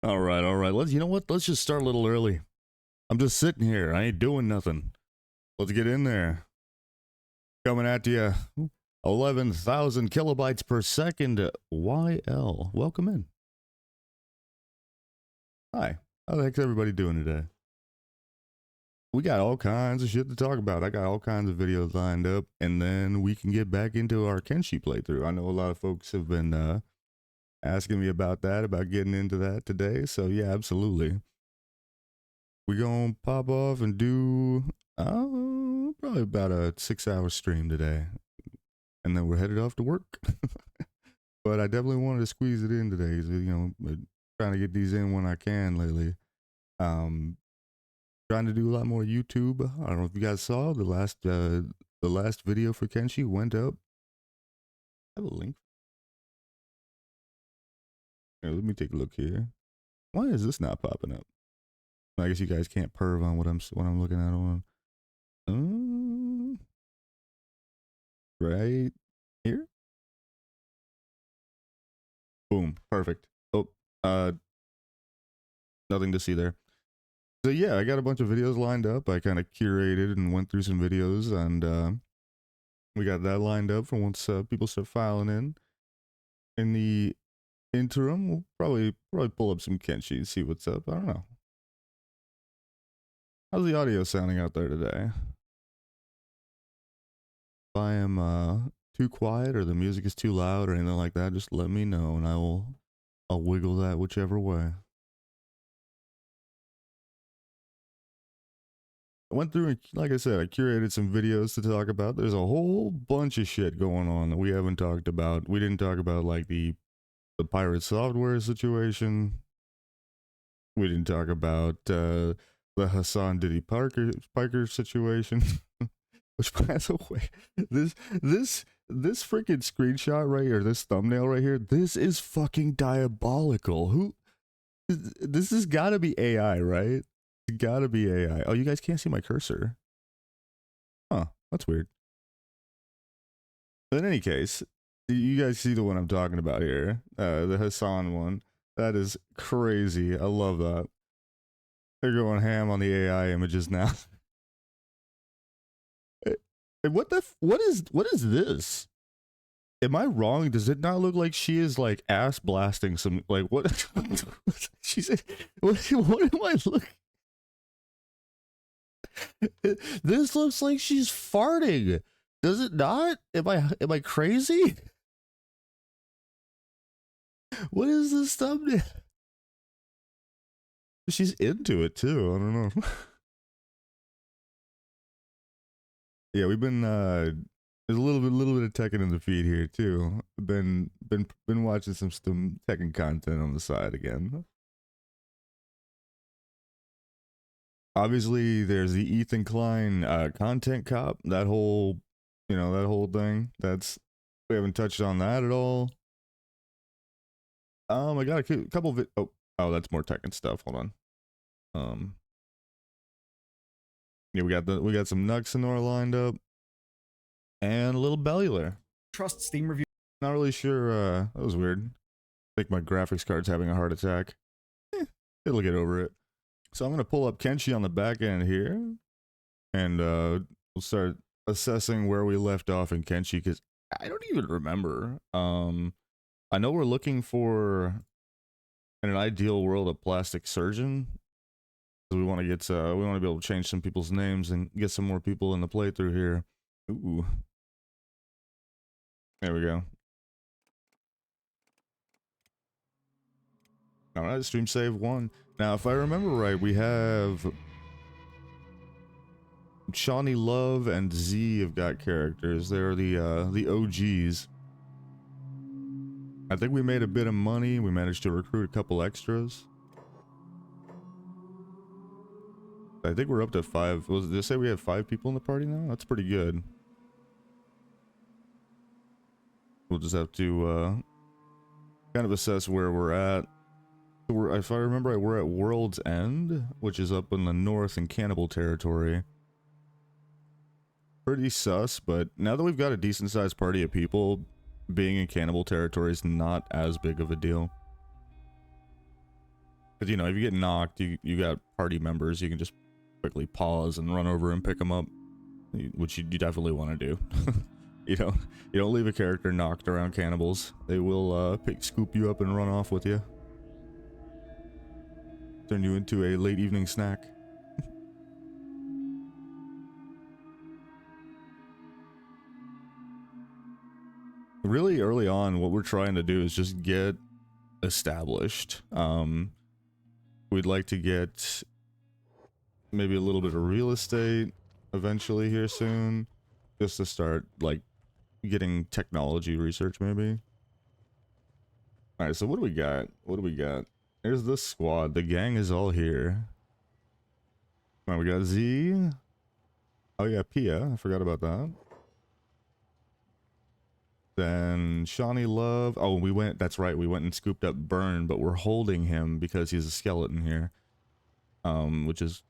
All right. You know what? Let's just start a little early. I'm just sitting here. I ain't doing nothing. Let's get in there. Coming at you, 11,000 kilobytes per second. YL, welcome in. Hi. How the heck's everybody doing today? We got all kinds of shit to talk about. I got all kinds of videos lined up, and then we can get back into our Kenshi playthrough. I know a lot of folks have been asking me about that, about getting into that today. So yeah, absolutely. We gonna pop off and do probably about a 6-hour stream today, and then we're headed off to work. But I definitely wanted to squeeze it in today. So, trying to get these in when I can lately. Trying to do a lot more YouTube. I don't know if you guys saw the last video for Kenshi went up. I have a link. Here, let me take a look here. Why is this not popping up? I guess you guys can't perv on what I'm looking at on. Right here. Boom. Perfect. Oh, nothing to see there. So yeah, I got a bunch of videos lined up. I kind of curated and went through some videos, and we got that lined up for once people start filing in. In the interim, we'll probably pull up some Kenshi and see what's up. I don't know. How's the audio sounding out there today? If I am too quiet or the music is too loud or anything like that, just let me know and I'll wiggle that whichever way. I went through and, like I said, I curated some videos to talk about. There's a whole bunch of shit going on that we haven't talked about. We didn't talk about like the pirate software situation. We didn't talk about the Hassan Diddy Piker situation. Which, by the way, this freaking screenshot right here, this thumbnail right here, this is fucking diabolical. This has got to be AI, right? It's got to be AI. Oh, you guys can't see my cursor. Huh, that's weird. But in any case, you guys see the one I'm talking about here, the Hassan one. That is crazy. I love that. They're going ham on the AI images now. What is this? Am I wrong? Does it not look like she is like ass blasting some like what? She said, what am I looking? This looks like she's farting. Does it not? Am I crazy? What is this thumbnail? She's into it too. I don't know. Yeah, we've been there's a little bit of Tekken in the feed here too. Been watching some Tekken content on the side again. Obviously, there's the Ethan Klein content cop. That whole thing. We haven't touched on that at all. I got a couple of oh, that's more Tekken stuff. Hold on. Yeah, we got some Nuxanor lined up, and a little Bellular. Trust Steam review. Not really sure. That was weird. I think my graphics card's having a heart attack. It'll get over it. So I'm gonna pull up Kenshi on the back end here, and we'll start assessing where we left off in Kenshi because I don't even remember. I know we're looking for, in an ideal world, a plastic surgeon. So we want to get we want to be able to change some people's names and get some more people in the playthrough here. Ooh, there we go. All right, stream save 1. Now, if I remember right, we have Shawnee Love and Z have got characters. They're the OGs. I think we made a bit of money. We managed to recruit a couple extras. I think we're up to 5. Did they say we have 5 people in the party now? That's pretty good. We'll just have to kind of assess where we're at. If I remember right, we're at World's End, which is up in the north in Cannibal territory. Pretty sus, but now that we've got a decent sized party of people, being in Cannibal territory is not as big of a deal. Because, you know, if you get knocked, you got party members, you can just quickly pause and run over and pick them up, which you definitely want to do. You know, you don't leave a character knocked around cannibals. They will scoop you up and run off with you. Turn you into a late evening snack. Really early on, what we're trying to do is just get established. We'd like to get maybe a little bit of real estate eventually here soon, just to start like getting technology research maybe. All right, so what do we got? What do we got? Here's the squad. The gang is all here. All right, we got Z. Oh yeah, Pia. I forgot about that. Then Shawnee Love. Oh, we went. That's right. We went and scooped up Burn, but we're holding him because he's a skeleton here, which is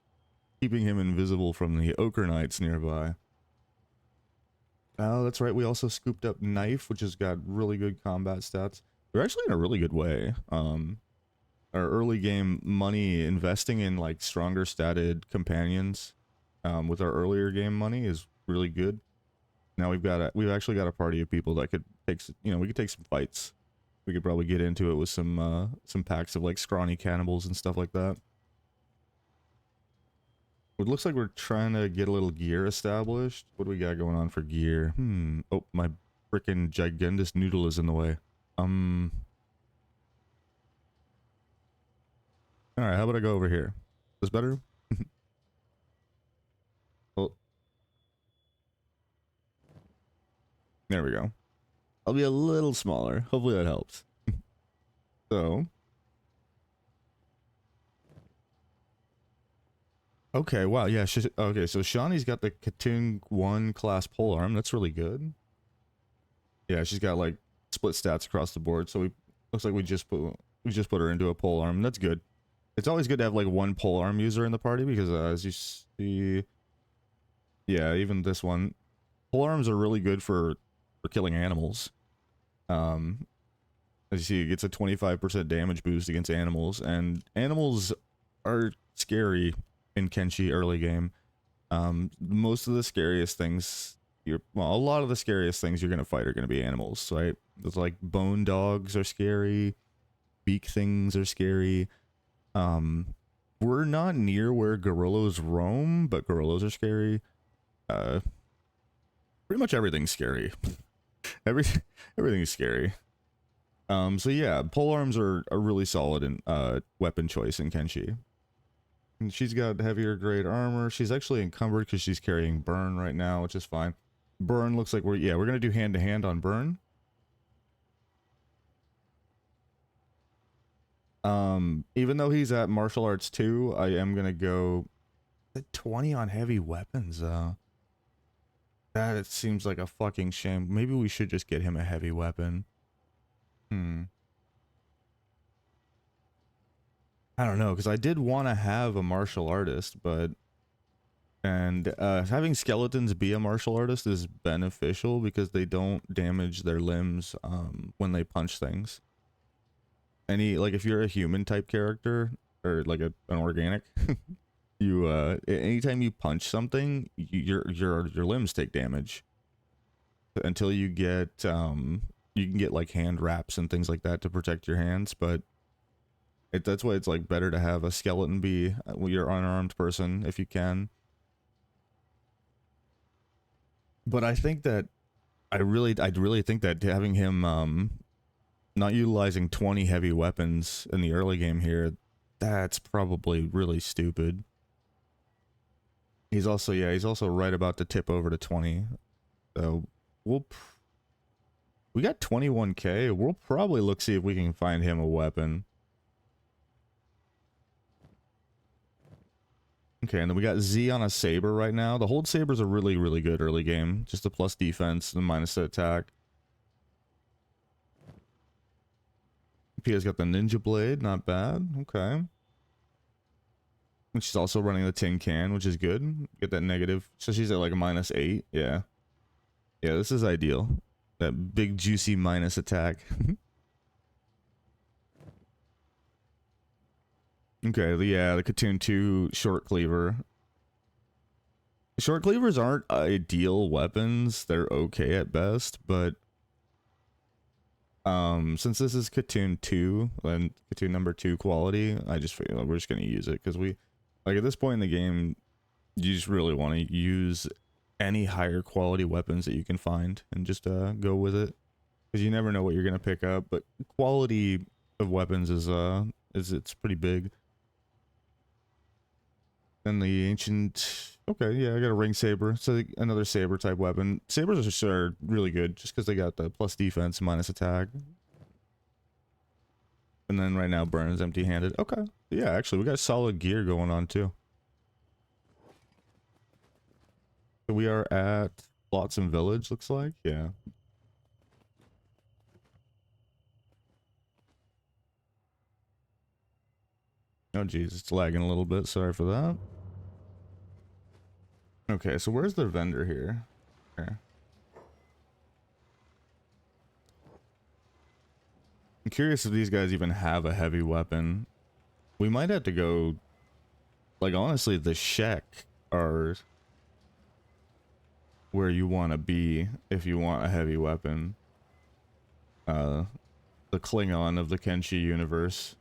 keeping him invisible from the Ochre Knights nearby. Oh, that's right. We also scooped up Knife, which has got really good combat stats. We're actually in a really good way. Our early game money investing in like stronger statted companions, with our earlier game money is really good. Now we've actually got a party of people that could take, you know, we could take some fights. We could probably get into it with some packs of like scrawny cannibals and stuff like that. It looks like we're trying to get a little gear established. What do we got going on for gear? Oh, my freaking gigantus noodle is in the way. Alright, how about I go over here? Is this better? Oh, there we go. I'll be a little smaller. Hopefully that helps. So. Okay, wow, yeah. Okay, so Shawnee's got the Katung 1 class polearm. That's really good. Yeah, she's got like split stats across the board. So looks like we just put her into a polearm. That's good. It's always good to have like one polearm user in the party because as you see, yeah, even this one, polearms are really good for killing animals. As you see, it gets a 25% damage boost against animals, and animals are scary in Kenshi early game. Most of the scariest things a lot of the scariest things you're gonna fight are gonna be animals, right? There's like bone dogs are scary, beak things are scary. We're not near where gorillas roam, but gorillas are scary. Pretty much everything's scary. Everything's scary. So yeah, polearms are really solid in weapon choice in Kenshi. And she's got heavier grade armor. She's actually encumbered because she's carrying Burn right now, which is fine. Burn looks like we're gonna do hand to hand on Burn. Even though he's at martial arts 2, I am gonna go 20 on heavy weapons. That it seems like a fucking shame. Maybe we should just get him a heavy weapon. I don't know, because I did want to have a martial artist, but having skeletons be a martial artist is beneficial because they don't damage their limbs when they punch things. If you're a human type character or like an organic, you anytime you punch something, your limbs take damage until you get you can get like hand wraps and things like that to protect your hands, but that's why it's like better to have a skeleton be your unarmed person if you can. But I think that I really think that having him not utilizing 20 heavy weapons in the early game here, that's probably really stupid. He's also right about to tip over to 20. So we got 21k. We'll probably see if we can find him a weapon. Okay, and then we got Z on a saber right now. The hold saber's a really, really good early game. Just a plus defense and minus attack. Pia's got the ninja blade, not bad. Okay. And she's also running the tin can, which is good. Get that negative. So she's at like a -8. Yeah. Yeah, this is ideal. That big juicy minus attack. Okay, yeah, the Katoon 2 short cleaver. Short cleavers aren't ideal weapons. They're okay at best, but since this is Katoon 2 and Katoon number 2 quality, I just feel like we're just going to use it cuz we like at this point in the game, you just really want to use any higher quality weapons that you can find and just go with it cuz you never know what you're going to pick up, but quality of weapons is it's pretty big. And the ancient, okay, yeah, I got a ring saber. So another saber type weapon. Sabers are really good just because they got the plus defense, minus attack. And then right now Burns empty handed. Okay. Yeah, actually we got solid gear going on too. So we are at Flotsam Village, looks like. Yeah. Oh geez, it's lagging a little bit. Sorry for that. Okay, so where's the vendor here? Okay. I'm curious if these guys even have a heavy weapon. We might have to go, like honestly, the Shek are where you want to be if you want a heavy weapon. Uh, the Klingon of the Kenshi universe.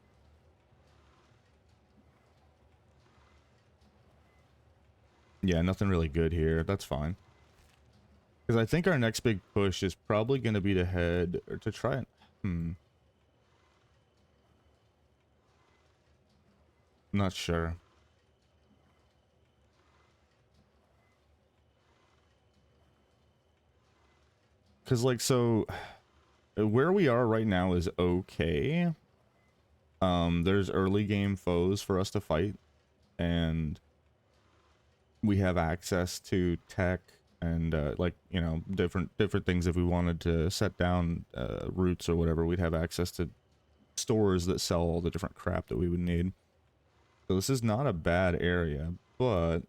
Yeah, nothing really good here. That's fine. Because I think our next big push is probably going to be to head, or to try and, not sure. Because like, so, where we are right now is okay. There's early game foes for us to fight, and we have access to tech and like you know different things. If we wanted to set down routes or whatever, we'd have access to stores that sell all the different crap that we would need. So this is not a bad area, but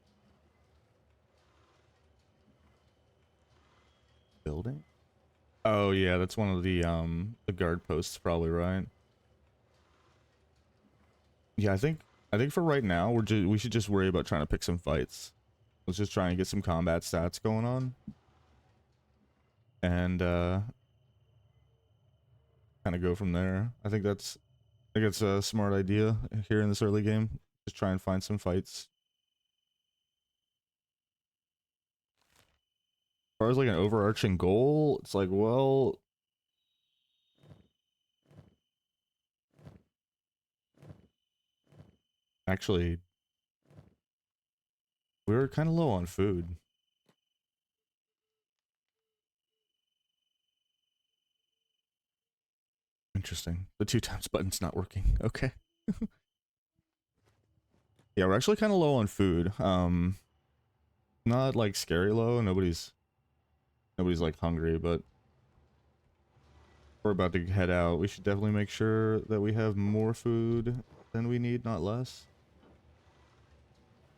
building. Oh yeah, that's one of the guard posts, probably, right? Yeah, I think for right now we should just worry about trying to pick some fights. Let's just try and get some combat stats going on, and kind of go from there. I think it's a smart idea here in this early game. Just try and find some fights. As far as like an overarching goal, it's like, well, actually, we were kind of low on food. Interesting. The 2 times button's not working. Okay. Yeah, we're actually kind of low on food. Not like scary low. Nobody's like hungry, but we're about to head out. We should definitely make sure that we have more food than we need, not less.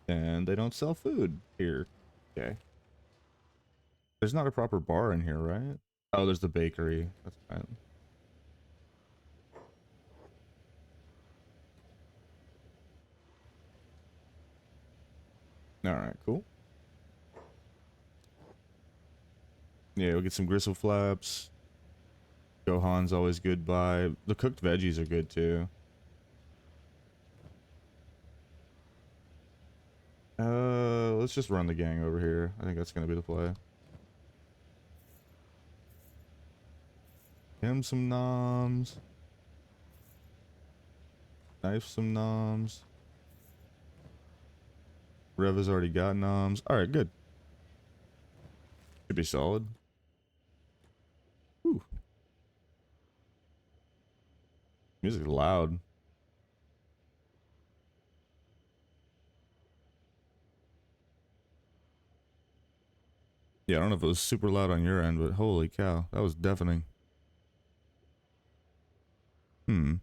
And they don't sell food here. Okay. There's not a proper bar in here, right? Oh, there's the bakery. That's right. All right, cool. Yeah, we'll get some gristle flaps. Gohan's always good buy. The cooked veggies are good too. Let's just run the gang over here. I think that's gonna be the play. Him some noms. Knife some noms. Rev has already got noms. Alright, good. Should be solid. Ooh. Music loud. Yeah, I don't know if it was super loud on your end, but holy cow, that was deafening. Hmm.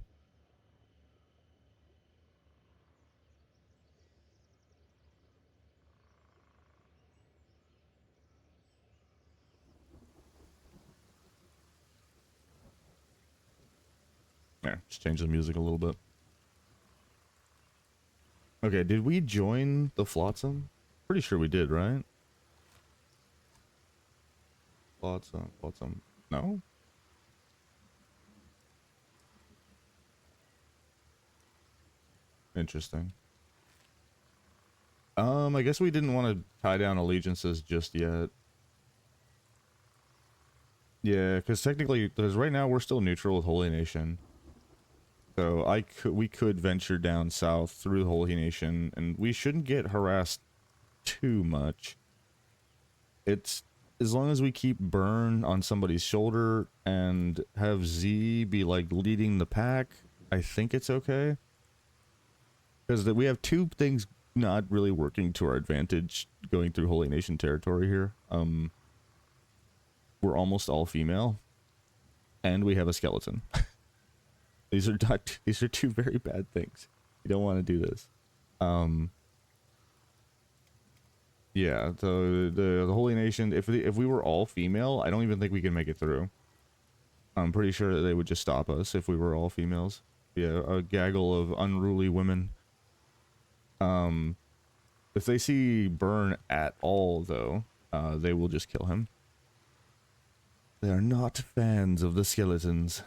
Yeah, just change the music a little bit. Okay, did we join the Flotsam? Pretty sure we did, right? Flotsam. No? Interesting. I guess we didn't want to tie down allegiances just yet. Yeah, because technically, because right now we're still neutral with Holy Nation. So we could venture down south through the Holy Nation, and we shouldn't get harassed too much. It's as long as we keep Burn on somebody's shoulder and have Z be like leading the pack, I think it's okay. Because we have two things not really working to our advantage going through Holy Nation territory here. We're almost all female, and we have a skeleton. These are two very bad things. You don't want to do this. Um, yeah. So the Holy Nation, if we were all female, I don't even think we can make it through. I'm pretty sure that they would just stop us if we were all females. Yeah, a gaggle of unruly women. Um, if they see Burn at all, though, they will just kill him. They are not fans of the skeletons.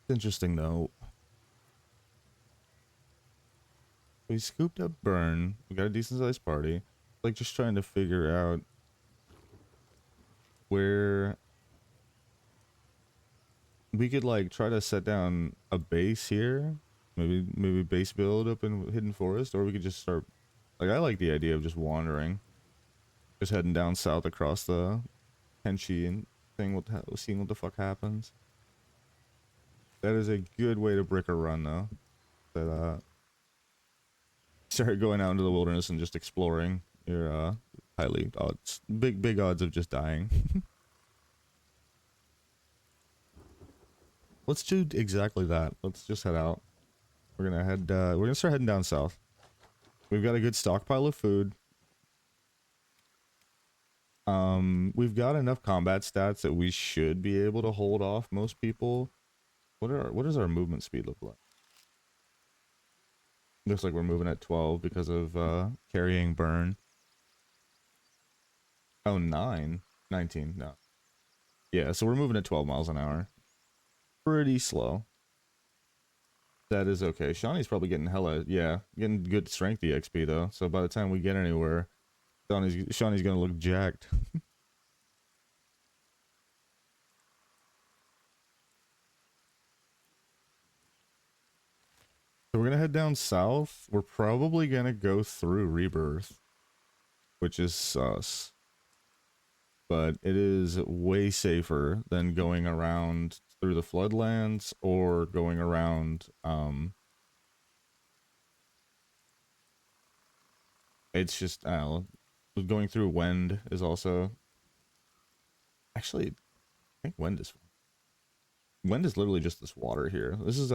It's interesting, though. We scooped up Burn. We got a decent sized party. Like, just trying to figure out where we could, like, try to set down a base here. Maybe base build up in Hidden Forest, or we could just start. Like, I like the idea of just wandering. Just heading down south across the Kenshi and seeing what the fuck happens. That is a good way to brick a run, though. That start going out into the wilderness and just exploring. You're highly odds, big odds of just dying. Let's do exactly that. Let's just head out. We're gonna start heading down south. We've got a good stockpile of food. We've got enough combat stats that we should be able to hold off most people. What does our movement speed look like? Looks like we're moving at 12 because of carrying Burn. Oh, 9. 19. No. Yeah, so we're moving at 12 miles an hour. Pretty slow. That is okay. Shawnee's probably getting getting good strength EXP though. So by the time we get anywhere, Shawnee's gonna look jacked. So we're gonna head down south. We're probably gonna go through Rebirth, which is sus. But it is way safer than going around through the Floodlands or going around it's just going through Wend is also actually I think Wend is literally just this water here. This is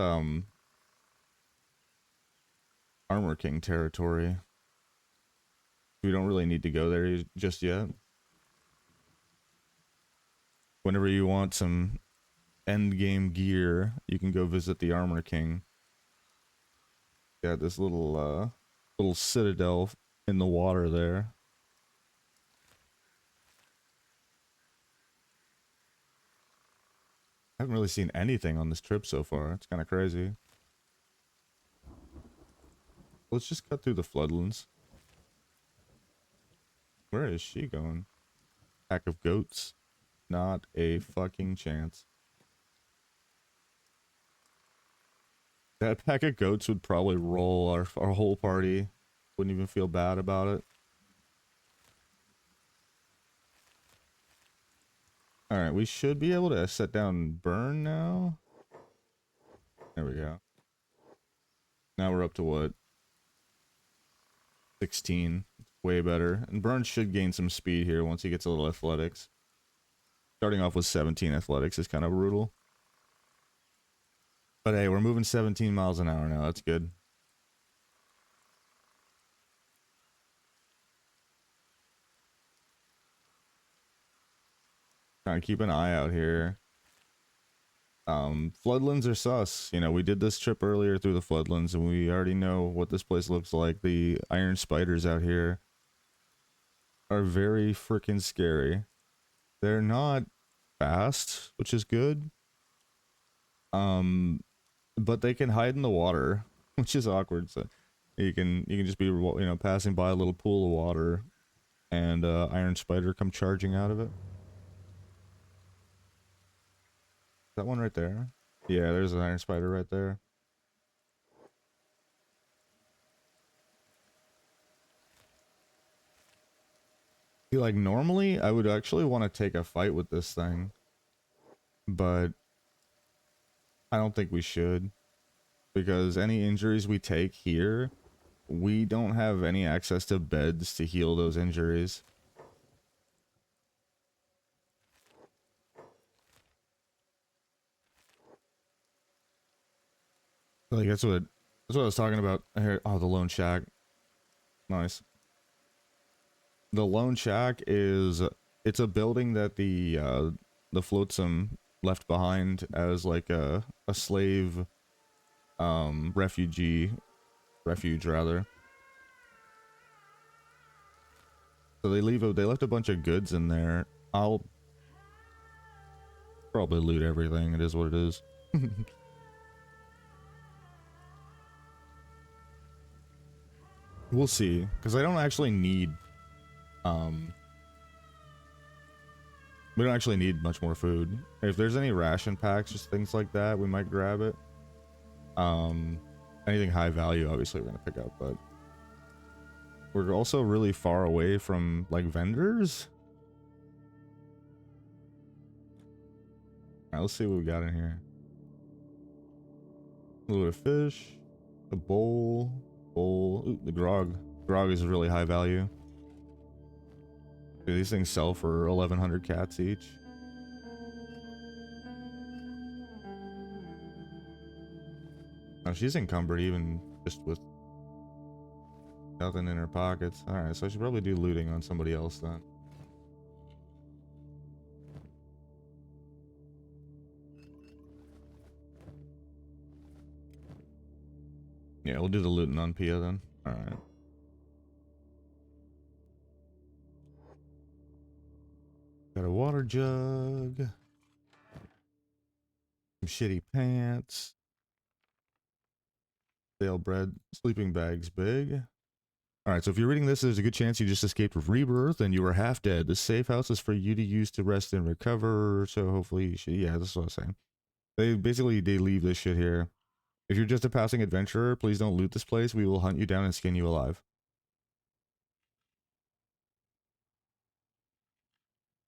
Armor King territory. We don't really need to go there just yet. Whenever you want some end game gear, you can go visit the Armor King. Got this little citadel in the water there. I haven't really seen anything on this trip so far. It's kind of crazy. Let's just cut through the floodlands. Where is she going? Pack of goats? Not a fucking chance. That pack of goats would probably roll our whole party. Wouldn't even feel bad about it. Alright, we should be able to set down Burn now. There we go. Now we're up to what? 16. Way better. And Burn should gain some speed here once he gets a little athletics. Starting off with 17 athletics is kind of brutal. But hey, we're moving 17 miles an hour now. That's good. Trying to keep an eye out here. Floodlands are sus. You know, we did this trip earlier through the floodlands, and we already know what this place looks like. The iron spiders out here are very freaking scary. They're not fast, which is good. Um, but they can hide in the water, which is awkward. So you can just be passing by a little pool of water, and iron spider come charging out of it. That one right there. Yeah, there's an iron spider right there. See, like normally I would actually want to take a fight with this thing, but I don't think we should, because any injuries we take here, we don't have any access to beds to heal those injuries. Like that's what I was talking about here. Oh, the lone shack. Nice. The lone shack is, it's a building that the flotsam left behind as like a slave refuge rather. So they left a bunch of goods in there. I'll probably loot everything. It is what it is. We'll see, because I don't actually need um we don't actually need much more food. If there's any ration packs, just things like that, we might grab it. Um Anything high value obviously we're gonna pick up, but we're also really far away from like vendors. Alright, let's see what we got in here. A little bit of fish, a bowl. Ooh, the grog. Grog is really high value. Dude, these things sell for 1,100 cats each. Oh, she's encumbered even just with nothing in her pockets. Alright, so I should probably do looting on somebody else then. Yeah, we'll do the looting on Pia then. Alright. Got a water jug. Some shitty pants. Stale bread. Sleeping bags big. Alright, so if you're reading this, there's a good chance you just escaped rebirth and you were half dead. The safe house is for you to use to rest and recover, so hopefully you should... Yeah, that's what I was saying. They leave this shit here. If you're just a passing adventurer, please don't loot this place. We will hunt you down and skin you alive.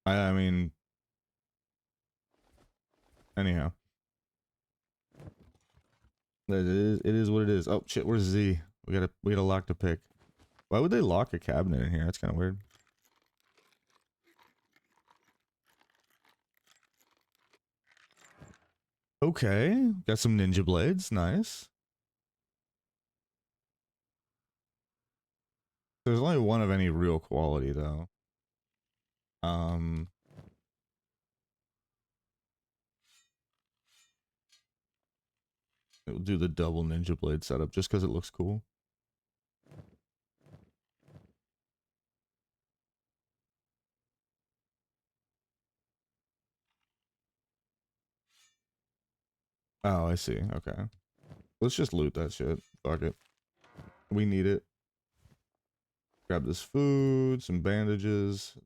I mean... Anyhow. It is what it is. Oh shit, where's Z? We got a lock to pick. Why would they lock a cabinet in here? That's kind of weird. Okay, got some ninja blades. Nice. There's only one of any real quality though. Um, we'll do the double ninja blade setup just because it looks cool. Oh, I see. Okay, let's just loot that shit. Fuck it. We need it. Grab this food, some bandages.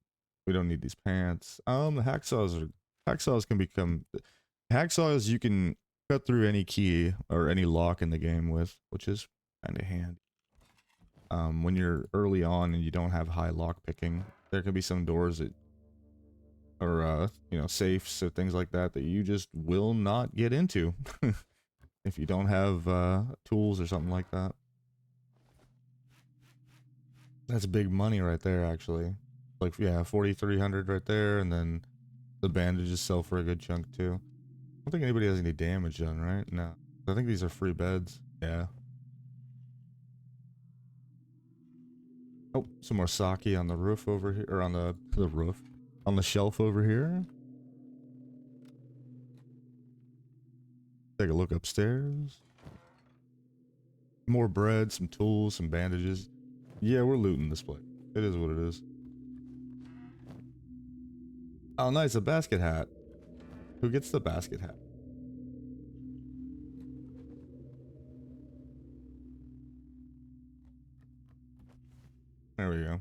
We don't need these pants. Hacksaws can become hacksaws you can cut through any key or any lock in the game with, which is kind of handy. When you're early on and you don't have high lock picking, there can be some doors that or safes or things like that that you just will not get into if you don't have tools or something like that. That's big money right there, actually. Like, yeah, 4,300 right there, and then the bandages sell for a good chunk too. I don't think anybody has any damage done, right? No. I think these are free beds. Yeah. Oh, some more sake on the roof over here, or on the roof, on the shelf over here. Take a look upstairs. More bread, some tools, some bandages. Yeah, we're looting this place. It is what it is. Oh, nice, a basket hat. Who gets the basket hat? There we go.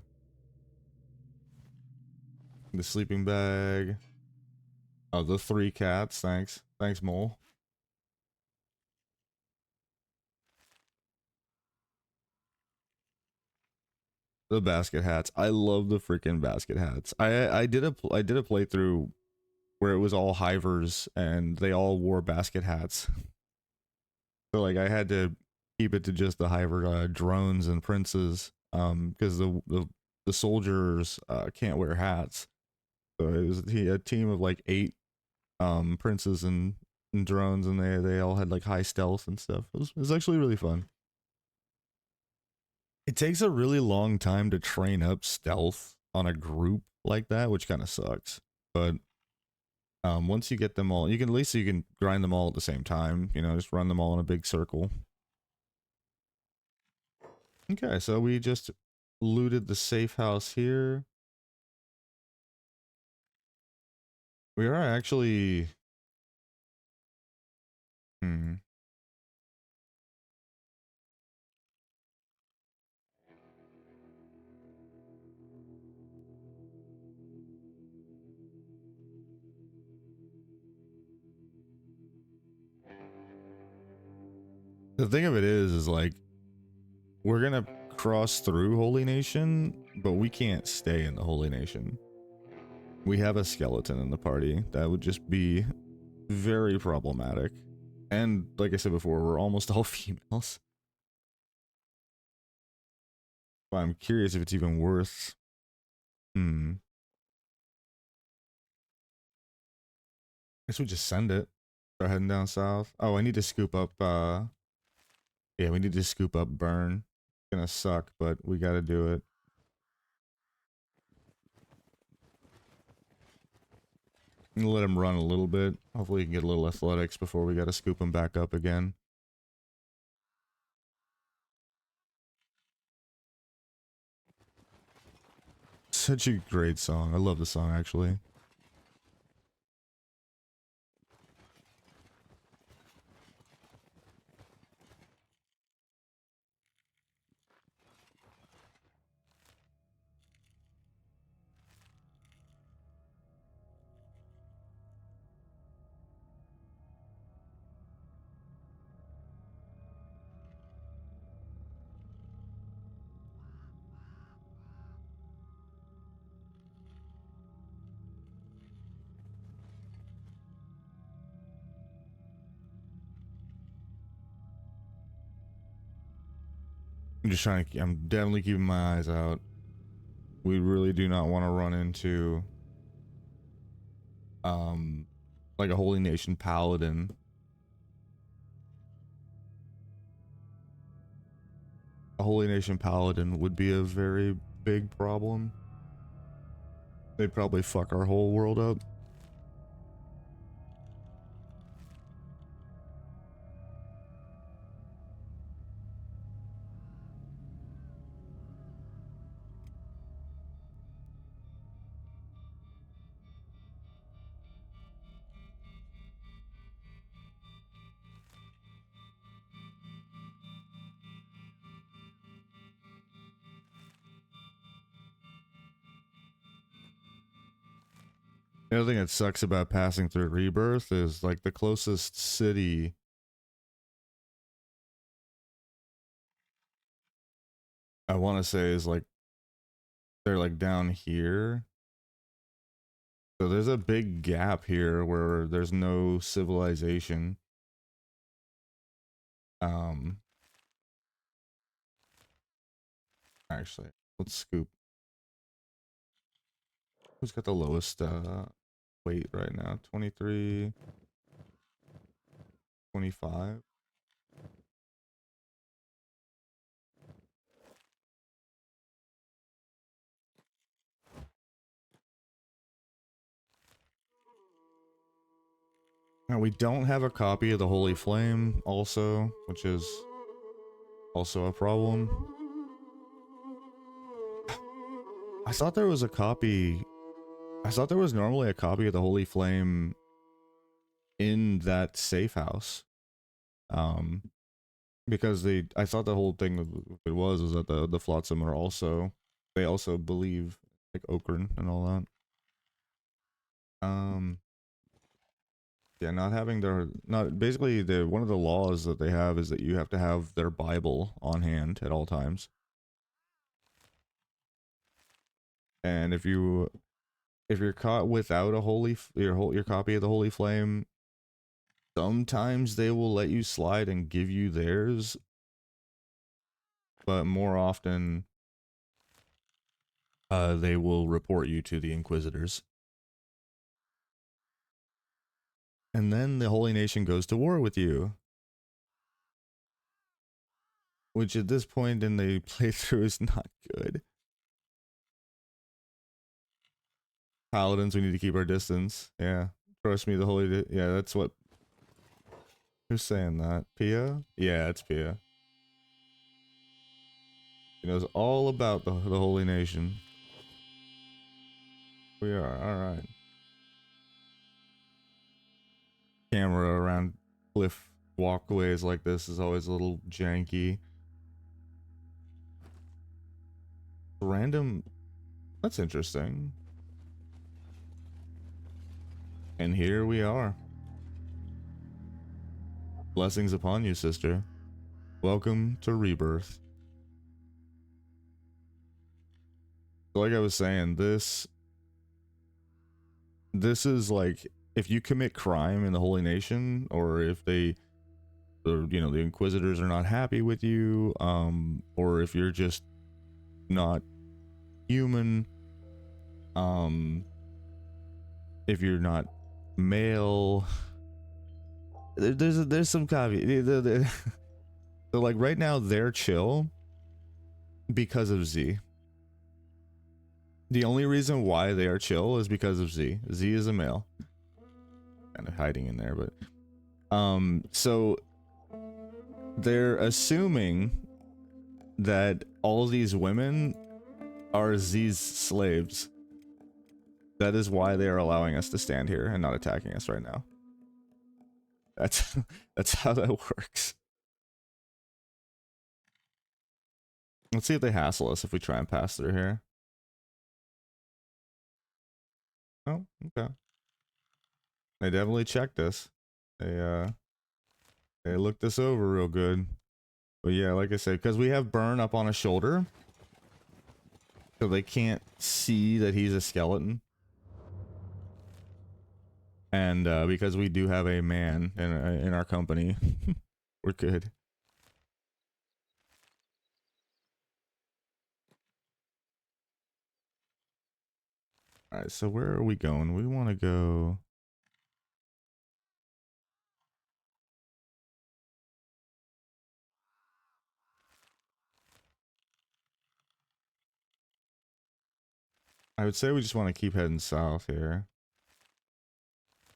The sleeping bag. Oh, the 3 cats. Thanks. Thanks, Mole. The basket hats. I love the freaking basket hats. I did a playthrough where it was all hivers and they all wore basket hats. So like I had to keep it to just the hiver drones and princes because the soldiers can't wear hats. So it was a team of like 8 princes and drones, and they all had like high stealth and stuff. It was actually really fun. It takes a really long time to train up stealth on a group like that, which kind of sucks. But once you get them all, you can at least you can grind them all at the same time. You know, just run them all in a big circle. Okay, so we just looted the safe house here. We are actually. Hmm. The thing of it is like we're gonna cross through Holy Nation, but we can't stay in the Holy Nation. We have a skeleton in the party. That would just be very problematic. And like I said before, we're almost all females. But I'm curious if it's even worth. Hmm. Guess we just send it. Start heading down south. Oh, I need to scoop up. Yeah, we need to scoop up Burn. It's gonna suck, but we gotta do it. I'm gonna let him run a little bit. Hopefully, he can get a little athletics before we gotta scoop him back up again. Such a great song. I love the song actually. I'm just trying to. I'm definitely keeping my eyes out. We really do not want to run into um like a Holy Nation paladin. A Holy Nation paladin would be a very big problem. They'd probably fuck our whole world up. The other thing that sucks about passing through Rebirth is like the closest city I want to say is like they're like down here. So there's a big gap here where there's no civilization. Um Actually, let's scoop. Who's got the lowest weight right now? 23, 25. Now, we don't have a copy of the Holy Flame also, which is also a problem. I thought there was a copy. I thought there was normally a copy of the Holy Flame in that safe house. Because I thought the whole thing of it was is that the Flotsam are also, they also believe like Okran and all that. Yeah, not having their, not basically the one of the laws that they have is that you have to have their Bible on hand at all times. And if you're caught without a your copy of the Holy Flame, sometimes they will let you slide and give you theirs, but more often they will report you to the Inquisitors. And then the Holy Nation goes to war with you. Which at this point in the playthrough is not good. Paladins, we need to keep our distance. Yeah. Trust me, the Holy... Yeah, that's what... Who's saying that? Pia? Yeah, it's Pia. He knows all about the Holy Nation. We are, alright. Camera around cliff walkways like this is always a little janky. Random... That's interesting. And here we are. Blessings upon you, sister. Welcome to Rebirth. Like I was saying, this is like, if you commit crime in the Holy Nation, or if they, or, you know, the Inquisitors are not happy with you, or if you're just not human, if you're not male, there's some caveat. So like right now they're chill because of Z. The only reason why they are chill is because of Z. Z is a male. Kind of hiding in there, but so they're assuming that all these women are Z's slaves. That is why they are allowing us to stand here and not attacking us right now. That's that's how that works. Let's see if they hassle us if we try and pass through here. Oh, okay. They definitely checked us. They looked us over real good. But yeah, like I said, because we have Burn up on a shoulder, so they can't see that he's a skeleton. And because we do have a man in our company, we're good. All right, so where are we going? We want to go... I would say we just want to keep heading south here.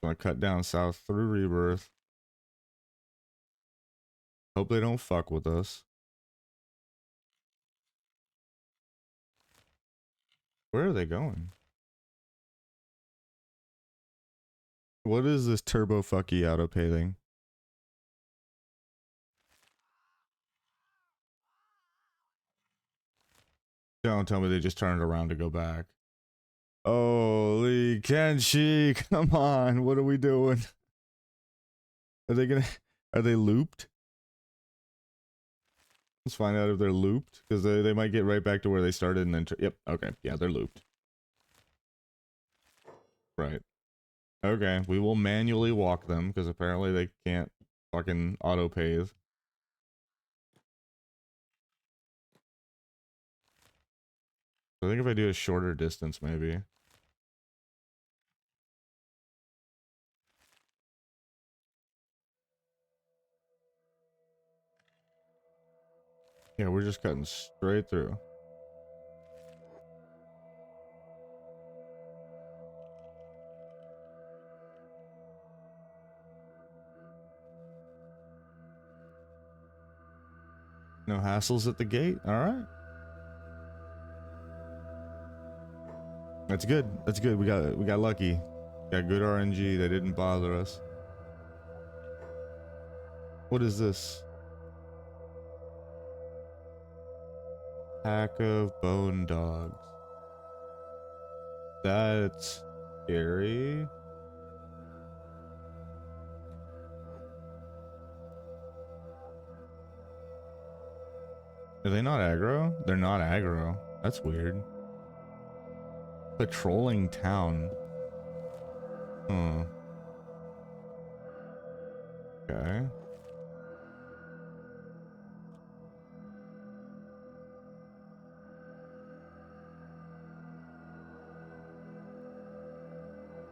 Want to cut down south through Rebirth. Hope they don't fuck with us. Where are they going? What is this turbo fucky auto pay thing? Don't tell me they just turned around to go back. Holy Kenshi, come on, what are we doing? Are they gonna... Are they looped? Let's find out if they're looped, because they might get right back to where they started and then... Yep, okay, yeah, they're looped. Right. Okay, we will manually walk them, because apparently they can't fucking auto-pave. I think if I do a shorter distance, maybe. Yeah, we're just cutting straight through. No hassles at the gate. All right. That's good. That's good. We got lucky. Got good RNG. They didn't bother us. What is this? Pack of bone dogs. That's scary. Are they not aggro? They're not aggro. That's weird. Patrolling town. Hmm. Okay.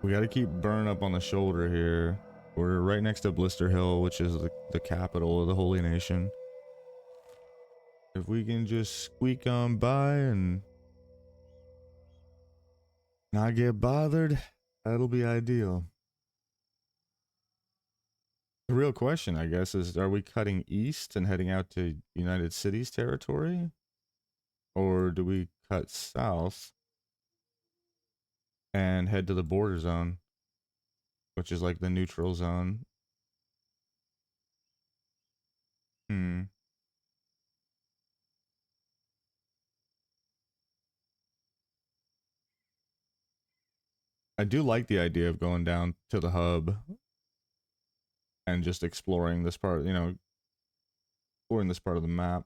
We got to keep burn up on the shoulder here. We're right next to Blister Hill, which is the capital of the Holy Nation. If we can just squeak on by and not get bothered, that'll be ideal. The real question, I guess, is are we cutting east and heading out to United Cities territory? Or do we cut south and head to the border zone, which is like the neutral zone? Hmm. I do like the idea of going down to the hub and just exploring this part, you know, exploring this part of the map.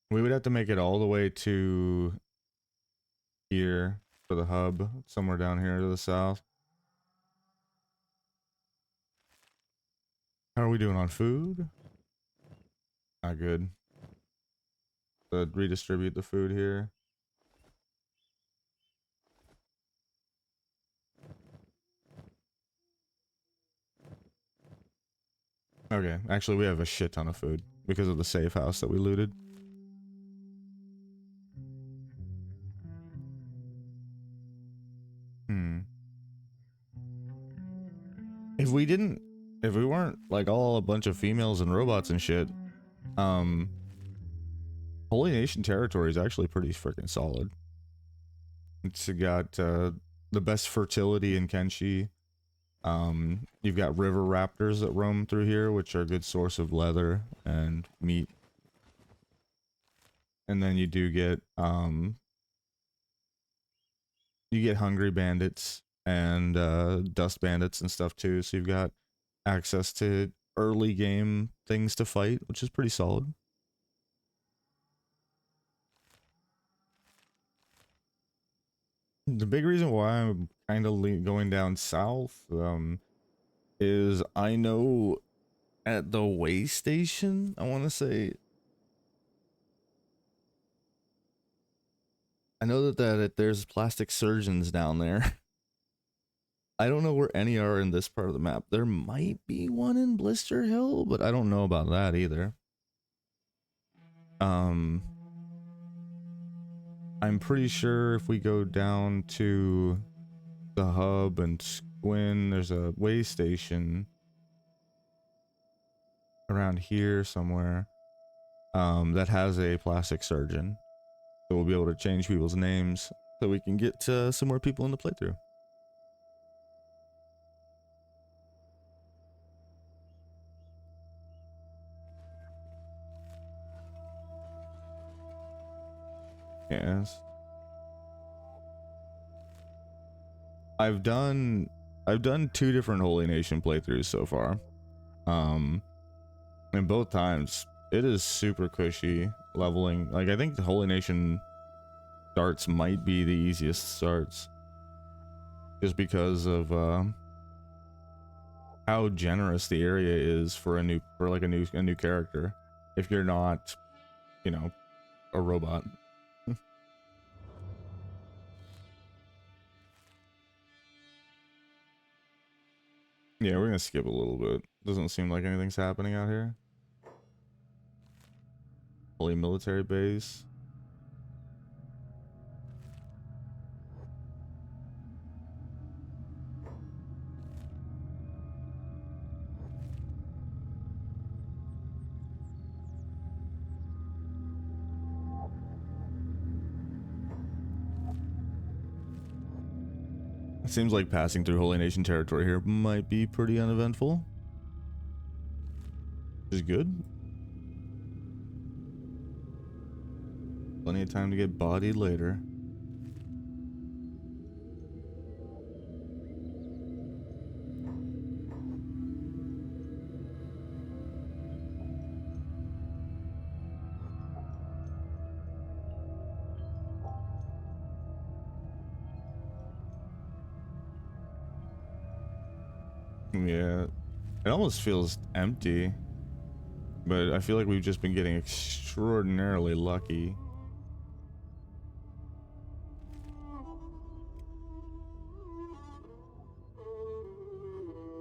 We would have to make it all the way to here for the hub, somewhere down here to the south. How are we doing on food? Not good. Redistribute the food here. Okay, actually we have a shit ton of food because of the safe house that we looted. Hmm. If we didn't, if we weren't like all a bunch of females and robots and shit, um, Holy Nation territory is actually pretty freaking solid. It's got the best fertility in Kenshi. You've got river raptors that roam through here, which are a good source of leather and meat. And then you get hungry bandits and dust bandits and stuff too. So you've got access to early game things to fight, which is pretty solid. The big reason why I'm kind of going down south is I know at the way station, I want to say, I know that there's plastic surgeons down there. I don't know where any are in this part of the map. There might be one in Blister Hill, but I don't know about that either. Um, I'm pretty sure if we go down to the hub and Squin, there's a way station around here somewhere that has a plastic surgeon. So we'll be able to change people's names so we can get some more people in the playthrough. Yes. I've done I've done 2 different Holy Nation playthroughs so far. Um and both times it is super cushy leveling. Like I think the Holy Nation starts might be the easiest starts. Just because of how generous the area is for a new character. If you're not, you know, a robot. Yeah, we're gonna skip a little bit. Doesn't seem like anything's happening out here. Holy military base. It seems like passing through Holy Nation territory here might be pretty uneventful. Which is good. Plenty of time to get bodied later. Yeah, it almost feels empty, but I feel like we've just been getting extraordinarily lucky.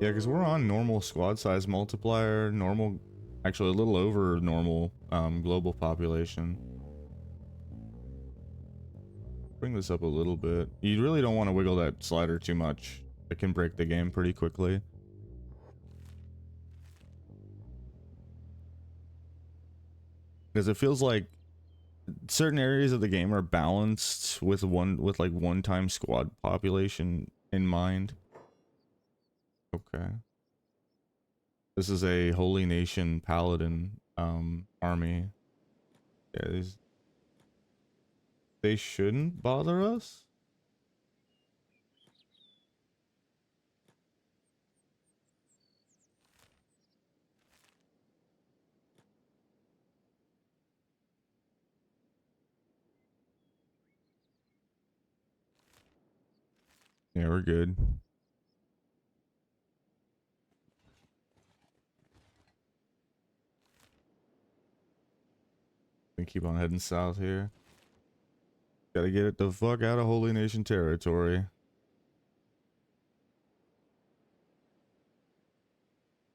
Yeah, because we're on normal squad size multiplier, normal, actually a little over normal global population. Bring this up a little bit. You really don't want to wiggle that slider too much. It can break the game pretty quickly. Because it feels like certain areas of the game are balanced with like one-time squad population in mind. Okay. This is a Holy Nation Paladin army. Yeah, they shouldn't bother us. Yeah, we're good. We keep on heading south here. Gotta get it the fuck out of Holy Nation territory.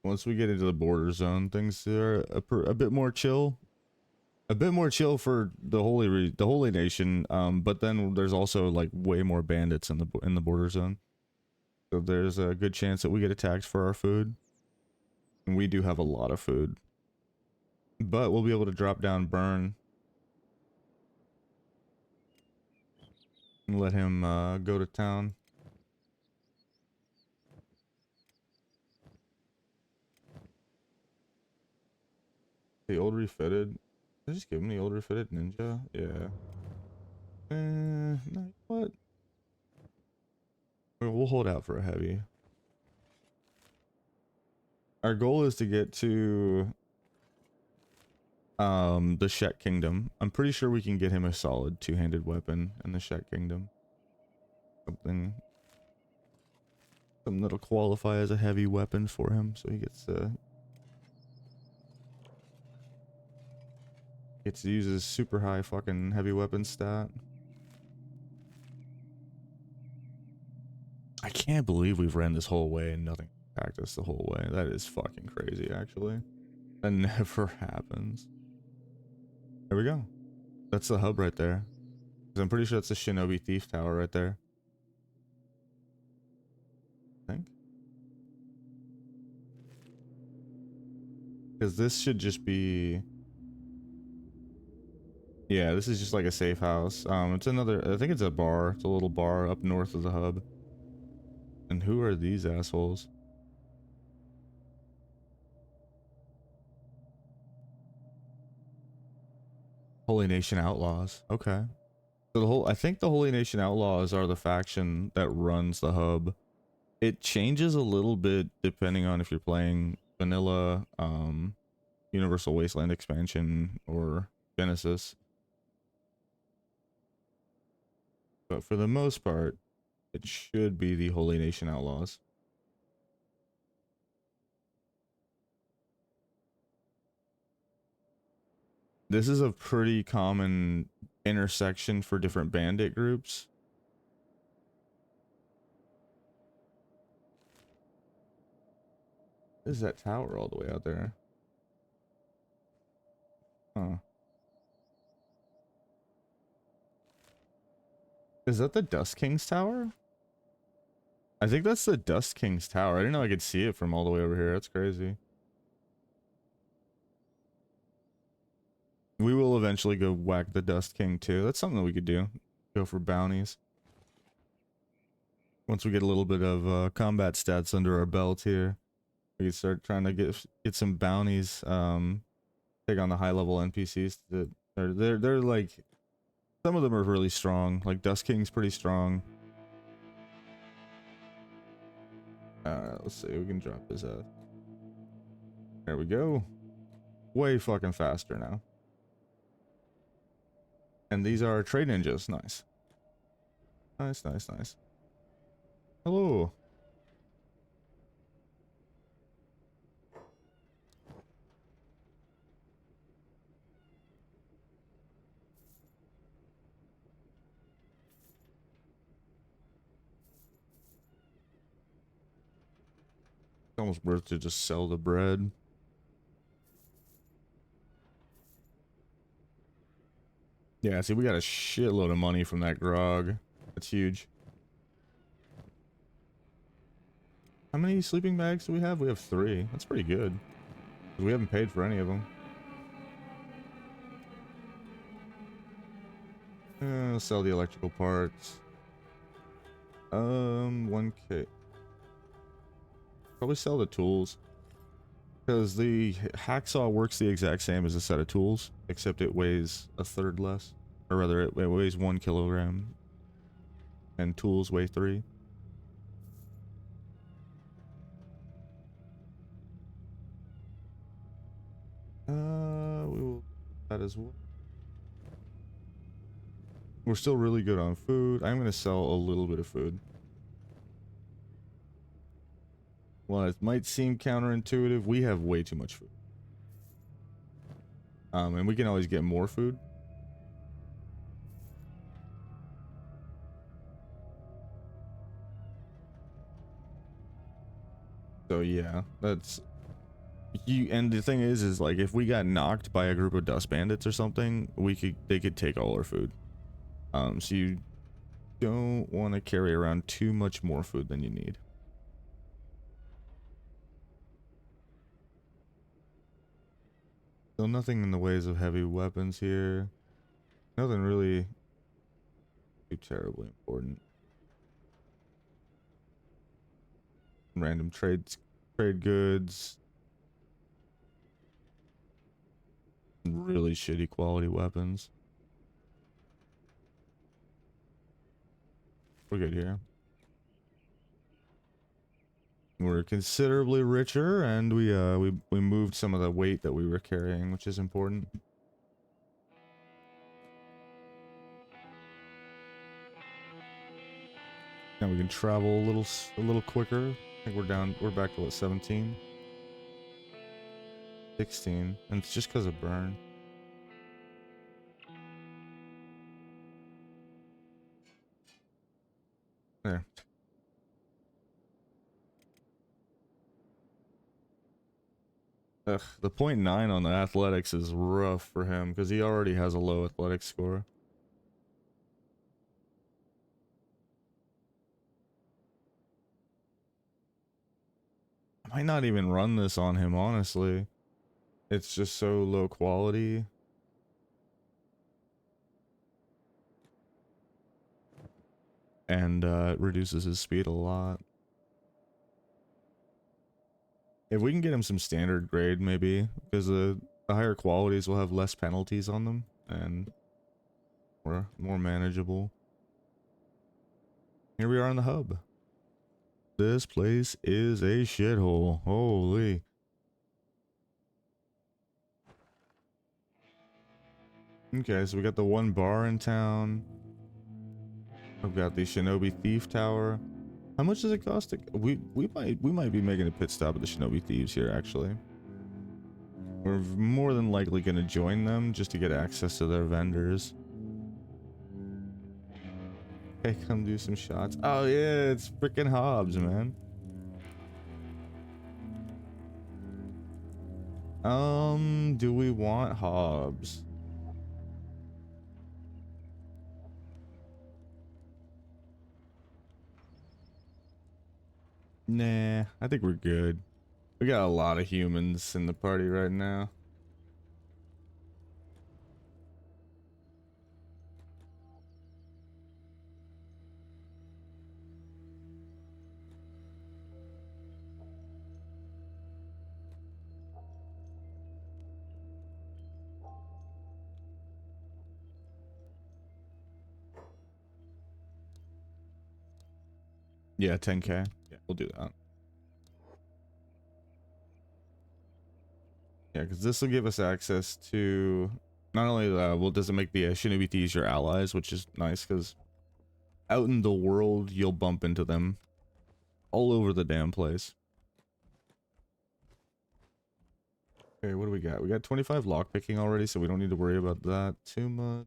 Once we get into the border zone, things are a bit more chill. A bit more chill for the Holy Nation. But then there's also like way more bandits in the border zone. So there's a good chance that we get attacked for our food. And we do have a lot of food. But we'll be able to drop down Burn and let him go to town. The old refitted. Did I just give him the old refitted ninja? Yeah. No, what? We'll hold out for a heavy. Our goal is to get to the Shet Kingdom. I'm pretty sure we can get him a solid two-handed weapon in the Shet Kingdom. Something that'll qualify as a heavy weapon for him, so he gets to use his super high fucking heavy weapon stat. I can't believe we've ran this whole way and nothing attacked us the whole way. That is fucking crazy, actually. That never happens. There we go. That's the hub right there. I'm pretty sure that's the Shinobi Thief Tower right there. I think. Because this should just be... Yeah, this is just like a safe house. It's another... I think it's a bar. It's a little bar up north of the hub. And who are these assholes? Holy Nation Outlaws. Okay. So I think the Holy Nation Outlaws are the faction that runs the hub. It changes a little bit depending on if you're playing vanilla, Universal Wasteland expansion or Genesis. But for the most part, it should be the Holy Nation Outlaws. This is a pretty common intersection for different bandit groups. What is that tower all the way out there? Huh. Is that the Dust King's tower? I think that's the Dust King's tower. I didn't know I could see it from all the way over here. That's crazy. We will eventually go whack the Dust King too. That's something that we could do. Go for bounties. Once we get a little bit of combat stats under our belt here, we can start trying to get some bounties. Take on the high level NPCs. That they're like, some of them are really strong. Like Dust King's pretty strong. Let's see. We can drop his ass. There we go. Way fucking faster now. And these are trade ninjas. Nice. Nice, nice, nice. Hello. It's almost worth to just sell the bread. Yeah, see, we got a shitload of money from that grog. That's huge. How many sleeping bags do we have? We have 3. That's pretty good. We haven't paid for any of them. Sell the electrical parts. 1K. Probably sell the tools. Because the hacksaw works the exact same as a set of tools, except it weighs a third less. Or rather, it weighs 1 kilogram. And tools weigh 3. We will do that as well. We're still really good on food. I'm going to sell a little bit of food. Well, it might seem counterintuitive, we have way too much food. And we can always get more food. So yeah, that's you. And the thing is like if we got knocked by a group of dust bandits or something, they could take all our food. So you don't want to carry around too much more food than you need. So nothing in the ways of heavy weapons here. Nothing really too terribly important. Random trade goods. Really shitty quality weapons. We're good here. We're considerably richer, and we moved some of the weight that we were carrying, which is important. Now we can travel a little quicker. I think we're back to what, 17? 16, and it's just because of burn. There. Ugh, the 0.9 on the athletics is rough for him because he already has a low athletic score. I might not even run this on him, honestly. It's just so low quality. And it reduces his speed a lot. If we can get him some standard grade, maybe, because the higher qualities will have less penalties on them, and more manageable. Here we are in the hub. This place is a shithole. Holy. Okay, so we got the one bar in town. We've got the Shinobi Thief Tower. How much does it cost to... We might be making a pit stop at the Shinobi Thieves here, actually. We're more than likely going to join them just to get access to their vendors. Hey, come do some shots. Oh yeah, it's freaking Hobbs, man. Do we want Hobbs? Nah, I think we're good. We got a lot of humans in the party right now. Yeah, 10K. Yeah, we'll do that. Yeah, because this will give us access to not only well, does it make the Shinobi thieves your allies, which is nice because out in the world you'll bump into them all over the damn place. Okay, what do we got? We got 25 lockpicking already, so we don't need to worry about that too much.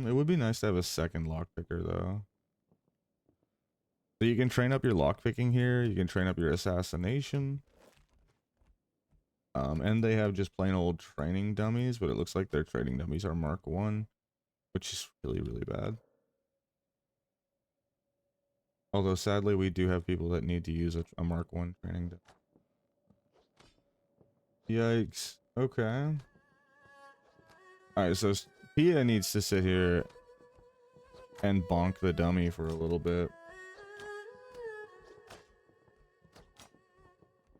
It would be nice to have a second lockpicker though. So you can train up your lockpicking here. You can train up your assassination. And they have just plain old training dummies, but it looks like their training dummies are Mark 1, which is really, really bad. Although sadly, we do have people that need to use a Mark 1 training dummy. Yikes. Okay. Alright, so Pia needs to sit here and bonk the dummy for a little bit.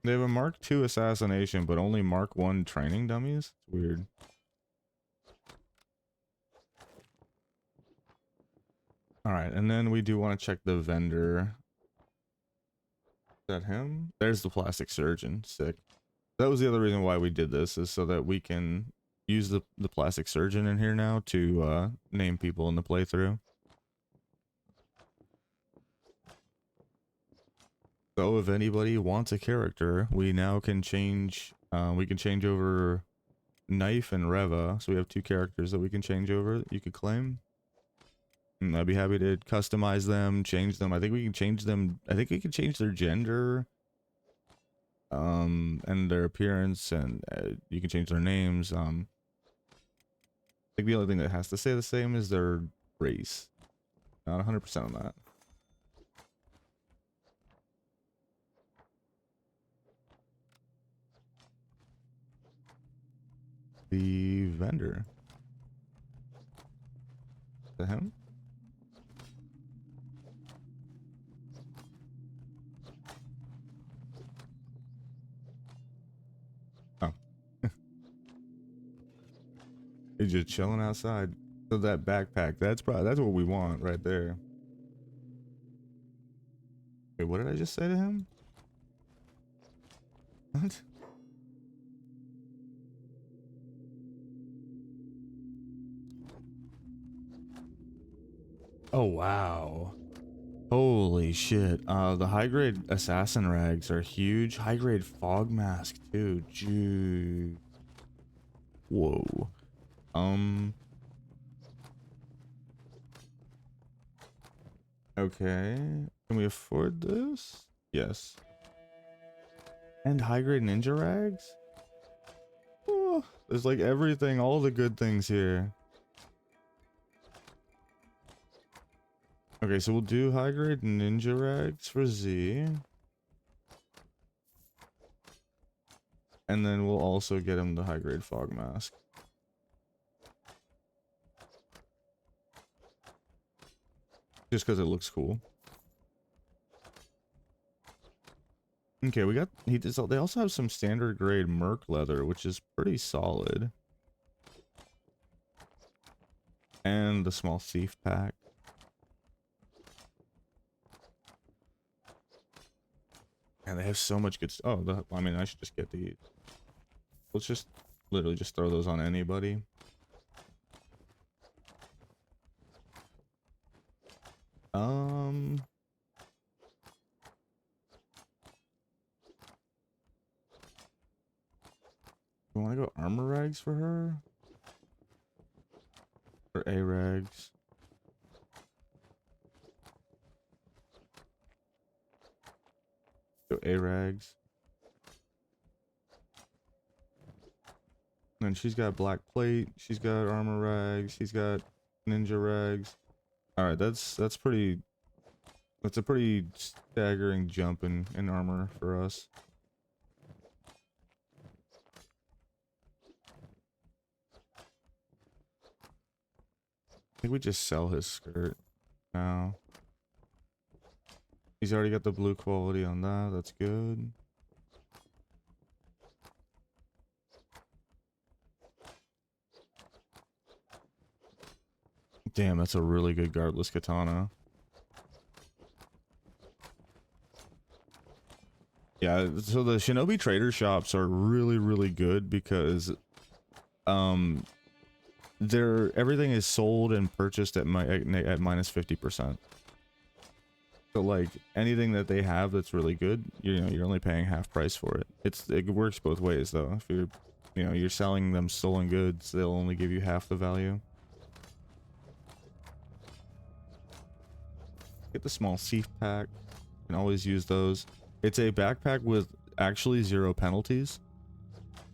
They have a Mark 2 assassination, but only Mark 1 training dummies? It's weird. Alright, and then we do want to check the vendor. Is that him? There's the plastic surgeon. Sick. That was the other reason why we did this, is so that we can use the plastic surgeon in here now to name people in the playthrough. So if anybody wants a character, we now can change, we can change over Knife and Reva. So we have 2 characters that we can change over that you could claim. And I'd be happy to customize them, change them. I think we can change them. I think we can change their gender, and their appearance, and you can change their names. I think the only thing that has to stay the same is their race. Not 100% on that. The vendor. Is that him? Oh. He's just chilling outside. So that backpack, that's what we want right there. Wait, what did I just say to him? What? Oh, wow. Holy shit. The high grade assassin rags are huge. High grade fog mask too. Gee. Whoa. Okay. Can we afford this? Yes. And high grade ninja rags? Oh, there's like everything, all the good things here. Okay, so we'll do high grade ninja rags for Z. And then we'll also get him the high grade fog mask. Just because it looks cool. Okay, we got, they also have some standard grade merc leather, which is pretty solid. And the small thief pack. And they have so much good stuff. Oh, I mean, I should just get these. Let's just literally just throw those on anybody. You want to go armor rags for her? Or A rags? Go A rags. And she's got black plate. She's got armor rags. She's got ninja rags. All right, that's pretty. That's a pretty staggering jump in armor for us. I think we just sell his skirt now. He's already got the blue quality on that. That's good. Damn, that's a really good guardless katana. Yeah, so the Shinobi trader shops are really, really good because um everything is sold and purchased at minus 50%. So like anything that they have that's really good, you know, you're only paying half price for it. It works both ways though. If you're selling them stolen goods, they'll only give you half the value. Get the small Seif pack. You can always use those. It's a backpack with actually 0 penalties,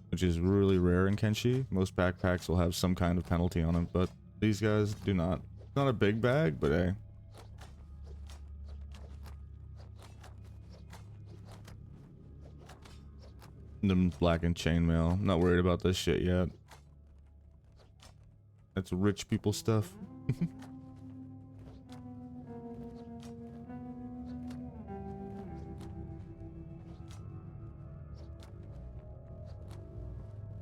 which is really rare in Kenshi. Most backpacks will have some kind of penalty on them, but these guys do not. It's not a big bag, but hey. The black and chainmail. I'm not worried about this shit yet. That's rich people stuff.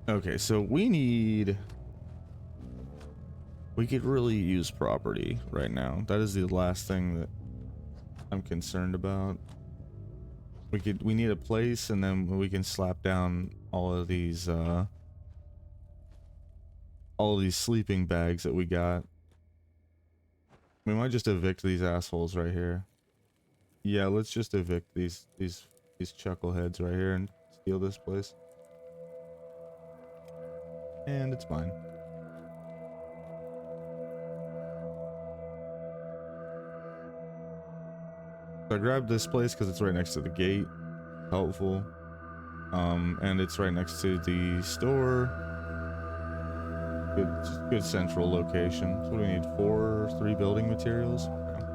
Okay, so we could really use property right now. That is the last thing that I'm concerned about. We need a place, and then we can slap down all of these sleeping bags that we got. We might just evict these assholes right here. Yeah, let's just evict these chuckleheads right here and steal this place. And it's mine. So I grabbed this place because it's right next to the gate. Helpful. And it's right next to the store. Good central location. So what do we need? 3 building materials? Okay.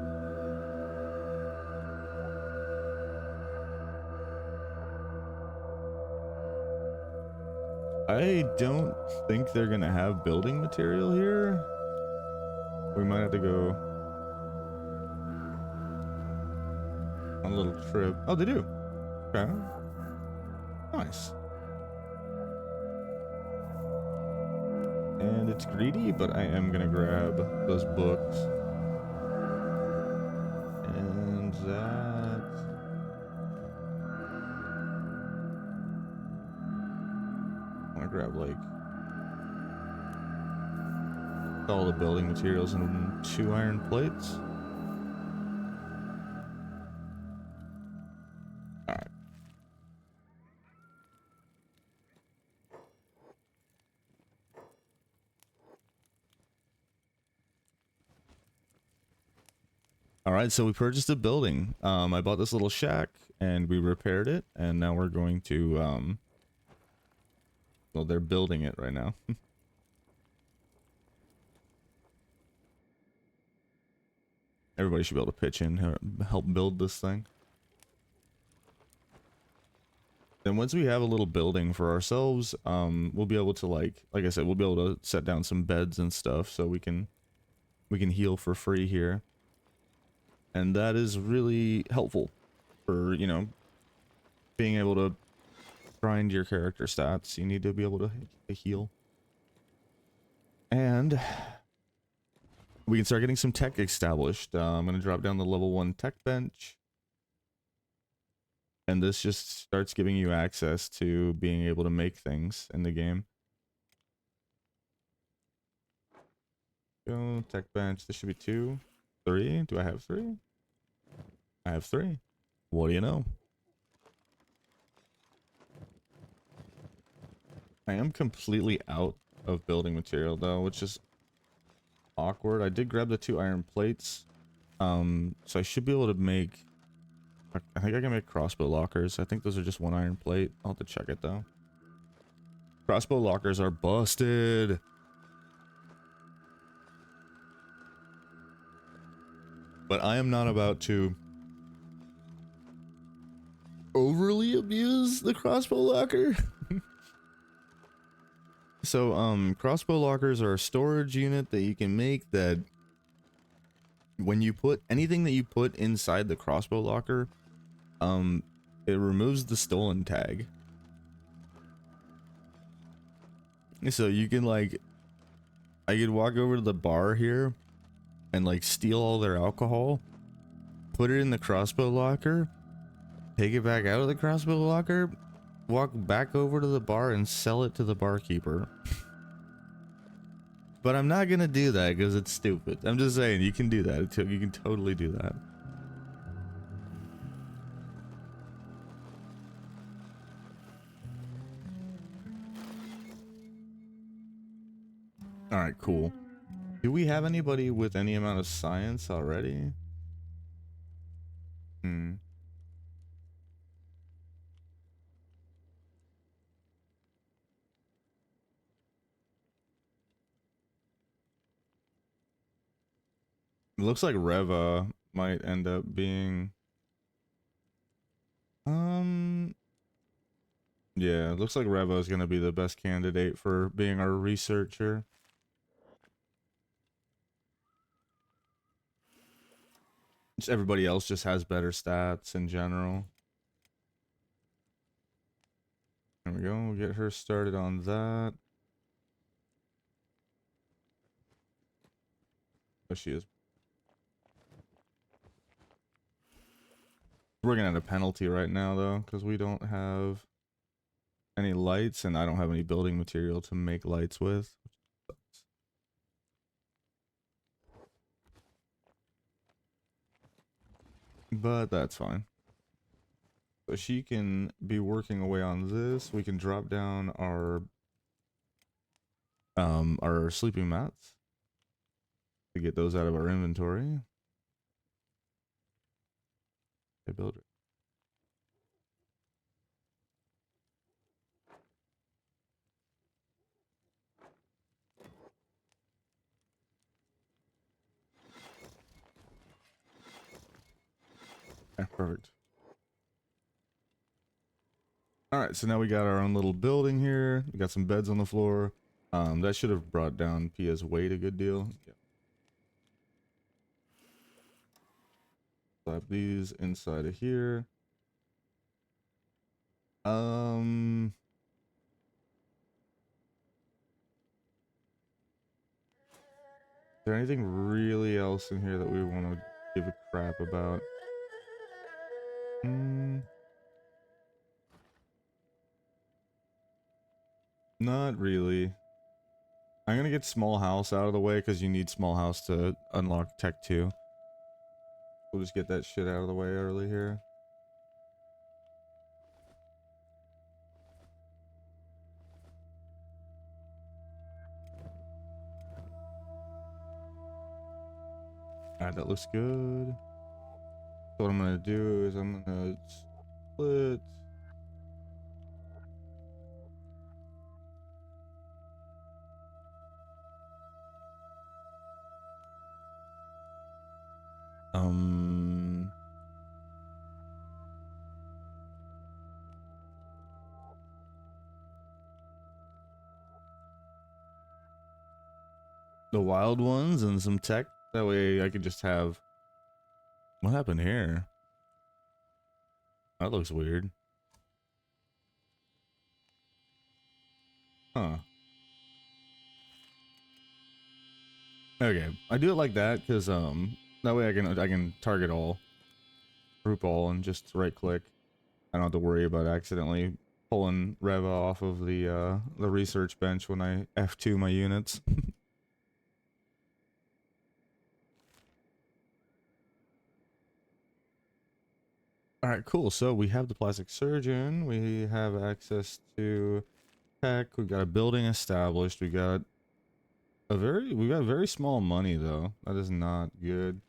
I don't think they're gonna have building material here. We might have to go on a little trip. Oh, they do. Okay. Nice. And it's greedy, but I am gonna grab those books. And that. I'm gonna grab like all the building materials and 2 iron plates. Alright. Alright, so we purchased a building. I bought this little shack and we repaired it, and now we're going to well, they're building it right now. Everybody should be able to pitch in, help build this thing. Then once we have a little building for ourselves, we'll be able to like I said, we'll be able to set down some beds and stuff so we can heal for free here. And that is really helpful for, you know, being able to grind your character stats. You need to be able to heal. And we can start getting some tech established. I'm going to drop down the level 1 tech bench. And this just starts giving you access to being able to make things in the game. Go, tech bench. This should be 2. 3. Do I have 3? I have 3. What do you know? I am completely out of building material though, which is awkward. I did grab the 2 iron plates. So I should be able to make... I think I can make crossbow lockers. I think those are just 1 iron plate. I'll have to check it though. Crossbow lockers are busted. But I am not about to overly abuse the crossbow locker. So, crossbow lockers are a storage unit that you can make that when you put anything that you put inside the crossbow locker, it removes the stolen tag. So you can like, I could walk over to the bar here and like steal all their alcohol, put it in the crossbow locker, take it back out of the crossbow locker, walk back over to the bar and sell it to the barkeeper. But I'm not gonna do that because it's stupid. I'm just saying, you can do that. You can totally do that. Alright, cool. Do we have anybody with any amount of science already? It looks like Reva might end up being... Yeah, it looks like Reva is going to be the best candidate for being our researcher. Just everybody else just has better stats in general. There we go, we'll get her started on that. Oh, she is. We're gonna have a penalty right now though, because we don't have any lights and I don't have any building material to make lights with. But that's fine. So she can be working away on this. We can drop down our sleeping mats to get those out of our inventory. They build it. Okay, perfect. All right, so now we got our own little building here. We got some beds on the floor. That should have brought down Pia's weight a good deal. Yeah. Slap these inside of here. Is there anything really else in here that we want to give a crap about? Not really. I'm gonna get small house out of the way because you need small house to unlock tech 2. We'll just get that shit out of the way early here. Alright, that looks good. So what I'm gonna do is I'm gonna split. The wild ones and some tech. That way I could just have... What happened here? That looks weird. Huh. Okay, I do it like that because that way I can target all, group all, and just right click. I don't have to worry about accidentally pulling Reva off of the research bench when I F2 my units. All right, cool. So we have the plastic surgeon. We have access to tech. We've got a building established. We got very small money though. That is not good.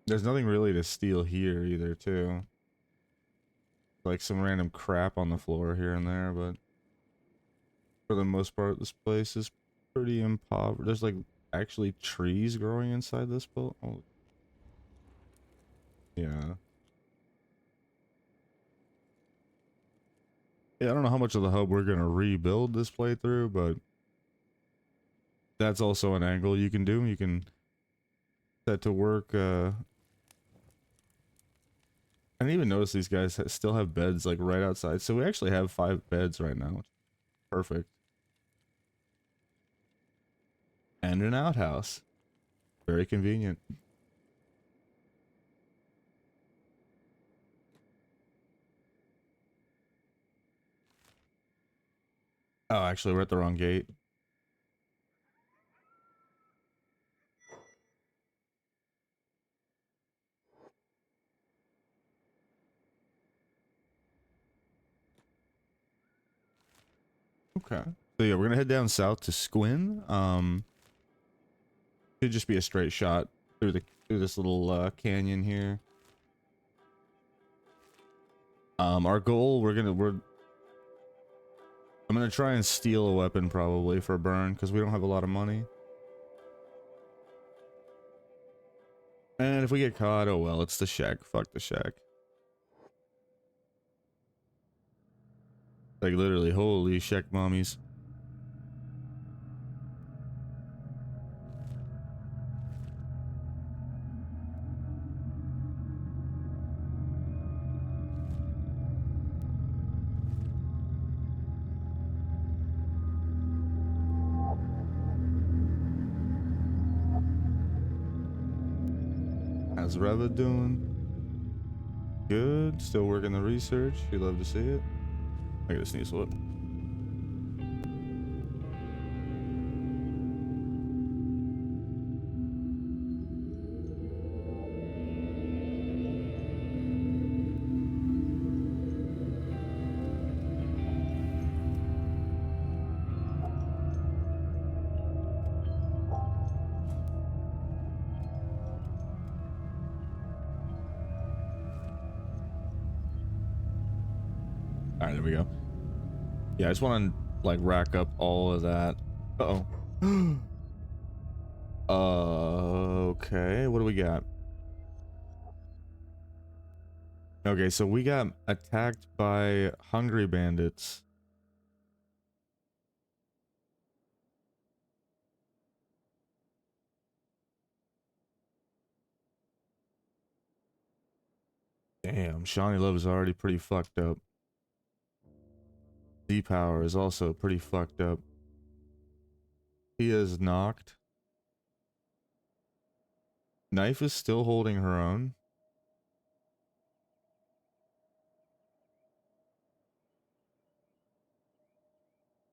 There's nothing really to steal here either, too. Like some random crap on the floor here and there, but for the most part, this place is pretty impoverished. There's like actually trees growing inside this building. Oh, yeah. Yeah, I don't know how much of the hub we're gonna rebuild this playthrough, but that's also an angle you can do. You can set to work. I didn't even notice these guys still have beds like right outside. So we actually have 5 beds right now. Perfect. And an outhouse. Very convenient. Oh, actually, we're at the wrong gate. Okay. So yeah, we're gonna head down south to Squin. Should just be a straight shot through this little canyon here. Our goal, I'm gonna try and steal a weapon probably for Burn because we don't have a lot of money. And if we get caught, oh well, it's the shack. Fuck the shack. Like literally, holy shack mommies. How's Reva doing? Good. Still working the research. You love to see it. I gotta sneeze slip. All right, there we go. Yeah, I just want to like rack up all of that. Uh oh. Okay, what do we got? Okay, so we got attacked by hungry bandits. Damn, Shawnee Love is already pretty fucked up. Z-Power is also pretty fucked up. He is knocked. Knife is still holding her own.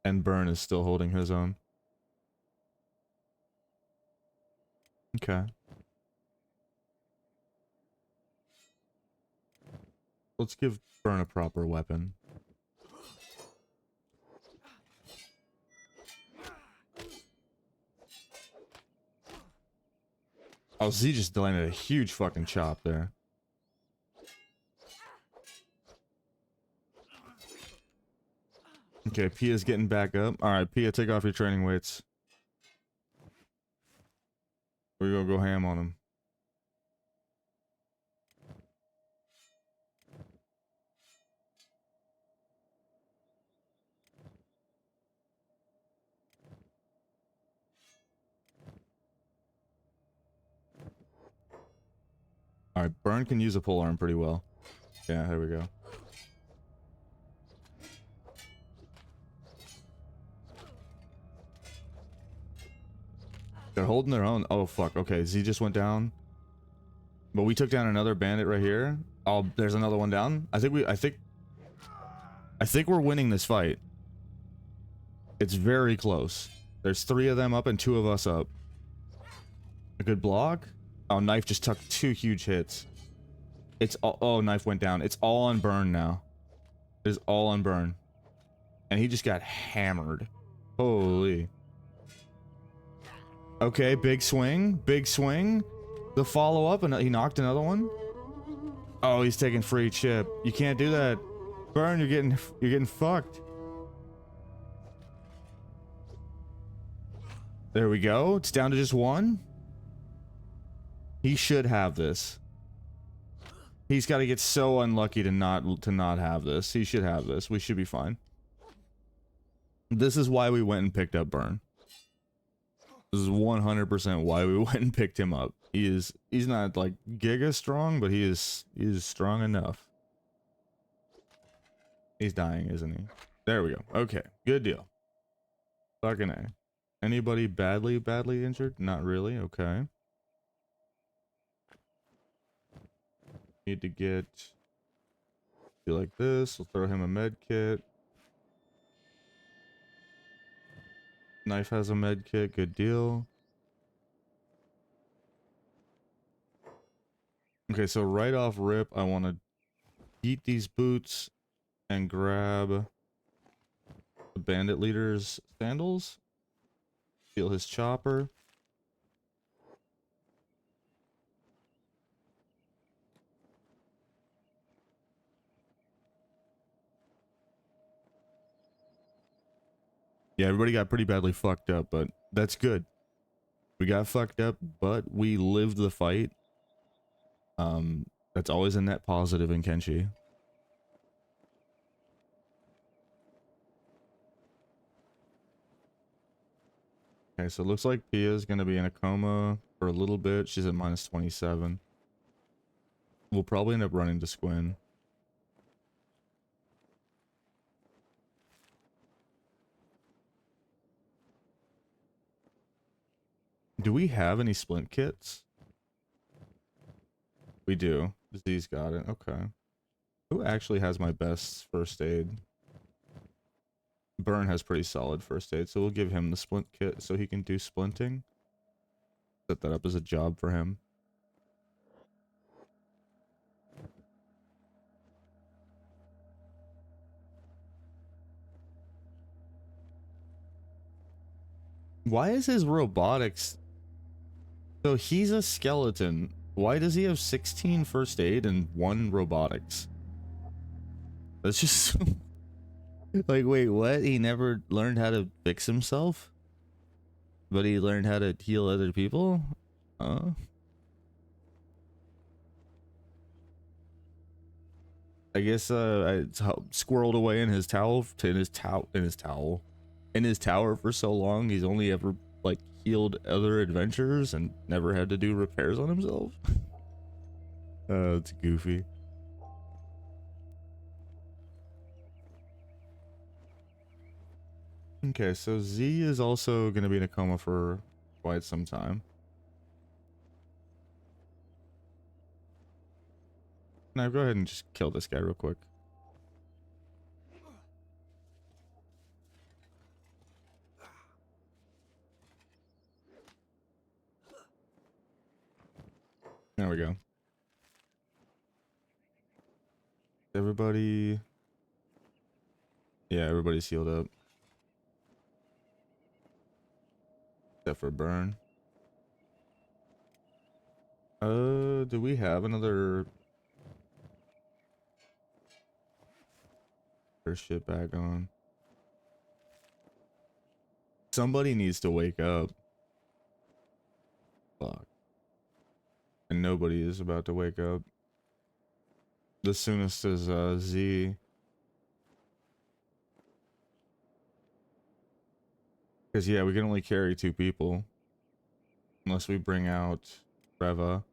And Burn is still holding his own. Okay. Let's give Burn a proper weapon. Oh, Z just landed a huge fucking chop there. Okay, Pia's getting back up. Alright, Pia, take off your training weights. We're gonna go ham on him. Alright, Burn can use a pole arm pretty well. Yeah, there we go. They're holding their own. Oh, fuck. Okay, Z just went down. But we took down another bandit right here. Oh, there's another one down. I think we're winning this fight. It's very close. There's 3 of them up and 2 of us up. A good block. Oh, Knife just took 2 huge hits. It's all, oh, Knife went down. It's all on Burn now. It is all on Burn. And he just got hammered. Holy. Okay, big swing. Big swing. The follow-up, and he knocked another one. Oh, he's taking free chip. You can't do that. Burn, you're getting fucked. There we go. It's down to just 1. He should have this. He's got to get so unlucky to not have this. He should have this. We should be fine. This is why we went and picked up Burn. This is 100% why we went and picked him up. He's not like giga strong, but he is strong enough. He's dying, isn't he? There we go. Okay, good deal. Fucking A. Anybody badly injured? Not really. Okay. Need to get do like this. We'll throw him a med kit. Knife has a med kit. Good deal. Okay, so right off rip, I want to eat these boots and grab the bandit leader's sandals. Steal his chopper. Yeah, everybody got pretty badly fucked up, but that's good. We got fucked up, but we lived the fight. That's always a net positive in Kenshi. Okay, so it looks like Pia's gonna be in a coma for a little bit. She's at minus 27. We'll probably end up running to Squin. Do we have any splint kits? We do. Z's got it. Okay. Who actually has my best first aid? Burn has pretty solid first aid, so we'll give him the splint kit so he can do splinting. Set that up as a job for him. Why is his robotics... So he's a skeleton. Why does he have 16 first aid and 1 robotics? That's just... like, wait, what? He never learned how to fix himself? But he learned how to heal other people? I guess it's squirreled away in his towel, in his tower for so long. He's only ever like healed other adventurers and never had to do repairs on himself. It's goofy. Okay, so Z is also gonna be in a coma for quite some time. Now go ahead and just kill this guy real quick. There we go. Everybody... Yeah, everybody's healed up. Except for Burn. Do we have another... shit back on? Somebody needs to wake up. Fuck. And nobody is about to wake up. The soonest is Z. Because yeah, we can only carry 2 people. Unless we bring out Reva.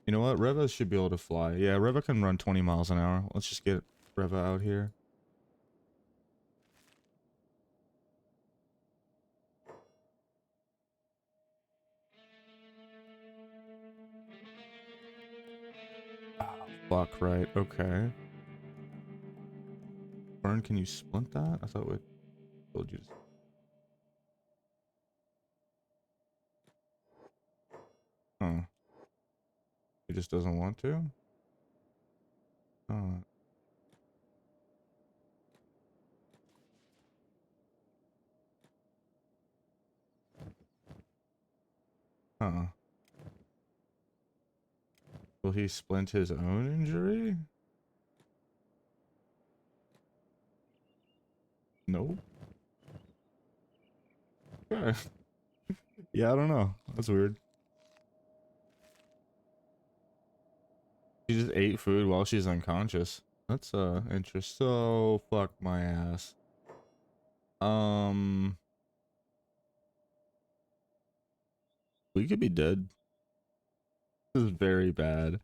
You know what? Reva should be able to fly. Yeah, Reva can run 20 miles an hour. Let's just get Reva out here. Oh, fuck, right. Okay. Burn, can you splint that? I thought we told you to. Huh. He just doesn't want to? Oh. Huh. Will he splint his own injury? Nope. Okay. Yeah, I don't know. That's weird. She just ate food while she's unconscious. That's interesting. So fuck my ass. We could be dead. This is very bad.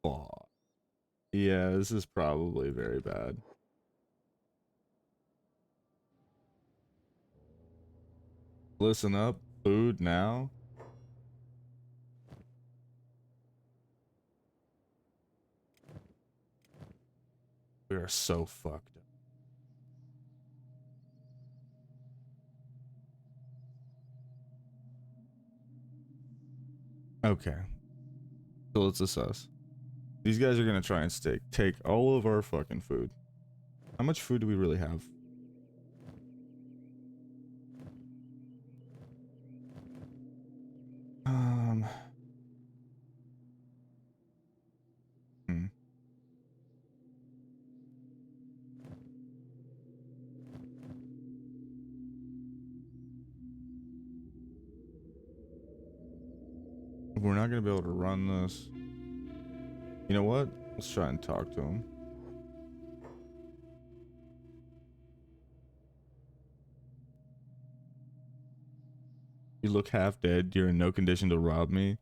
Fuck. Yeah, this is probably very bad. Listen up, food now. We are so fucked. Okay, so let's assess. These guys are gonna try and take all of our fucking food. How much food do we really have? Um, hmm. We're not gonna be able to run this. You know what? Let's try and talk to him. You look half dead. You're in no condition to rob me.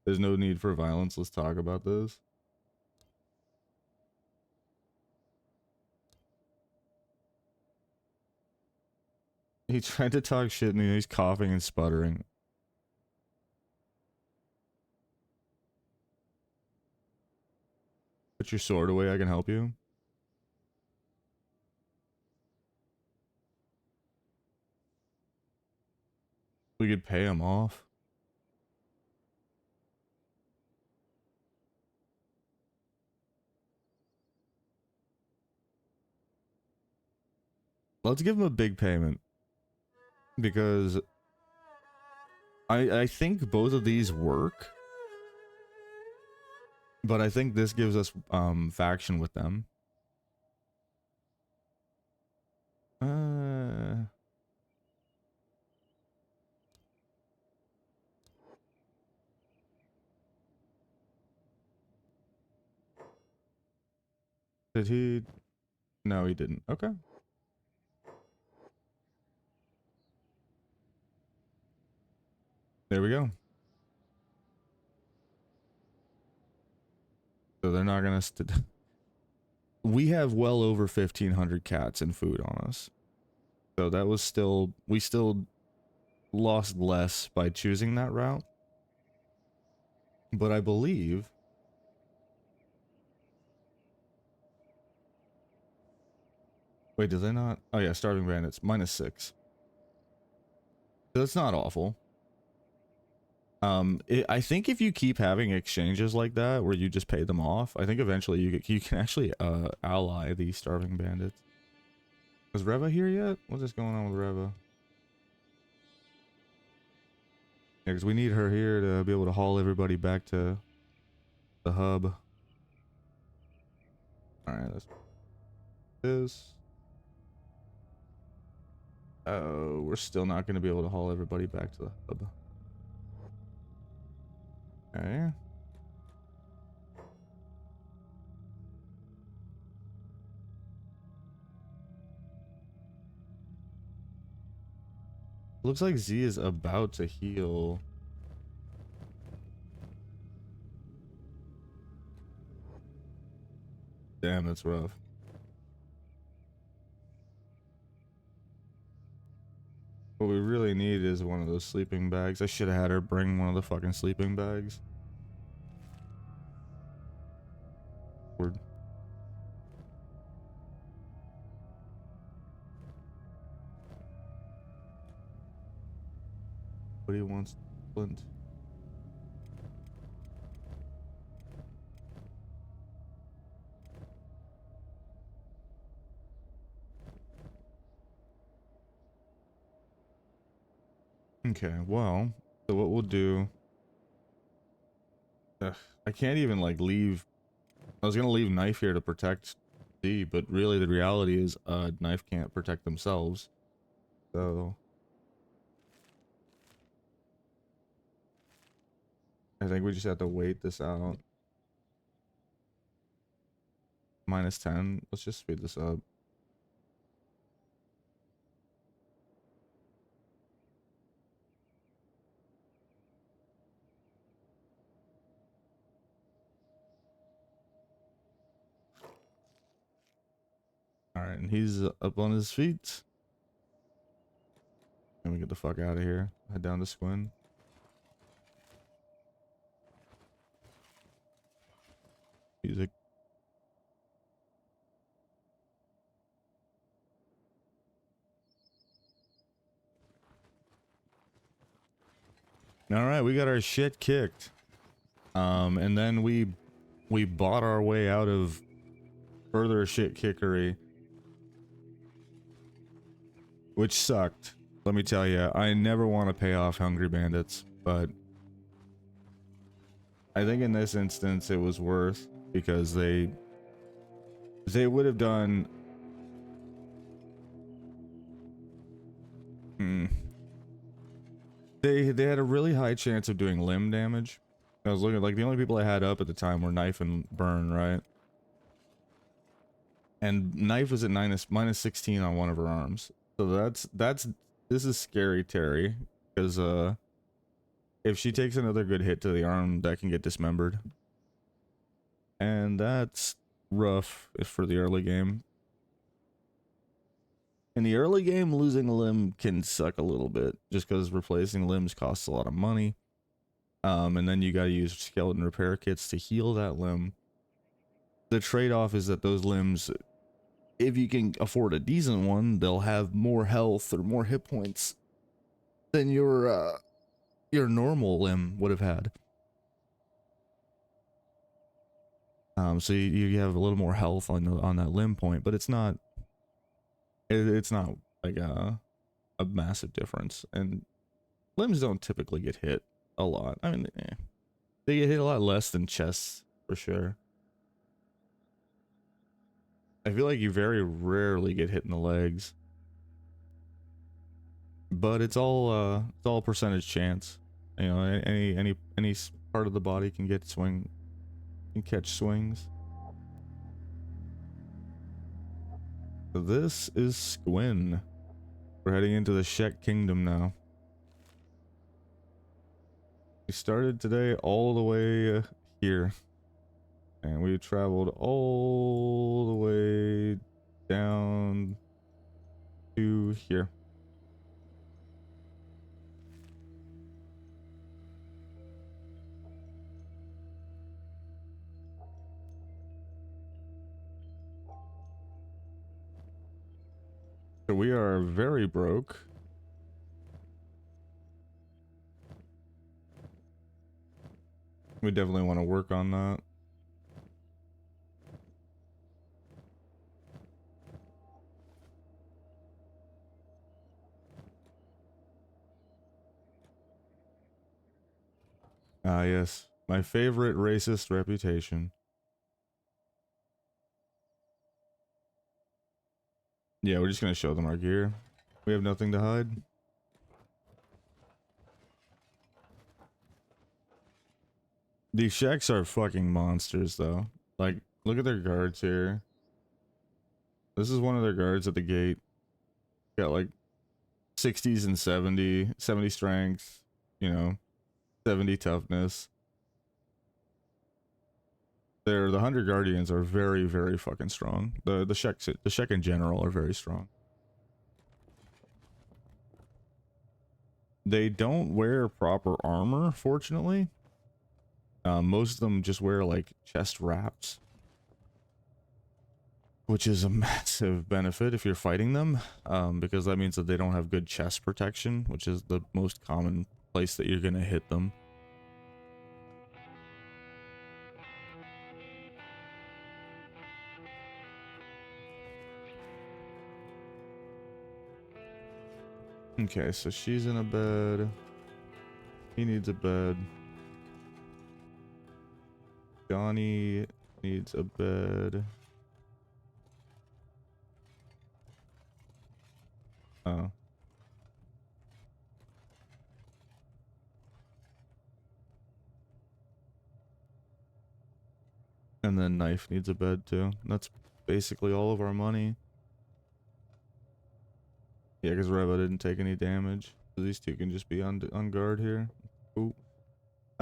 There's no need for violence. Let's talk about this. He tried to talk shit and he's coughing and sputtering. Put your sword away. I can help you. We could pay him off. Let's give him a big payment because I think both of these work, but I think this gives us faction with them. Did he? No, he didn't. Okay. There we go. So they're not gonna. We have well over 1,500 cats and food on us. So that was still. We still lost less by choosing that route. But I believe. Wait, did they not? Oh yeah, starving bandits -6. So that's not awful. I think if you keep having exchanges like that where you just pay them off, I think eventually you can actually ally these starving bandits. Is Reva here yet? What is going on with Reva? Yeah, because we need her here to be able to haul everybody back to the hub. All right, let's do this. Oh, we're still not going to be able to haul everybody back to the hub. Okay. Looks like Z is about to heal. Damn, that's rough. What we really need is one of those sleeping bags. I should have had her bring one of the fucking sleeping bags. Word. What do you want, Flint? Okay, well, so what we'll do... Ugh, I can't even, like, leave... I was gonna leave Knife here to protect D, but really the reality is, Knife can't protect themselves. So... I think we just have to wait this out. -10. Let's just speed this up. Alright, and he's up on his feet. Let me get the fuck out of here. Head down to Squin. Music. Alright, we got our shit kicked. And then we bought our way out of further shit kickery. Which sucked. Let me tell you, I never want to pay off Hungry Bandits, but I think in this instance it was worth, because they would have done they had a really high chance of doing limb damage. I was looking, like, the only people I had up at the time were Knife and Burn, right? And Knife was at minus 16 on one of her arms. So this is scary Terry, because if she takes another good hit to the arm, that can get dismembered. And that's rough for the early game. In the early game, losing a limb can suck a little bit, just because replacing limbs costs a lot of money. And then you gotta use skeleton repair kits to heal that limb. The trade-off is that those limbs, if you can afford a decent one, they'll have more health or more hit points than your normal limb would have had. So you have a little more health on that limb point, but it's not like a massive difference. And limbs don't typically get hit a lot. I mean, they get hit a lot less than chests for sure. I feel like you very rarely get hit in the legs, but it's all percentage chance. You know, any part of the body can catch swings. So this is Squin. We're heading into the Shek Kingdom now. We started today all the way here, and we traveled all the way down to here. So we are very broke. We definitely want to work on that. Ah, yes. My favorite racist reputation. Yeah, we're just gonna show them our gear. We have nothing to hide. These Sheks are fucking monsters, though. Like, look at their guards here. This is one of their guards at the gate. Got like 60s and 70 strength, you know, 70 toughness. The Hunter Guardians are very, very fucking strong. The Shek in general are very strong. They don't wear proper armor, fortunately. Most of them just wear like chest wraps, which is a massive benefit if you're fighting them, because that means that they don't have good chest protection, which is the most common place that you're gonna hit them. Okay, so she's in a bed. He needs a bed. Johnny needs a bed. Oh. And then Knife needs a bed too. That's basically all of our money. Yeah, because Reba didn't take any damage. So these two can just be on guard here. Ooh.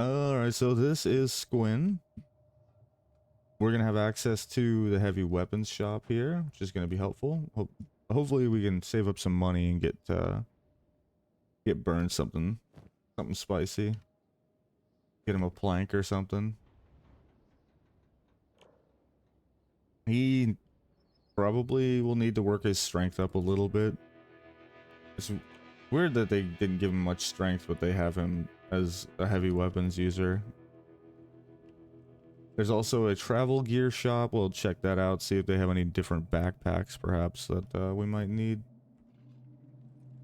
Alright, so this is Squin. We're gonna have access to the heavy weapons shop here, which is gonna be helpful. Hopefully we can save up some money and get burned something spicy. Get him a plank or something. He probably will need to work his strength up a little bit. It's weird that they didn't give him much strength, but they have him as a heavy weapons user. There's also a travel gear shop. We'll check that out, see if they have any different backpacks, perhaps, that we might need.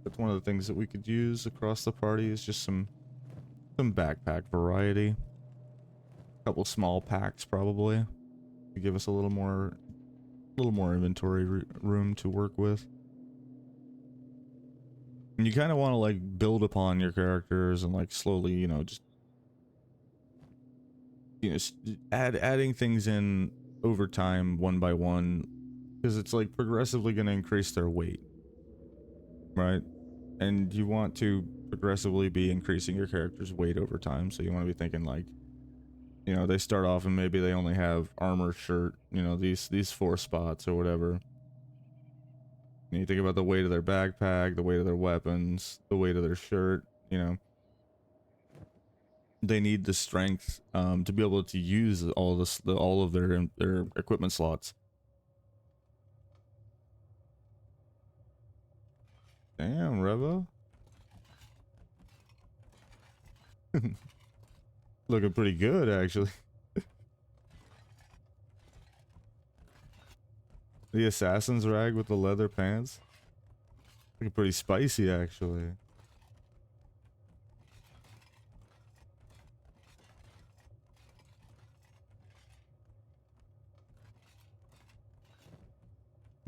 That's one of the things that we could use across the party is just some backpack variety. A couple small packs, probably, to give us a little more inventory room to work with. And you kind of want to like build upon your characters and like slowly, you know, just adding things in over time, one by one, because it's like progressively going to increase their weight, right? And you want to progressively be increasing your character's weight over time, so you want to be thinking like, you know, they start off and maybe they only have armor, shirt, you know, these 4 spots or whatever. And you think about the weight of their backpack, the weight of their weapons, the weight of their shirt, you know. They need the strength to be able to use all of their equipment slots. Damn, Revo. Looking pretty good, actually. The assassin's rag with the leather pants. Looking pretty spicy, actually.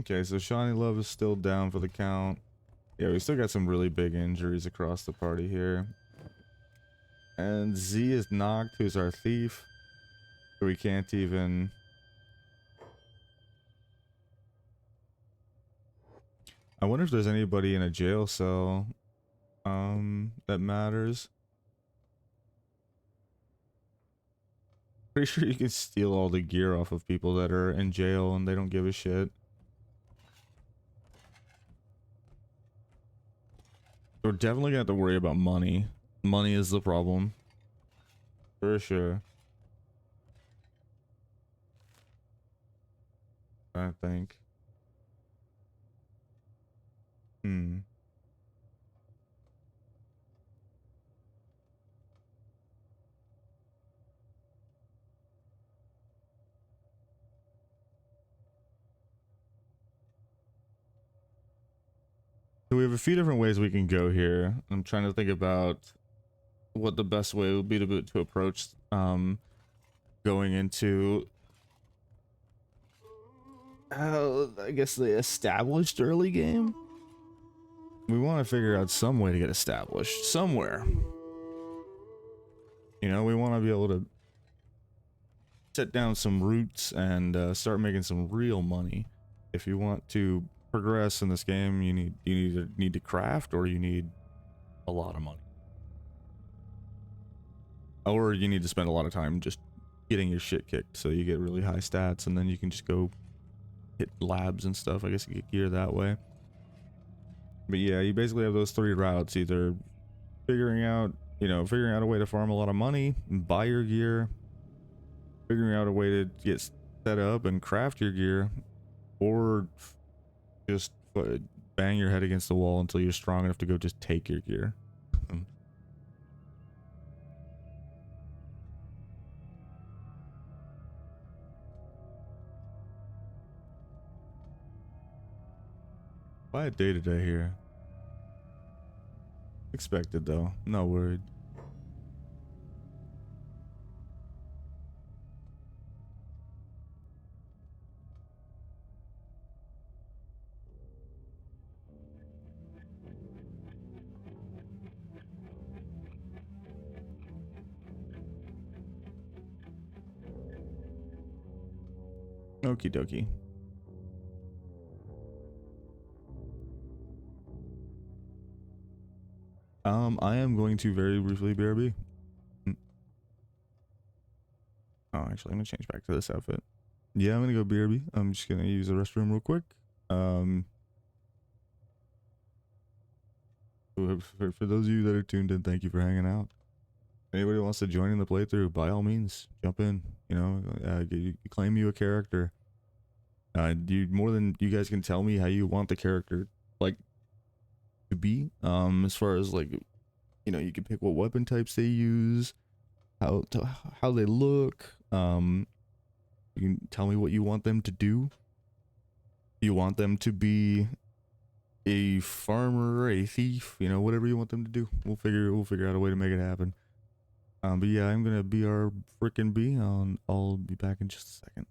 Okay, so Shawnee Love is still down for the count. Yeah, we still got some really big injuries across the party here. And Z is knocked, who's our thief. So we can't even... I wonder if there's anybody in a jail cell that matters. Pretty sure you can steal all the gear off of people that are in jail and they don't give a shit. We're definitely gonna have to worry about money. Money is the problem. For sure. I think. So we have a few different ways we can go here. I'm trying to think about what the best way would be to approach going into I guess the established early game. We want to figure out some way to get established somewhere. You know, we want to be able to set down some roots and start making some real money. If you want to progress in this game, you need to craft, or you need a lot of money, or you need to spend a lot of time just getting your shit kicked so you get really high stats, and then you can just go hit labs and stuff. I guess you get gear that way. But yeah, you basically have those 3 routes: either figuring out a way to farm a lot of money, buy your gear, figuring out a way to get set up and craft your gear, or just bang your head against the wall until you're strong enough to go just take your gear. Buy a day-to-day here. Expected though, not worried. Okie dokie. I am going to very briefly BRB. Oh, actually, I'm gonna change back to this outfit. Yeah, I'm gonna go BRB. I'm just gonna use the restroom real quick. Um, for those of you that are tuned in, thank you for hanging out. Anybody who wants to join in the playthrough, by all means, jump in. You know, claim you a character. You more than you guys can tell me how you want the character like to be. As far as like, you know, you can pick what weapon types they use, how they look. You can tell me what you want them to do. You want them to be a farmer, a thief, you know, whatever you want them to do. We'll figure out a way to make it happen. But yeah, I'm gonna be our frickin' bee. I'll be back in just a second.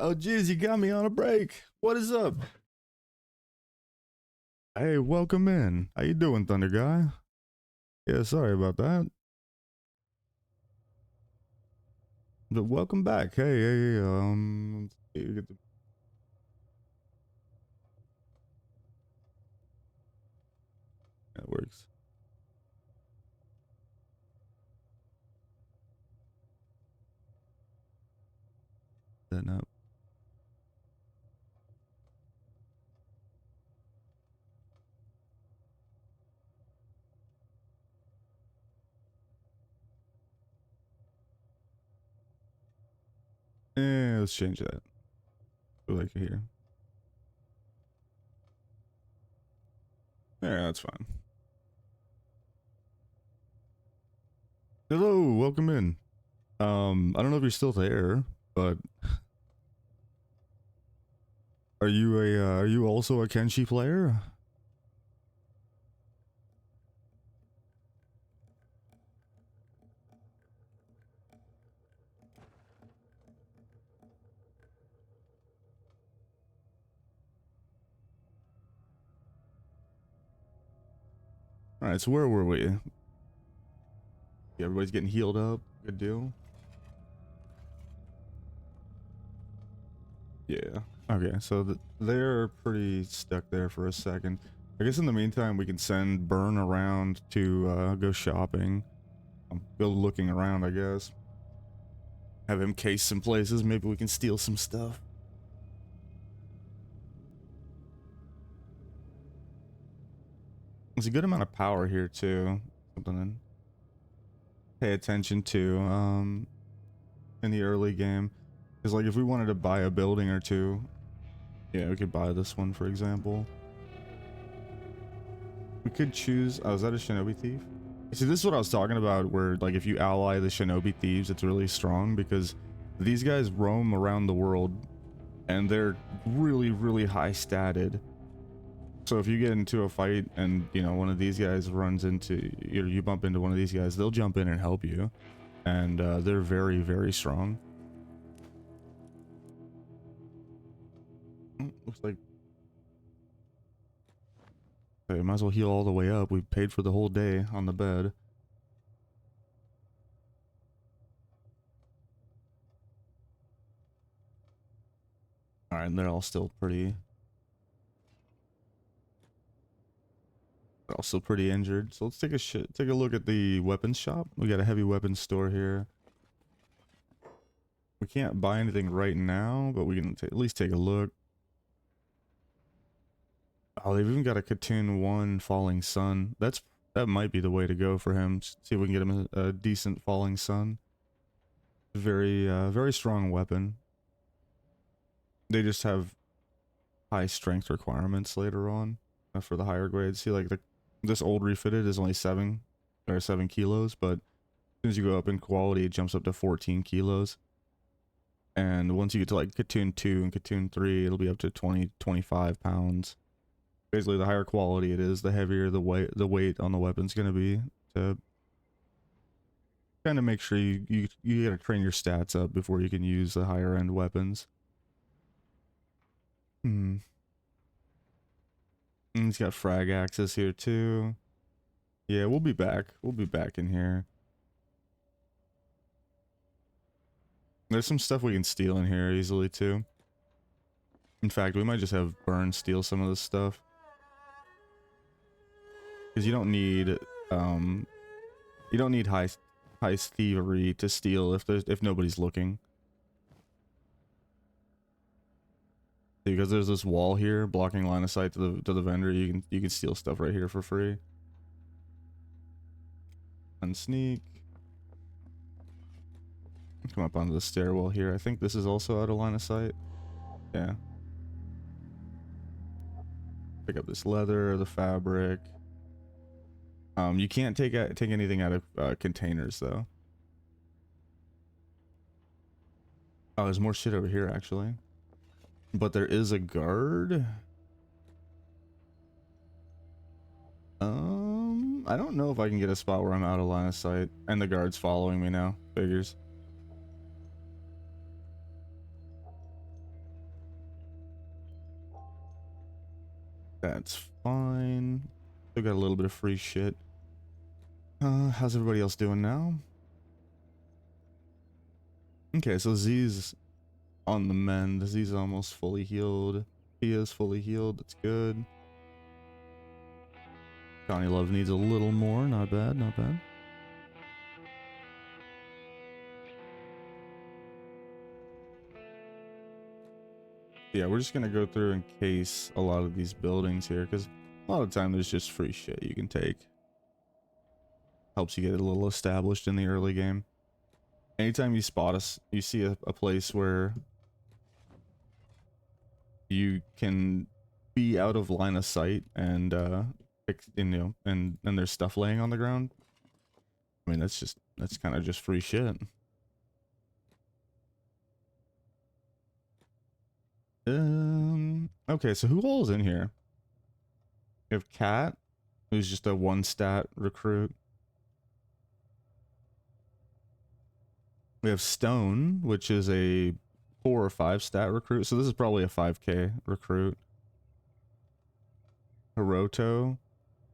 Oh, jeez, you got me on a break. What is up? Hey, welcome in. How you doing, Thunder Guy? Yeah, sorry about that. But welcome back. Hey, let's see, get the, that works. That up. Yeah, let's change that. We like it here. Yeah, that's fine. Hello, welcome in. I don't know if you're still there, but are you also a Kenshi player? All right, so where were we? Yeah, everybody's getting healed up. Good deal. Yeah. Okay, so they're pretty stuck there for a second. I guess in the meantime, we can send Burn around to go shopping. Go looking around, I guess. Have him case some places. Maybe we can steal some stuff. There's a good amount of power here, too. Something to pay attention to in the early game. Because, like, if we wanted to buy a building or two, yeah, we could buy this one, for example. We could choose... Oh, is that a Shinobi Thief? See, this is what I was talking about, where, like, if you ally the Shinobi Thieves, it's really strong, because these guys roam around the world, and they're really, really high statted. So if you get into a fight, and, you know, one of these guys runs into... You bump into one of these guys, they'll jump in and help you. And they're very, very strong. Looks like... Okay, might as well heal all the way up. We paid for the whole day on the bed. Alright, and they're all still pretty... They're also pretty injured. So let's take a look at the weapons shop. We got a heavy weapons store here. We can't buy anything right now, but we can at least take a look. Oh, they've even got a Katoon 1 Falling Sun. That might be the way to go for him. See if we can get him a decent Falling Sun. Very, very strong weapon. They just have high strength requirements later on for the higher grades. See, like this old refitted is only 7 kilos, but as soon as you go up in quality, it jumps up to 14 kilos. And once you get to like Katoon 2 and Katoon 3, it'll be up to 25 pounds. Basically, the higher quality it is, the heavier the weight on the weapon's gonna be, to kind of make sure you gotta train your stats up before you can use the higher end weapons. And he's got frag axes here too. Yeah, we'll be back. We'll be back in here. There's some stuff we can steal in here easily too. In fact, we might just have Burn steal some of this stuff. Because you don't need high thievery to steal if nobody's looking. Because there's this wall here blocking line of sight to the vendor, you can steal stuff right here for free. And sneak. Come up onto the stairwell here. I think this is also out of line of sight. Yeah. Pick up this leather, the fabric. You can't take anything out of containers though. Oh, there's more shit over here actually. But there is a guard. I don't know if I can get a spot where I'm out of line of sight and the guard's following me now. Figures. That's fine. Still got a little bit of free shit. How's everybody else doing now? Okay, so Z's on the mend. Z's almost fully healed. He is fully healed. That's good. Johnny Love needs a little more. Not bad, not bad. Yeah, we're just gonna go through and case a lot of these buildings here, because a lot of the time there's just free shit you can take. Helps you get a little established in the early game. Anytime you spot us, you see a place where you can be out of line of sight and and there's stuff laying on the ground. I mean, that's kind of just free shit. Okay, so who all is in here? We have Cat, who's just a 1-stat recruit. We have Stone, which is a 4 or 5-stat recruit. So this is probably a 5k recruit. Hiroto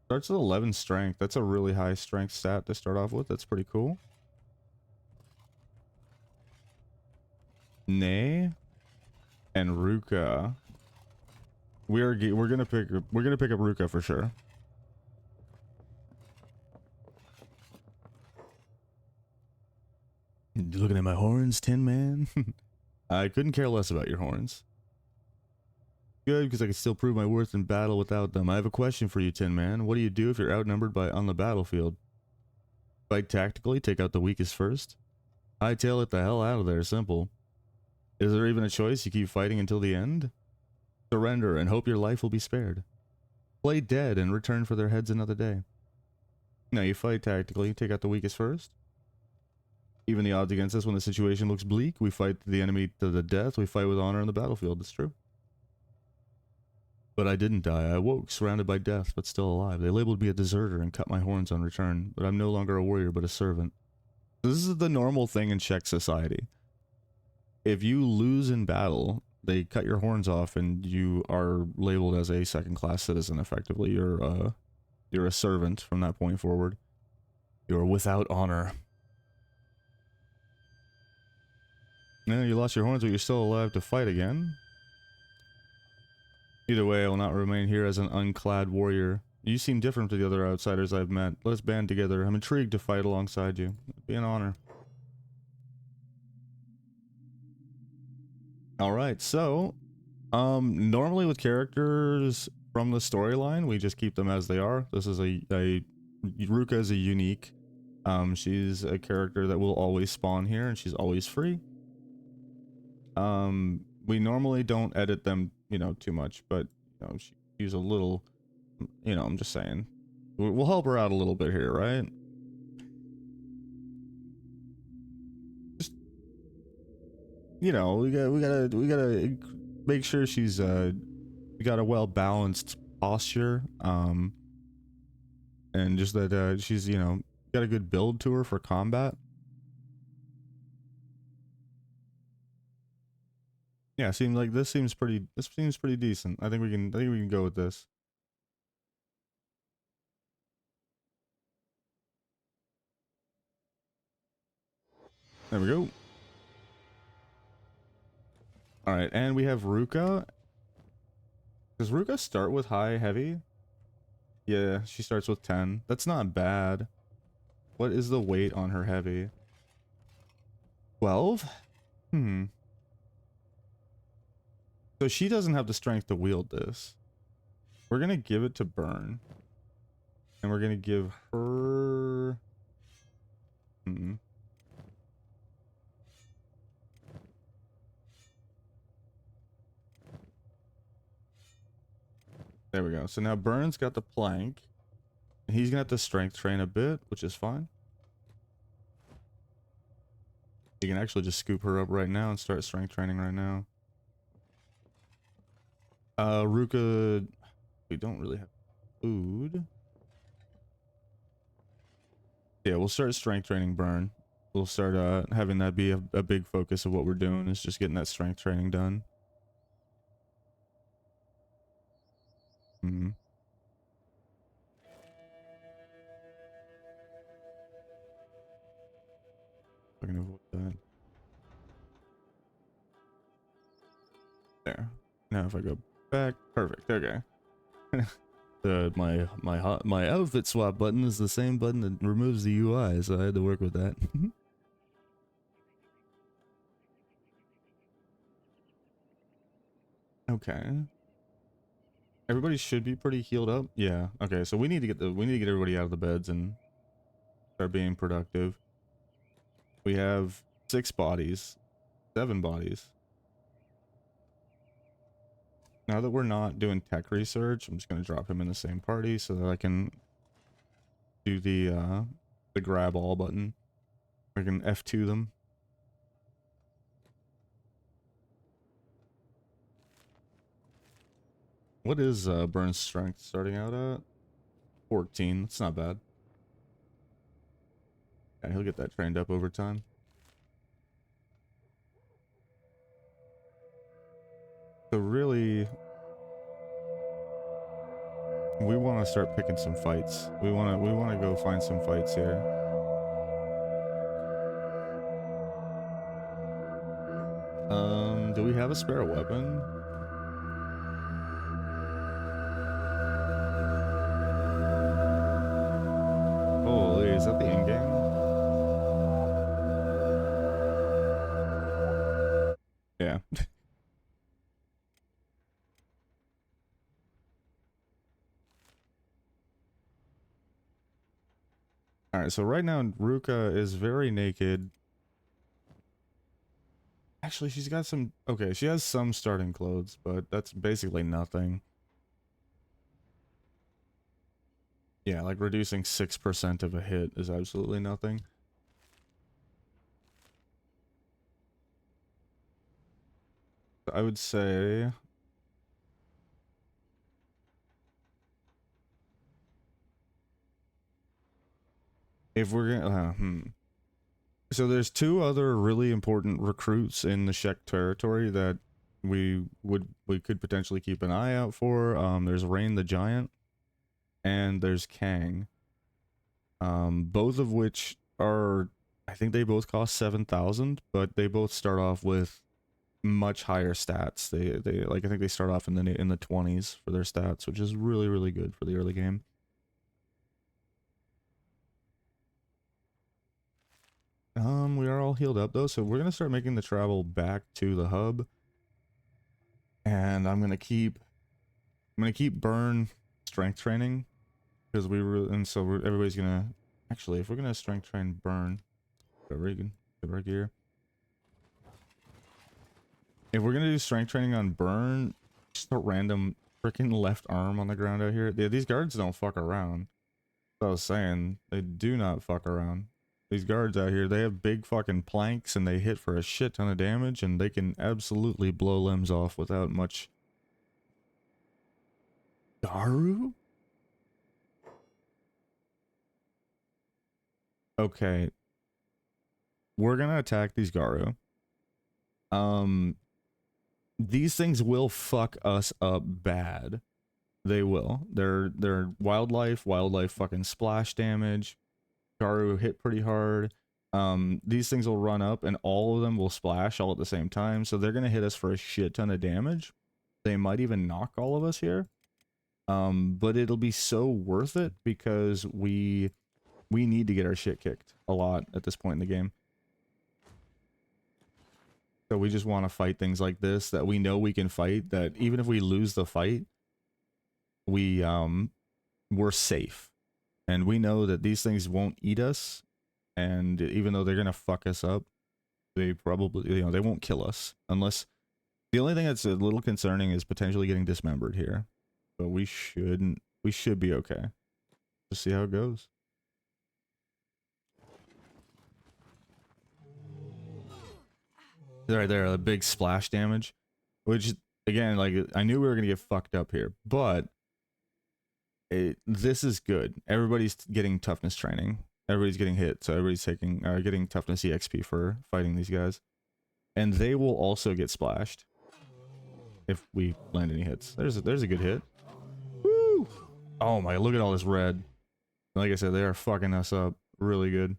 starts with 11 strength. That's a really high strength stat to start off with. That's pretty cool. Nay and Ruka. We're gonna pick up Ruka for sure. Looking at my horns, Tin Man. I couldn't care less about your horns. Good, because I can still prove my worth in battle without them. I have a question for you, Tin Man. What do you do if you're outnumbered on the battlefield? Fight tactically, take out the weakest first? Hightail it the hell out of there, simple. Is there even a choice? You keep fighting until the end? Surrender and hope your life will be spared. Play dead and return for their heads another day. No, you fight tactically, take out the weakest first. Even the odds against us when the situation looks bleak, we fight the enemy to the death, we fight with honor on the battlefield, that's true. But I didn't die. I woke, surrounded by death, but still alive. They labeled me a deserter and cut my horns on return, but I'm no longer a warrior, but a servant. This is the normal thing in Czech society. If you lose in battle, they cut your horns off and you are labeled as a second-class citizen, effectively. You're a servant from that point forward. You're without honor. No, you lost your horns, but you're still alive to fight again. Either way, I will not remain here as an unclad warrior. You seem different to the other outsiders I've met. Let's band together. I'm intrigued to fight alongside you. It'd be an honor. Alright, so normally with characters from the storyline, we just keep them as they are. This is Ruka is a unique. She's a character that will always spawn here and she's always free. We normally don't edit them, too much, but she's a little, I'm just saying. We'll help her out a little bit here, right? Just, we gotta make sure she's we got a well-balanced posture, and just that she's, got a good build to her for combat. Yeah, this seems pretty decent. I think we can go with this. There we go. All right, and we have Ruka. Does Ruka start with high heavy? Yeah, she starts with 10. That's not bad. What is the weight on her heavy? 12? So she doesn't have the strength to wield this. We're gonna give it to Burn. And we're gonna give her... There we go. So now Burn's got the plank. He's gonna have to strength train a bit, which is fine. You can actually just scoop her up right now and start strength training right now. Ruka, we don't really have food. Yeah, we'll start strength training Burn. We'll start having that be a big focus of what we're doing, is just getting that strength training done. Mm-hmm. I can avoid that. There. Now if I go back, perfect. Okay. My outfit swap button is the same button that removes the UI, so I had to work with that. Okay. Everybody should be pretty healed up. Yeah. Okay, so we need to get everybody out of the beds and start being productive. We have 6 bodies, 7 bodies. Now that we're not doing tech research, I'm just gonna drop him in the same party so that I can do the grab all button. I can F2 them. What is Burn strength starting out at? 14. That's not bad. Yeah, he'll get that trained up over time. So really, we want to start picking some fights. We want to go find some fights here. Do we have a spare weapon? Holy, is that the end game? Yeah. All right, so right now Ruka is very naked. Actually, she's got some... Okay, she has some starting clothes, but that's basically nothing. Yeah, like reducing 6% of a hit is absolutely nothing. I would say... If we're gonna... So there's 2 other really important recruits in the Shek territory that we could potentially keep an eye out for. There's Rain the Giant, and there's Kang. Both of which are, I think they both cost 7,000, but they both start off with much higher stats. They like, I think they start off in the 20s for their stats, which is really good for the early game. We are all healed up though, so we're gonna start making the travel back to the hub, and I'm gonna keep burn strength training because everybody's gonna actually, if we're gonna strength train burn, Regan, get our gear. If we're gonna do strength training on burn, just a random freaking left arm on the ground out here. Yeah, these guards don't fuck around. That's what I was saying, they do not fuck around. These guards out here, they have big fucking planks and they hit for a shit ton of damage, and they can absolutely blow limbs off without much. Daru? Okay. We're gonna attack these Garu. These things will fuck us up bad. They will. They're wildlife fucking splash damage. Garu hit pretty hard. These things will run up and all of them will splash all at the same time, so they're gonna hit us for a shit ton of damage. They might even knock all of us here. But it'll be so worth it because we need to get our shit kicked a lot at this point in the game. So we just want to fight things like this that we know we can fight, that even if we lose the fight, we're safe. And we know that these things won't eat us, and even though they're going to fuck us up, they probably, they won't kill us. Unless, the only thing that's a little concerning is potentially getting dismembered here. But we should be okay. Just see how it goes. Right there, a big splash damage. Which, again, like, I knew we were going to get fucked up here, but this is good. Everybody's getting toughness training. Everybody's getting hit, so everybody's getting toughness EXP for fighting these guys. And they will also get splashed if we land any hits. There's a good hit. Woo! Oh my, look at all this red. Like I said, they are fucking us up really good.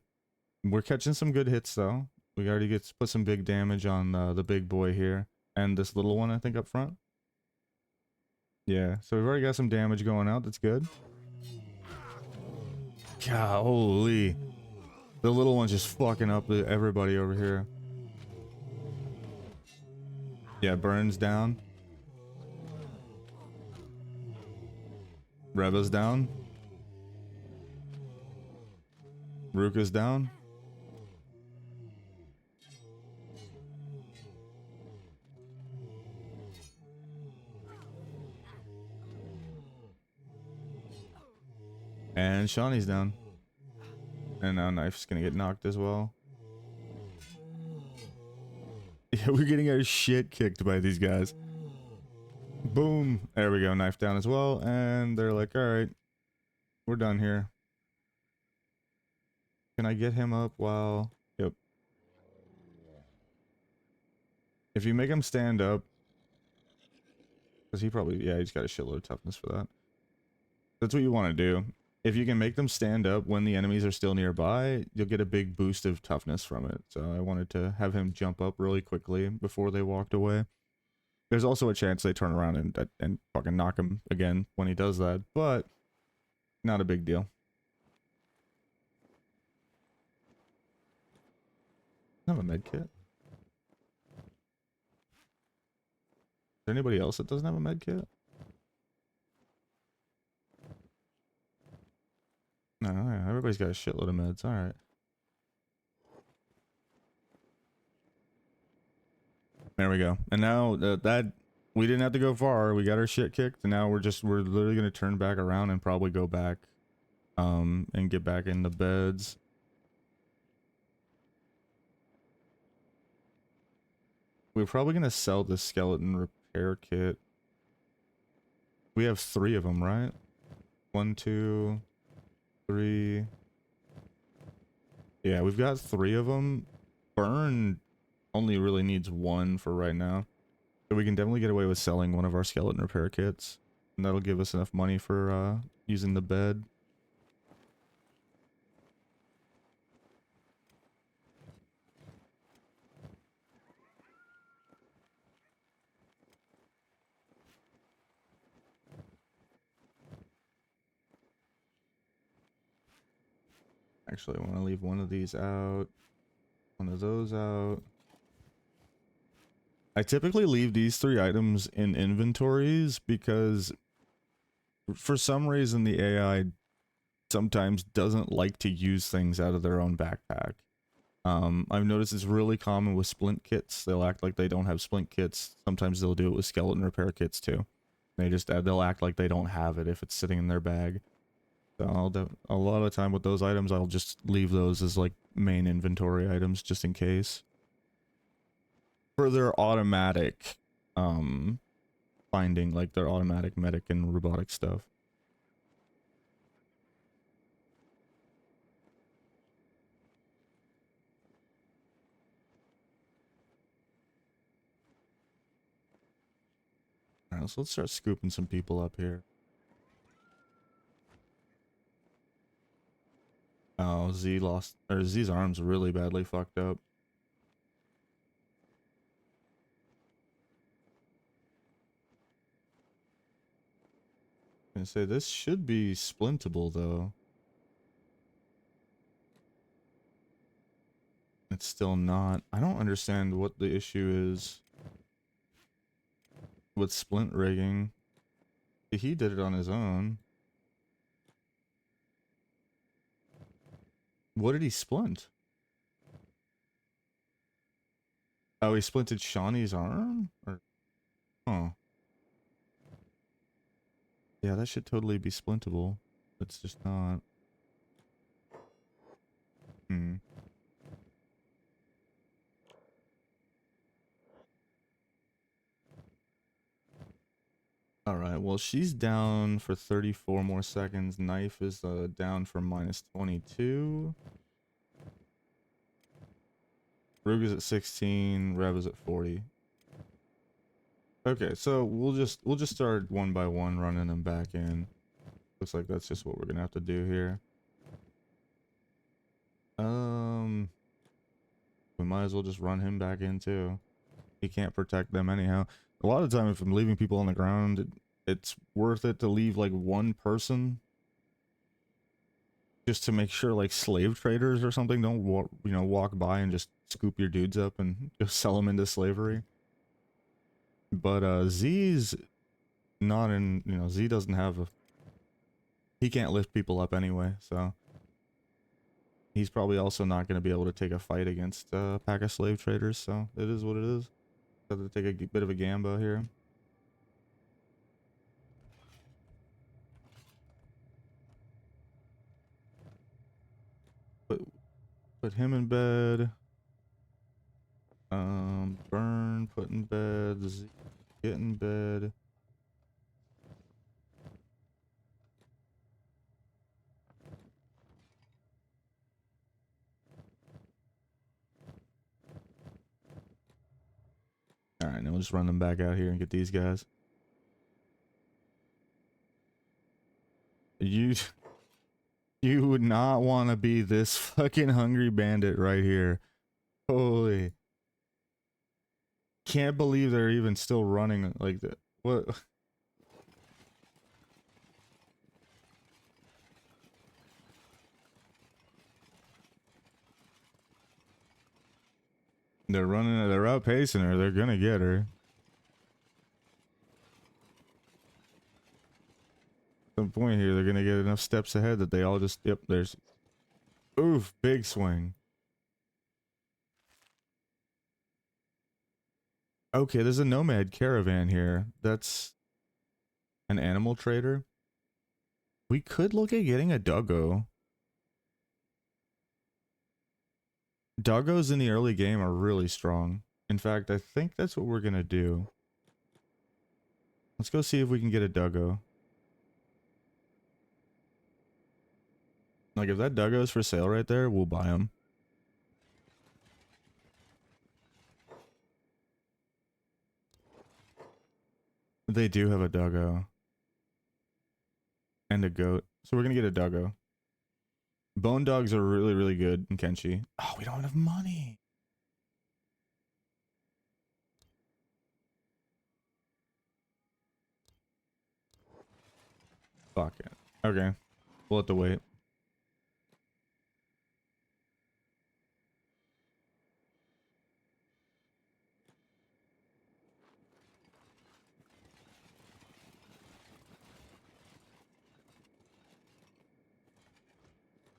We're catching some good hits though. We already get put some big damage on the big boy here. And this little one, I think, up front. Yeah, so we've already got some damage going out. That's good. God, holy. The little one's just fucking up everybody over here. Yeah, Burns down. Reva's down. Ruka's down. And Shawnee's down. And now Knife's gonna get knocked as well. Yeah, we're getting our shit kicked by these guys. Boom. There we go. Knife down as well. And they're like, alright, we're done here. Can I get him up while... Yep. If you make him stand up... Because he probably... Yeah, he's got a shitload of toughness for that. That's what you want to do. If you can make them stand up when the enemies are still nearby, you'll get a big boost of toughness from it. So I wanted to have him jump up really quickly before they walked away. There's also a chance they turn around and fucking knock him again when he does that, but not a big deal. I have a med kit. Is there anybody else that doesn't have a med kit? No, yeah, everybody's got a shitload of meds. Alright. There we go. And now that we didn't have to go far. We got our shit kicked, and now we're literally gonna turn back around and probably go back and get back in the beds. We're probably gonna sell this skeleton repair kit. We have 3 of them, right? 1, 2, 3. Yeah, we've got 3 of them. Burn only really needs 1 for right now. So we can definitely get away with selling one of our skeleton repair kits. And that'll give us enough money for using the bed. Actually, I want to leave one of these out. One of those out. I typically leave these 3 items in inventories because for some reason the AI sometimes doesn't like to use things out of their own backpack. I've noticed it's really common with splint kits. They'll act like they don't have splint kits. Sometimes they'll do it with skeleton repair kits too. They'll act like they don't have it if it's sitting in their bag. So a lot of the time with those items, I'll just leave those as like main inventory items just in case. For their automatic finding, like their automatic medic and robotic stuff. Alright, so let's start scooping some people up here. Oh, Z's arm's really badly fucked up. I say this should be splintable though. It's still not. I don't understand what the issue is with splint rigging. He did it on his own. What did he splint? Oh, he splinted Shawnee's arm? Or, oh. Yeah, that should totally be splintable. It's just not. Hmm. Alright, well, she's down for 34 more seconds. Knife is down for minus 22. Rug is at 16. Rev is at 40. Okay, so we'll just start one by one running them back in. Looks like that's just what we're gonna have to do here. We might as well just run him back in too. He can't protect them anyhow. A lot of the time, if I'm leaving people on the ground, it's worth it to leave like one person just to make sure like slave traders or something don't walk by and just scoop your dudes up and just sell them into slavery. But Z's not in, Z doesn't have a, he can't lift people up anyway, so he's probably also not going to be able to take a fight against a pack of slave traders, so it is what it is. Have to take a bit of a gamble here. Put him in bed. Burn, put in bed, get in bed. Alright, now we'll just run them back out here and get these guys. You would not want to be this fucking hungry bandit right here. Holy. Can't believe they're even still running like that. What? They're outpacing her. They're gonna get her. At some point here, they're gonna get enough steps ahead that they all just, yep, there's, oof, big swing. Okay, there's a nomad caravan here. That's an animal trader. We could look at getting a doggo. Doggos in the early game are really strong. In fact, I think that's what we're gonna do. Let's go see if we can get a doggo. Like, if that doggo's for sale right there, we'll buy him. They do have a doggo. And a goat. So we're gonna get a doggo. Bone dogs are really, really good in Kenshi. Oh, we don't have money. Fuck it. Okay. We'll have to wait.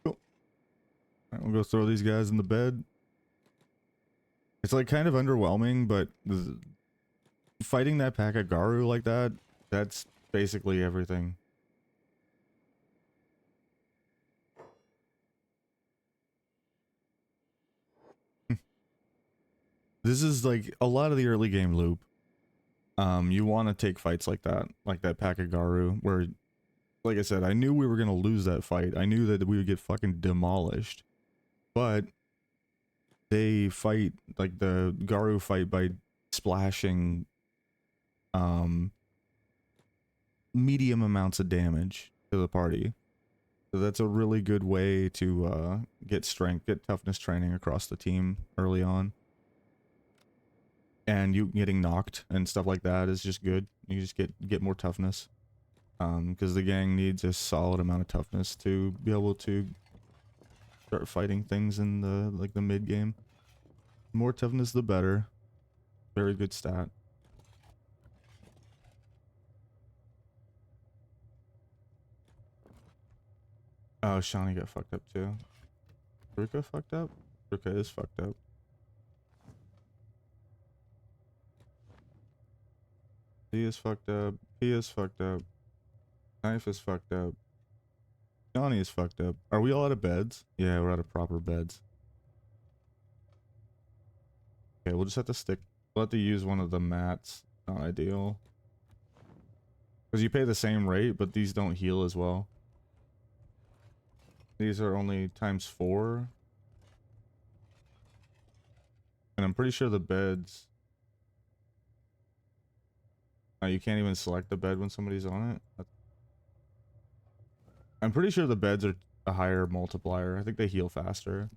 Cool. Alright, we'll go throw these guys in the bed. It's like kind of underwhelming, but fighting that pack of Garu like that, that's basically everything. This is like a lot of the early game loop. You want to take fights like that pack of Garu, where, like I said, I knew we were gonna lose that fight. I knew that we would get fucking demolished, but they fight, like the Garu fight by splashing medium amounts of damage to the party. So that's a really good way to get strength, get toughness training across the team early on. And you getting knocked and stuff like that is just good. You just get more toughness. Because the gang needs a solid amount of toughness to be able to start fighting things in the mid game. More toughness, the better. Very good stat. Oh, Shawnee got fucked up too. Ruka fucked up? Ruka is fucked up. D is fucked up. P is fucked up. Knife is fucked up. Johnny is fucked up. Are we all out of beds? Yeah, we're out of proper beds. Okay, we'll just have to stick. We'll have to use one of the mats. Not ideal. Because you pay the same rate, but these don't heal as well. These are only ×4. And I'm pretty sure the beds... you can't even select the bed when somebody's on it. I'm pretty sure the beds are a higher multiplier. I think they heal faster.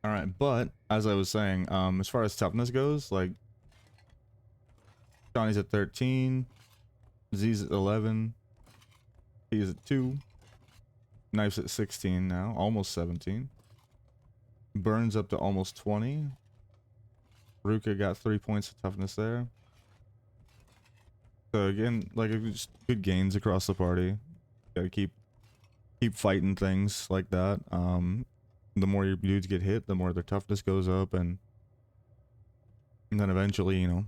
All right, but as I was saying, as far as toughness goes, like Johnny's at 13, Z's at 11, He's at 2, Knife's at 16 now, almost 17. Burns up to almost 20. Ruka got 3 points of toughness there. So again, like just good gains across the party. Gotta keep fighting things like that. The more your dudes get hit, the more their toughness goes up, and then eventually, you know,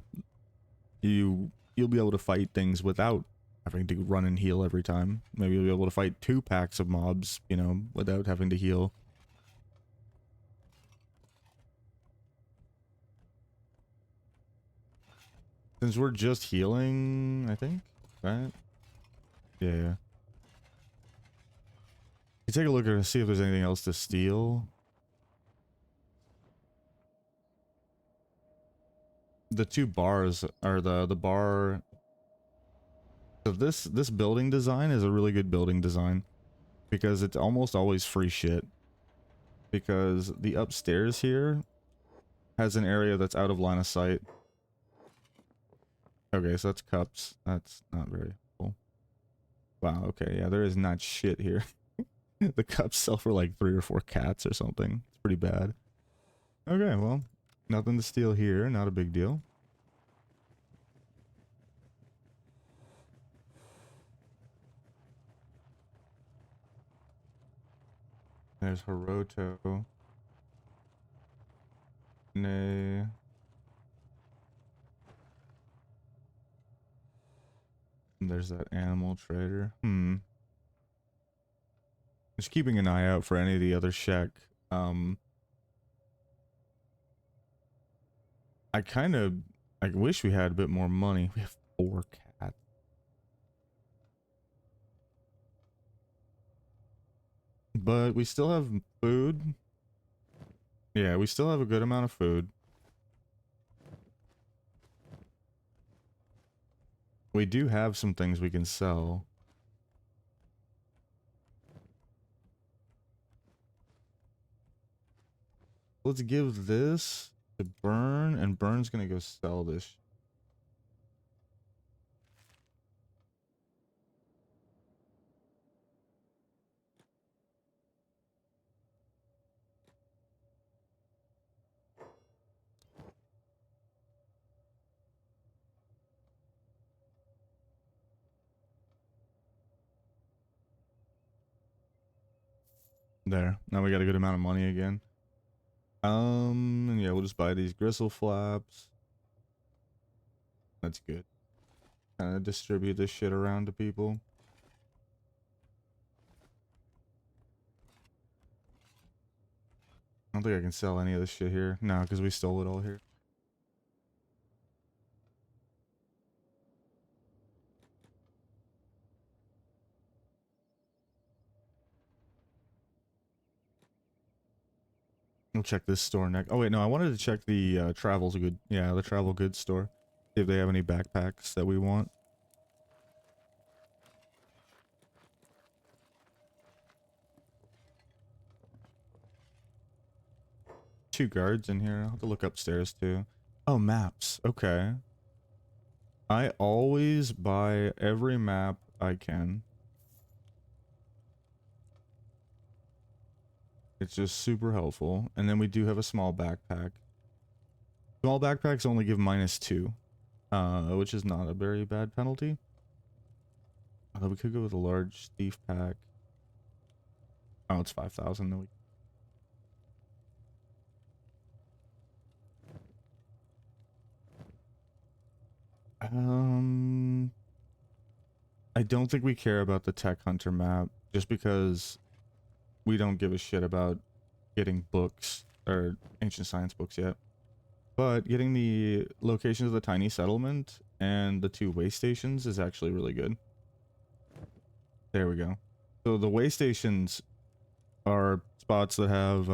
you'll be able to fight things without having to run and heal every time. Maybe you'll be able to fight 2 packs of mobs, you know, without having to heal. Since we're just healing, I think, right? Yeah. You take a look at see if there's anything else to steal. The 2 bars are the bar. So this building design is a really good building design because it's almost always free shit. Because the upstairs here has an area that's out of line of sight. Okay, so that's cups. That's not very cool. Wow, okay, yeah, there is not shit here. The cups sell for like 3 or 4 cats or something. It's pretty bad. Okay, well, nothing to steal here. Not a big deal. There's Hiroto. Nay. And there's that animal trader. Just keeping an eye out for any of the other shack. I wish we had a bit more money. We have 4 cats. But we still have food. Yeah, we still have a good amount of food. We do have some things we can sell. Let's give this to Burn, and Burn's gonna go sell this. There. Now we got a good amount of money again. And yeah, we'll just buy these gristle flaps. That's good. Kind of distribute this shit around to people. I don't think I can sell any of this shit here. No, because we stole it all here. We'll check this store next. Oh wait, no, I wanted to check the travel's good. Yeah, the travel goods store. See if they have any backpacks that we want. Two guards in here. I'll have to look upstairs too. Oh, maps. Okay. I always buy every map I can. It's just super helpful. And then we do have a small backpack. Small backpacks only give -2, which is not a very bad penalty. Although we could go with a large thief pack. Oh, it's 5,000. Then we. I don't think we care about the Tech Hunter map, just because we don't give a shit about getting books or ancient science books yet. But getting the locations of the tiny settlement and the 2 way stations is actually really good. There we go. So the way stations are spots that have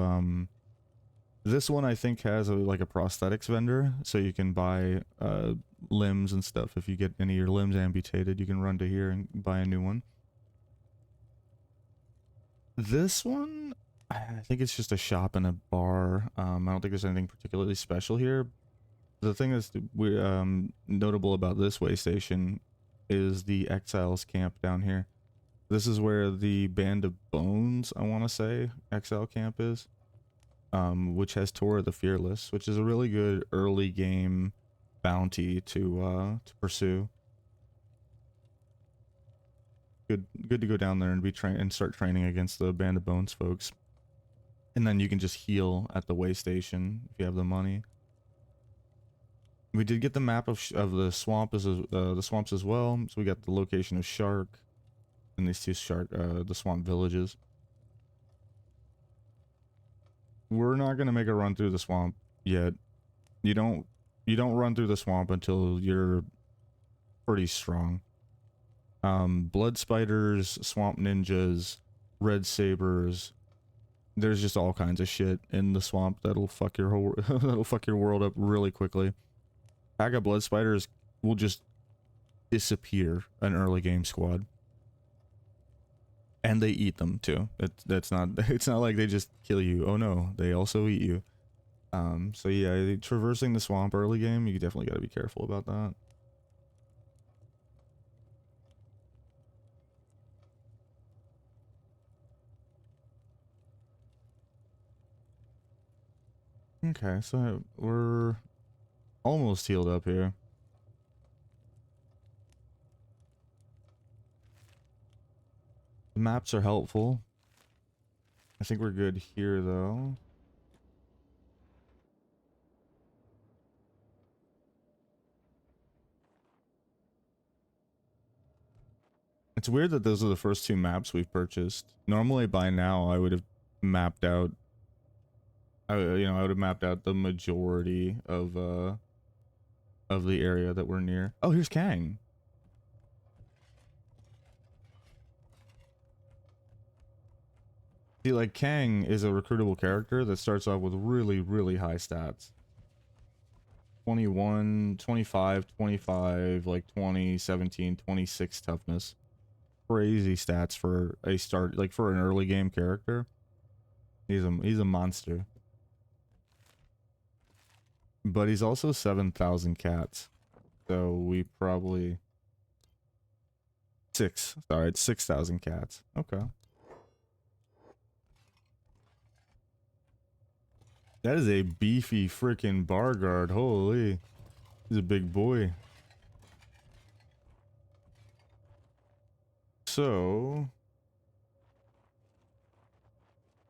This one I think has like a prosthetics vendor, so you can buy limbs and stuff. If you get any of your limbs amputated, you can run to here and buy a new one. This one, I think it's just a shop and a bar. I don't think there's anything particularly special here. The thing that's notable about this way station is the Exiles camp down here. This is where the Band of Bones, I want to say, Exile camp is. Which has Tora the Fearless, which is a really good early game bounty to pursue. Good to go down there and be train and start training against the Band of Bones folks. And then you can just heal at the way station if you have the money. We did get the map of the swamp the swamps as well. So we got the location of Shark and these two the swamp villages. We're not gonna make a run through the swamp yet. You don't run through the swamp until you're pretty strong. Blood spiders, swamp ninjas, red sabers. There's just all kinds of shit in the swamp that'll fuck your whole that'll fuck your world up really quickly. Pack of blood spiders will just disappear an early game squad. And they eat them too. That's not it's not like they just kill you. Oh no, they also eat you. So yeah, traversing the swamp early game, you definitely got to be careful about that. Okay, so we're almost healed up here. The maps are helpful. I think we're good here though. It's weird that those are the first two maps we've purchased. Normally by now I would have mapped out I would have mapped out the majority of the area that we're near. Oh, here's Kang. See, like, Kang is a recruitable character that starts off with really, really high stats. 21, 25, 25, like 20, 17, 26 toughness. Crazy stats for a start, like for an early game character. He's a monster. But he's also 7,000 cats. So we probably... Sorry, it's 6,000 cats. Okay. That is a beefy freaking bar guard. Holy. He's a big boy. So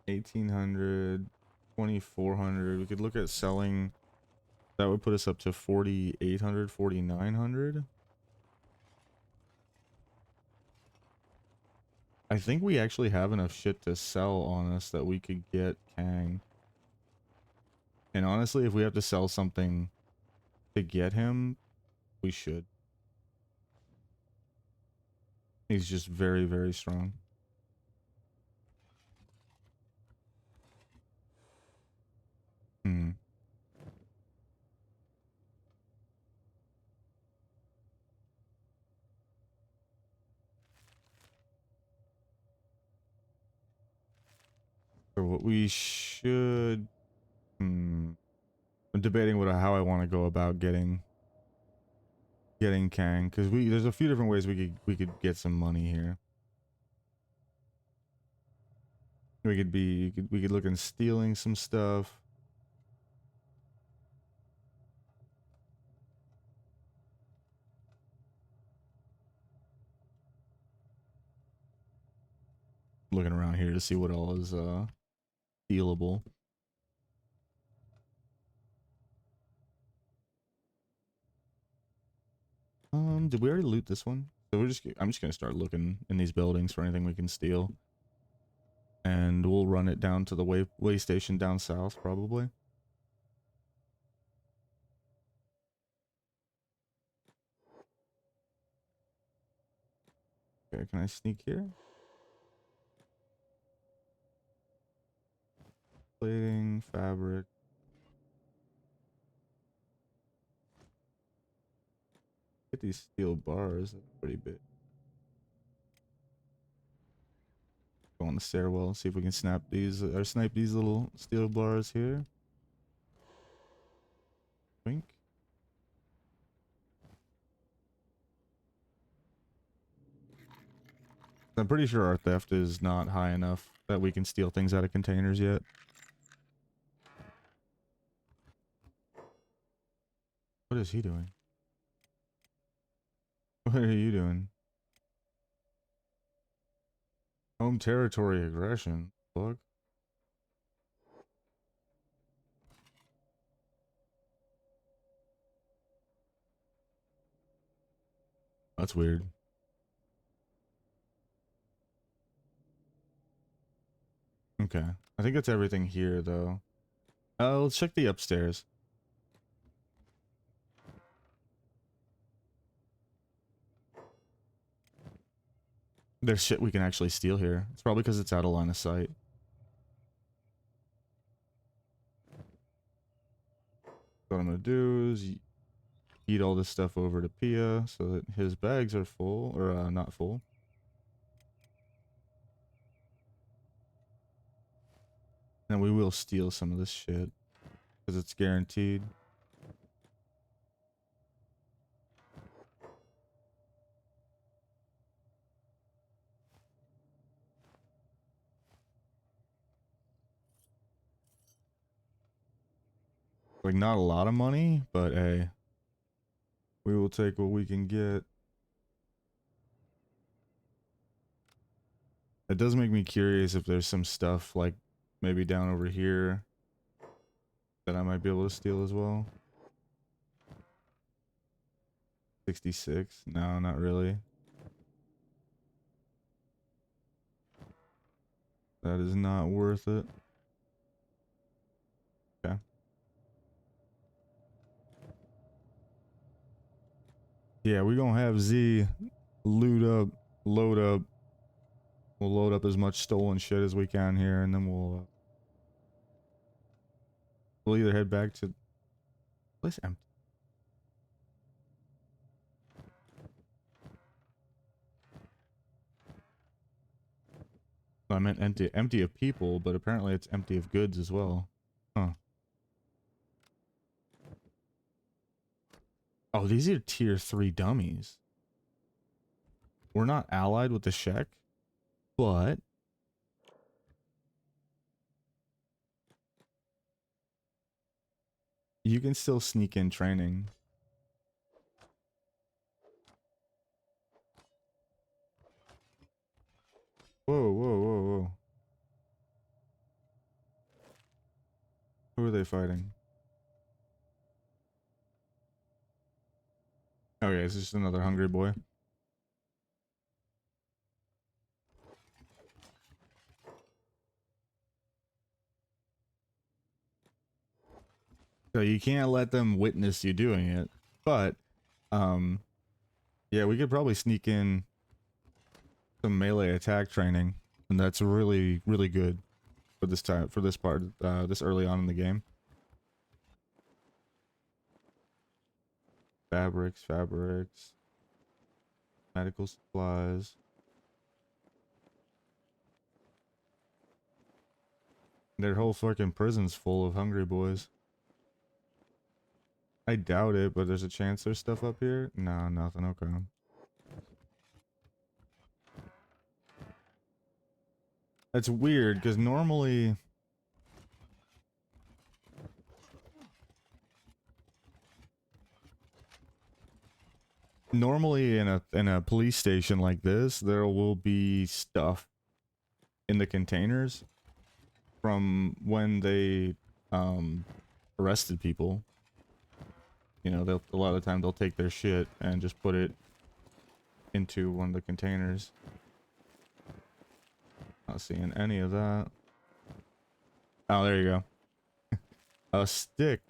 1,800, 2,400. We could look at selling. That would put us up to 4,800, 4,900. I think we actually have enough shit to sell on us that we could get Kang. And honestly, if we have to sell something to get him, we should. He's just very, very strong. Hmm. So what we should... Hmm. I'm debating how I want to go about getting Kang, because there's a few different ways we could get some money here. We could look in stealing some stuff. Looking around here to see what all is stealable. Did we already loot this one? So I'm just gonna start looking in these buildings for anything we can steal. And we'll run it down to the way station down south, probably. Okay, can I sneak here? Plating, fabric. Get these steel bars. That's pretty big. Go on the stairwell. See if we can snap these or snipe these little steel bars here. Wink. I'm pretty sure our theft is not high enough that we can steal things out of containers yet. What is he doing? What are you doing? Home territory aggression. Fuck. That's weird. Okay. I think that's everything here, though. Let's check the upstairs. There's shit we can actually steal here. It's probably because it's out of line of sight. What I'm gonna do is eat all this stuff over to Pia so that his bags are full, or not full. And we will steal some of this shit because it's guaranteed. Like, not a lot of money, but hey, we will take what we can get. It does make me curious if there's some stuff like maybe down over here that I might be able to steal as well. 66? No, not really. That is not worth it. Okay. Yeah, we're gonna have Z loot up, load up. We'll load up as much stolen shit as we can here, and then we'll either head back to place empty. I meant empty of people, but apparently it's empty of goods as well. Huh. Oh, these are tier 3 dummies. We're not allied with the Shek, but you can still sneak in training. Whoa, whoa, whoa, whoa. Who are they fighting? Okay, it's just another hungry boy. So you can't let them witness you doing it. But, yeah, we could probably sneak in some melee attack training. And that's really, really good for this time, for this part, this early on in the game. Fabrics, medical supplies. Their whole fucking prison's full of hungry boys. I doubt it, but there's a chance there's stuff up here. No, nothing. Okay. That's weird because normally in a police station like this, there will be stuff in the containers from when they arrested people. You know, they'll a lot of the time they'll take their shit and just put it into one of the containers. Not seeing any of that. Oh, there you go. A stick.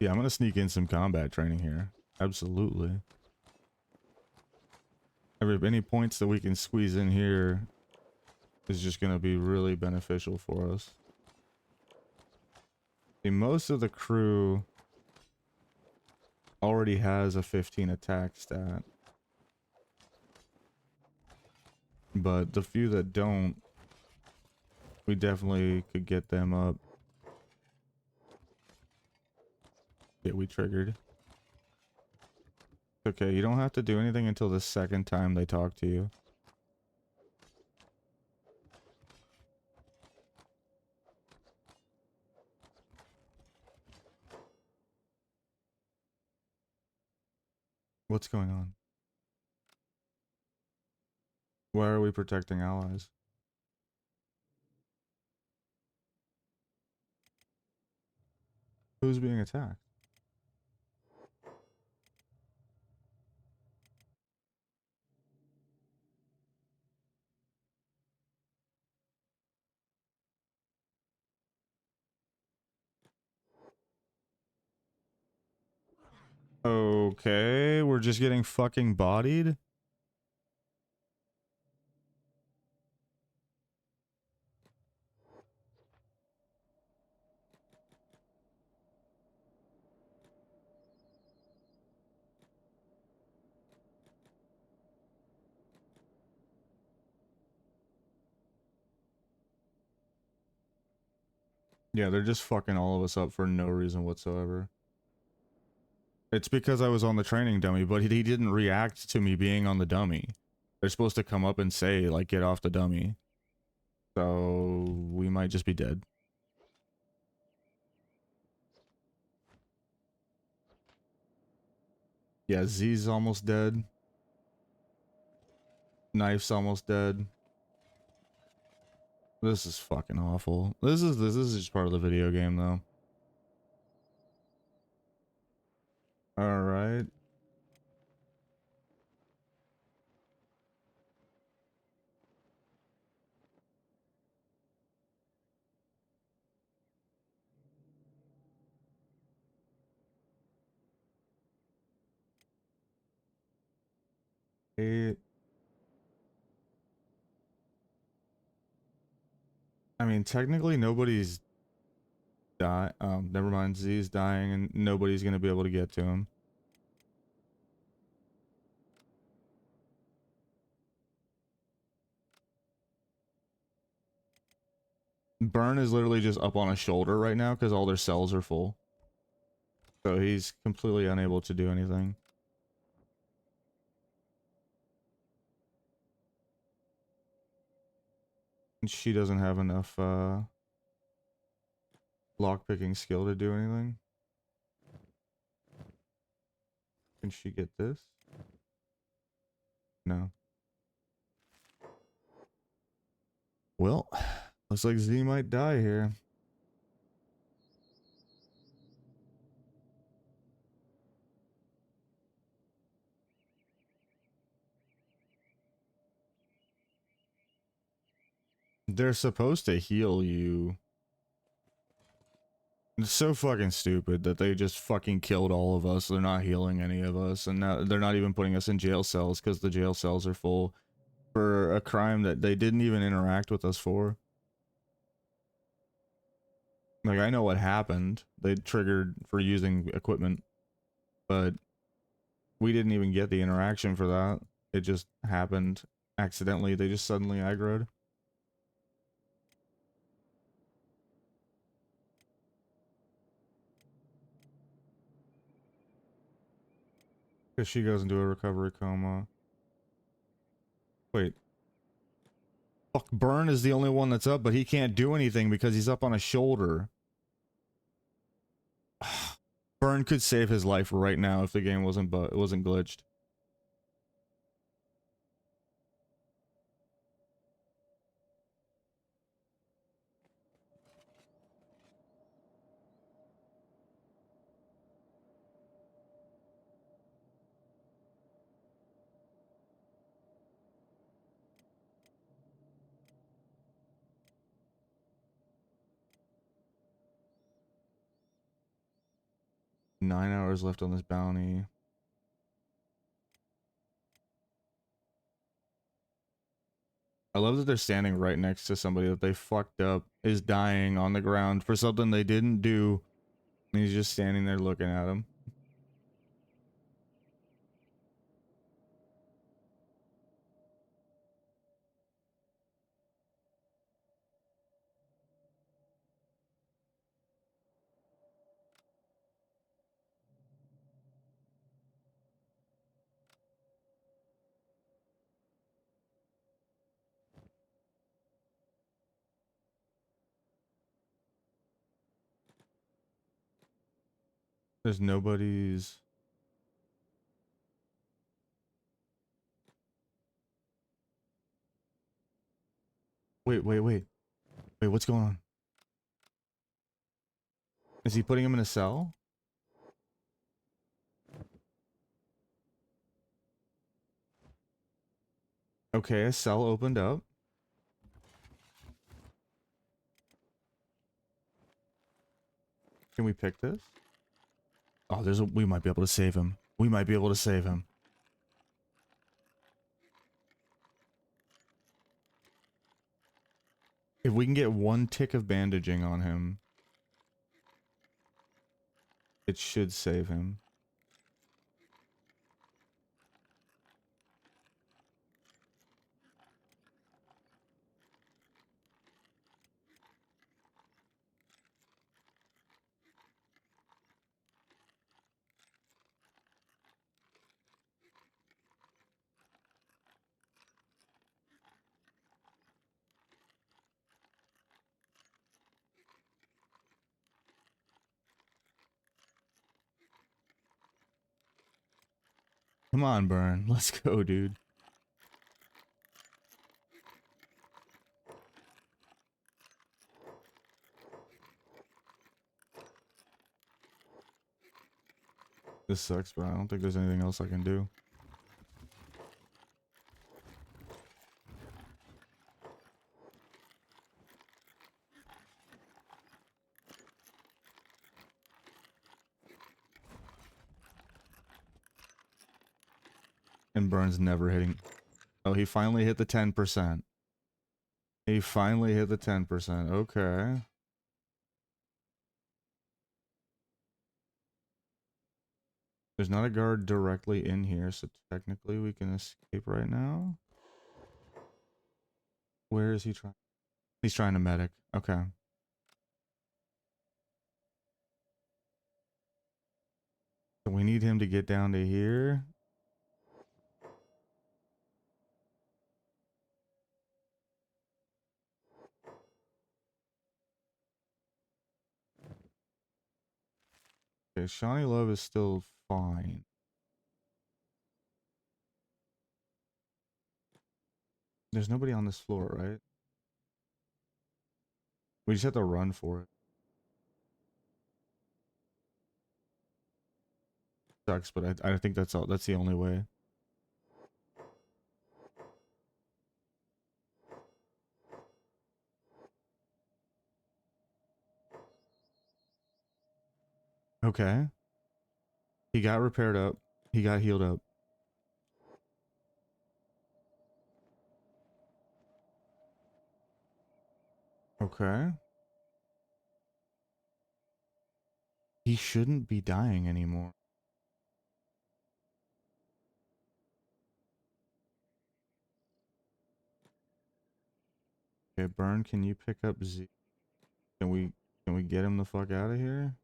Yeah, I'm gonna sneak in some combat training here. Absolutely. Any points that we can squeeze in here is just gonna be really beneficial for us. See, most of the crew already has a 15 attack stat. But the few that don't, we definitely could get them up. Yeah, we triggered. Okay, you don't have to do anything until the second time they talk to you. What's going on? Why are we protecting allies? Who's being attacked? Okay, we're just getting fucking bodied? Yeah, they're just fucking all of us up for no reason whatsoever. It's because I was on the training dummy, but he didn't react to me being on the dummy. They're supposed to come up and say, like, get off the dummy. So, we might just be dead. Yeah, Z's almost dead. Knife's almost dead. This is fucking awful. This is just part of the video game, though. Alright. I mean, technically nobody's never mind, Z's dying and nobody's gonna be able to get to him. Burn is literally just up on a shoulder right now because all their cells are full. So he's completely unable to do anything. And she doesn't have enough lockpicking skill to do anything. Can she get this? No. Well, looks like Z might die here. They're supposed to heal you. It's so fucking stupid that they just fucking killed all of us. They're not healing any of us, and now they're not even putting us in jail cells because the jail cells are full for a crime that they didn't even interact with us for. Like, I know what happened. They triggered for using equipment, but we didn't even get the interaction for that. It just happened accidentally. They just suddenly aggroed. Because she goes into a recovery coma. Wait. Fuck, Burn is the only one that's up, but he can't do anything because he's up on a shoulder. Burn could save his life right now if the game wasn't glitched. 9 hours left on this bounty. I love that they're standing right next to somebody that they fucked up is dying on the ground for something they didn't do. And he's just standing there looking at him. There's nobody's... Wait, wait, wait. Wait, what's going on? Is he putting him in a cell? Okay, a cell opened up. Can we pick this? Oh, there's a... We might be able to save him. We might be able to save him. If we can get one tick of bandaging on him, it should save him. Come on, Burn. Let's go, dude. This sucks, but I don't think there's anything else I can do. And Burns never hitting... Oh, he finally hit the 10%. He finally hit the 10%. Okay. There's not a guard directly in here, so technically we can escape right now. Where is he trying? He's trying to medic. Okay. So we need him to get down to here. Okay, Shawnee Love is still fine. There's nobody on this floor, right? We just have to run for it. Sucks, but I think that's all. That's the only way. Okay. He got repaired up. He got healed up. Okay. He shouldn't be dying anymore. Okay, Burn, can you pick up Z? Can we get him the fuck out of here?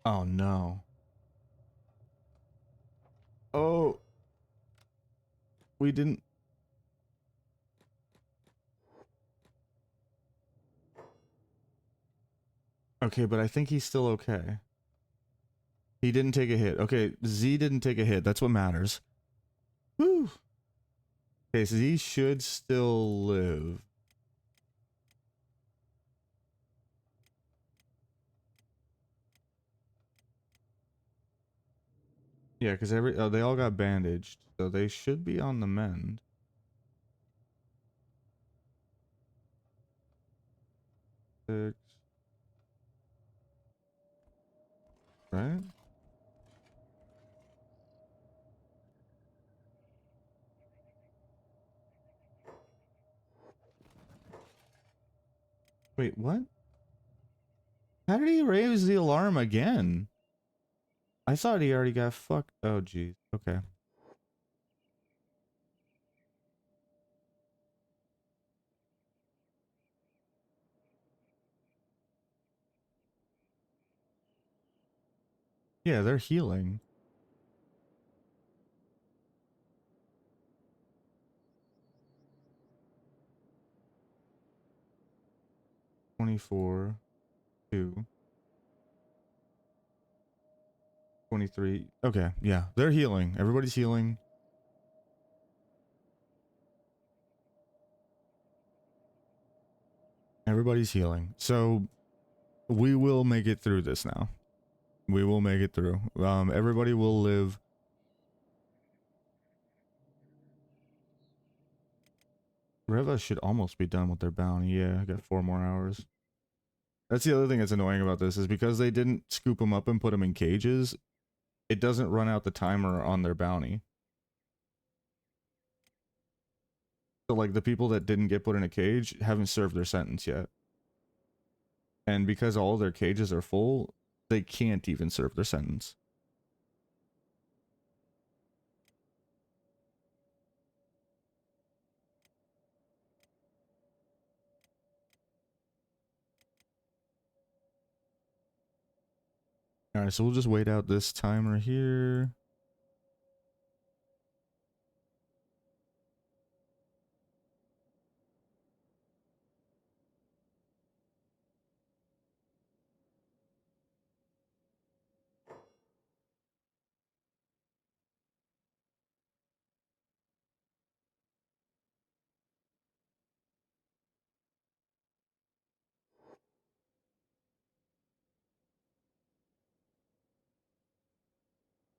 Oh no. Oh, we didn't. Okay, but I think he's still okay. He didn't take a hit. Okay, Z didn't take a hit. That's what matters. Woo. Okay, so he should still live. Yeah, because they all got bandaged, so they should be on the mend. 6, right? Wait, what? How did he raise the alarm again? I thought he already got fucked. Oh, jeez. Okay. Yeah, they're healing. 24, 2, 23. Okay, yeah, they're healing. Everybody's healing. Everybody's healing. So we will make it through this now. We will make it through. Everybody will live. Reva should almost be done with their bounty. Yeah, I got 4 more hours. That's the other thing that's annoying about this is because they didn't scoop them up and put them in cages, it doesn't run out the timer on their bounty. So like the people that didn't get put in a cage haven't served their sentence yet. And because all their cages are full, they can't even serve their sentence. Alright, so we'll just wait out this timer here.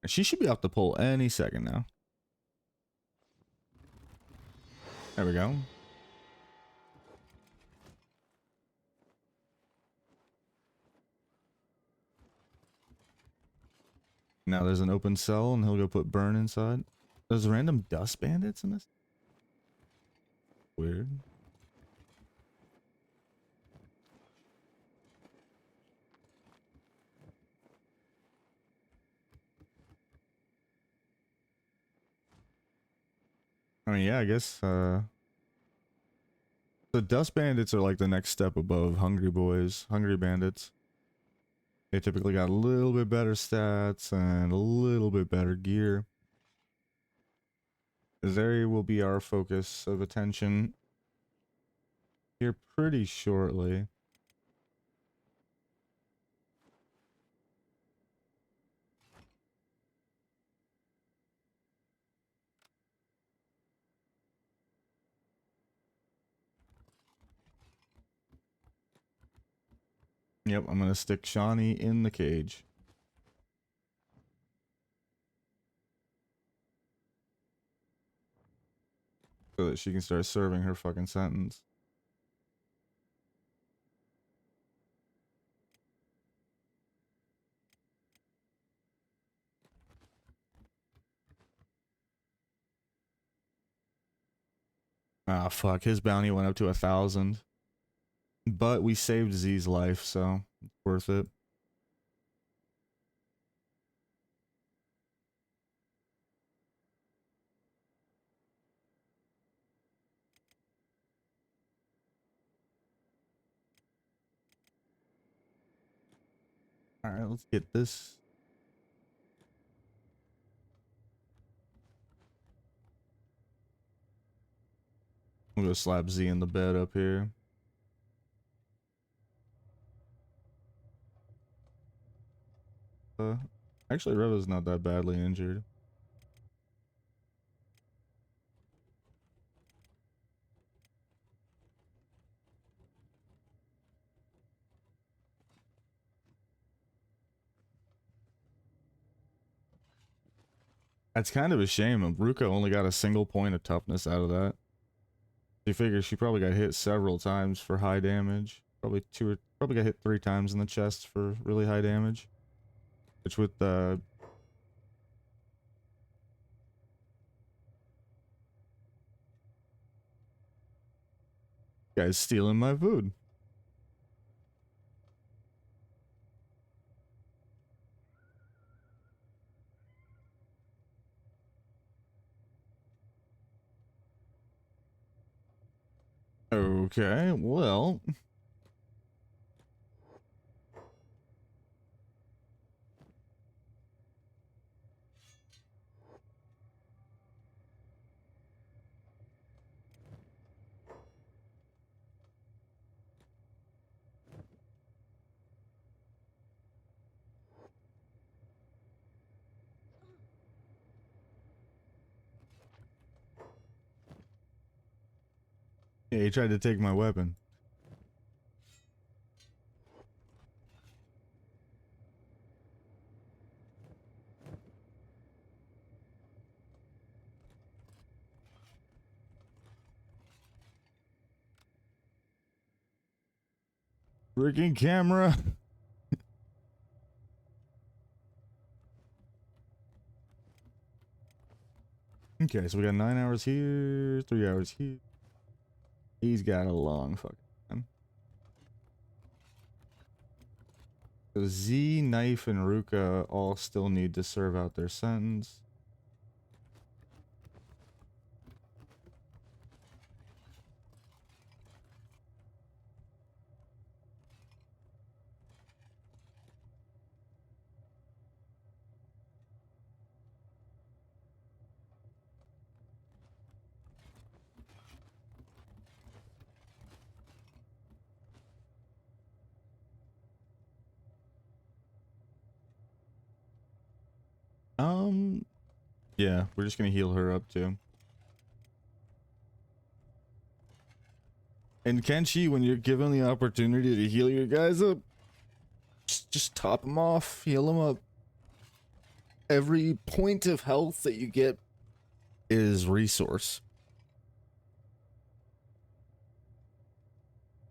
She should be off the pole any second now. There we go. Now there's an open cell and he'll go put Burn inside. There's random dust bandits in this? Weird. I mean, yeah, I guess, the dust bandits are like the next step above hungry boys, hungry bandits. They typically got a little bit better stats and a little bit better gear. They will be our focus of attention here pretty shortly. Yep, I'm gonna stick Shawnee in the cage. So that she can start serving her fucking sentence. Ah, fuck. His bounty went up to 1,000. But we saved Z's life, so it's worth it. Alright, let's get this. We'll go slap Z in the bed up here. Uh, Actually, Reva's not that badly injured. That's kind of a shame. Ruka only got a single point of toughness out of that. You figure she probably got hit several times for high damage. Probably got hit 3 times in the chest for really high damage. Which with the guy's stealing my food. Okay, well. Yeah, he tried to take my weapon. Freaking camera. Okay, so we got 9 hours here, 3 hours here. He's got a long fucking time. So Z, Knife, and Ruka all still need to serve out their sentence. Yeah, we're just gonna heal her up too. And Kenshi, when you're given the opportunity to heal your guys up, just top them off, heal them up. Every point of health that you get is resource.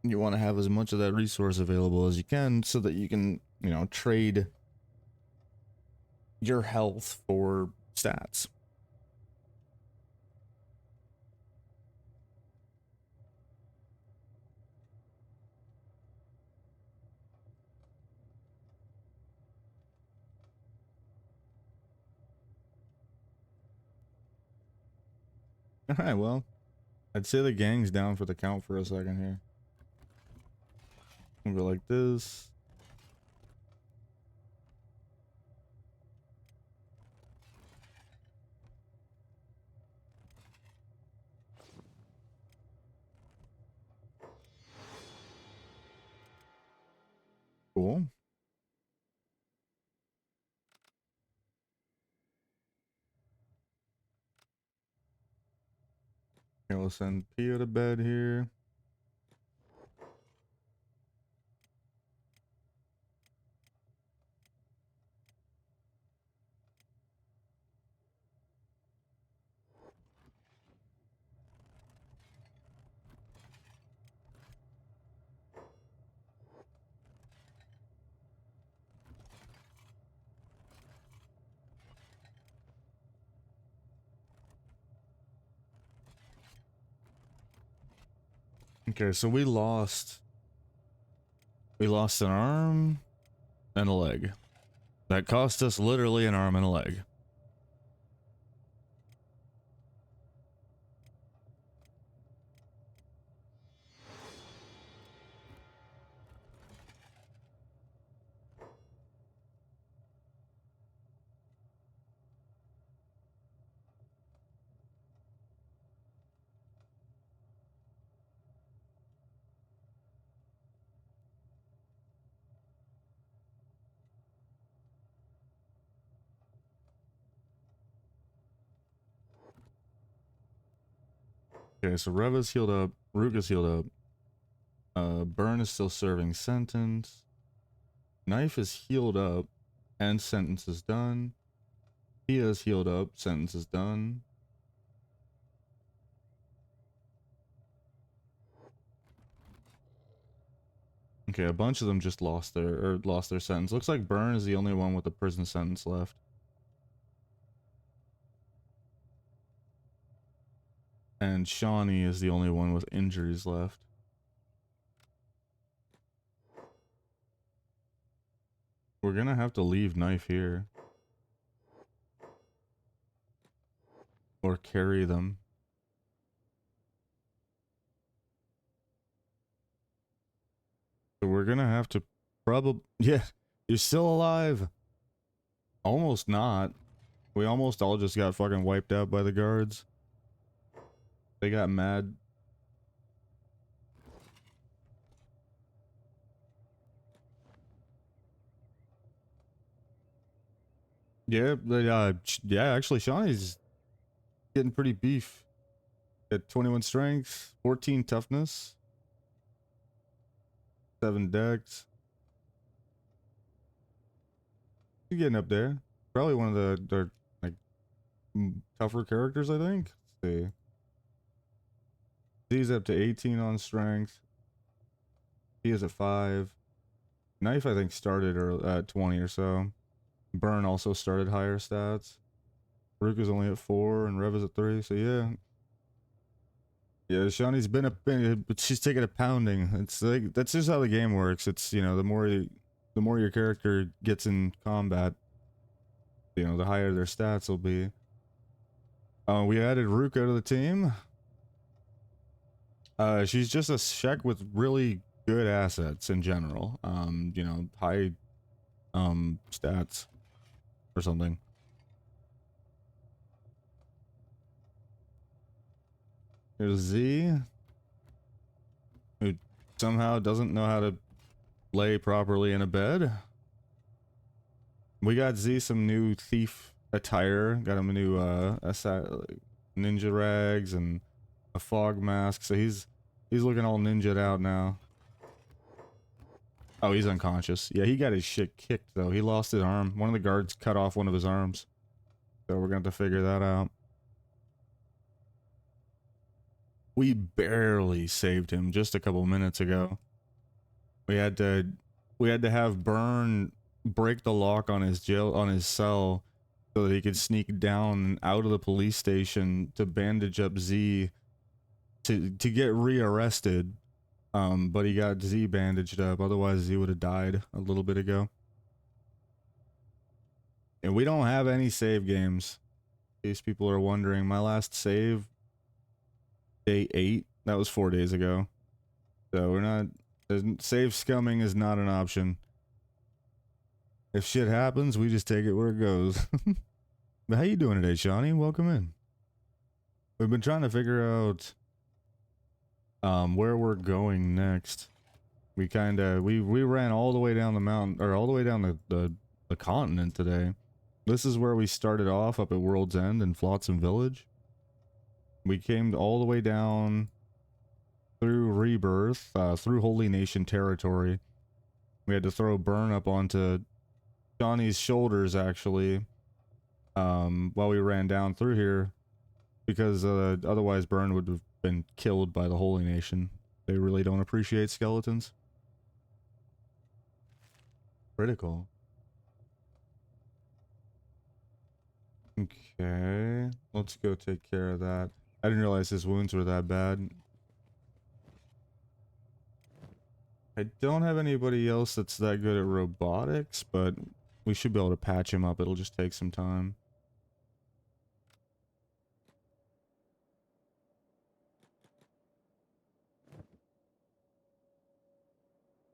You want to have as much of that resource available as you can so that you can, you know, trade your health for stats. Alright, well, I'd say the gang's down for the count for a second here. We'll go like this. Cool. Okay, we'll send Pio to bed here. Okay, so we lost an arm and a leg. That cost us literally an arm and a leg. Okay, so Reva's healed up, Ruka's healed up. Burn is still serving sentence. Knife is healed up and sentence is done. He is healed up. Sentence is done. Okay, a bunch of them just lost their sentence. Looks like Byrne is the only one with a prison sentence left. And Shawnee is the only one with injuries left. We're gonna have to leave Knife here. Or carry them. So we're gonna have to probably... Yeah, you're still alive. Almost not. We almost all just got fucking wiped out by the guards. They got mad. Yeah, yeah, actually Shawnee's getting pretty beef. At 21 strength, 14 toughness, 7 dex. He's getting up there. Probably one of the like tougher characters, I think. Let's see. He's up to 18 on strength. He is at 5. Knife, I think, started at 20 or so. Burn also started higher stats. Rook is only at 4 and Rev is at 3, so yeah. Yeah, Shawnee's been but she's taking a pounding. It's like, that's just how the game works. It's, you know, the more your character gets in combat, you know, the higher their stats will be. We added Ruka to the team. She's just a Shek with really good assets in general. You know, high stats or something. Here's Z, who somehow doesn't know how to lay properly in a bed. We got Z some new thief attire. Got him a new ninja rags and a fog mask. So he's looking all ninja'd out now. Oh, he's unconscious. Yeah, he got his shit kicked though. He lost his arm. One of the guards cut off one of his arms. So we're gonna have to figure that out. We barely saved him just a couple minutes ago. We had to have Burn break the lock on his cell so that he could sneak down out of the police station to bandage up Z to get rearrested. But he got Z bandaged up, otherwise Z would have died a little bit ago. And we don't have any save games. In case people are wondering, my last save, day 8, that was 4 days ago. So we're not, save scumming is not an option. If shit happens, we just take it where it goes. But how you doing today, Shawnee? Welcome in. We've been trying to figure out where we're going next. We ran all the way down the mountain, or all the way down the continent today. This is where we started off, up at World's End in Flotsam Village. We came all the way down through Rebirth, through Holy Nation territory. We had to throw Burn up onto Johnny's shoulders, actually, while we ran down through here, because otherwise Burn would have been killed by the Holy Nation. They really don't appreciate skeletons. Critical. Okay, let's go take care of that. I didn't realize his wounds were that bad. I don't have anybody else that's that good at robotics, but we should be able to patch him up. It'll just take some time.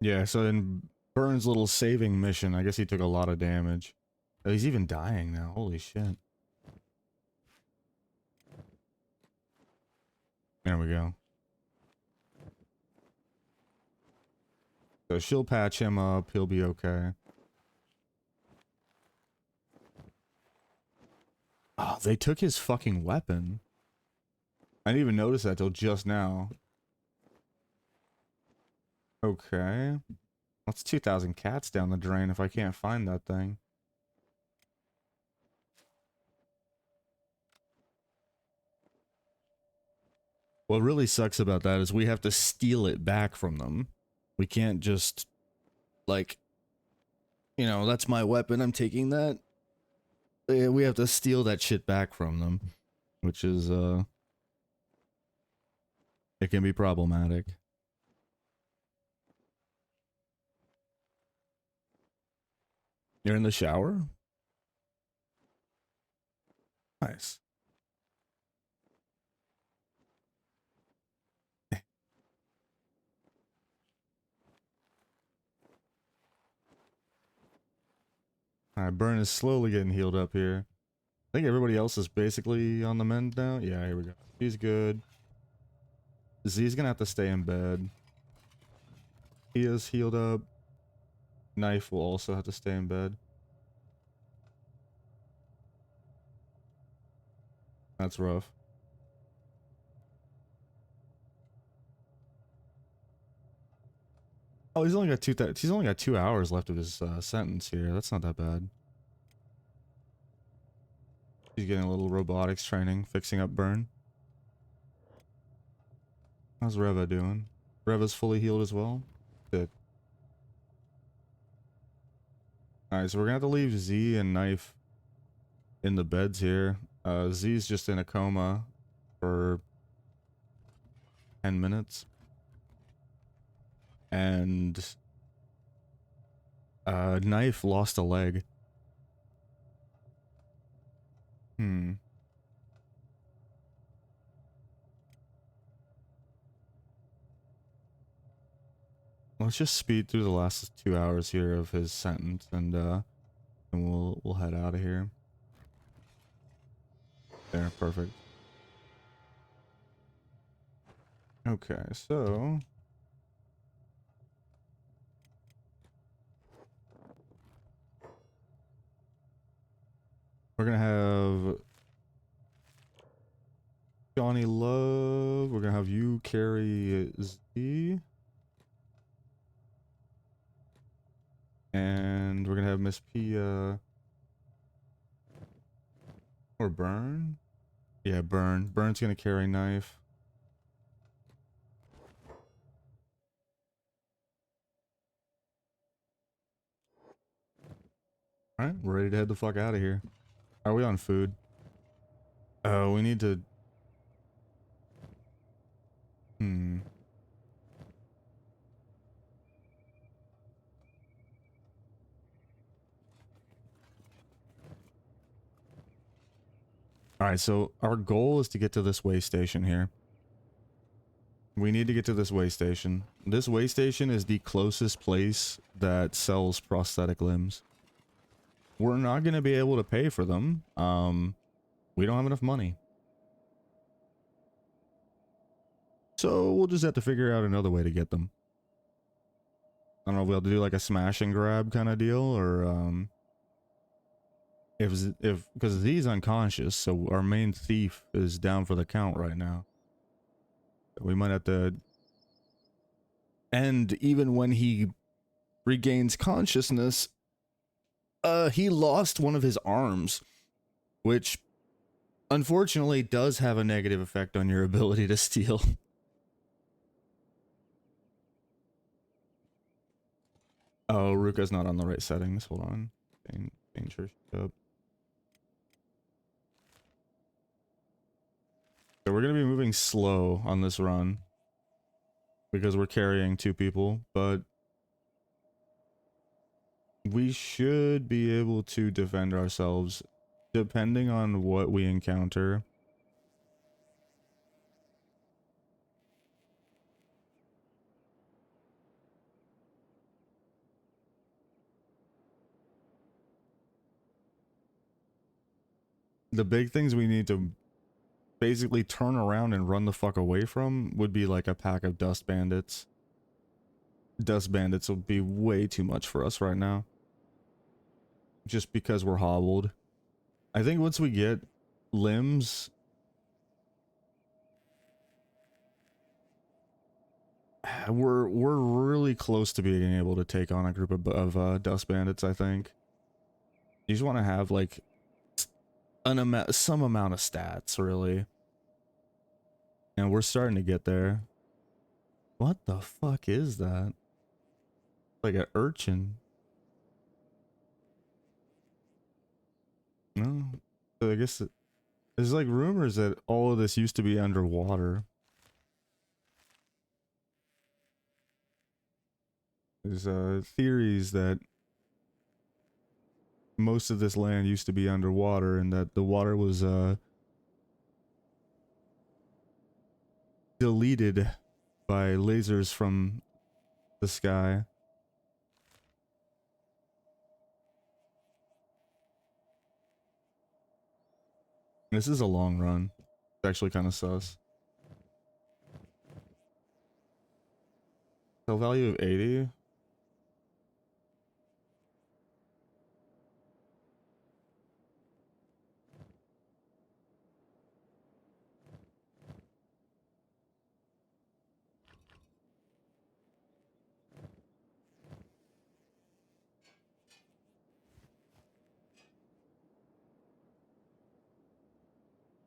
Yeah, so in Burns' little saving mission, I guess he took a lot of damage. Oh, he's even dying now. Holy shit. There we go. So she'll patch him up. He'll be okay. Oh, they took his fucking weapon. I didn't even notice that till just now. Okay. That's 2,000 cats down the drain if I can't find that thing. What really sucks about that is we have to steal it back from them. We can't just, like, you know, that's my weapon, I'm taking that. We have to steal that shit back from them, which is, it can be problematic. You're in the shower? Nice. Alright, Burn is slowly getting healed up here. I think everybody else is basically on the mend now. Yeah, here we go. He's good. Z's gonna have to stay in bed. He is healed up. Knife will also have to stay in bed. That's rough. Oh, he's only got 2 hours left of his sentence here. That's not that bad. He's getting a little robotics training, fixing up Burn. How's Reva doing? Reva's fully healed as well. Good. Alright, so we're gonna have to leave Z and Knife in the beds here. Z's just in a coma for 10 minutes. And Knife lost a leg. Let's just speed through the last 2 hours here of his sentence, and we'll head out of here. There, perfect. Okay, so we're gonna have Johnny Love. We're gonna have you carry Z. And we're gonna have Miss Pia or Burn. Yeah, Burn. Burn's gonna carry Knife. Alright, we're ready to head the fuck out of here. Are we on food? Oh, we need to... Alright, so our goal is to get to this way station here. We need to get to this way station. This way station is the closest place that sells prosthetic limbs. We're not going to be able to pay for them. We don't have enough money. So we'll just have to figure out another way to get them. I don't know if we'll have to do like a smash and grab kind of deal, or because Z's unconscious, so our main thief is down for the count right now. We might have to... And even when he regains consciousness, he lost one of his arms, which unfortunately does have a negative effect on your ability to steal. Oh, Ruka's not on the right settings. Hold on. Being sure she's up. So we're gonna be moving slow on this run because we're carrying 2 people, but we should be able to defend ourselves depending on what we encounter. The big things we need to basically turn around and run the fuck away from would be like a pack of dust bandits. Dust bandits will be way too much for us right now. Just because we're hobbled. I think once we get limbs... We're really close to being able to take on a group of dust bandits, I think. You just want to have like some amount of stats, really. And we're starting to get there. What the fuck is that? Like an urchin. No. So I guess there's like rumors that all of this used to be underwater. There's theories that most of this land used to be underwater and that the water was deleted by lasers from the sky. This is a long run. It's actually kind of sus. Sell value of 80.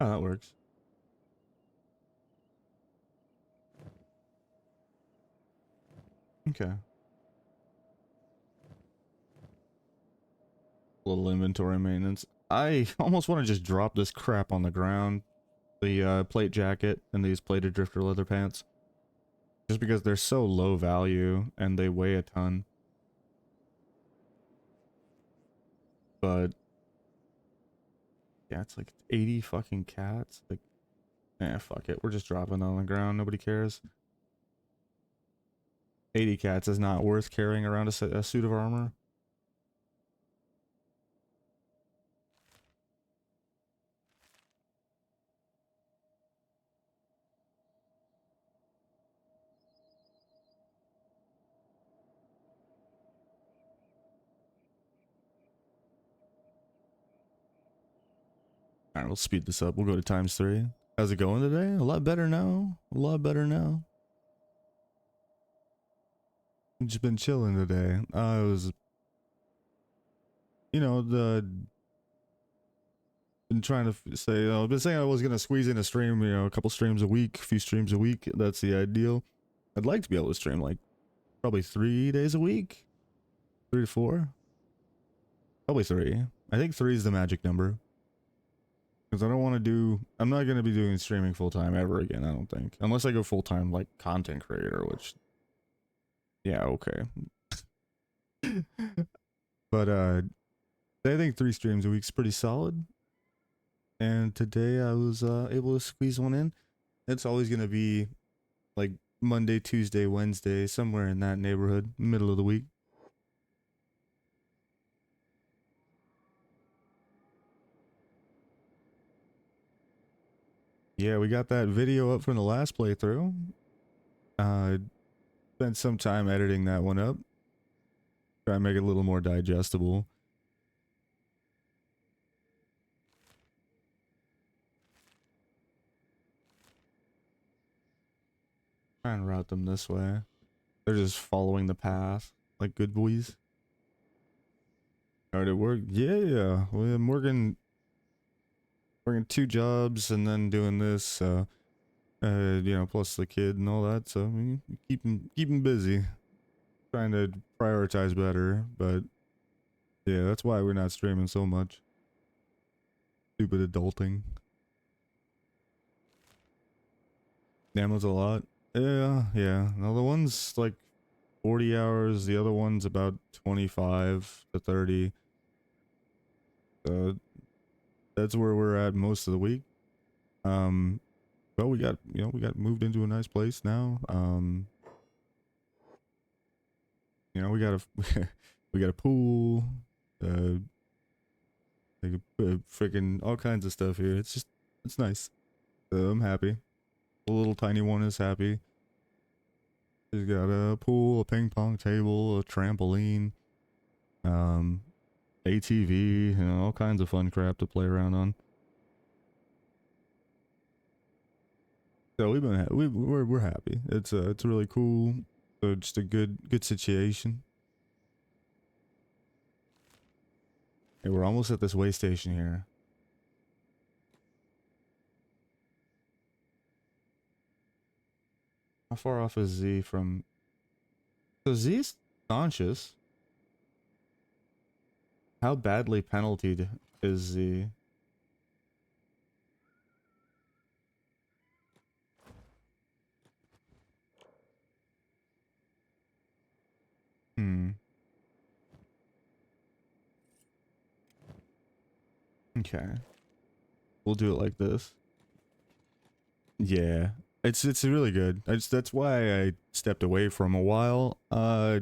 Oh, that works. Okay. Little inventory maintenance. I almost want to just drop this crap on the ground. The plate jacket and these plated drifter leather pants. Just because they're so low value and they weigh a ton. But yeah, it's like 80 fucking cats. Like, fuck it. We're just dropping them on the ground. Nobody cares. 80 cats is not worth carrying around a suit of armor. Alright, we'll speed this up. We'll go to ×3. How's it going today? A lot better now. A lot better now. I've just been chilling today. I was, you know, been trying to say, I've been saying I was gonna squeeze in a stream, you know, a couple streams a week, a few streams a week. That's the ideal. I'd like to be able to stream like probably 3 days a week, 3 to 4, probably 3. I think 3 is the magic number because I don't want to do. I'm not gonna be doing streaming full time ever again. I don't think, unless I go full time like content creator, which, yeah, okay. But I think 3 streams a week is pretty solid. And today I was able to squeeze one in. It's always gonna be like Monday, Tuesday, Wednesday, somewhere in that neighborhood, middle of the week. Yeah, we got that video up from the last playthrough. Spent some time editing that one up. Try and make it a little more digestible. Try and route them this way. They're just following the path, like good boys. Alright, it worked. Yeah, well, I'm working 2 jobs and then doing this. You know, plus the kid and all that. So keep him busy. Trying to prioritize better, but yeah, that's why we're not streaming so much. Stupid adulting. Damn, that's a lot. Yeah. Now the one's like 40 hours, the other one's about 25 to 30. That's where we're at most of the week. But we got, you know, we got moved into a nice place now. You know, we got a we got a pool, uh, like freaking all kinds of stuff here. It's just, it's nice. So I'm happy. The little tiny one is happy. He's got a pool, a ping pong table, a trampoline, um, ATV, you know, all kinds of fun crap to play around on. So we've been we're happy. It's really cool. So just a good situation. Hey, we're almost at this way station here. How far off is Z from... So Z's conscious. How badly penaltied is Z? Hmm. Okay. We'll do it like this. Yeah. It's really good. That's why I stepped away from a while. I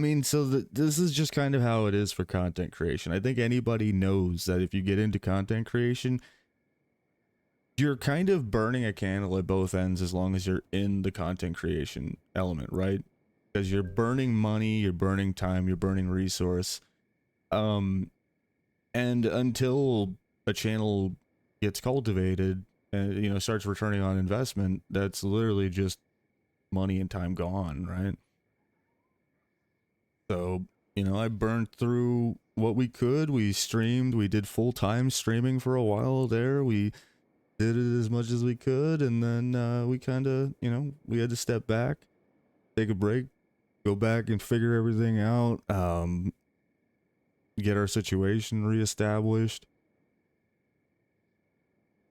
mean, so this is just kind of how it is for content creation. I think anybody knows that if you get into content creation, you're kind of burning a candle at both ends as long as you're in the content creation element, right? Because you're burning money, you're burning time, you're burning resource. And until a channel gets cultivated and starts returning on investment, that's literally just money and time gone, right? So, I burned through what we could. We streamed, we did full-time streaming for a while there. We did it as much as we could, and then we kind of, we had to step back, take a break, go back and figure everything out, get our situation reestablished.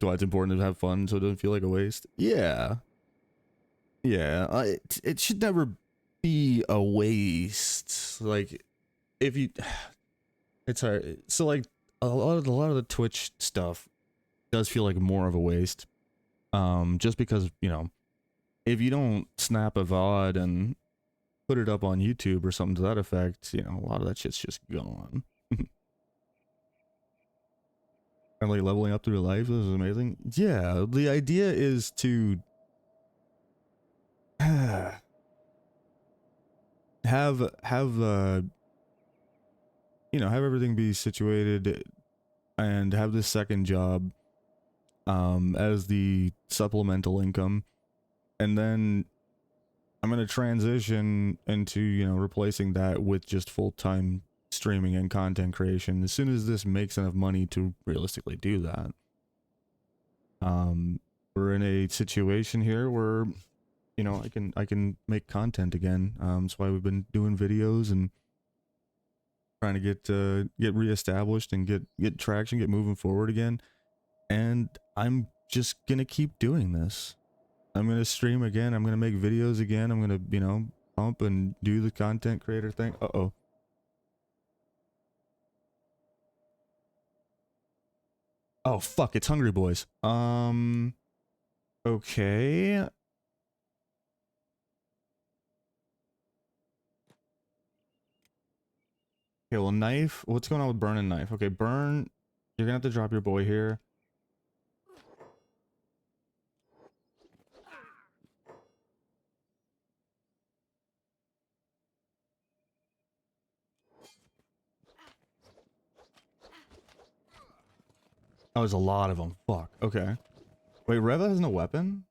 So it's important to have fun so it doesn't feel like a waste. Yeah. Yeah. It should never be a waste. Like, if you... It's hard. So, like, a lot of the Twitch stuff does feel like more of a waste. Just because, if you don't snap a VOD and put it up on YouTube or something to that effect, a lot of that shit's just gone. And like leveling up through life, this is amazing. Yeah, the idea is to have have everything be situated and have this second job as the supplemental income, and then I'm going to transition into replacing that with just full-time streaming and content creation as soon as this makes enough money to realistically do that. We're in a situation here where I can make content again. That's why we've been doing videos and trying to get reestablished and get traction, get moving forward again. And I'm just gonna keep doing this. I'm gonna stream again. I'm gonna make videos again. I'm gonna pump and do the content creator thing. Uh-oh. Oh fuck! It's Hungry Boys. Okay. Okay, well, knife. What's going on with Burn and knife? Okay, Burn, you're gonna have to drop your boy here. Oh, there's a lot of them. Fuck. Okay. Wait, Reva has no weapon?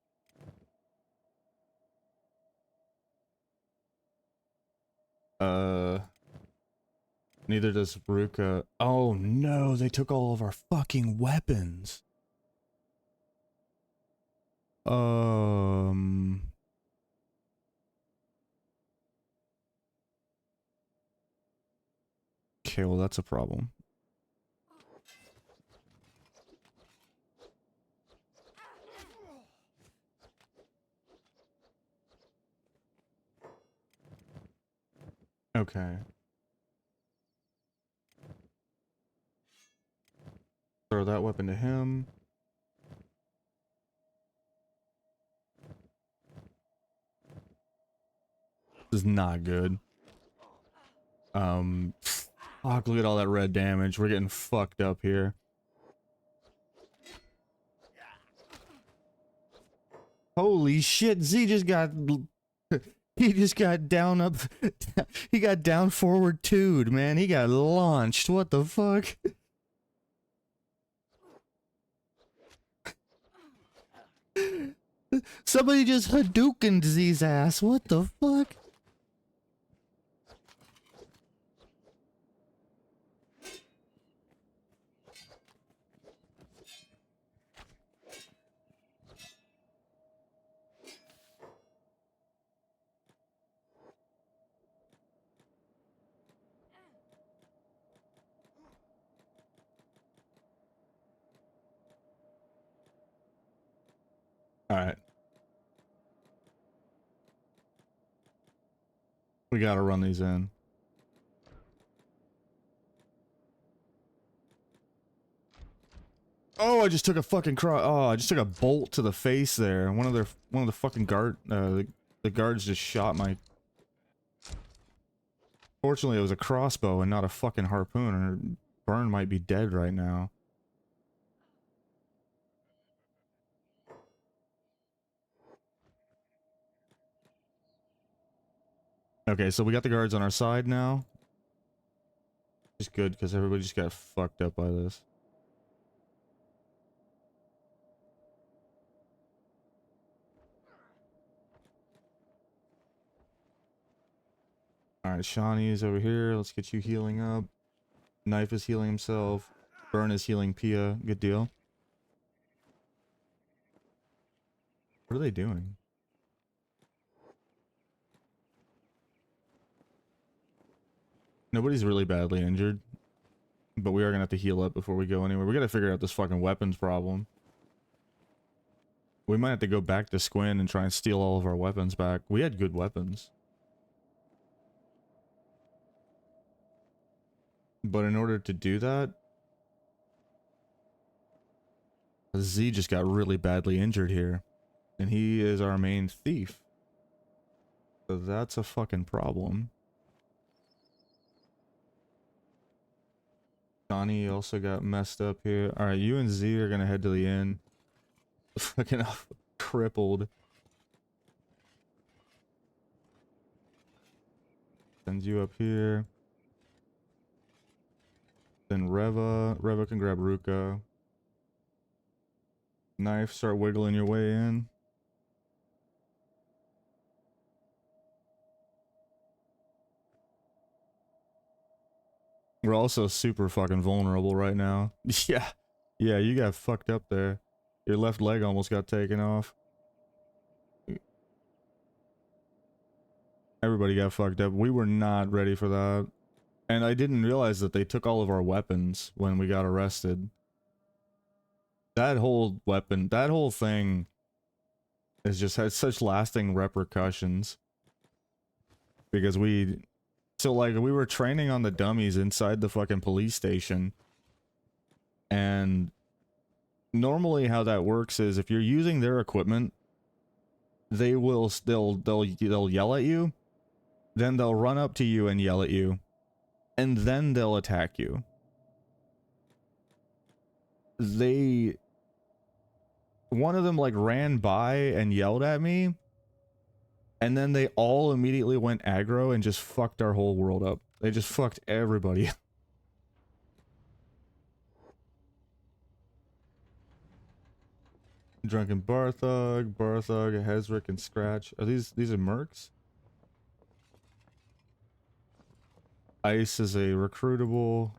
Uh, Neither does Ruka. Oh no, they took all of our fucking weapons. Um. Okay, well, that's a problem. Okay. Throw that weapon to him. This is not good. Fuck, look at all that red damage. We're getting fucked up here. Holy shit, Z just got... He just got down up... He got down forward two'd, man. He got launched. What the fuck? Somebody just Hadoukened Z's ass. What the fuck? Alright. We gotta run these in. Oh, I just took a fucking I just took a bolt to the face there. One of the fucking the guards just shot my. Fortunately, it was a crossbow and not a fucking harpoon, or Burn might be dead right now. Okay, so we got the guards on our side now. Just good, because everybody just got fucked up by this. Alright, Shawnee is over here. Let's get you healing up. Knife is healing himself. Burn is healing Pia. Good deal. What are they doing? Nobody's really badly injured. But we are gonna have to heal up before we go anywhere. We gotta figure out this fucking weapons problem. We might have to go back to Squin and try and steal all of our weapons back. We had good weapons. But in order to do that, Z just got really badly injured here. And he is our main thief. So that's a fucking problem. Johnny also got messed up here. Alright, you and Z are gonna head to the inn. Fucking crippled. Sends you up here. Then Reva. Reva can grab Ruka. Knife, start wiggling your way in. We're also super fucking vulnerable right now. Yeah. Yeah, you got fucked up there. Your left leg almost got taken off. Everybody got fucked up. We were not ready for that. And I didn't realize that they took all of our weapons when we got arrested. That whole thing has just had such lasting repercussions. Because so like we were training on the dummies inside the fucking police station. And normally how that works is if you're using their equipment, they'll yell at you, then they'll run up to you and yell at you, and then they'll attack you. One of them like ran by and yelled at me, and then they all immediately went aggro and just fucked our whole world up. They just fucked everybody. Drunken Barthog, Hezrick, and Scratch. Are these are mercs? Ice is a recruitable.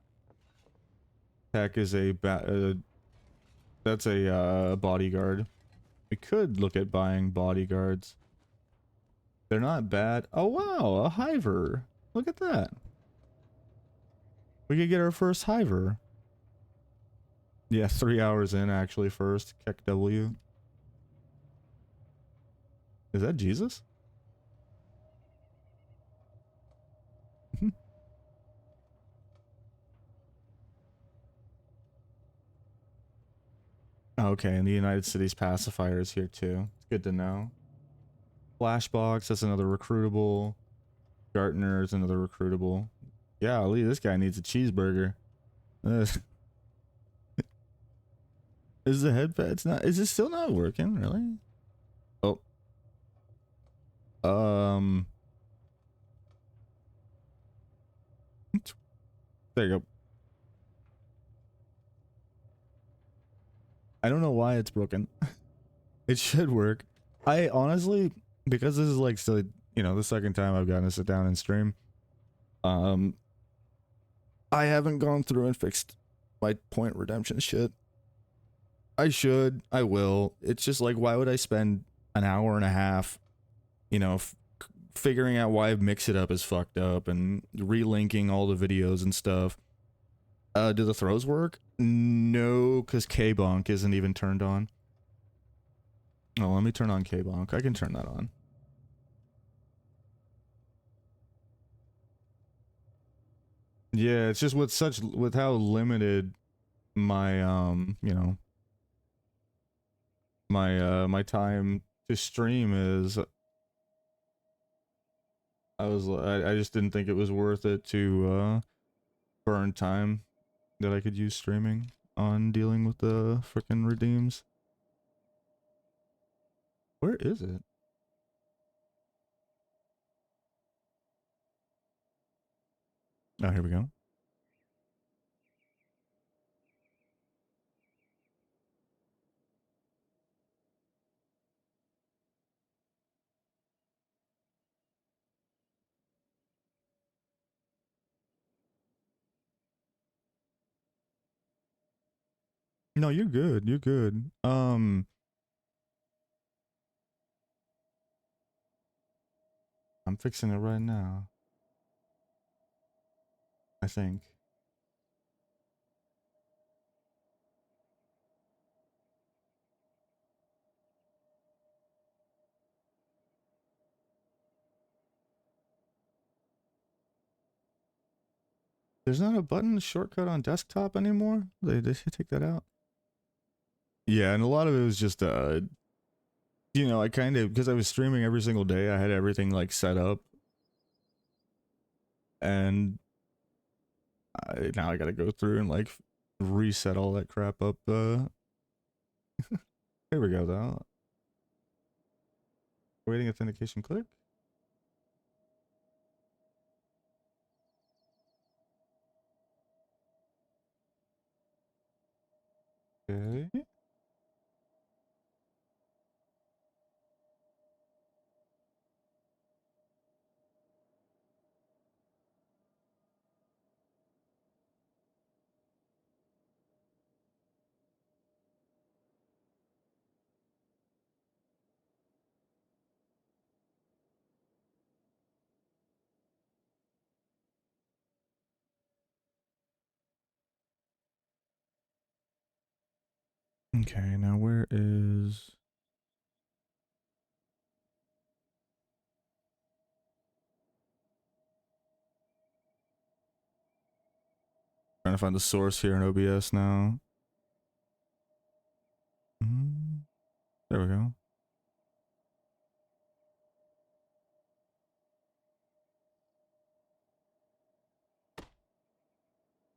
Tech is a that's a bodyguard. We could look at buying bodyguards. They're not bad. Oh wow, a hiver. Look at that. We could get our first hiver. Yeah, 3 hours in actually first. Keck W. Is that Jesus? Okay, and the United Cities pacifier is here too. It's good to know. Flashbox, that's another recruitable. Gartner is another recruitable. Golly, this guy needs a cheeseburger. Is the headpad? It's not. Is it still not working? Really? Oh. There you go. I don't know why it's broken. It should work. I honestly, because this is like, so, you know, the second time I've gotten to sit down and stream, I haven't gone through and fixed my point redemption shit. I should. I will. It's just like, why would I spend an hour and a half, you know, figuring out why Mix It Up is fucked up and relinking all the videos and stuff. Do the throws work? No, because K-Bonk isn't even turned on. No, let me turn on K-Bonk. I can turn that on. Yeah, it's just with how limited my you know, my time to stream is. I just didn't think it was worth it to burn time that I could use streaming on dealing with the frickin' redeems. Where is it? Oh, here we go. No, you're good. You're good. I'm fixing it right now. I think. There's not a button shortcut on desktop anymore? They should take that out. Yeah, and a lot of it was just you know, I kind of, because I was streaming every single day, I had everything like set up, and now I gotta go through and like reset all that crap up. Here we go though. Waiting authentication click. Okay. Okay, now where is... Trying to find the source here in OBS now. There we go.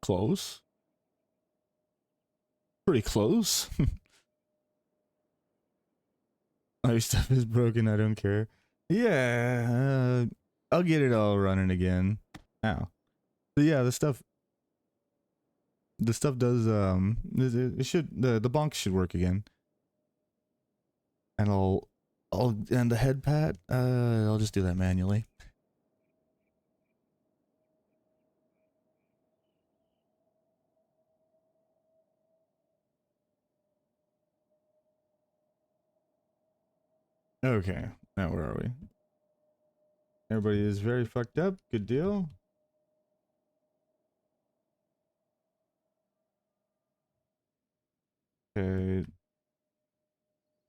Close. Pretty close. Oh, your stuff is broken. I don't care. Yeah, I'll get it all running again. Ow. But yeah, the stuff does it should the bonk should work again. And and the head pat, I'll just do that manually. Okay, now where are we? Everybody is very fucked up. Good deal. Okay.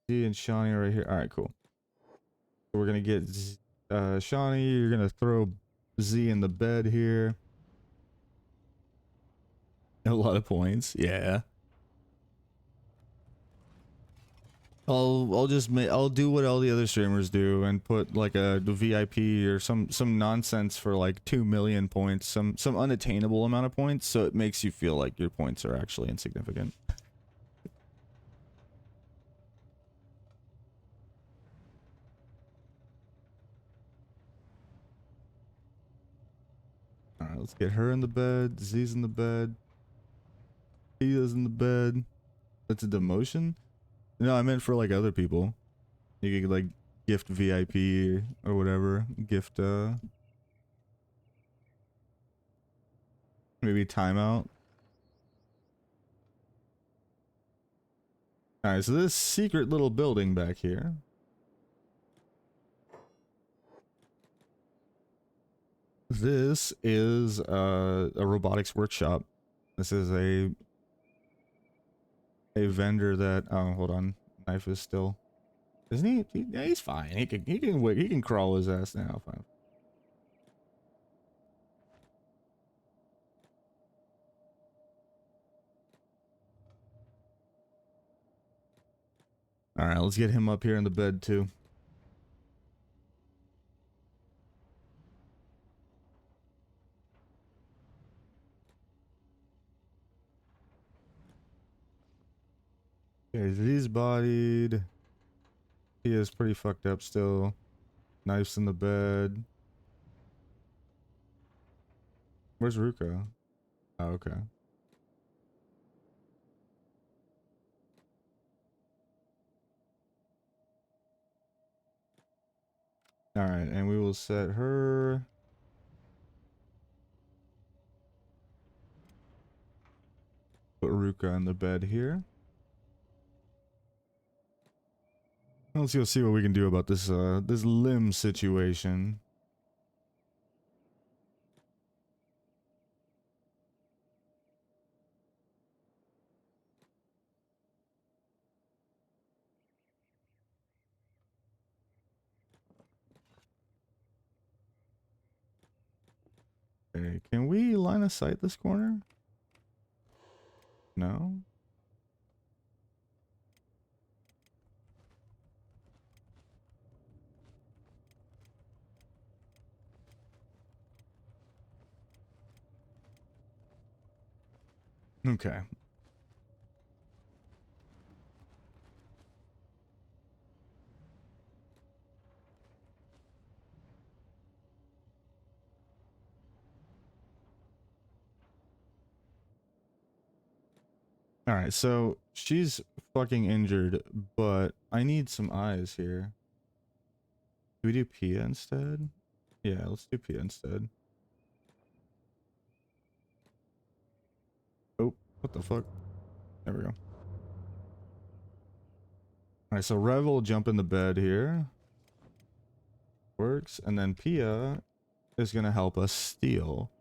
Z and Shawnee are right here. All right, cool. So we're gonna get Shawnee. You're gonna throw Z in the bed here. A lot of points. Yeah. I'll do what all the other streamers do and put like a VIP or some nonsense for like 2 million points, some unattainable amount of points, so it makes you feel like your points are actually insignificant. All right, let's get her in the bed. Z's in the bed. Tia's in the bed. That's a demotion? No, I meant for like other people. You could like gift VIP or whatever. Gift maybe timeout. Alright, so this secret little building back here. This is a robotics workshop. This is a vendor that, oh, hold on. Knife is still. Isn't he? Yeah, he's fine. He can crawl his ass now. Fine. All right, let's get him up here in the bed too. Okay, he's bodied. He is pretty fucked up still. Knives in the bed. Where's Ruka? Oh, okay. All right, and we will set her. Put Ruka in the bed here. Let's go see what we can do about this limb situation. Okay, can we line of sight this corner? No. Okay. All right, so she's fucking injured, but I need some eyes here. Do we do Pia instead? Yeah, let's do Pia instead. Oh, what the fuck? There we go. All right, so Rev will jump in the bed here. Works, and then Pia is gonna help us steal.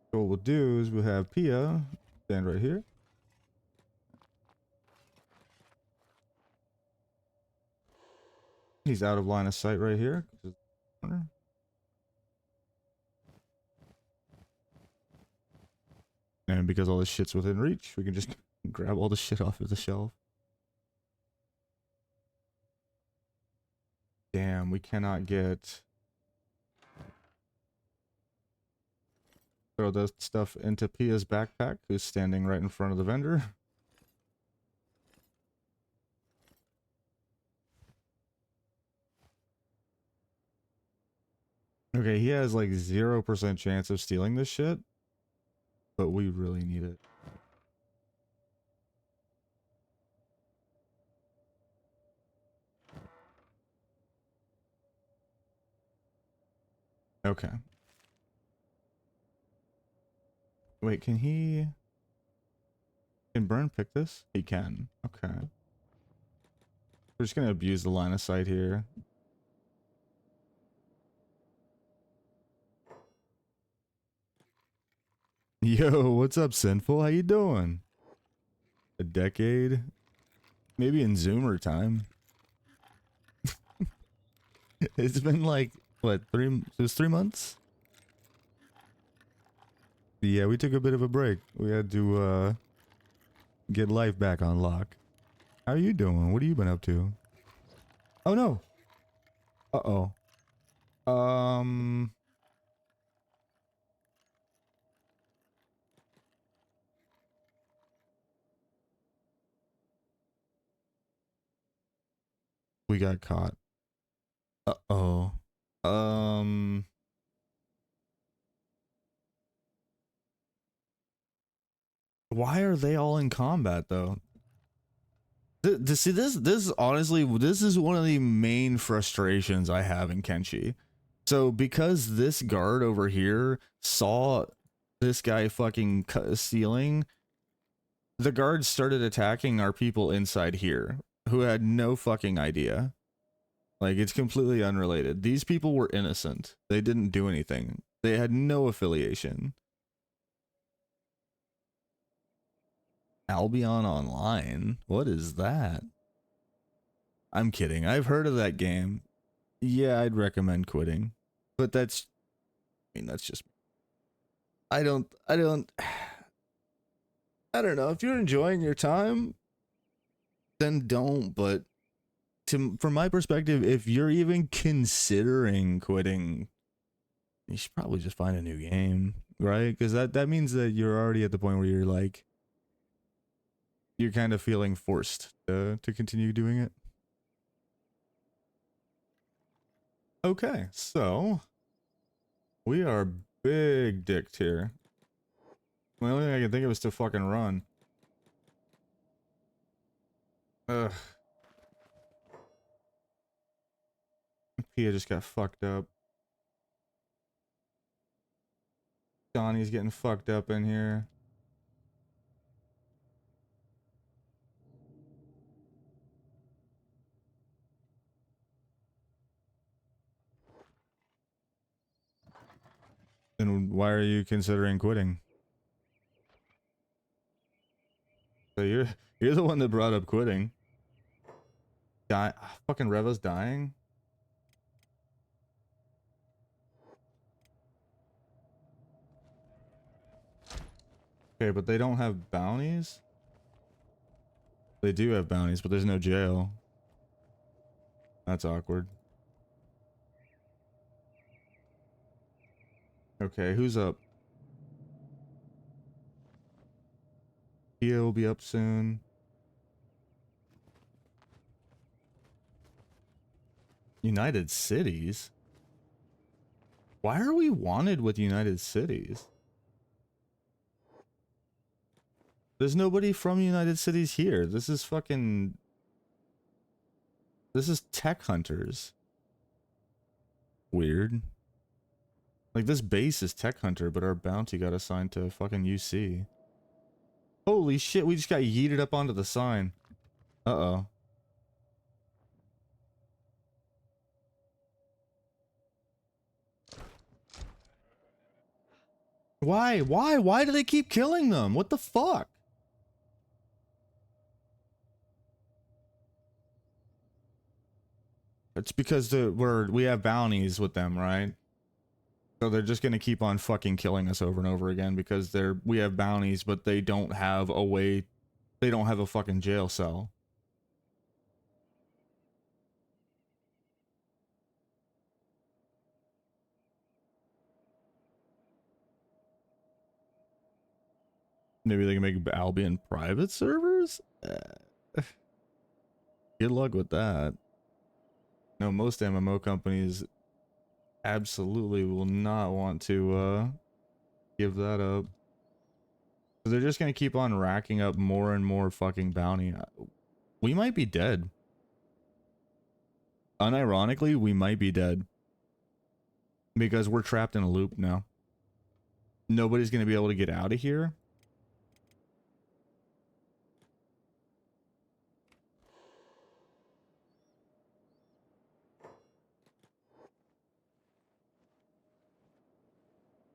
So what we'll do is we'll have Pia stand right here. He's out of line of sight right here. And because all this shit's within reach, we can just grab all the shit off of the shelf. Damn, we cannot get... Throw the stuff into Pia's backpack, who's standing right in front of the vendor. Okay, he has like 0% chance of stealing this shit, but we really need it. Okay. Wait, can he... Can Burn pick this? He can. Okay. We're just gonna abuse the line of sight here. Yo, what's up, Sinful? How you doing? A decade? Maybe in Zoomer time. It's been like, what, it was 3 months? Yeah, we took a bit of a break. We had to, get life back on lock. How are you doing? What have you been up to? Oh, no. Uh-oh. Um... We got caught. Uh-oh. Um... Why are they all in combat, though? See, this honestly, this is one of the main frustrations I have in Kenshi. So because this guard over here saw this guy fucking stealing, the guards started attacking our people inside here who had no fucking idea. Like, it's completely unrelated. These people were innocent. They didn't do anything. They had no affiliation. Albion Online? What is that? I'm kidding. I've heard of that game. Yeah, I'd recommend quitting. But that's, I mean, that's just, I don't, I don't, I don't know. If you're enjoying your time, then don't. But from my perspective, if you're even considering quitting, you should probably just find a new game, right? Because that means that you're already at the point where you're like, you're kind of feeling forced to continue doing it. Okay, so we are big dicked here. The only thing I can think of is to fucking run. Ugh. Pia just got fucked up. Donnie's getting fucked up in here. Then why are you considering quitting? So you're the one that brought up quitting. Fucking Reva's dying. Okay, but they don't have bounties? They do have bounties, but there's no jail. That's awkward. Okay, who's up? Pia will be up soon. United Cities? Why are we wanted with United Cities? There's nobody from United Cities here. This is fucking... This is tech hunters. Weird. Like, this base is tech hunter, but our bounty got assigned to fucking UC. Holy shit, we just got yeeted up onto the sign. Uh-oh. Why? Why? Why do they keep killing them? What the fuck? It's because we have bounties with them, right? So they're just gonna keep on fucking killing us over and over again because we have bounties, but they don't have a way, they don't have a fucking jail cell. Maybe they can make Albion private servers? Good luck with that. No, most MMO companies absolutely will not want to give that up. So they're just gonna keep on racking up more and more fucking bounty. We might be dead. Unironically, we might be dead. Because we're trapped in a loop now. Nobody's gonna be able to get out of here.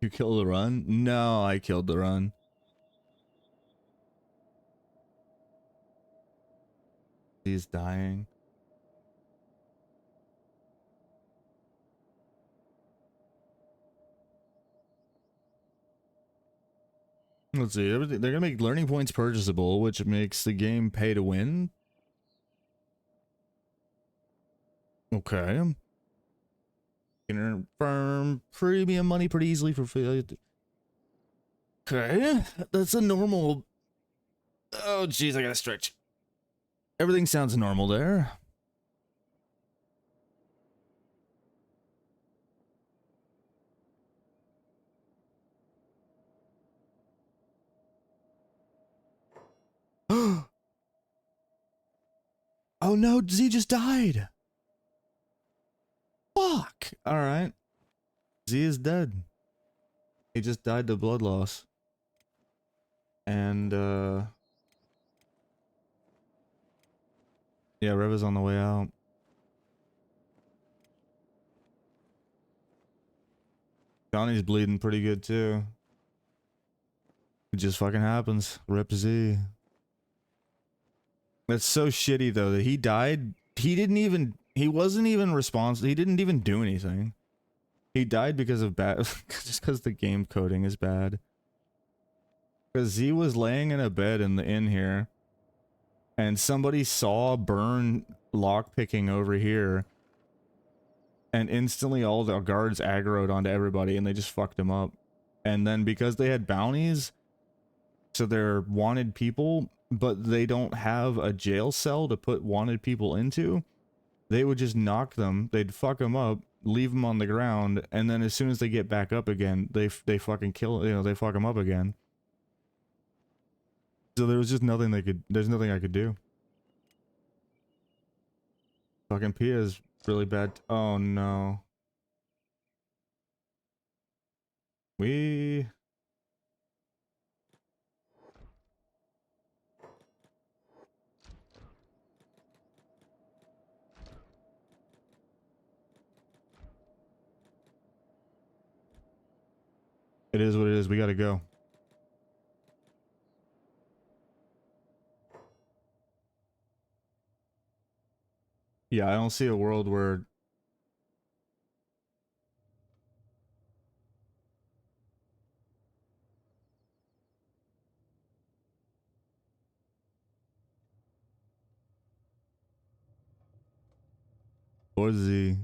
You killed the run? No, I killed the run. He's dying. Let's see. They're gonna make learning points purchasable, which makes the game pay to win. Okay. You can earn firm premium money pretty easily for failure. Okay, that's a normal. Oh, jeez, I gotta stretch. Everything sounds normal there. Oh no, Z just died. Fuck. All right. Z is dead. He just died to blood loss. And yeah, Rev is on the way out. Johnny's bleeding pretty good too. It just fucking happens. Rip Z. That's so shitty though that he died he wasn't even responsible. He didn't even do anything. He died because of bad, just because the game coding is bad. Because he was laying in a bed in the inn here, and somebody saw Burn lockpicking over here, and instantly all the guards aggroed onto everybody, and they just fucked him up. And then because they had bounties, so they're wanted people, but they don't have a jail cell to put wanted people into, they would just knock them, they'd fuck them up, leave them on the ground, and then as soon as they get back up again, they fucking kill, you know, they fuck them up again. So there was just nothing there's nothing I could do. Fucking Pia is really bad. Oh no. It is what it is, we gotta go. Yeah, I don't see a world where... Borzy.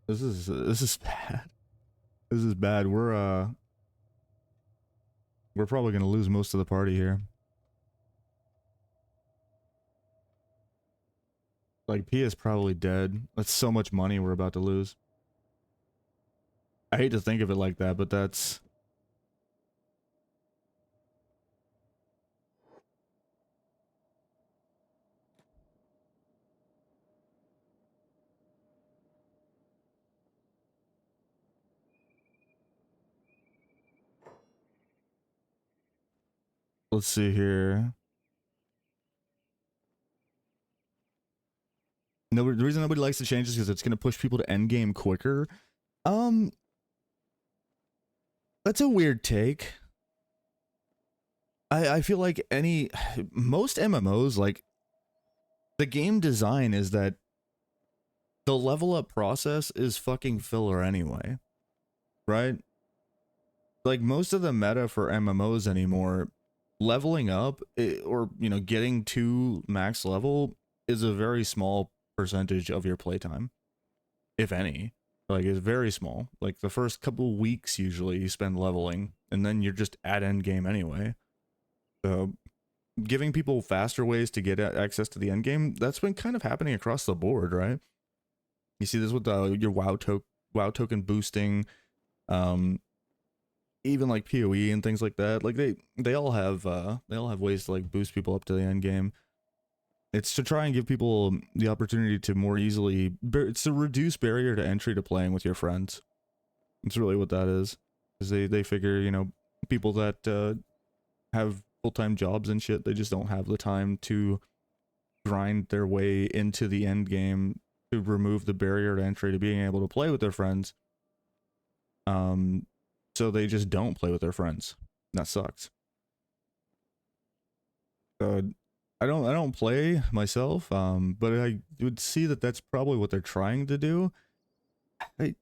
This is bad. This is bad. We're probably gonna lose most of the party here. Like, P is probably dead. That's so much money we're about to lose. I hate to think of it like that, but that's... Let's see here. No, the reason nobody likes to change is because it's going to push people to endgame quicker. That's a weird take. I feel like most MMOs, like, the game design is that the level up process is fucking filler anyway, right? Like, most of the meta for MMOs anymore, leveling up or, you know, getting to max level is a very small percentage of your playtime, if any. Like, it's very small. Like, the first couple weeks usually you spend leveling, and then you're just at end game anyway. So giving people faster ways to get access to the end game, that's been kind of happening across the board, right? You see this with your WoW token boosting, even like PoE and things like that. Like, they all have ways to like boost people up to the end game. It's to try and give people the opportunity to more easily, it's to reduce barrier to entry to playing with your friends. It's really what that is. Because they figure, you know, people that have full-time jobs and shit, they just don't have the time to grind their way into the end game to remove the barrier to entry to being able to play with their friends. So they just don't play with their friends. That sucks. I don't play myself, but I would see that that's probably what they're trying to do.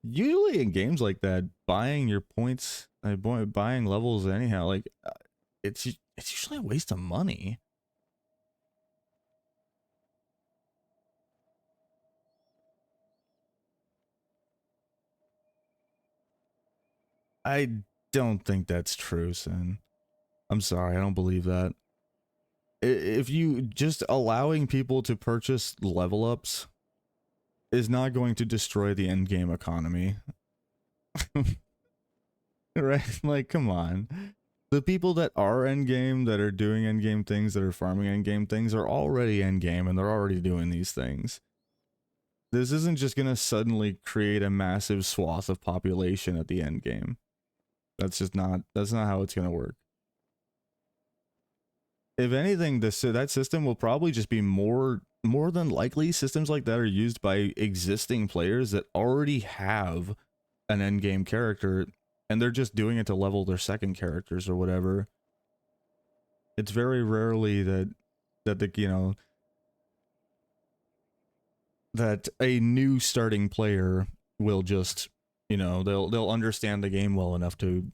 Usually in games like that, buying your points, buying levels anyhow, like, it's usually a waste of money. I don't think that's true, Sin. I'm sorry, I don't believe that. If you just allowing people to purchase level ups is not going to destroy the end game economy. Right? Like, come on. The people that are endgame, that are doing endgame things, that are farming endgame things, are already endgame, and they're already doing these things. This isn't just gonna suddenly create a massive swath of population at the end game. That's not how it's gonna work. If anything, that system will probably just be more than likely systems like that are used by existing players that already have an endgame character, and they're just doing it to level their second characters or whatever. It's very rarely that that the that a new starting player will just they'll understand the game well enough to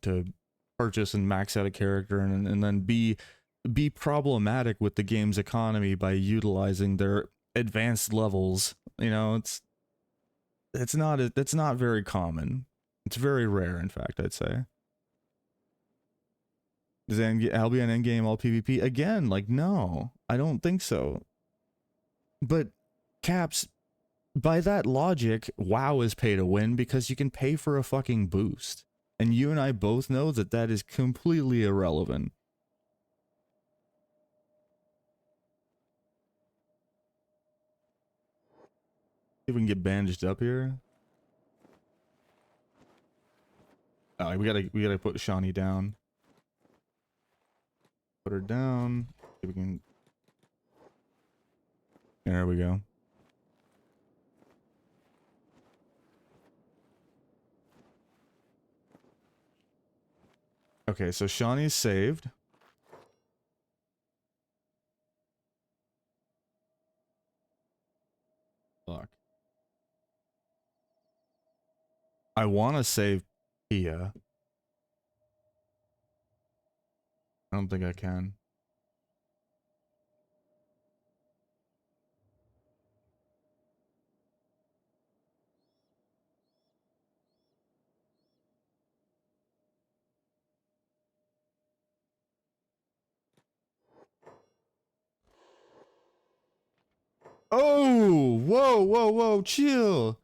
purchase and max out a character and then be problematic with the game's economy by utilizing their advanced levels. It's not very common. It's very rare, in fact, I'd say. Does Albion endgame all PvP again? Like, no, I don't think so. But Caps, by that logic, WoW is pay to win because you can pay for a fucking boost, and you and I both know that that is completely irrelevant. See if we can get bandaged up here. Oh, we gotta put Shawnee down. Put her down. See if we can. There we go. Okay, so Shawnee's saved. Fuck. I want to save Pia. I don't think I can. Oh, whoa, whoa, whoa, chill.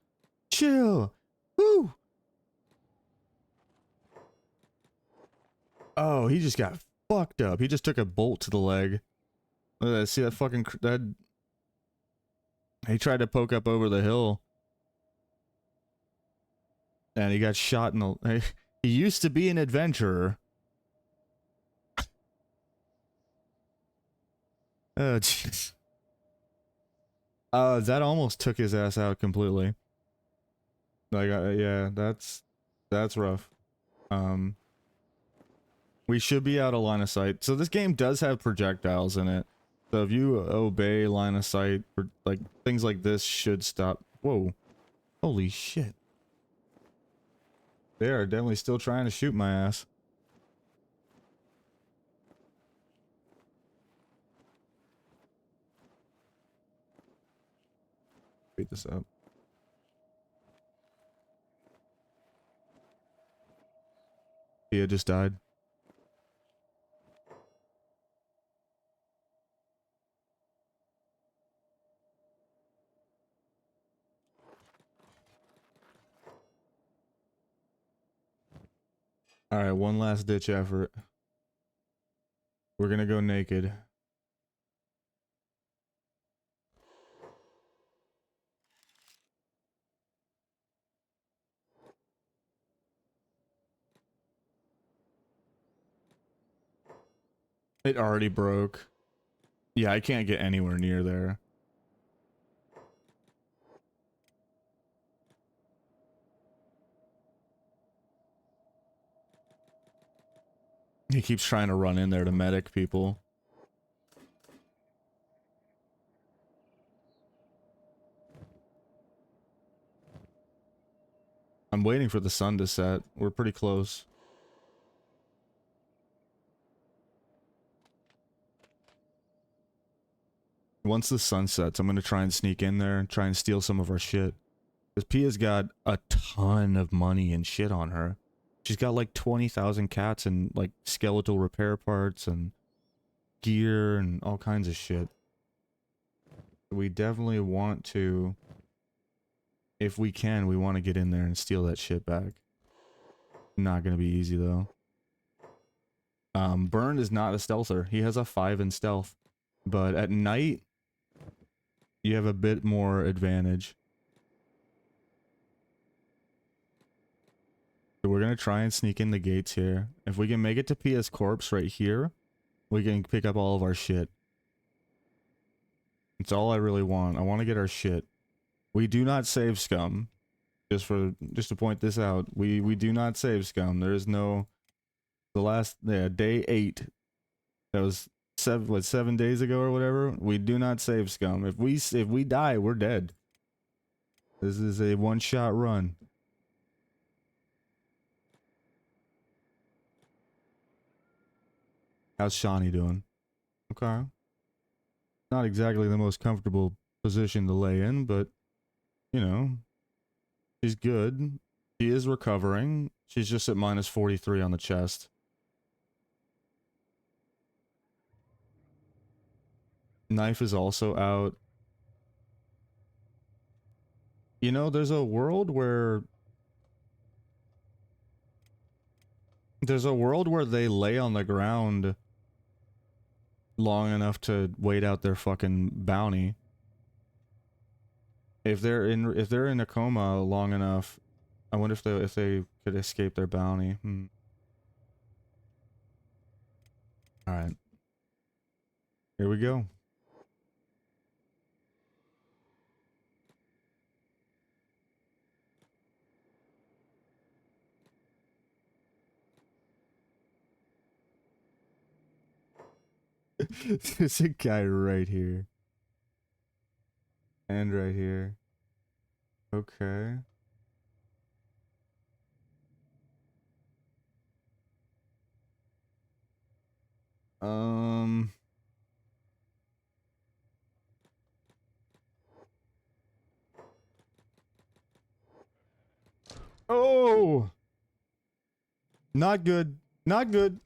Chill. Woo. Oh, he just got fucked up. He just took a bolt to the leg. Look at that. See that fucking... that. He tried to poke up over the hill. And he got shot in the... He used to be an adventurer. Oh, jeez. That almost took his ass out completely. Like, yeah, that's rough. We should be out of line of sight. So this game does have projectiles in it. So if you obey line of sight, like things like this should stop. Whoa. Holy shit. They are definitely still trying to shoot my ass. Beat this up. He just died. Alright, one last ditch effort. We're gonna go naked. It already broke. Yeah, I can't get anywhere near there. He keeps trying to run in there to medic people. I'm waiting for the sun to set. We're pretty close. Once the sun sets, I'm gonna try and sneak in there and try and steal some of our shit. Because Pia's got a ton of money and shit on her. She's got like 20,000 cats and like skeletal repair parts and gear and all kinds of shit. We definitely want to, if we can, we want to get in there and steal that shit back. Not gonna be easy though. Burn is not a stealther. He has a 5 in stealth. But at night, you have a bit more advantage. So we're gonna try and sneak in the gates here. If we can make it to PS Corpse right here, we can pick up all of our shit. It's all I really want. I want to get our shit. We do not save scum. Just to point this out, we do not save scum. There is no... The last... Yeah, day 8. That was 7 days ago or whatever. We do not save scum. If we die, we're dead. This is a one-shot run. How's Shawnee doing? Okay. Not exactly the most comfortable position to lay in, but you know, she's good. She is recovering. She's just at minus 43 on the chest. Knife is also out. You know, there's a world where they lay on the ground long enough to wait out their fucking bounty. If they're in a coma long enough, I wonder if they could escape their bounty. All right. Here we go. There's a guy right here. And right here. Okay. Um. Oh! Not good. Not good.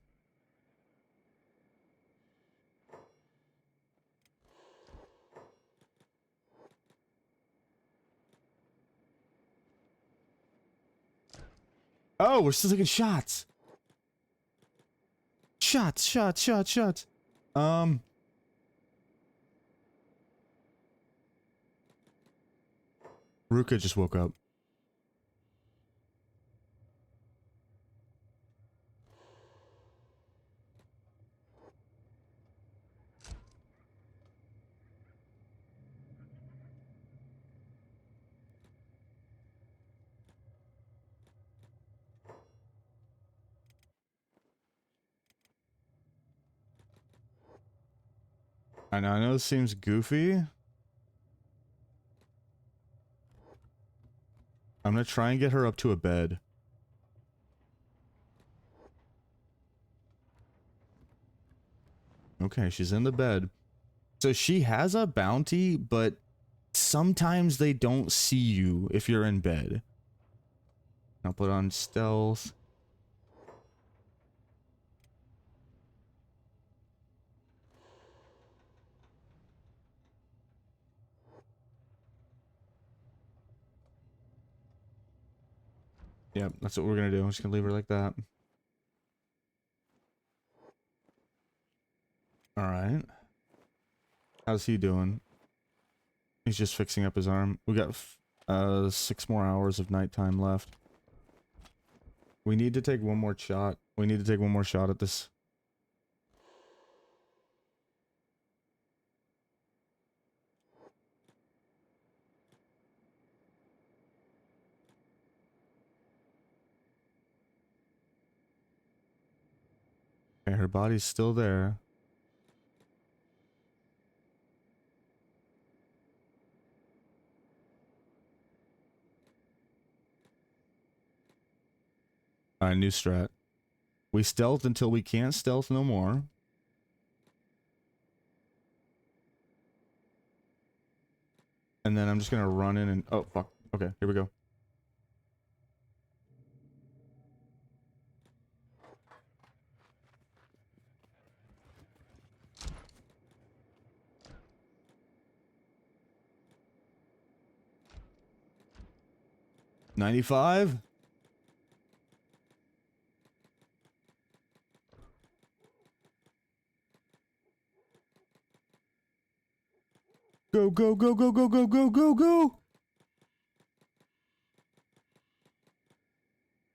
Oh, we're still taking shots. Shots. Ruka just woke up. I know this seems goofy. I'm gonna try and get her up to a bed. Okay, she's in the bed. So she has a bounty, but sometimes they don't see you if you're in bed. I'll put on stealth. Yep, that's what we're gonna do. I'm just gonna leave her like that. Alright. How's he doing? He's just fixing up his arm. We got 6 more hours of nighttime left. We need to take one more shot. We need to take one more shot at this. Okay, her body's still there. Alright, new strat. We stealth until we can't stealth no more. And then I'm just gonna run in and... Oh, fuck. Okay, here we go. $95? Go, go, go, go, go, go, go, go, go!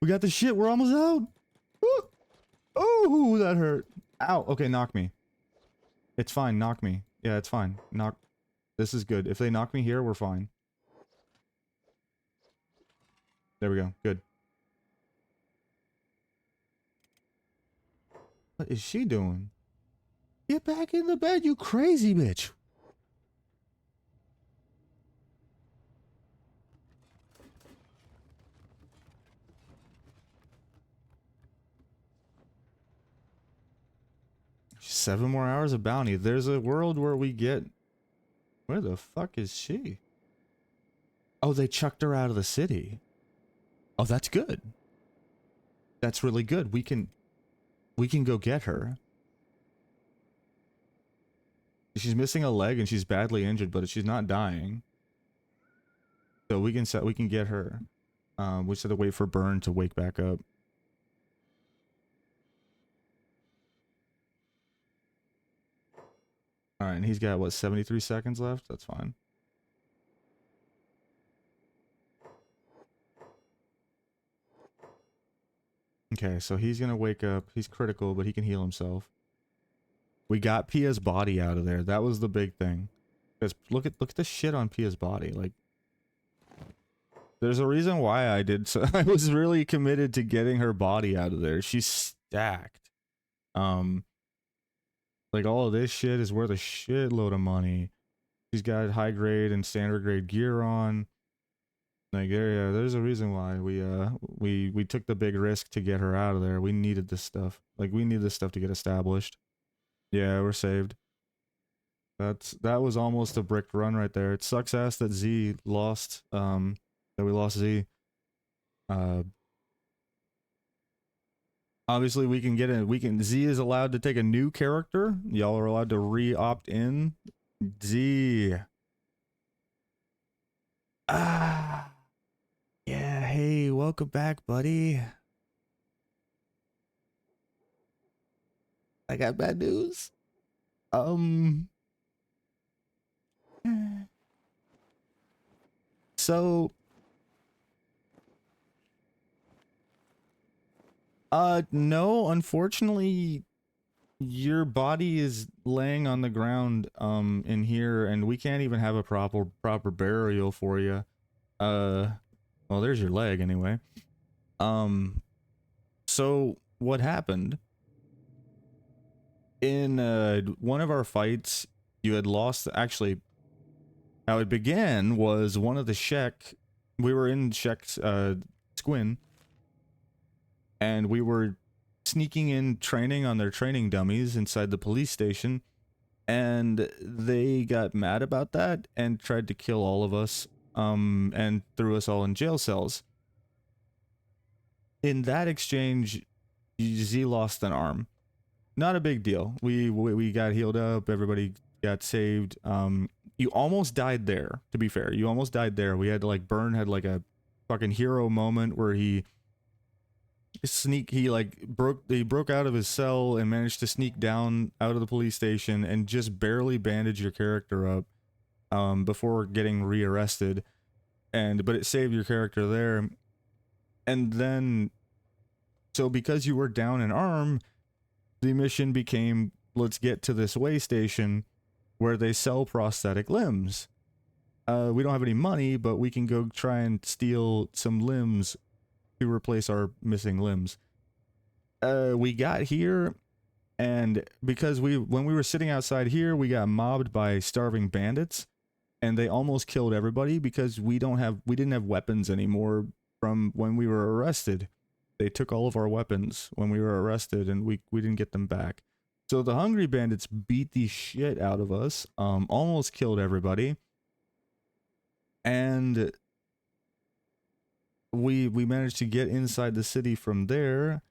We got the shit, we're almost out! Ooh. Oh, that hurt. Ow, okay, knock me. It's fine, knock me. Yeah, it's fine. Knock. This is good. If they knock me here, we're fine. There we go, good. What is she doing? Get back in the bed, you crazy bitch. Seven more hours of bounty. There's a world where we get... Where the fuck is she? Oh, they chucked her out of the city. Oh, that's good. That's really good. We can go get her. She's missing a leg and she's badly injured, but she's not dying. So we can get her. We just have to wait for Burn to wake back up. All right, and he's got what, 73 seconds left? That's fine. Okay, so he's gonna wake up. He's critical, but he can heal himself. We got Pia's body out of there. That was the big thing. Because look at the shit on Pia's body. Like, there's a reason why I did so. I was really committed to getting her body out of there. She's stacked. Like, all of this shit is worth a shitload of money. She's got high grade and standard grade gear on. Like, yeah, there's a reason why we took the big risk to get her out of there. We needed this stuff. Like, we need this stuff to get established. Yeah, we're saved. That was almost a bricked run right there. It sucks ass that Z lost, that we lost Z. Obviously we can get Z is allowed to take a new character. Y'all are allowed to re-opt in. Z. Ah. Yeah, hey, welcome back, buddy. I got bad news. So no, unfortunately your body is laying on the ground in here, and we can't even have a proper burial for you. Well, there's your leg anyway. So what happened in one of our fights, you had lost. Actually, how it began was one of the Shek. We were in Shek's Squin, and we were sneaking in training on their training dummies inside the police station, and they got mad about that and tried to kill all of us, and threw us all in jail cells. In that exchange, Z lost an arm. Not a big deal. We got healed up. Everybody got saved. You almost died there, to be fair. You almost died there. We had to, like, Burn had like a fucking hero moment where he broke out of his cell and managed to sneak down out of the police station and just barely bandage your character up before getting rearrested. But it saved your character there. And then, so because you were down an arm, the mission became, let's get to this way station where they sell prosthetic limbs. We don't have any money, but we can go try and steal some limbs to replace our missing limbs. We got here, and because when we were sitting outside here, we got mobbed by starving bandits, and they almost killed everybody because we didn't have weapons anymore from when we were arrested. They took all of our weapons when we were arrested, and we didn't get them back. So the hungry bandits beat the shit out of us, almost killed everybody, and we managed to get inside the city from there.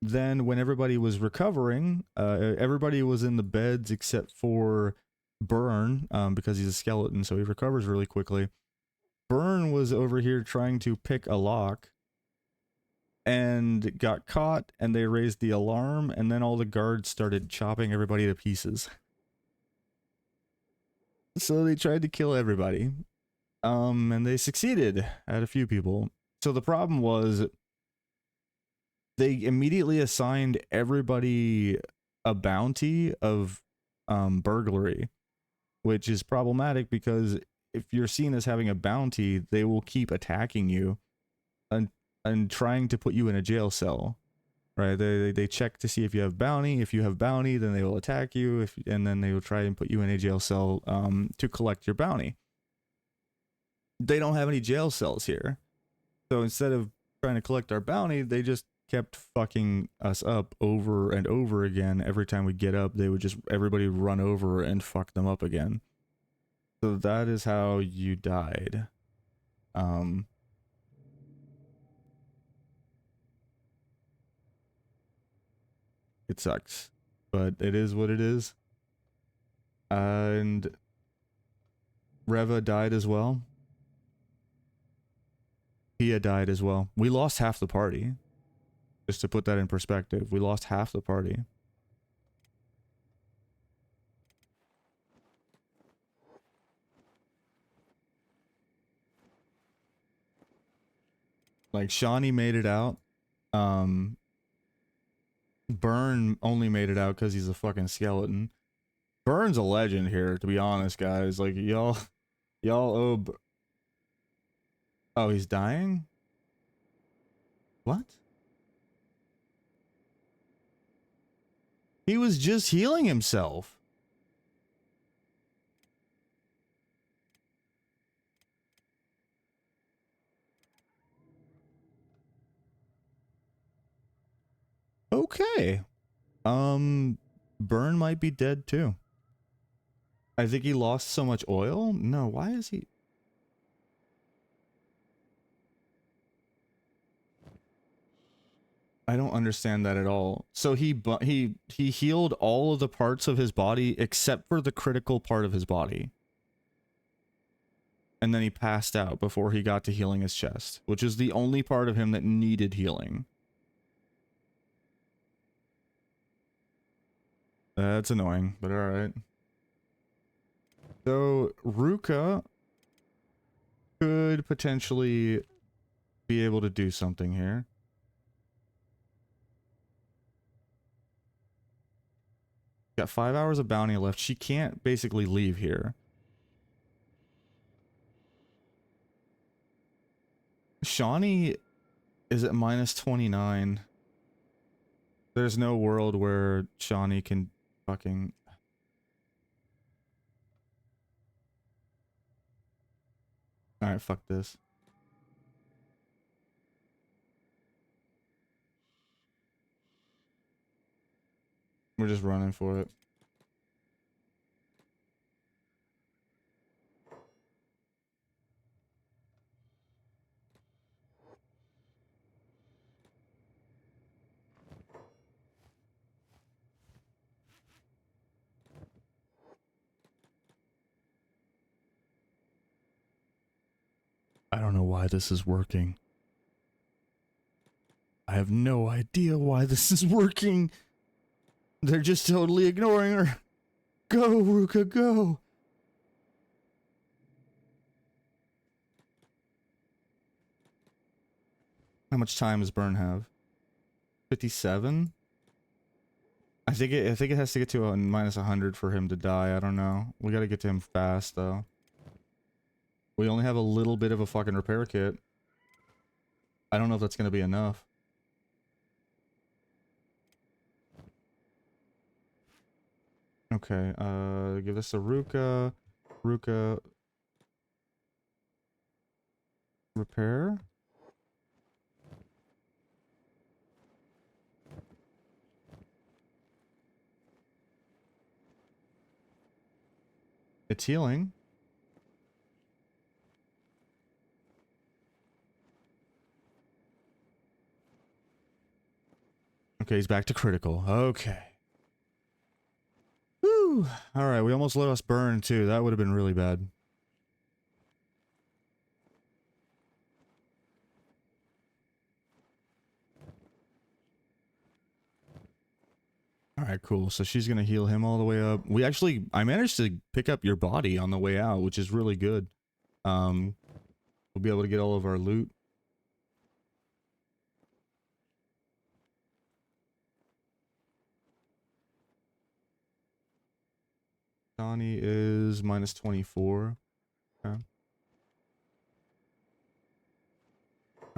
Then when everybody was recovering, everybody was in the beds except for Burn, because he's a skeleton, so he recovers really quickly. Burn was over here trying to pick a lock and got caught, and they raised the alarm, and then all the guards started chopping everybody to pieces. So they tried to kill everybody. And they succeeded at a few people. So the problem was they immediately assigned everybody a bounty of burglary, which is problematic because if you're seen as having a bounty, they will keep attacking you and trying to put you in a jail cell. right? They check to see if you have bounty. If you have bounty, then they will attack you. And then they will try and put you in a jail cell to collect your bounty. They don't have any jail cells here, so instead of trying to collect our bounty, they just kept fucking us up over and over again. Every time we get up, they would just everybody run over and fuck them up again. So that is how you died. It sucks, but it is what it is. And Reva died as well. Pia died as well. We lost half the party. Just to put that in perspective, we lost half the party. Like, Shawnee made it out. Burn only made it out because he's a fucking skeleton. Burn's a legend here, to be honest, guys. Like, y'all owe... Oh, he's dying? What? He was just healing himself. Okay. Burn might be dead too. I think he lost so much oil? No, why is he... I don't understand that at all. So he healed all of the parts of his body except for the critical part of his body. And then he passed out before he got to healing his chest, which is the only part of him that needed healing. That's annoying, but alright. So, Ruka could potentially be able to do something here. Got 5 hours of bounty left. She can't basically leave here. Shawnee is at minus 29. There's no world where Shawnee can fucking... Alright, fuck this. We're just running for it. I don't know why this is working. I have no idea why this is working. They're just totally ignoring her. Go, Ruka, go. How much time does Burn have? 57? I think it has to get to a minus 100 for him to die. I don't know. We gotta get to him fast, though. We only have a little bit of a fucking repair kit. I don't know if that's gonna be enough. Okay, give this to Ruka. Ruka... Repair? It's healing. Okay, he's back to critical. Okay. Whew. Alright, we almost let us burn, too. That would have been really bad. Alright, cool. So she's gonna heal him all the way up. I managed to pick up your body on the way out, which is really good. We'll be able to get all of our loot. Donnie is minus 24. Okay.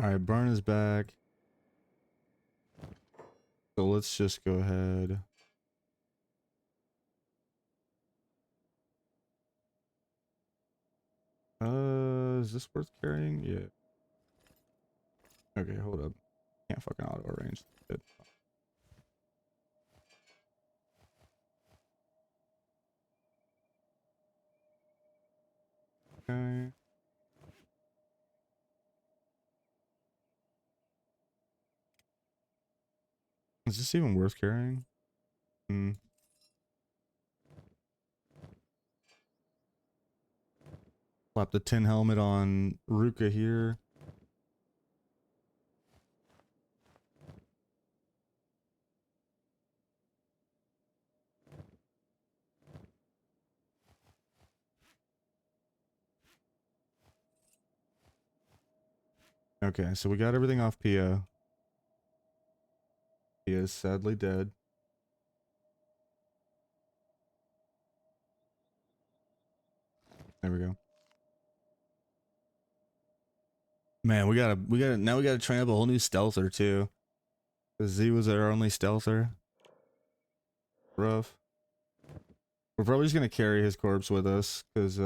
Alright, Burn is back. So let's just go ahead. Is this worth carrying? Yeah. Okay, hold up. Can't fucking auto arrange it. Okay. Is this even worth carrying? Hmm. Slap the tin helmet on Ruka here. Okay, so we got everything off Pia. He is sadly dead. There we go. Man, now we gotta train up a whole new stealther too. Cause Z was our only stealther. Rough. We're probably just gonna carry his corpse with us, cause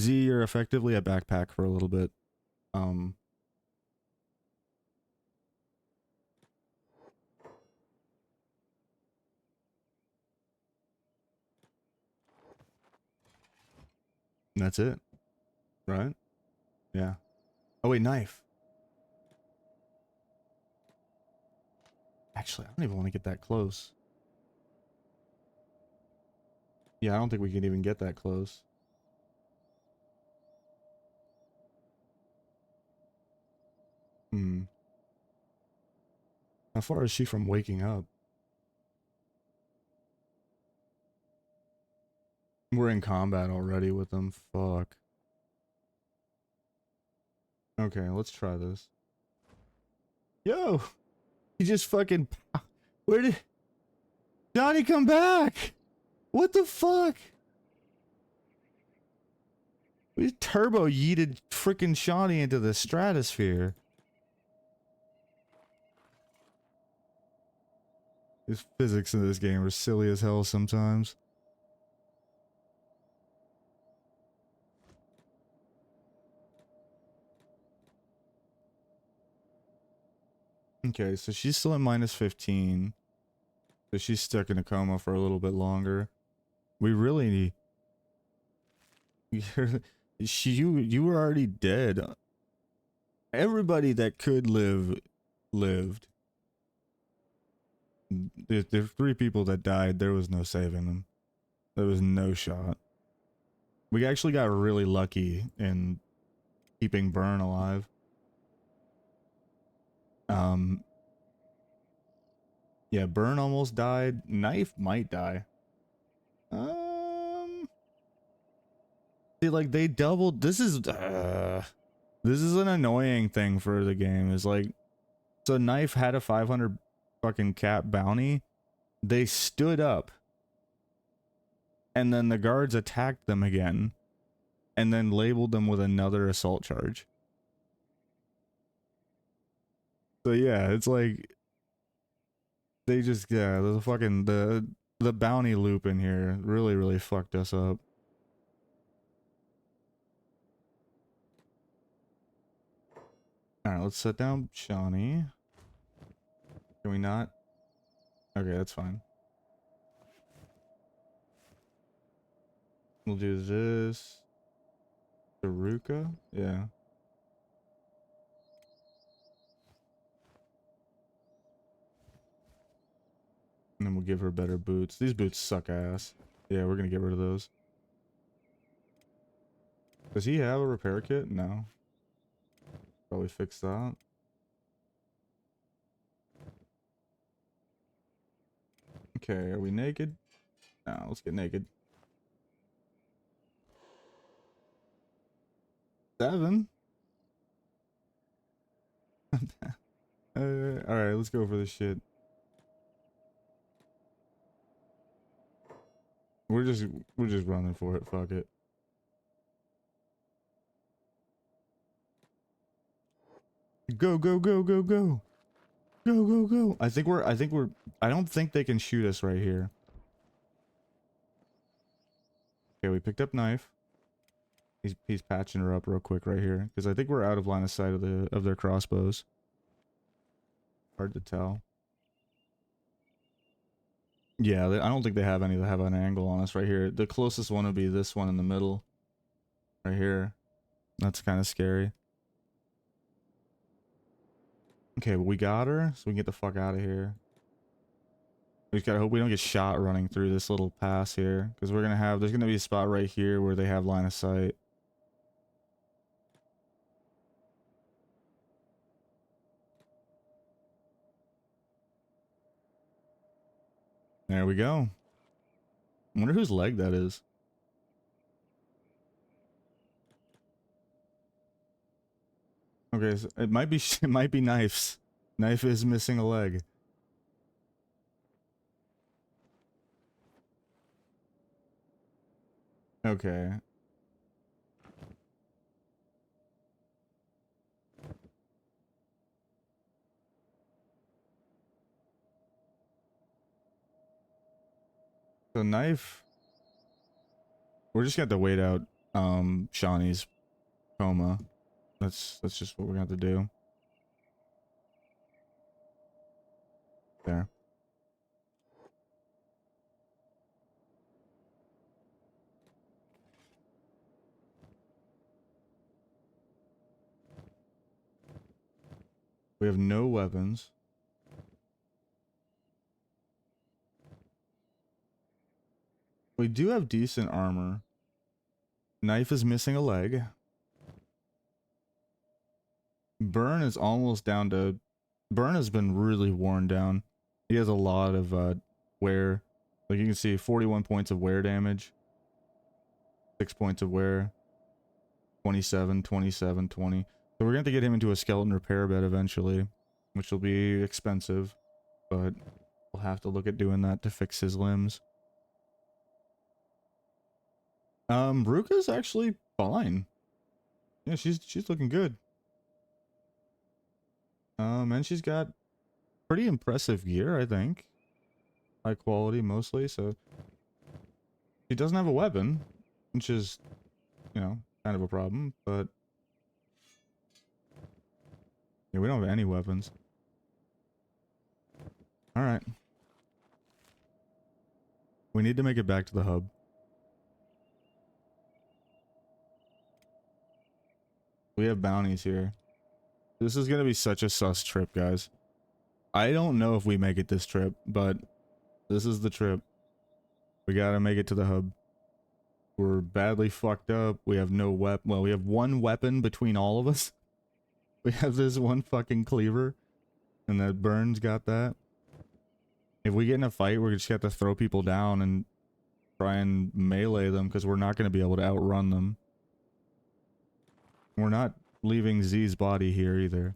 Z, you're effectively a backpack for a little bit. That's it, right? Yeah. Oh wait, knife. Actually, I don't even want to get that close. Yeah, I don't think we can even get that close. Hmm. How far is she from waking up? We're in combat already with them. Fuck. Okay, let's try this. Yo! He just fucking... Where did... Johnny come back? What the fuck? We turbo yeeted freaking Shawnee into the stratosphere. His physics in this game are silly as hell sometimes. Okay, so she's still at minus 15. So she's stuck in a coma for a little bit longer. We really need... you were already dead. Everybody that could live, lived. There's 3 people that died. There was no saving them. There was no shot. We actually got really lucky in keeping Burn alive. Yeah, Burn almost died. Knife might die. See, like, they doubled... This is an annoying thing for the game. Is like, so Knife had a 500 fucking cap bounty. They stood up. And then the guards attacked them again. And then labeled them with another assault charge. So yeah, it's like... They just... Yeah, the fucking... The bounty loop in here really fucked us up. Alright, let's set down Shawnee. Can we not? Okay, that's fine. We'll do this. Daruka? Yeah. And then we'll give her better boots. These boots suck ass. Yeah, we're gonna get rid of those. Does he have a repair kit? No. Probably fix that. Okay, are we naked? No, let's get naked. 7? Alright, let's go for this shit. We're just running for it, fuck it. Go, go, go, go, go. Go, go, go. I don't think they can shoot us right here. Okay, we picked up knife. He's patching her up real quick right here. Because I think we're out of line of sight of their crossbows. Hard to tell. Yeah, I don't think they have any that have an angle on us right here. The closest one would be this one in the middle. Right here. That's kind of scary. Okay, but we got her, so we can get the fuck out of here. We just gotta hope we don't get shot running through this little pass here. Because there's gonna be a spot right here where they have line of sight. There we go. I wonder whose leg that is. Okay, so it might be it might be Knife's. Knife is missing a leg. Okay. So Knife, we're just gonna have to wait out Shawnee's coma. That's just what we're gonna have to do. There. We have no weapons. We do have decent armor. Knife is missing a leg. Burn is almost down to... Burn has been really worn down. He has a lot of wear. Like you can see 41 points of wear damage. 6 points of wear. 27, 27, 20. So we're going to have to get him into a skeleton repair bed eventually. Which will be expensive. But we'll have to look at doing that to fix his limbs. Ruka's actually fine. Yeah, she's looking good. And she's got pretty impressive gear, I think. High quality mostly, so she doesn't have a weapon, which is, you know, kind of a problem, but yeah, we don't have any weapons. Alright. We need to make it back to the hub. We have bounties here. This is gonna be such a sus trip, guys. I don't know if we make it this trip, but this is the trip. We gotta make it to the hub. We're badly fucked up. We have no weapon. Well, we have one weapon between all of us. We have this one fucking cleaver. And that Burns got that. If we get in a fight, we're just gonna have to throw people down and try and melee them because we're not going to be able to outrun them. We're not leaving Z's body here either.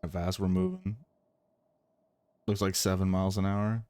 How fast we're moving. Looks like 7 miles an hour.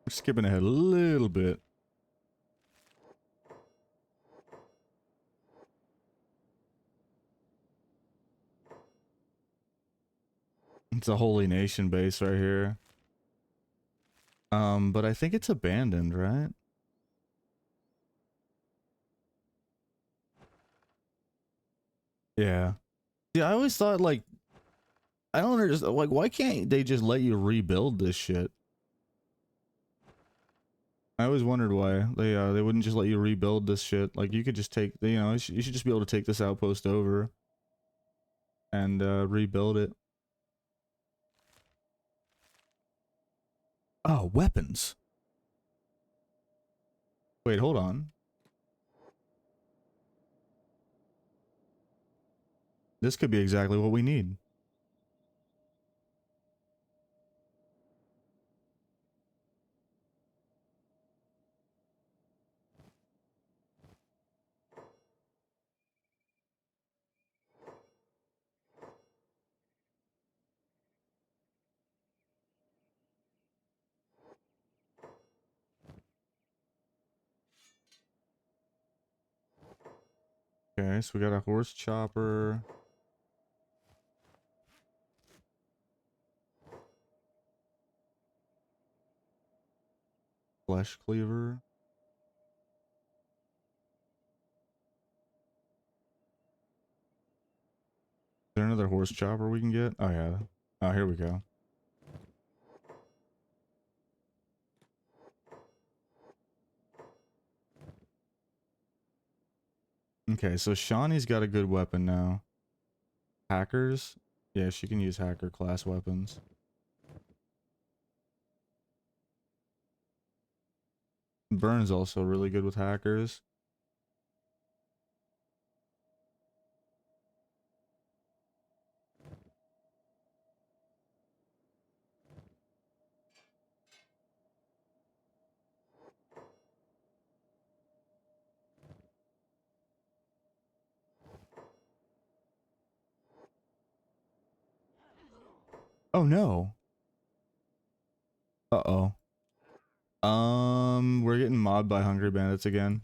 We're skipping ahead a little bit. It's a Holy Nation base right here. But I think it's abandoned, right? Yeah. Yeah, I always thought, like, I don't understand. Like, why can't they just let you rebuild this shit? I always wondered why they wouldn't just let you rebuild this shit. Like, you could just take, you know, you should just be able to take this outpost over and rebuild it. Oh, weapons. Wait, hold on. This could be exactly what we need. Okay, so we got a horse chopper. Flesh cleaver. Is there another horse chopper we can get? Oh yeah. Oh, here we go. Okay, so Shawnee's got a good weapon now. Hackers? Yeah, she can use hacker class weapons. Burns also really good with hackers. Oh no. Uh-oh. We're getting mobbed by hungry bandits again.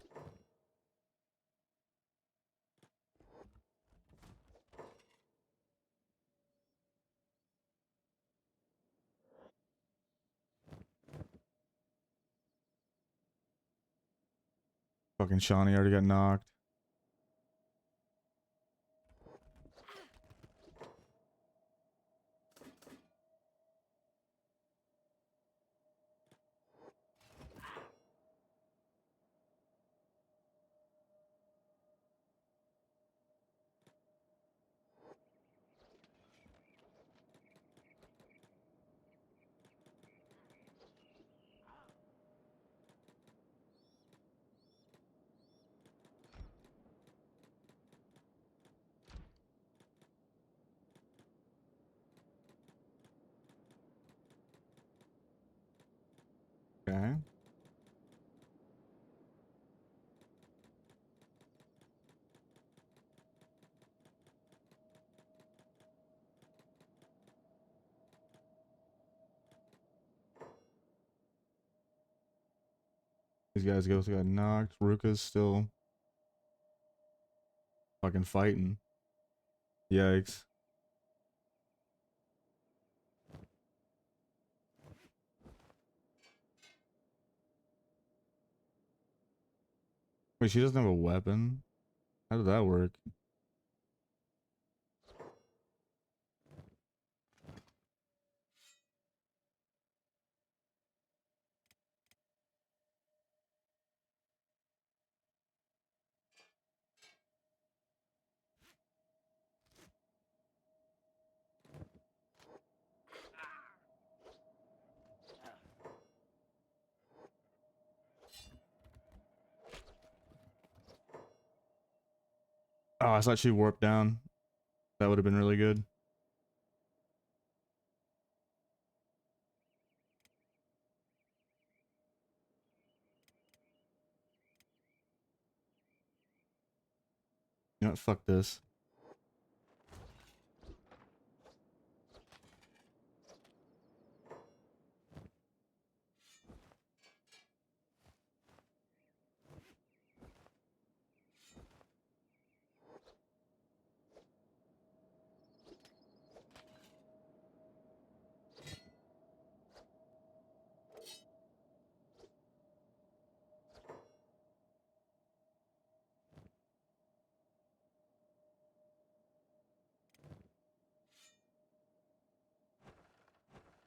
Fucking Shawnee already got knocked. Okay. These guys both got knocked. Ruka's still fucking fighting. Yikes. Wait, she doesn't have a weapon? How did that work? Oh, I thought she warped down. That would have been really good. You know what? Fuck this.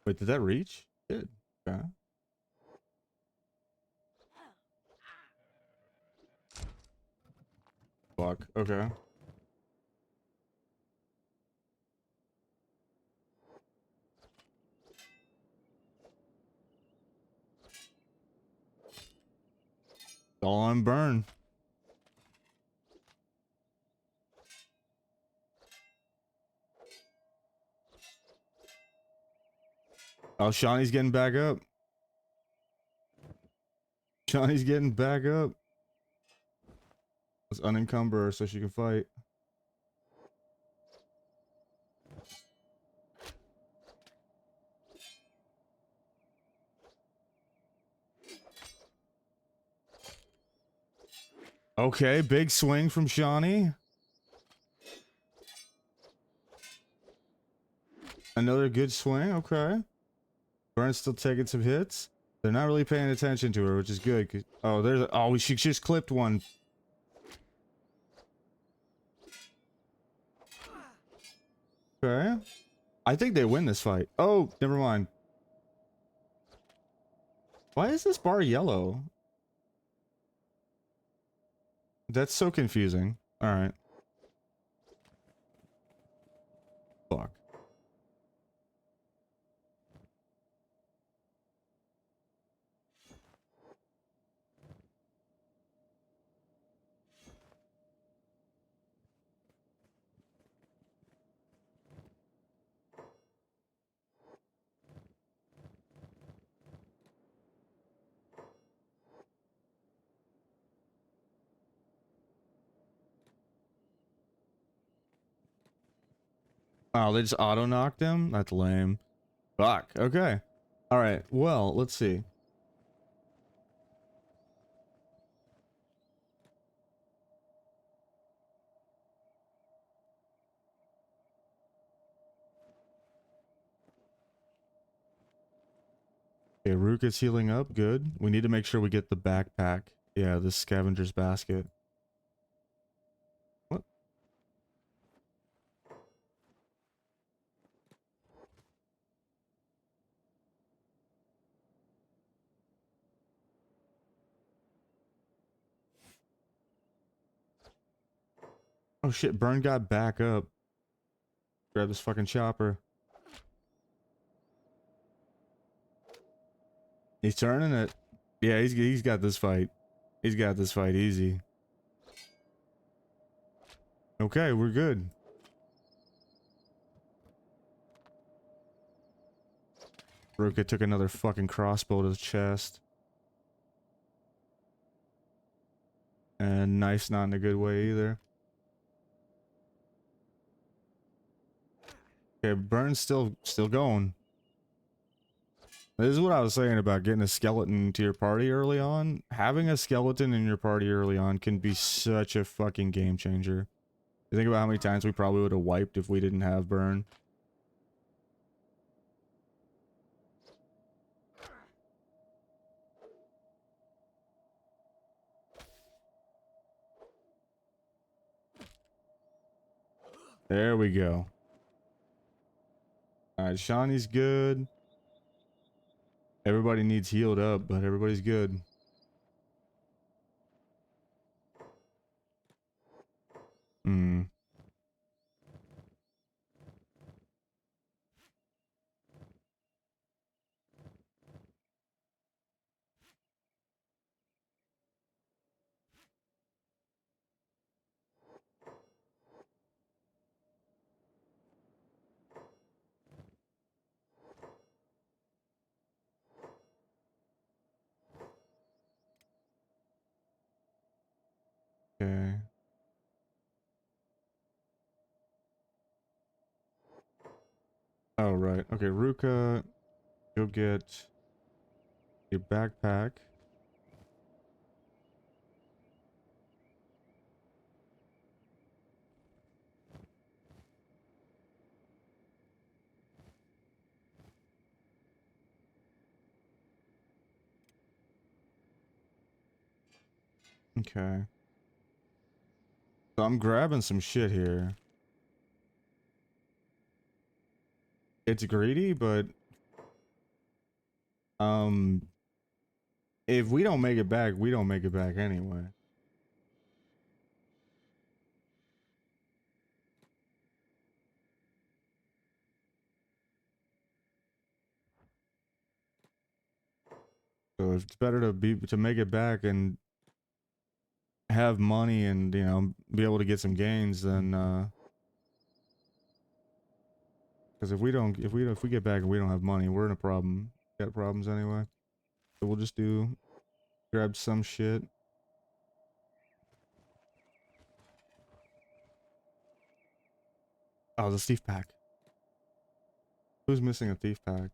Wait, did that reach? It did. Okay. Fuck. Okay. All on burn. Oh, Shawnee's getting back up. Shawnee's getting back up. Let's unencumber her so she can fight. Okay, big swing from Shawnee. Another good swing. Okay. Burn's still taking some hits. They're not really paying attention to her, which is good. Oh, there's. Oh, she just clipped one. Okay. I think they win this fight. Oh, never mind. Why is this bar yellow? That's so confusing. All right. Fuck. Oh, they just auto knocked him? That's lame. Fuck. Okay. All right. Well, let's see. Okay, Rook is healing up. Good. We need to make sure we get the backpack. Yeah, this scavenger's basket. What? Oh shit, Burn got back up. Grab this fucking chopper. He's turning it. Yeah, he's got this fight. He's got this fight easy. Okay, we're good. Ruka took another fucking crossbow to the chest. And knife's not in a good way either. Okay, Burn's still going. This is what I was saying about getting a skeleton to your party early on. Having a skeleton in your party early on can be such a fucking game changer. You think about how many times we probably would have wiped if we didn't have Burn. There we go. Alright, Shawnee's good. Everybody needs healed up, but everybody's good. Hmm. Okay. Oh, right. Okay, Ruka, go get your backpack. Okay. So I'm grabbing some shit here. It's greedy, but If we don't make it back, we don't make it back anyway. So it's better to make it back and have money and, you know, be able to get some gains than because if we get back and we don't have money, we're in a problem. Got problems anyway. So we'll just grab some shit. Oh, the thief pack. Who's missing a thief pack?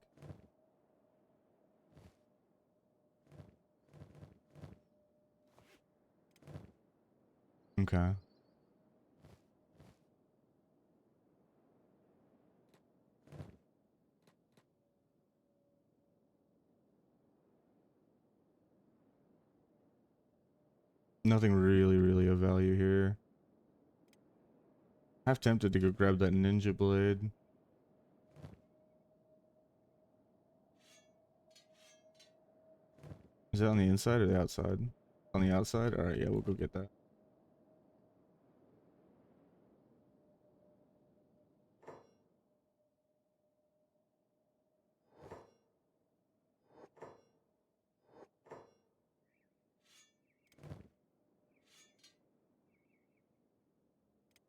Okay. Nothing really of value here. Half tempted to go grab that ninja blade. Is that on the inside or the outside? On the outside? Alright, yeah, we'll go get that.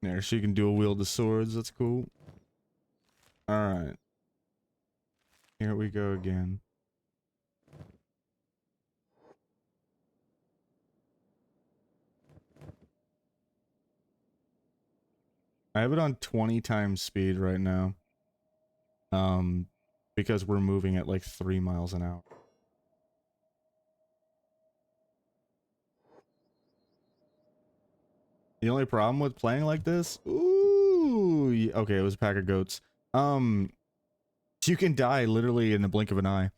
There, she can dual wield the swords. That's cool. Alright. Here we go again. I have it on 20 times speed right now. Because we're moving at like 3 miles an hour. The only problem with playing like this, ooh, okay, it was a pack of goats. You can die literally in the blink of an eye.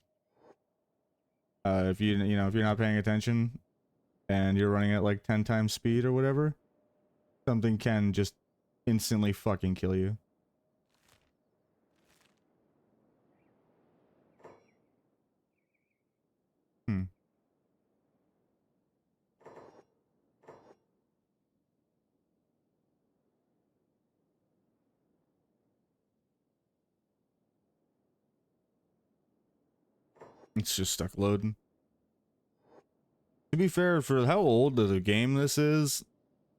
If you know, if you're not paying attention and you're running at like 10 times speed or whatever, something can just instantly fucking kill you. Hmm. It's just stuck loading. To be fair, for how old of a game this is,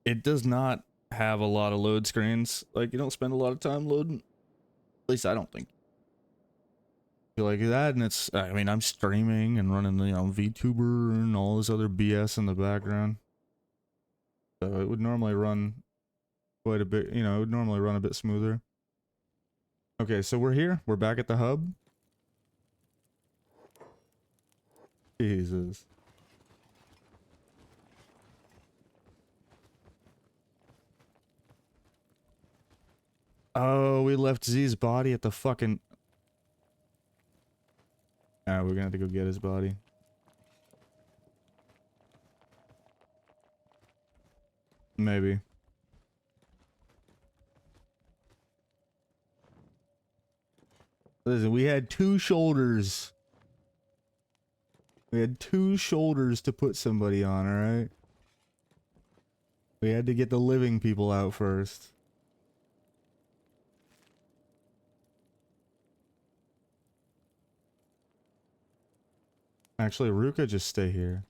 it does not have a lot of load screens. Like, you don't spend a lot of time loading. At least I don't think. You like that, and it's, I mean, I'm streaming and running, you know, VTuber and all this other BS in the background. So it would normally run quite a bit, you know, it would normally run a bit smoother. Okay, so we're here. We're back at the hub. Jesus. Oh, we left Z's body at the fucking... Alright, we're gonna have to go get his body. Maybe. Listen, we had 2 shoulders. We had 2 shoulders to put somebody on, alright? We had to get the living people out first. Actually, Ruka, just stay here.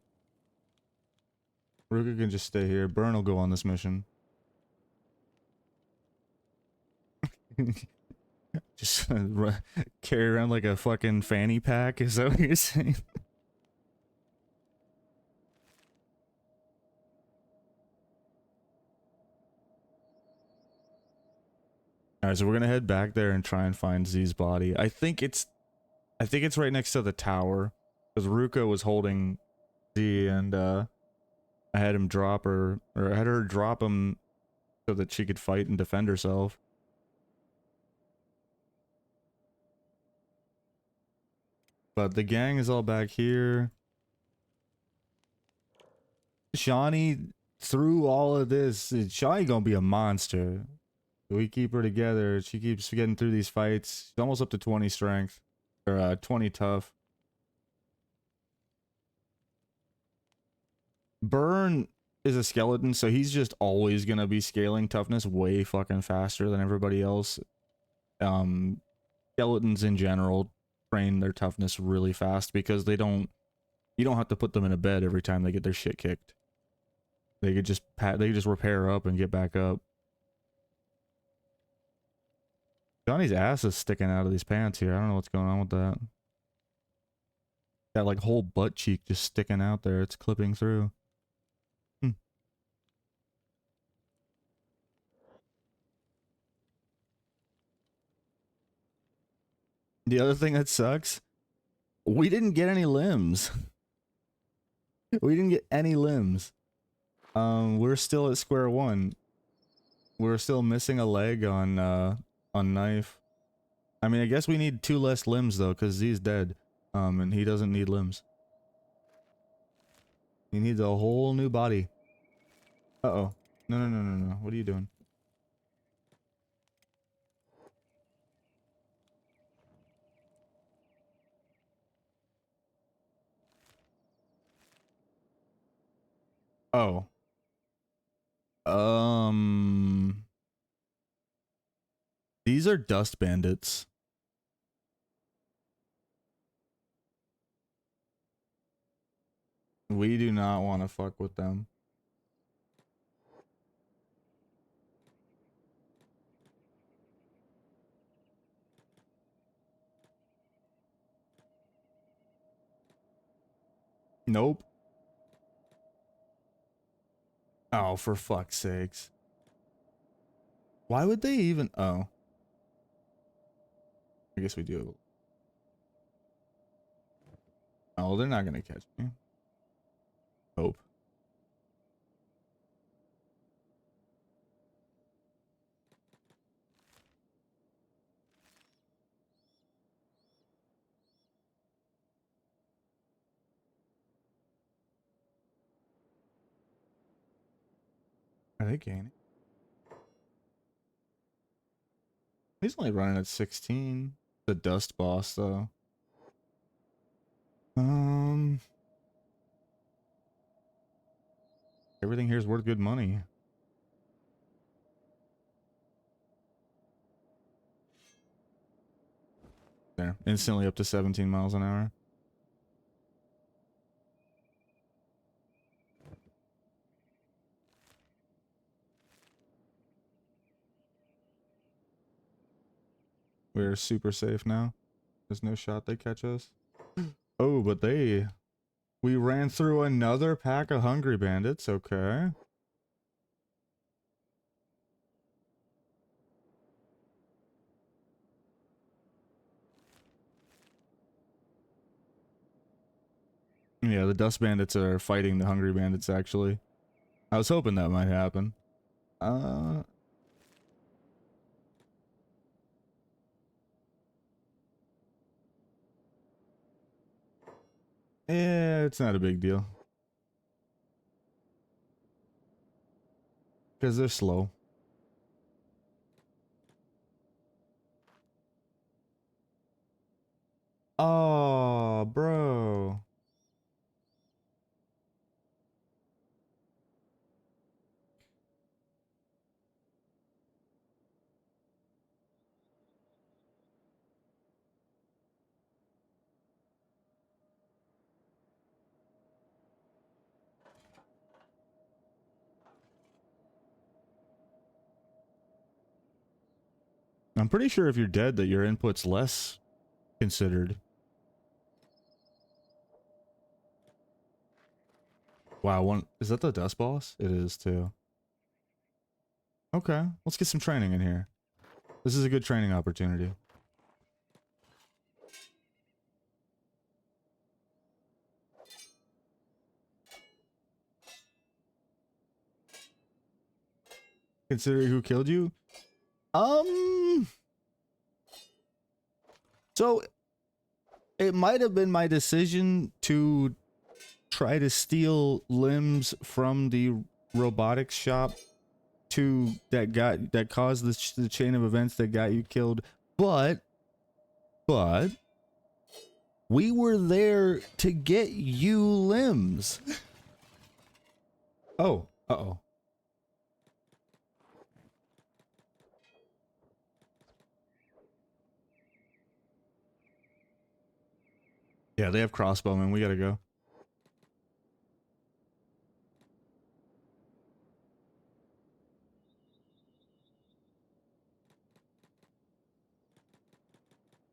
Ruka can just stay here. Burn will go on this mission. Just carry around like a fucking fanny pack, is that what you're saying? Alright, so we're gonna head back there and try and find Z's body. I think it's right next to the tower. Because Ruka was holding Z and I had him drop her, or I had her drop him so that she could fight and defend herself. But the gang is all back here. Shawnee, through all of this, Shawnee gonna be a monster. We keep her together. She keeps getting through these fights. She's almost up to 20 strength. Or 20 tough. Burn is a skeleton, so he's just always gonna be scaling toughness way fucking faster than everybody else. Skeletons in general train their toughness really fast because you don't have to put them in a bed every time they get their shit kicked. They could just repair up and get back up. Johnny's ass is sticking out of these pants here. I don't know what's going on with that. That like whole butt cheek just sticking out there. It's clipping through. The other thing that sucks, we didn't get any limbs. We didn't get any limbs. We're still at square one. We're still missing a leg on Knife. I mean, I guess we need 2 less limbs though, because he's dead. And he doesn't need limbs. He needs a whole new body. Uh-oh. No, no, no, no, no. What are you doing? Oh. These are dust bandits. We do not want to fuck with them. Nope. Oh, for fuck's sakes. Why would they even... Oh. I guess we do. Oh, they're not gonna catch me. Hope. Are they gaining? He's only running at 16. The dust boss, though. Everything here is worth good money. There. Instantly up to 17 miles an hour. We're super safe now. There's no shot they catch us. Oh, but we ran through another pack of hungry bandits. Okay. Yeah, the dust bandits are fighting the hungry bandits, actually. I was hoping that might happen. Yeah, it's not a big deal. Because they're slow. Oh, bro. I'm pretty sure if you're dead that your input's less considered. Wow, is that the dust boss? It is too. Okay, let's get some training in here. This is a good training opportunity. Consider who killed you? So it might have been my decision to try to steal limbs from the robotics shop that caused the chain of events that got you killed, but we were there to get you limbs. Oh, uh-oh. Yeah, they have crossbowmen. We gotta go.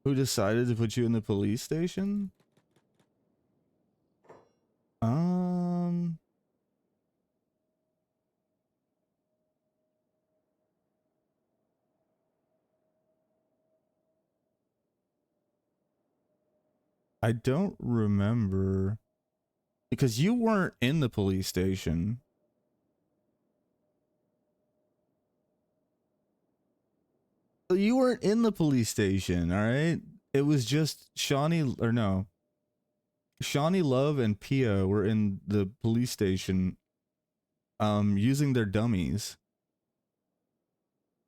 Who decided to put you in the police station? Um, I don't remember because you weren't in the police station. You weren't in the police station, all right? It was just Shawnee, or no, Shawnee Love and Pia were in the police station using their dummies.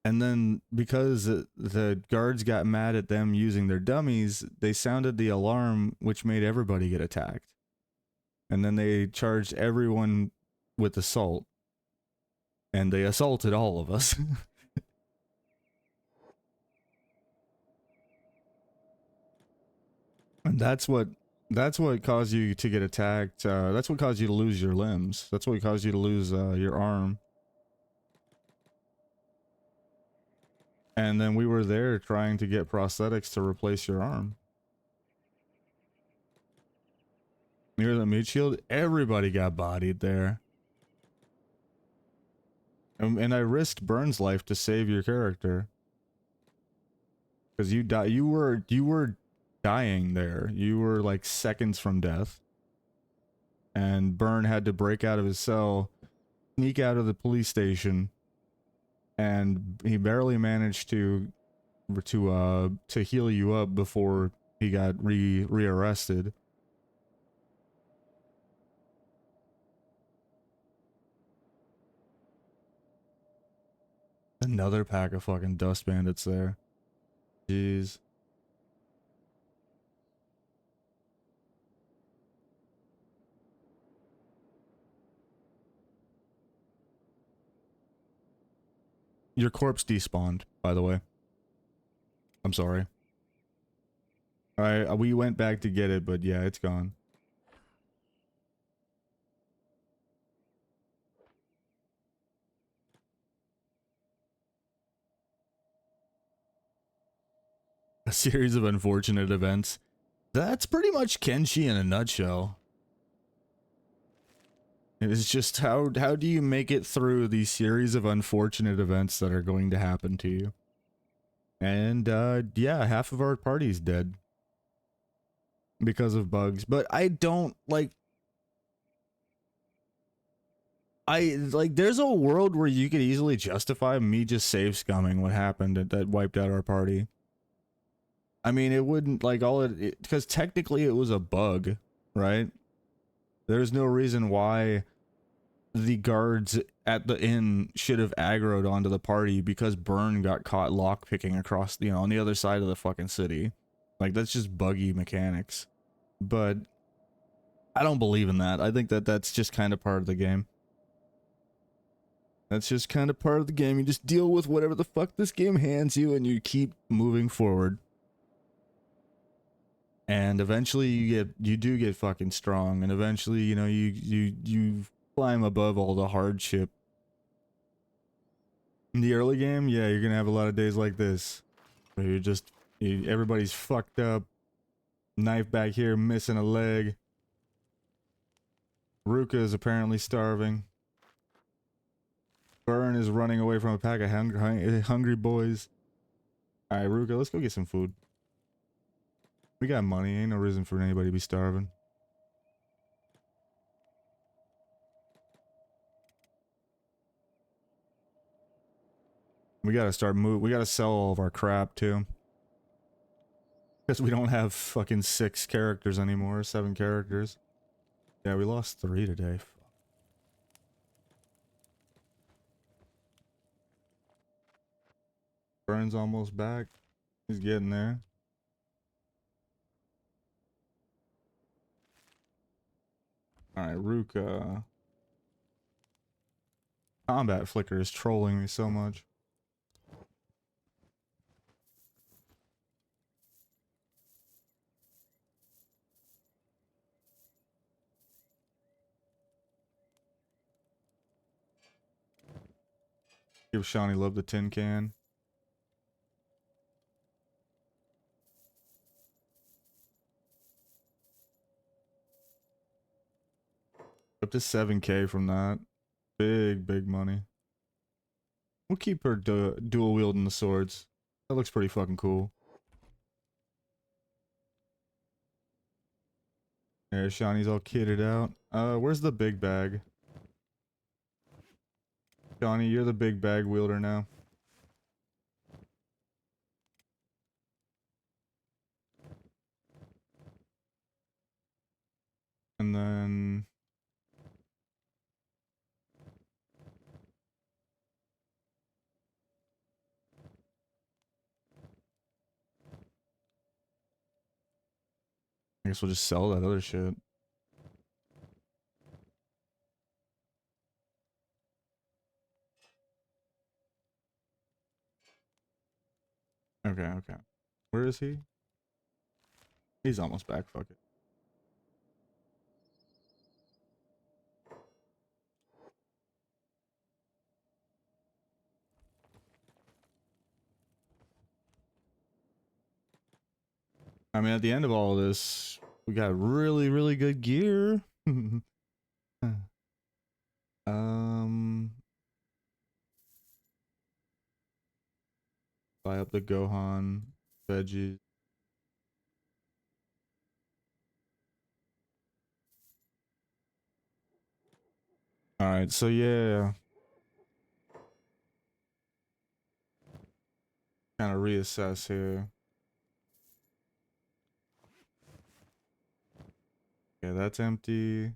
And then because the guards got mad at them using their dummies, they sounded the alarm, which made everybody get attacked. And then they charged everyone with assault. And they assaulted all of us. And that's what caused you to get attacked. That's what caused you to lose your limbs. That's what caused you to lose your arm. And then we were there trying to get prosthetics to replace your arm. Near the meat shield, everybody got bodied there. And I risked Burns' life to save your character. Because you were dying there. You were like seconds from death. And Byrne had to break out of his cell, sneak out of the police station, and he barely managed to heal you up before he got rearrested. Another pack of fucking dust bandits there. Jeez. Your corpse despawned, by the way. I'm sorry. We went back to get it, but yeah, it's gone. A series of unfortunate events. That's pretty much Kenshi in a nutshell. It is just how do you make it through these series of unfortunate events that are going to happen to you? And yeah, half of our party's dead because of bugs. But I don't like there's a world where you could easily justify me just save scumming what happened that wiped out our party. I mean, it wouldn't like all it because technically it was a bug, right? There's no reason why the guards at the inn should have aggroed onto the party because Byrne got caught lockpicking across, on the other side of the fucking city. Like, that's just buggy mechanics. But I don't believe in that. I think that that's just kind of part of the game. That's just kind of part of the game. You just deal with whatever the fuck this game hands you and you keep moving forward. And eventually you do get fucking strong, and eventually, you climb above all the hardship. In the early game, yeah, you're gonna have a lot of days like this. Where everybody's fucked up. Knife back here, missing a leg. Ruka is apparently starving. Burn is running away from a pack of hungry boys. Alright, Ruka, let's go get some food. We got money, ain't no reason for anybody to be starving. We gotta we gotta sell all of our crap too. Because we don't have fucking 6 characters anymore, 7 characters. Yeah, we lost 3 today. Burns almost back. He's getting there. Alright, Ruka. Combat flicker is trolling me so much. Give Shawnee Love the tin can. Up to 7K from that. Big money. We'll keep her dual wielding the swords. That looks pretty fucking cool. There, Shawnee's all kitted out. Where's the big bag? Shawnee, you're the big bag wielder now. And then... I guess we'll just sell that other shit. Okay. Where is he? He's almost back, fuck it. I mean, at the end of all of this, we got really good gear. Buy up the Gohan veggies. Alright, so yeah. Kind of reassess here. Okay, that's empty.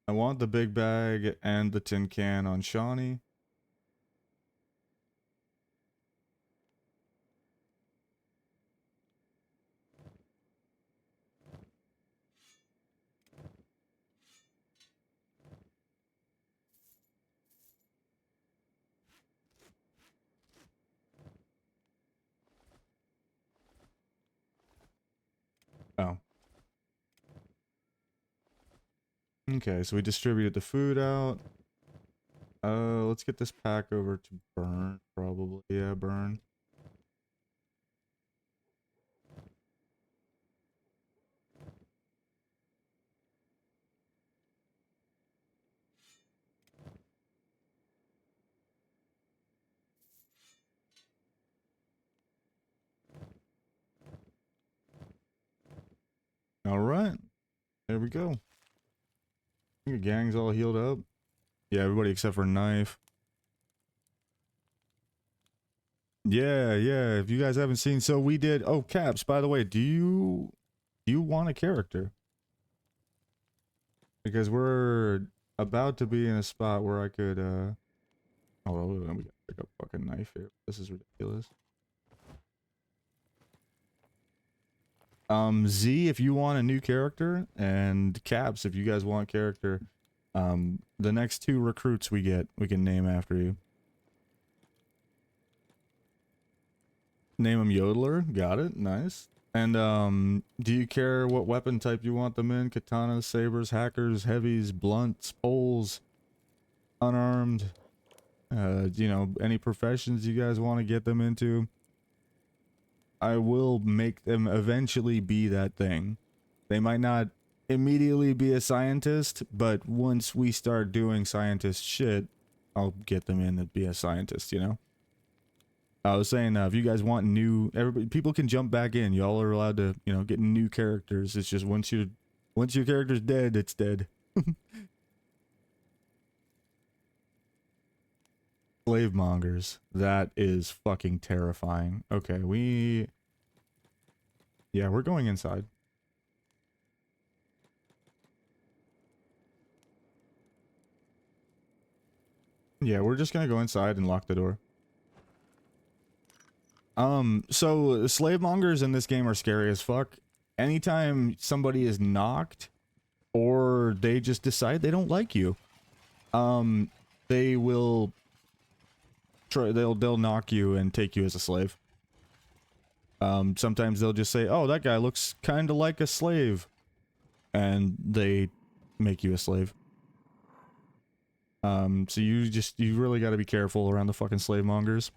I want the big bag and the tin can on Shawnee. Oh. Okay, so we distributed the food out. Let's get this pack over to Burn, probably. Yeah, Burn. Alright. There we go. I think the gang's all healed up. Yeah, everybody except for Knife. Yeah. If you guys haven't seen, so we did. Oh, Caps. By the way, do you want a character? Because we're about to be in a spot where I could. Hold on, we gotta pick up fucking Knife here. This is ridiculous. Z, if you want a new character, and Caps, if you guys want character, the next 2 recruits we get, we can name after you. Name them Yodeler. Got it. Nice. And, do you care what weapon type you want them in? Katanas, sabers, hackers, heavies, blunts, poles, unarmed? You know, any professions you guys want to get them into? I will make them eventually be that thing. They might not immediately be a scientist, but once we start doing scientist shit, I'll get them in to be a scientist, you know? I was saying, if you guys want new, people can jump back in. Y'all are allowed to, you know, get new characters. It's just once your character's dead, it's dead. Slave mongers. That is fucking terrifying. Okay, yeah, we're going inside. Yeah, we're just gonna go inside and lock the door. So slave mongers in this game are scary as fuck. Anytime somebody is knocked, or they just decide they don't like you, they will try, they'll knock you and take you as a slave. Sometimes they'll just say, oh, that guy looks kind of like a slave, and they make you a slave. So you really got to be careful around the fucking slave mongers.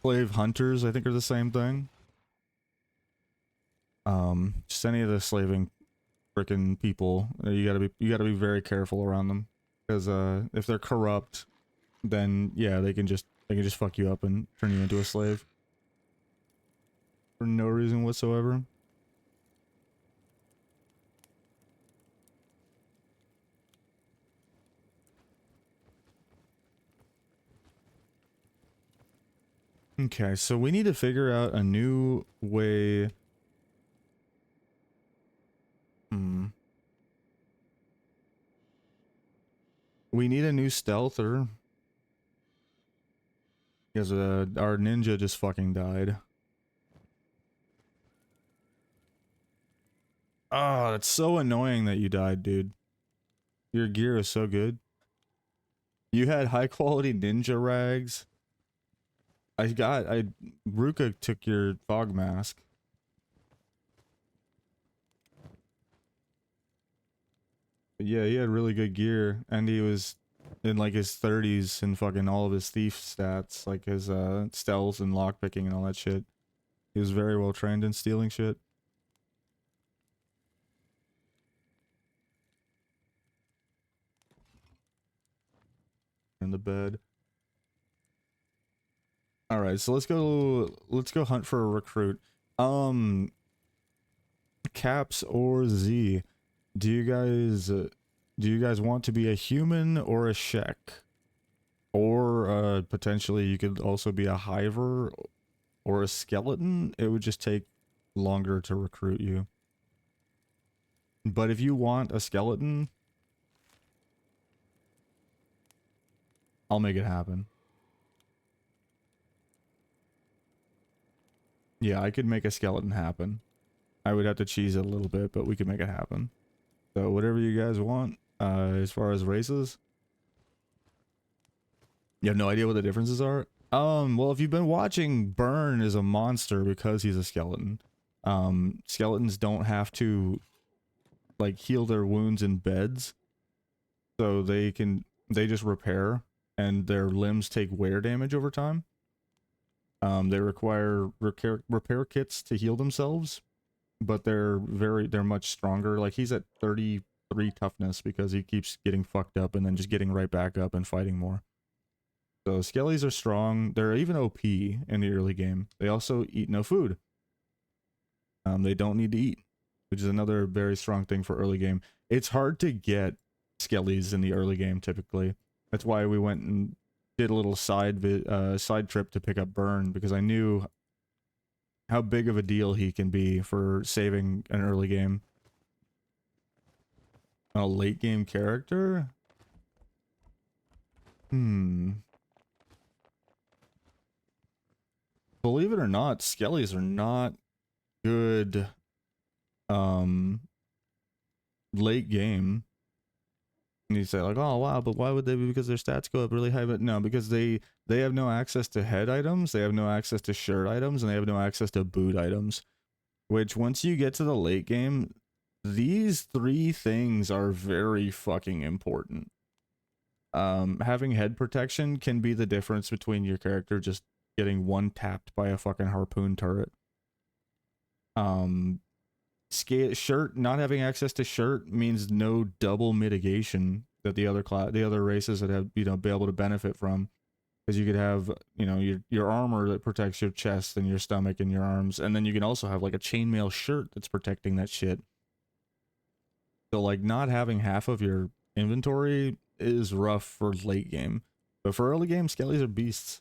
Slave hunters, I think, are the same thing. Just any of the slaving freaking people, you gotta be very careful around them, because if they're corrupt, then yeah, they can just fuck you up and turn you into a slave for no reason whatsoever. Okay, so we need to figure out a new way. We need a new stealther. Because our ninja just fucking died. Oh, that's so annoying that you died, dude. Your gear is so good. You had high quality ninja rags. Ruka took your fog mask. But yeah, he had really good gear, and he was in like his 30s and fucking all of his thief stats, like his stealth and lockpicking and all that shit. He was very well trained in stealing shit. In the bed. All right, so let's go hunt for a recruit. Caps or Z, do you guys want to be a human or a Shek? Or potentially you could also be a Hiver or a skeleton. It would just take longer to recruit you. But if you want a skeleton, I'll make it happen. Yeah, I could make a skeleton happen. I would have to cheese it a little bit, but we could make it happen. So whatever you guys want, as far as races. You have no idea what the differences are? Well, if you've been watching, Burn is a monster because he's a skeleton. Skeletons don't have to, like, heal their wounds in beds. So they just repair, and their limbs take wear damage over time. They require repair kits to heal themselves, but they're much stronger. Like, he's at 33 toughness because he keeps getting fucked up and then just getting right back up and fighting more. So skellies are strong. They're even OP in the early game. They also eat no food. They don't need to eat, which is another very strong thing for early game. It's hard to get skellies in the early game typically. That's why we went and did a little side trip to pick up Burn, because I knew how big of a deal he can be for saving an early game. A late game character? Believe it or not, skellies are not good late game. And you say like, oh wow, but why would they be? Because their stats go up really high. But no, because they have no access to head items, they have no access to shirt items, and they have no access to boot items. Which, once you get to the late game, these three things are very fucking important. Having head protection can be the difference between your character just getting one tapped by a fucking harpoon turret. Shirt, not having access to shirt means no double mitigation that the other races would have, be able to benefit from, because you could have, your armor that protects your chest and your stomach and your arms, and then you can also have like a chainmail shirt that's protecting that shit. So like, not having half of your inventory is rough for late game, but for early game, skellies are beasts.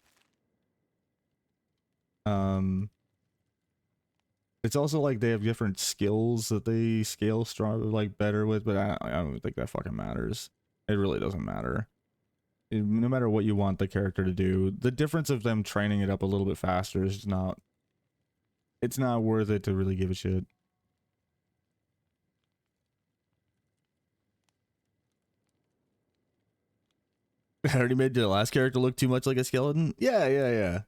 It's also like they have different skills that they scale strong, like better with, but I don't think that fucking matters. It really doesn't matter. No matter what you want the character to do, the difference of them training it up a little bit faster is not. It's not worth it to really give a shit. I already made the last character look too much like a skeleton? Yeah, yeah, yeah.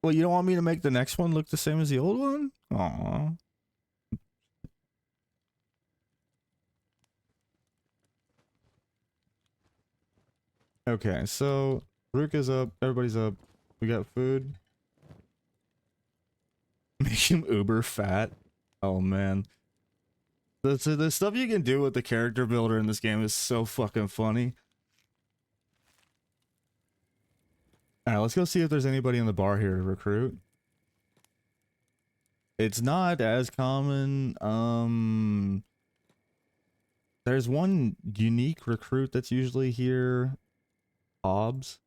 Well, you don't want me to make the next one look the same as the old one? Aww. Okay, so Rook is up, everybody's up. We got food. Make him uber fat. Oh man. The stuff you can do with the character builder in this game is so fucking funny. Alright, let's go see if there's anybody in the bar here to recruit. It's not as common. There's one unique recruit that's usually here. Hobbs.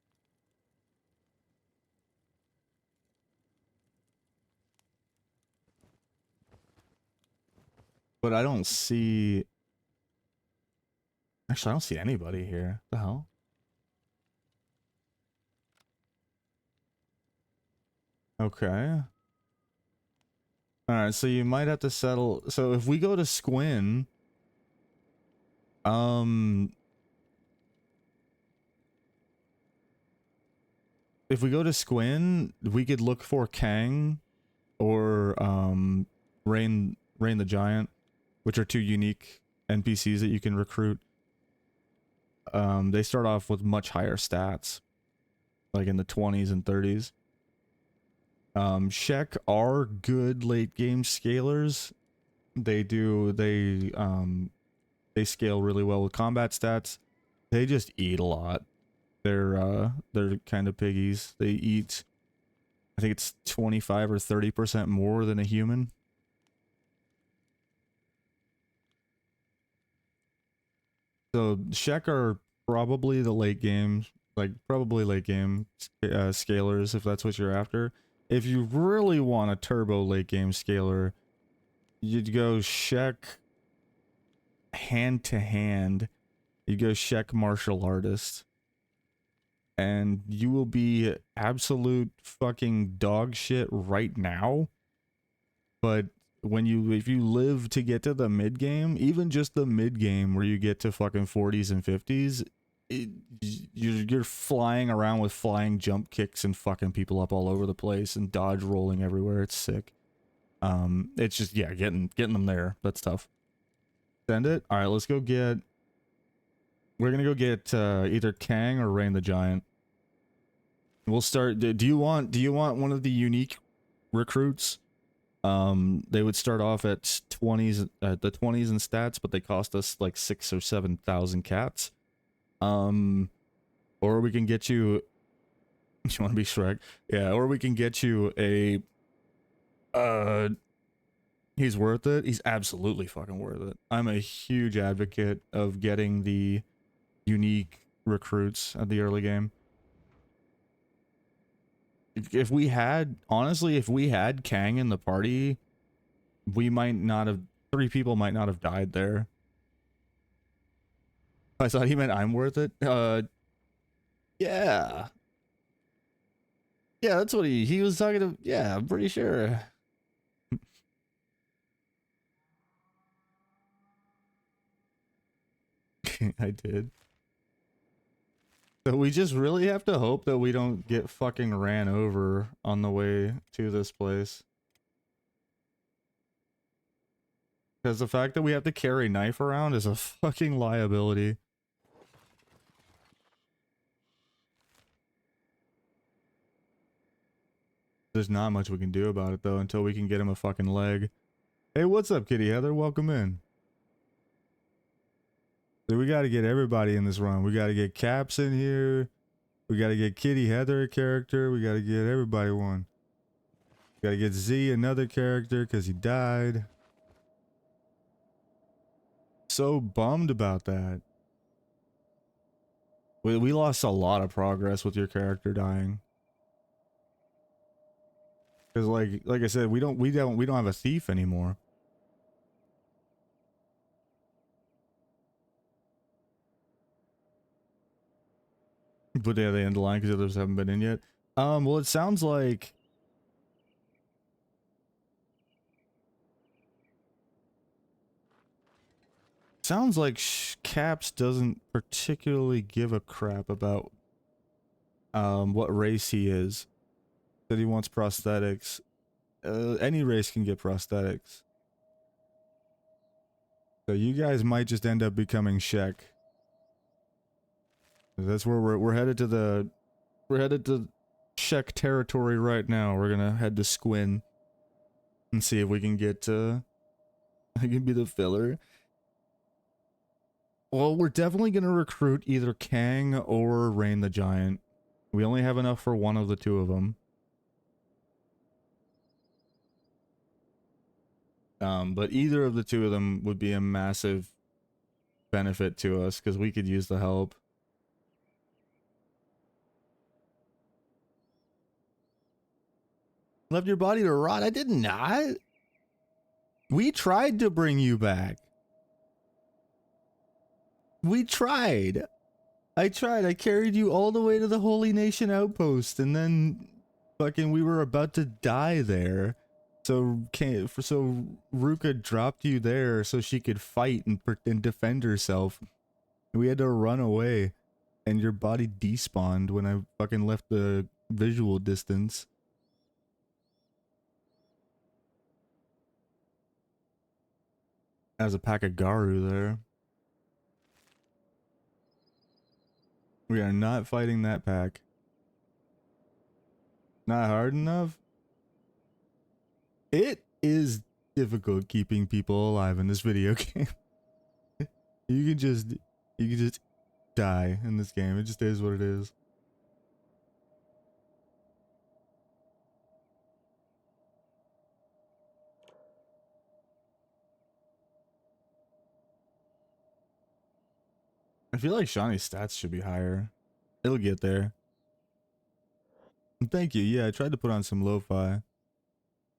But I don't see... Actually, I don't see anybody here. What the hell? Okay. Alright, so you might have to settle... So if we go to Squin... If we go to Squin, we could look for Kang or Rain the Giant, which are two unique NPCs that you can recruit. They start off with much higher stats, like in the 20s and 30s. Shek are good late game scalers. They scale really well with combat stats. They just eat a lot. They're kind of piggies. They eat, I think it's 25 or 30% more than a human. So Shek are probably the late game, probably late game scalers if that's what you're after. If you really want a turbo late game scaler, you'd go Shek hand to hand. You go Shek martial artist. And you will be absolute fucking dog shit right now. But if you live to get to the mid game, even just the mid game where you get to fucking 40s and 50s, you're flying around with flying jump kicks and fucking people up all over the place and dodge rolling everywhere. It's sick. It's just, yeah, getting them there. That's tough. Send it. All right, let's go get. We're gonna go get either Kang or Rain the Giant. We'll start. Do you want one of the unique recruits? They would start off at 20s, the 20s in stats, but they cost us like 6,000 or 7,000 cats. Or we can get you. You want to be Shrek? Yeah. Or we can get you a. He's worth it. He's absolutely fucking worth it. I'm a huge advocate of getting the unique recruits at the early game. If we had, honestly, if we had Kang in the party, we might not have, 3 people might not have died there. I thought he meant I'm worth it. Yeah. Yeah, that's what he was talking to. Yeah, I'm pretty sure. I did. So we just really have to hope that we don't get fucking ran over on the way to this place. Because the fact that we have to carry knife around is a fucking liability. There's not much we can do about it though until we can get him a fucking leg. Hey, what's up, Kitty Heather? Welcome in. So we gotta get everybody in this run. We gotta get Caps in here. We gotta get Kitty Heather a character. We gotta get everybody one. We gotta get Z another character because he died. So bummed about that. We lost a lot of progress with your character dying. Because like I said, we don't have a thief anymore. But yeah, they end the line because others haven't been in yet. Well, it sounds like Sounds like Caps doesn't particularly give a crap about what race he is. That he wants prosthetics. Any race can get prosthetics. So you guys might just end up becoming Shek. That's where we're headed to the Shek territory right now. We're gonna head to Squin and see if we can get I can be the filler. Well, we're definitely gonna recruit either Kang or Rain the Giant. We only have enough for one of the two of them. But either of the two of them would be a massive benefit to us because we could use the help. Left your body to rot? I did not. We tried to bring you back. We tried. I tried. I carried you all the way to the Holy Nation outpost, and then fucking we were about to die there. So Ruka dropped you there so she could fight and defend herself. We had to run away, and your body despawned when I fucking left the visual distance. As a pack of Garu there. We are not fighting that pack. Not hard enough? It is difficult keeping people alive in this video game. You can just die in this game. It just is what it is. I feel like Shawnee's stats should be higher. It'll get there. Thank you. Yeah, I tried to put on some lo-fi.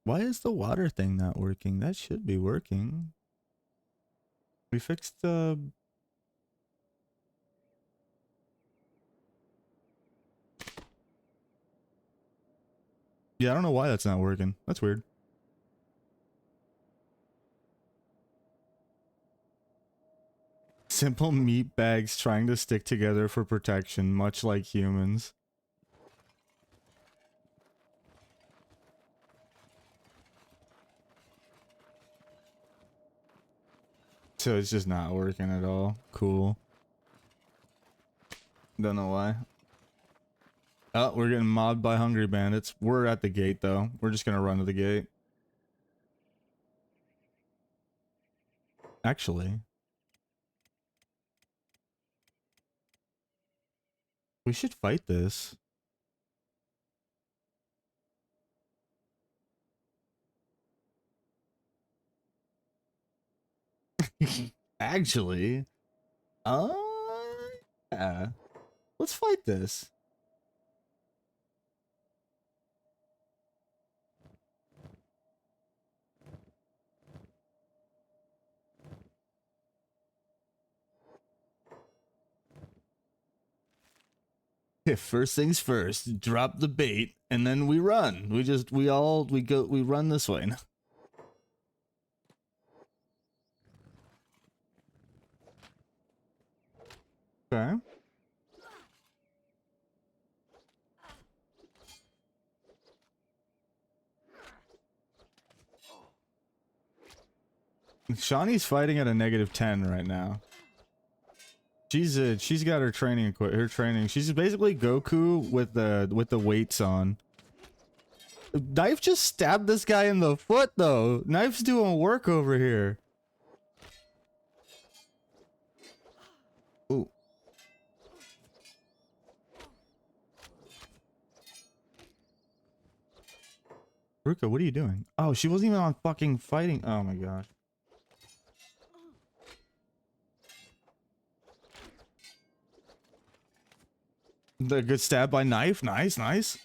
Why is the water thing not working? That should be working. We fixed the... Yeah, I don't know why that's not working. That's weird. Simple meat bags trying to stick together for protection, much like humans. So it's just not working at all. Cool. Don't know why. Oh, we're getting mobbed by hungry bandits. We're at the gate though. We're just gonna run to the gate. Actually, we should fight this. Actually, uh, yeah. Let's fight this. Yeah, first things first, drop the bait, and then we run. We run this way. Okay. Shawnee's fighting at a -10 right now. She's got her training She's basically Goku with the weights on. Knife just stabbed this guy in the foot though. Knife's doing work over here. Ooh. Ruka, what are you doing? Oh, she wasn't even on fucking fighting. Oh my gosh. The good stab by knife. Nice, nice.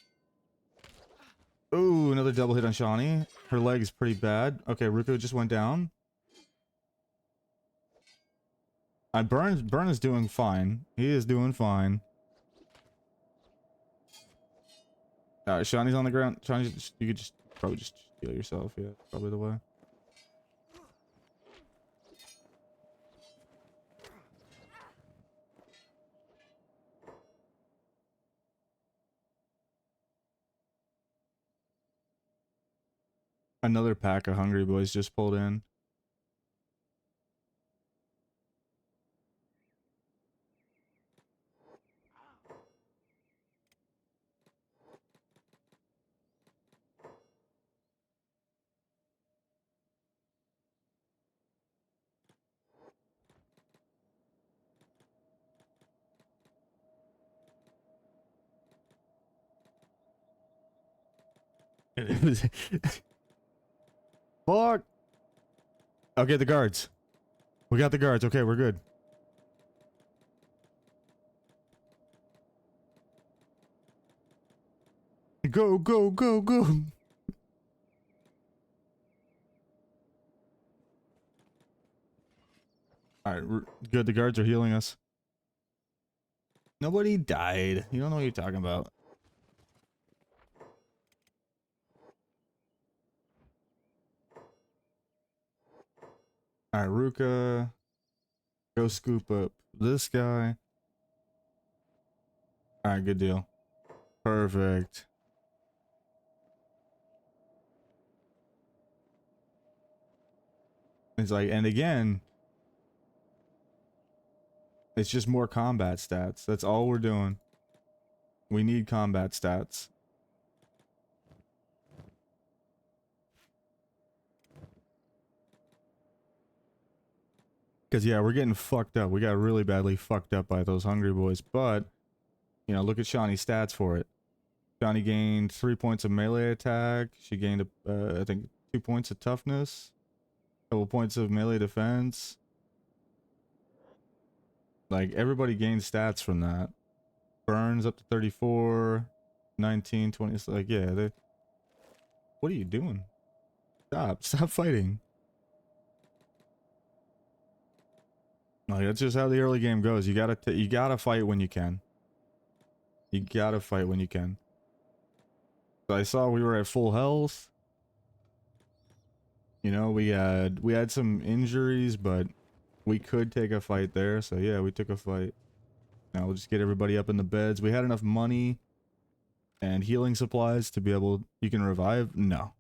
Ooh, another double hit on Shawnee. Her leg is pretty bad. Okay, Ruka just went down. Burn is doing fine. He is doing fine. Shawnee's on the ground. Shawnee, you could just probably just heal yourself. Yeah, probably the way. Another pack of Hungry Boys just pulled in. Fuck! Okay, the guards. We got the guards. Okay, we're good. Go, go, go, go. Alright, good. The guards are healing us. Nobody died. You don't know what you're talking about. Alright, Ruka. Go scoop up this guy. Alright, good deal. Perfect. It's like, and again, it's just more combat stats. That's all we're doing. We need combat stats. Because, yeah, we're getting fucked up. We got really badly fucked up by those Hungry Boys. But, you know, look at Shawnee's stats for it. Shawnee gained 3 points of melee attack. She gained, I think, 2 points of toughness. A couple points of melee defense. Like, everybody gained stats from that. Burns up to 34. 19, 20. It's like, yeah, they... What are you doing? Stop fighting. Like, that's just how the early game goes. You gotta fight when you can. You gotta fight when you can. So I saw we were at full health. You know, we had some injuries, but we could take a fight there. So yeah, we took a fight. Now we'll just get everybody up in the beds. We had enough money and healing supplies to be able... You can revive? No.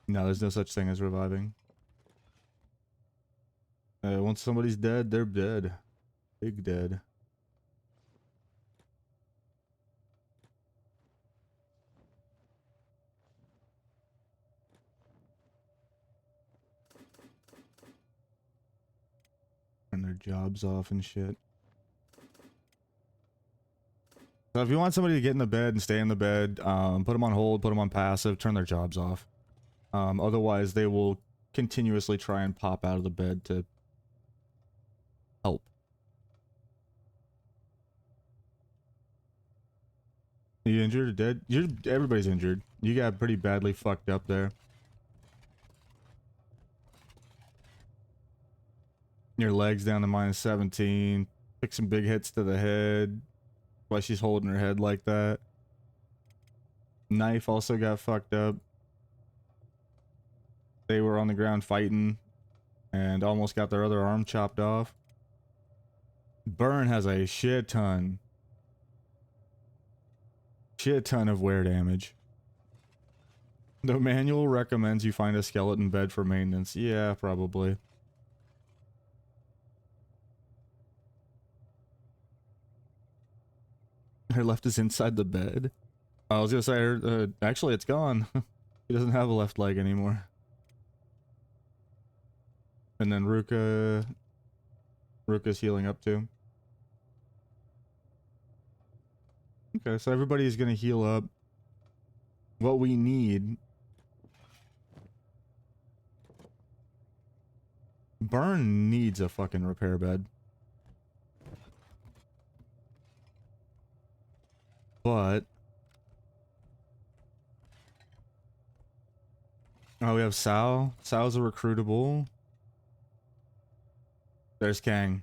No, there's no such thing as reviving. Once somebody's dead, they're dead. Big dead. And their jobs off and shit. So if you want somebody to get in the bed and stay in the bed, put them on hold, put them on passive, turn their jobs off. Otherwise, they will continuously try and pop out of the bed to help. Are you injured or dead? Everybody's injured. You got pretty badly fucked up there. Your legs down to -17. Took some big hits to the head. Why she's holding her head like that. Knife also got fucked up. They were on the ground fighting and almost got their other arm chopped off. Burn has a shit ton of wear damage. The manual recommends you find a skeleton bed for maintenance. Yeah, probably. Her left is inside the bed. I was gonna say, actually it's gone. He doesn't have a left leg anymore. And then Ruka's healing up too. Okay, so everybody's gonna heal up. What we need... Burn needs a fucking repair bed. But... Oh, we have Sao. Sao's a recruitable. There's Kang.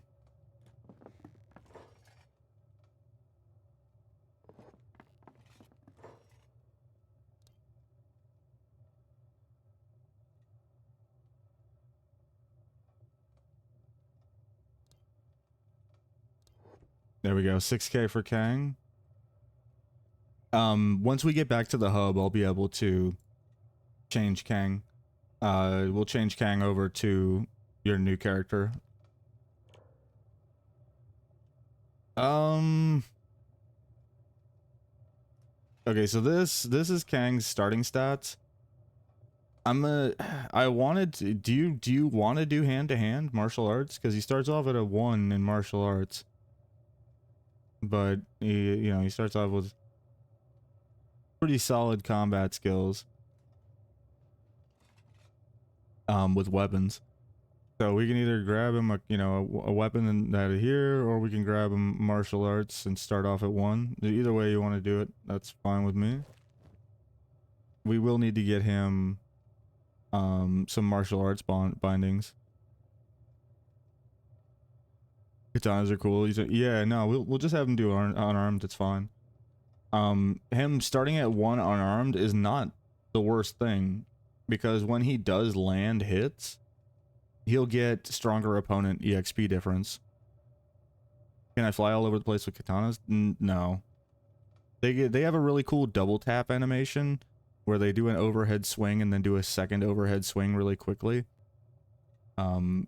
There we go. 6K for Kang. Once we get back to the hub, I'll be able to change Kang. We'll change Kang over to your new character. Okay, so this is Kang's starting stats. I wanted to, do you want to do hand to hand martial arts? Because he starts off at a 1 in martial arts, but he starts off with pretty solid combat skills, with weapons. So we can either grab him a weapon that here, or we can grab him martial arts and start off at 1. Either way you want to do it, that's fine with me. We will need to get him some martial arts bindings. Katanas are cool. Yeah, no, we'll just have him do unarmed. It's fine. Him starting at 1 unarmed is not the worst thing, because when he does land hits, he'll get stronger opponent EXP difference. Can I fly all over the place with katanas? No. They have a really cool double tap animation where they do an overhead swing and then do a second overhead swing really quickly. But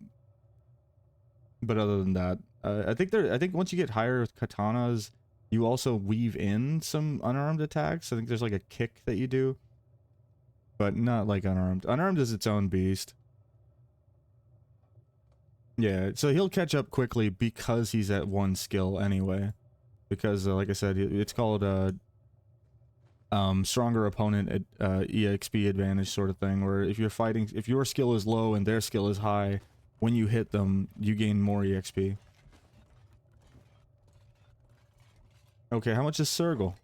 other than that, I think once you get higher with katanas, you also weave in some unarmed attacks. I think there's like a kick that you do, but not like unarmed. Unarmed is its own beast. Yeah, so he'll catch up quickly because he's at 1 skill anyway. Because like I said, it's called stronger opponent EXP advantage sort of thing, where if you're fighting, if your skill is low and their skill is high, when you hit them, you gain more EXP. Okay, how much is Sergal?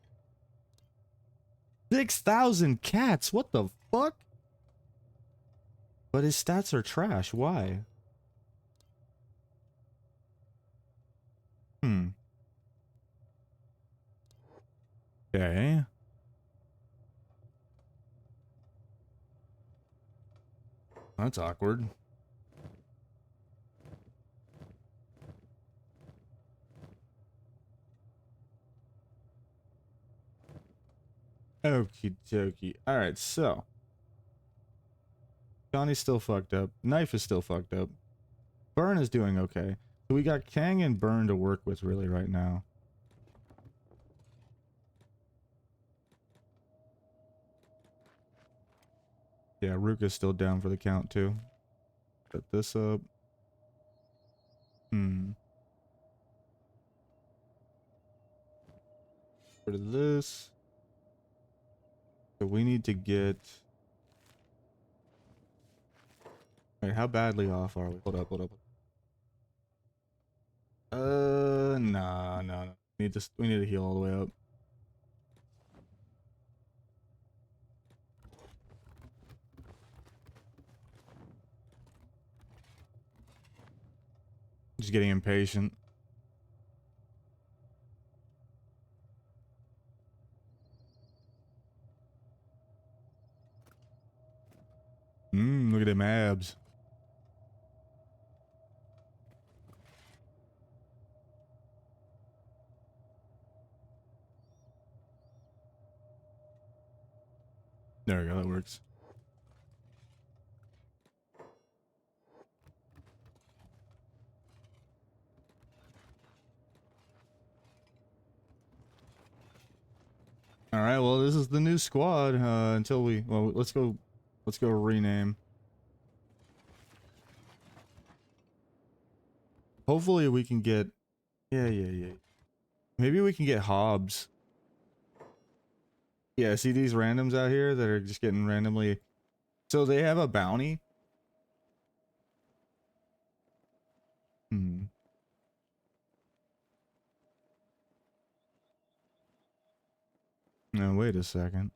6,000 cats, what the fuck? But his stats are trash, why? Okay. That's awkward. Okie dokie. Alright, so. Johnny's still fucked up. Knife is still fucked up. Burn is doing okay. So we got Kang and Burn to work with really right now. Yeah, Ruka's still down for the count too. Set this up. Rid of this. So we need to get... Wait, how badly off are we? Hold up, hold up. Nah, no. We need to heal all the way up. Just getting impatient. Look at them abs. There we go, that works. Alright, well, this is the new squad, until we... Well, let's go rename. Hopefully we can get... Yeah. Maybe we can get Hobbs. Yeah, see these randoms out here that are just getting randomly... So they have a bounty? No, wait a second.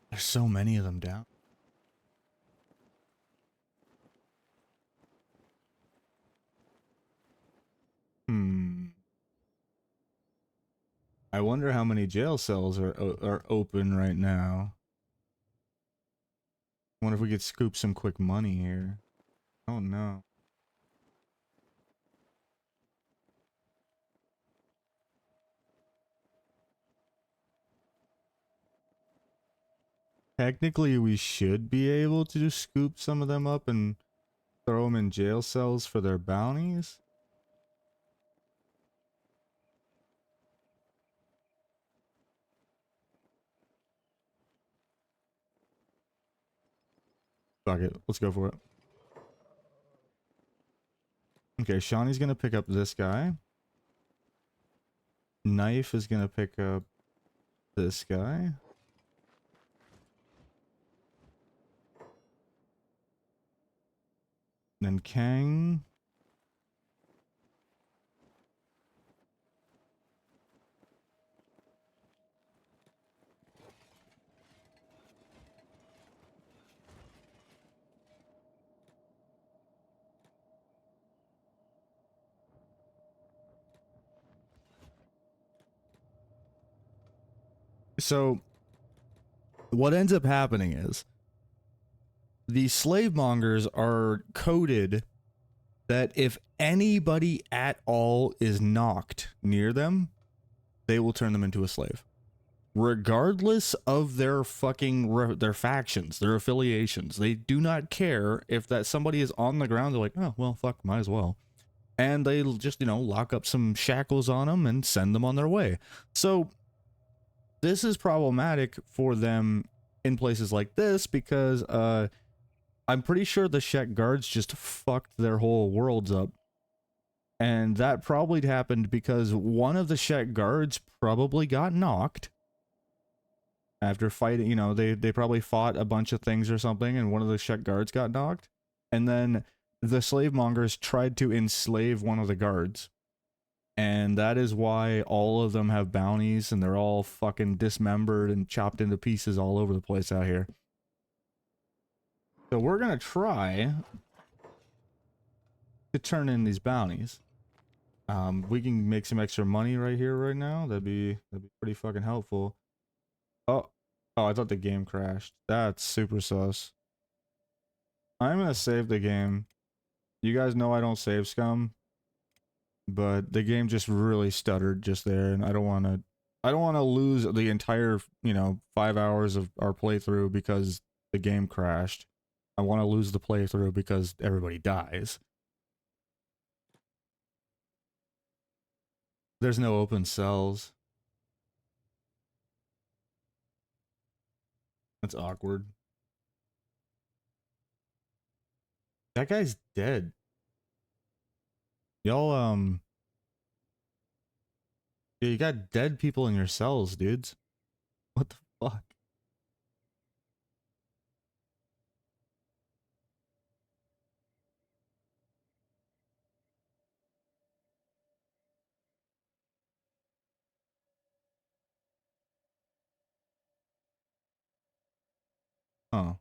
There's so many of them down. I wonder how many jail cells are open right now. I wonder if we could scoop some quick money here. Oh no. Technically, we should be able to just scoop some of them up and throw them in jail cells for their bounties. Fuck it. Let's go for it. Okay, Shawnee's gonna pick up this guy. Knife is gonna pick up this guy. Then Kang. So what ends up happening is the slave mongers are coded that if anybody at all is knocked near them, they will turn them into a slave. Regardless of their fucking their factions, their affiliations, they do not care if that somebody is on the ground. They're like, oh well, fuck, might as well, and they just lock up some shackles on them and send them on their way. So this is problematic for them in places like this because I'm pretty sure the Shek guards just fucked their whole worlds up. And that probably happened because one of the Shek guards probably got knocked after fighting. They probably fought a bunch of things or something, and one of the Shek guards got knocked. And then the slave mongers tried to enslave one of the guards. And that is why all of them have bounties and they're all fucking dismembered and chopped into pieces all over the place out here. So we're gonna try to turn in these bounties. We can make some extra money right here, right now. That'd be pretty fucking helpful. Oh, I thought the game crashed. That's super sus. I'm gonna save the game. You guys know I don't save scum, but the game just really stuttered just there, and I don't want to lose the entire 5 hours of our playthrough because the game crashed. I want to lose the playthrough because everybody dies. There's no open cells. That's awkward. That guy's dead. Y'all, yeah, you got dead people in your cells, dudes. What the fuck? Huh.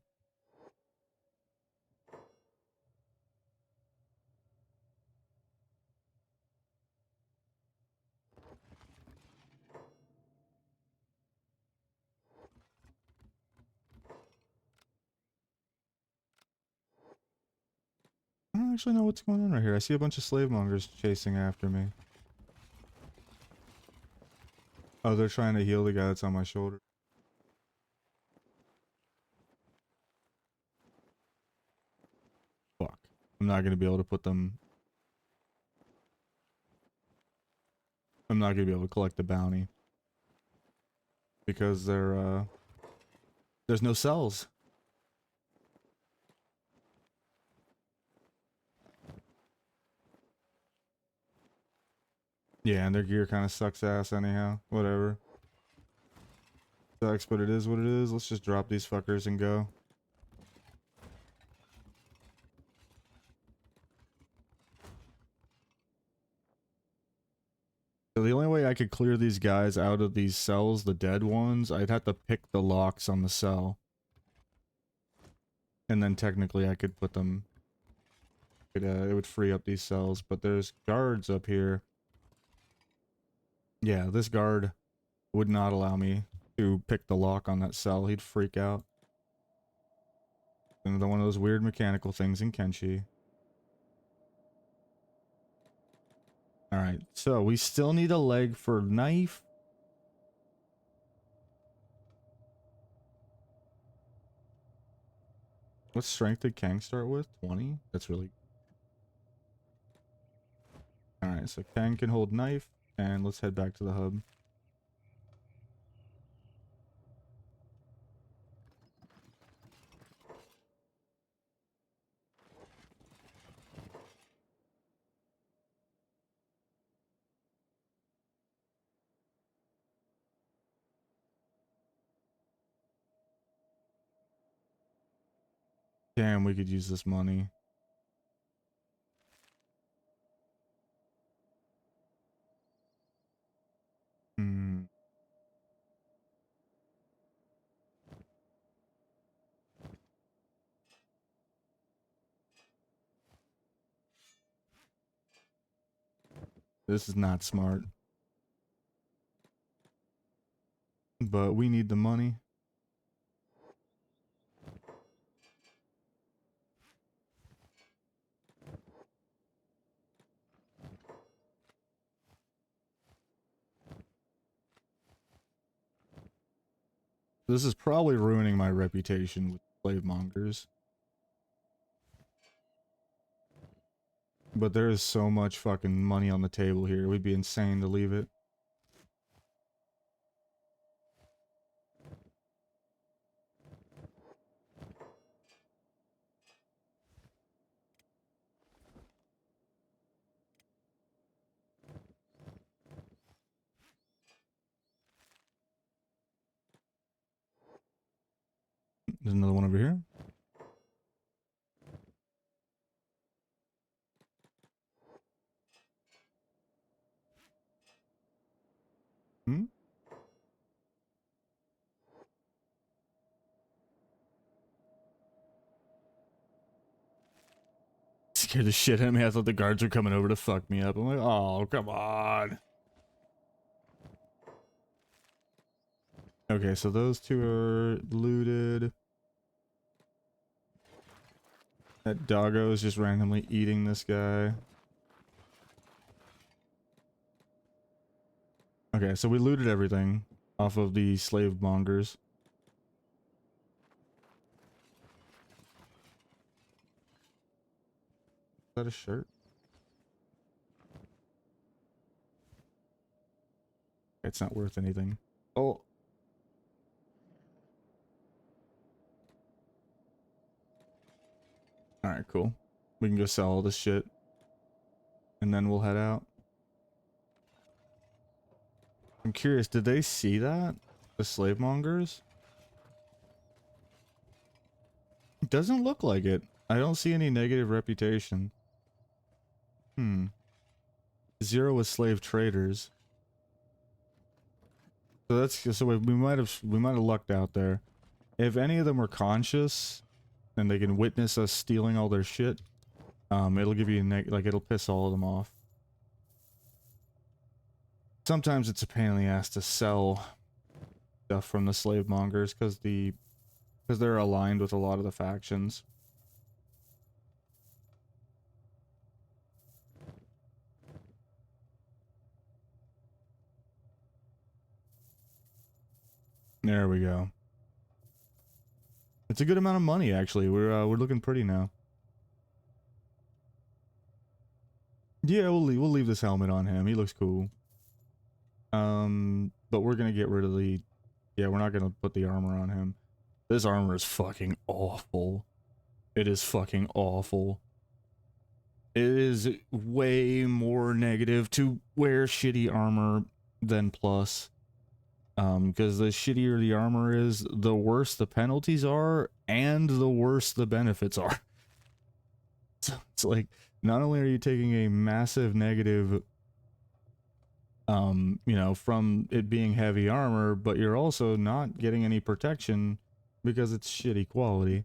I don't actually know what's going on right here. I see a bunch of slave mongers chasing after me. Oh, they're trying to heal the guy that's on my shoulder. Fuck. I'm not gonna be able to put them... I'm not gonna be able to collect the bounty. Because they're, there's no cells. Yeah, and their gear kind of sucks ass anyhow. Whatever. Sucks, but it is what it is. Let's just drop these fuckers and go. So the only way I could clear these guys out of these cells, the dead ones, I'd have to pick the locks on the cell. And then technically I could put them... it would free up these cells, but there's guards up here. Yeah, this guard would not allow me to pick the lock on that cell. He'd freak out. Another one of those weird mechanical things in Kenshi. Alright, so we still need a leg for knife. What strength did Kang start with? 20? That's really... Alright, so Kang can hold knife, and let's head back to the hub. Damn, we could use this money. Hmm. This is not smart. But we need the money. This is probably ruining my reputation with slave mongers. But there is so much fucking money on the table here. It would be insane to leave it. There's another one over here. Hmm? Scared the shit out of me. I thought the guards were coming over to fuck me up. I'm like, oh, come on. Okay, so those two are looted. That doggo is just randomly eating this guy. Okay, so we looted everything off of the slave mongers. Is that a shirt? It's not worth anything. Oh. Alright, cool. We can go sell all this shit. And then we'll head out. I'm curious, did they see that? The slave mongers? It doesn't look like it. I don't see any negative reputation. Hmm. 0 with slave traders. So that's so we might have lucked out there. If any of them are conscious and they can witness us stealing all their shit, it'll give you a like it'll piss all of them off. Sometimes it's a pain in the ass to sell stuff from the slave mongers because they're aligned with a lot of the factions. There we go. It's a good amount of money actually. We're looking pretty now. Yeah, we'll leave this helmet on him. He looks cool. But we're gonna get rid of the... Yeah, we're not gonna put the armor on him. This armor is fucking awful. It is fucking awful. It is way more negative to wear shitty armor than plus. Because the shittier the armor is, the worse the penalties are, and the worse the benefits are. So it's like, not only are you taking a massive negative, you know, from it being heavy armor, but you're also not getting any protection because it's shitty quality.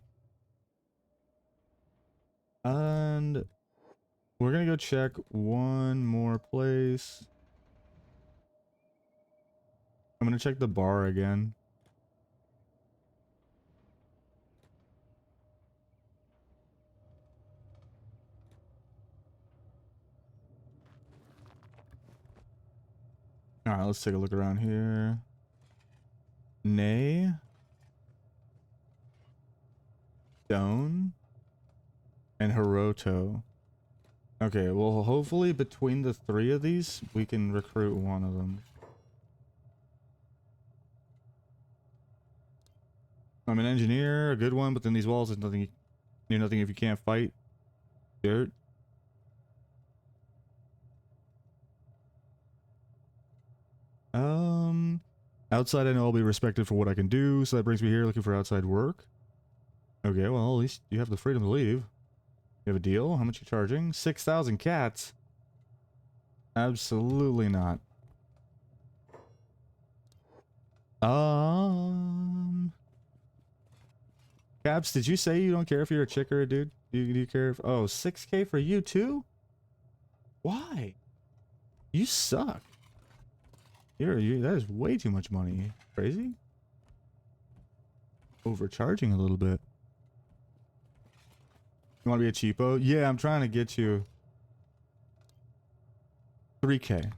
And we're gonna go check one more place. I'm gonna check the bar again. Alright, let's take a look around here. Nay. Stone and Hiroto. Okay, well, hopefully between the three of these, we can recruit one of them. I'm an engineer, a good one, but then these walls, there's nothing, do nothing if you can't fight. Dirt. Outside I know I'll be respected for what I can do, so that brings me here looking for outside work. Okay, well, at least you have the freedom to leave. You have a deal? How much you charging? 6,000 cats? Absolutely not. Caps, did you say you don't care if you're a chick or a dude? Do you care if... Oh, 6K for you too? Why? You suck. That is way too much money. Crazy? Overcharging a little bit. You want to be a cheapo? Yeah, I'm trying to get you 3K.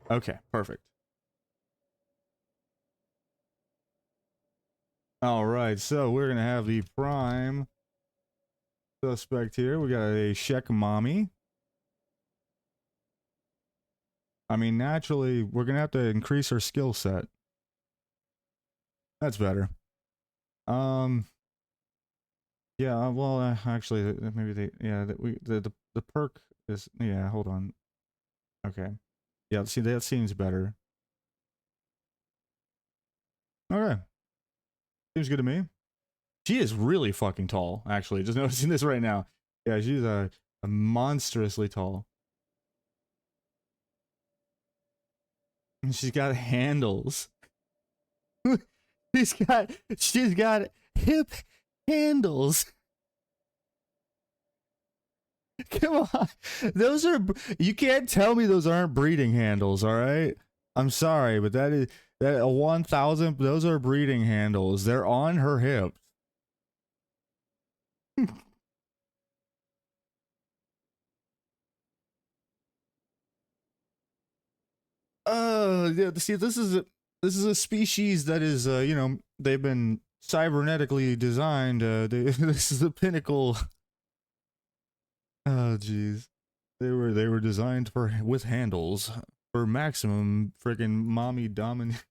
Okay, perfect. All right, so we're gonna have the prime suspect here. We got a Shek mommy. I mean, naturally, we're gonna have to increase her skill set. That's better. Yeah. Well, actually, maybe the perk is, yeah. Hold on. Okay. Yeah. See, that seems better. Okay. Seems good to me. She is really fucking tall. Actually, just noticing this right now. Yeah, she's a monstrously tall. And she's got handles. she's got hip handles. Come on. Those are, you can't tell me those aren't breeding handles, all right? I'm sorry, but that a 1,000, those are breeding handles. They're on her hips. Yeah, see, this is a species that is, you know, they've been cybernetically designed. This is the pinnacle. Oh, jeez. They were designed for with handles for maximum freaking mommy dominant.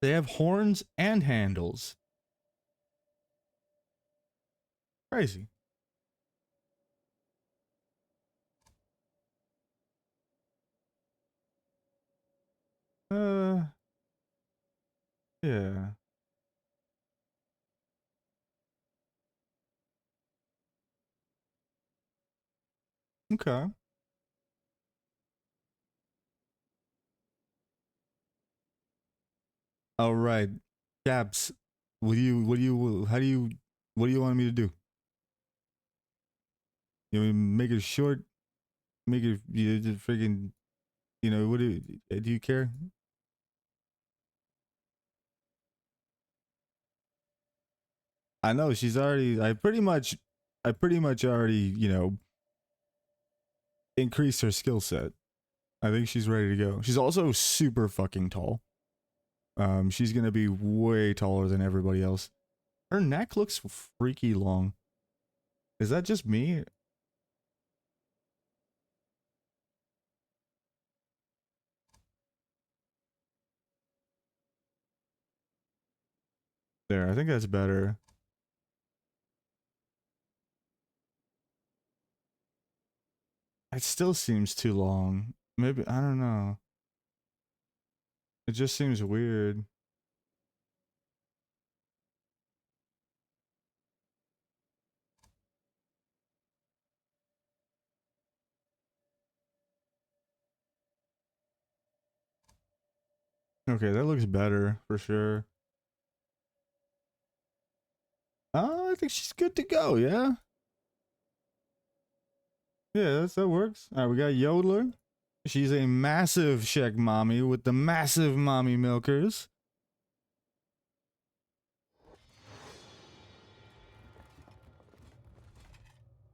They have horns and handles. Crazy. Uh, yeah. Okay. All right. Caps. What do you want me to do? You want me to make it short? Make it, you just freaking, you know, do you care? I know she's already, I pretty much already, you know, increased her skill set. I think she's ready to go. She's also super fucking tall. She's gonna be way taller than everybody else. Her neck looks freaky long. Is that just me? There, I think that's better. It still seems too long. Maybe, I don't know. It just seems weird. Okay, that looks better for sure. Oh, I think she's good to go, yeah? Yeah, that works. All right, we got Yodeler. She's a massive Shek mommy with the massive mommy milkers.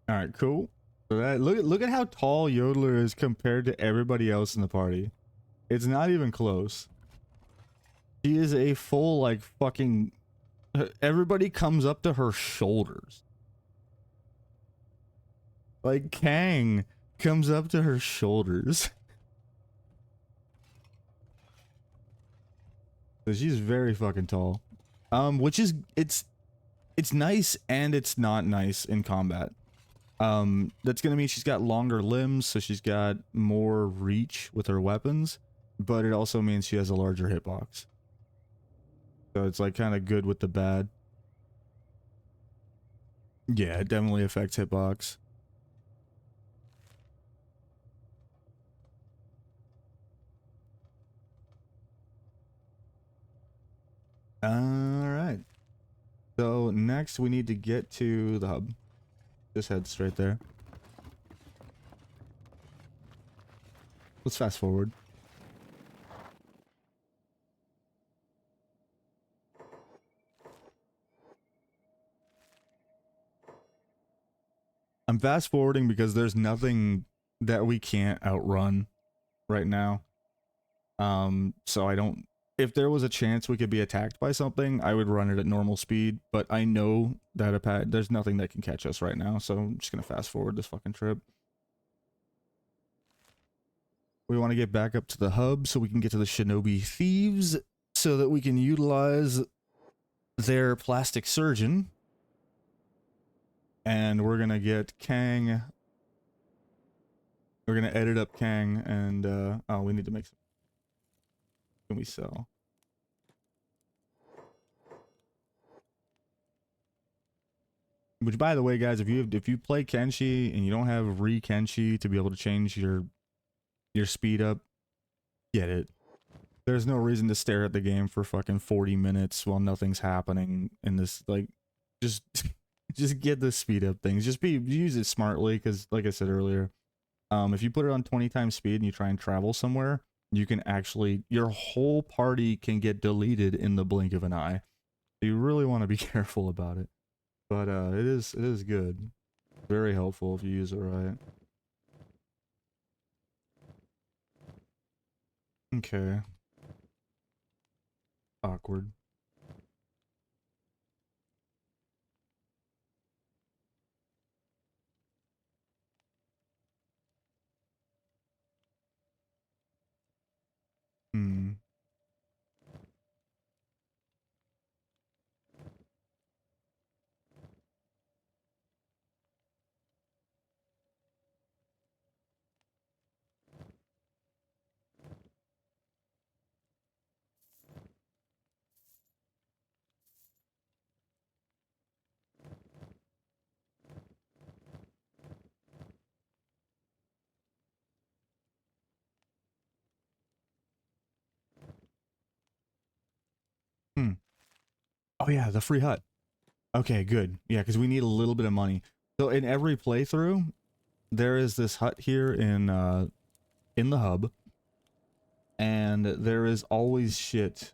All right, cool. So that look at how tall Yodeler is compared to everybody else in the party. It's not even close. She is a full like fucking Everybody comes up to her shoulders. Like Kang comes up to her shoulders. So she's very fucking tall. Which is it's nice and it's not nice in combat. That's gonna mean she's got longer limbs, so she's got more reach with her weapons, but it also means she has a larger hitbox. So it's like kind of good with the bad. Yeah, it definitely affects hitbox. Alright. So next we need to get to the hub. Just head straight there. Let's fast forward. I'm fast forwarding because there's nothing that we can't outrun right now. So I don't, if there was a chance we could be attacked by something, I would run it at normal speed, but I know that there's nothing that can catch us right now, so I'm just gonna fast forward this fucking trip. We want to get back up to the hub so we can get to the Shinobi Thieves so that we can utilize their plastic surgeon. And we're gonna get Kang. We're gonna edit up Kang and oh, we need to make some. Can we sell? Which, by the way, guys, if you play Kenshi and you don't have Kenshi to be able to change your speed up, get it. There's no reason to stare at the game for fucking 40 minutes while nothing's happening in this. Like, just just get the speed up things. Just use it smartly, because like I said earlier, if you put it on 20 times speed and you try and travel somewhere, you can actually, your whole party can get deleted in the blink of an eye. So you really want to be careful about it. But it is good. Very helpful if you use it right. Okay. Awkward. Hmm. Hmm. Oh yeah, the free hut. Okay, good. Yeah, because we need a little bit of money. So in every playthrough, there is this hut here in the hub, and there is always shit.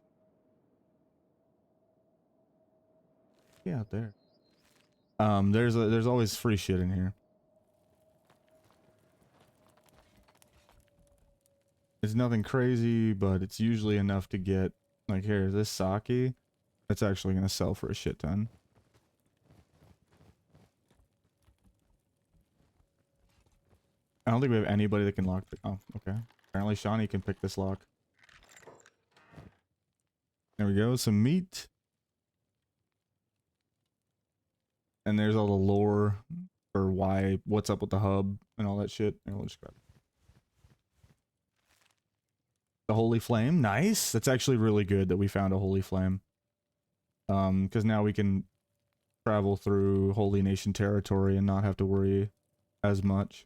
Yeah, out there. There's always free shit in here. It's nothing crazy, but it's usually enough to get, like, here, this sake, that's actually gonna sell for a shit ton. I don't think we have anybody that can lock the, oh, okay. Apparently Shawnee can pick this lock. There we go, some meat. And there's all the lore for what's up with the hub and all that shit. And we'll just grab it. The Holy Flame, nice. That's actually really good that we found a Holy Flame. Because now we can travel through Holy Nation territory and not have to worry as much.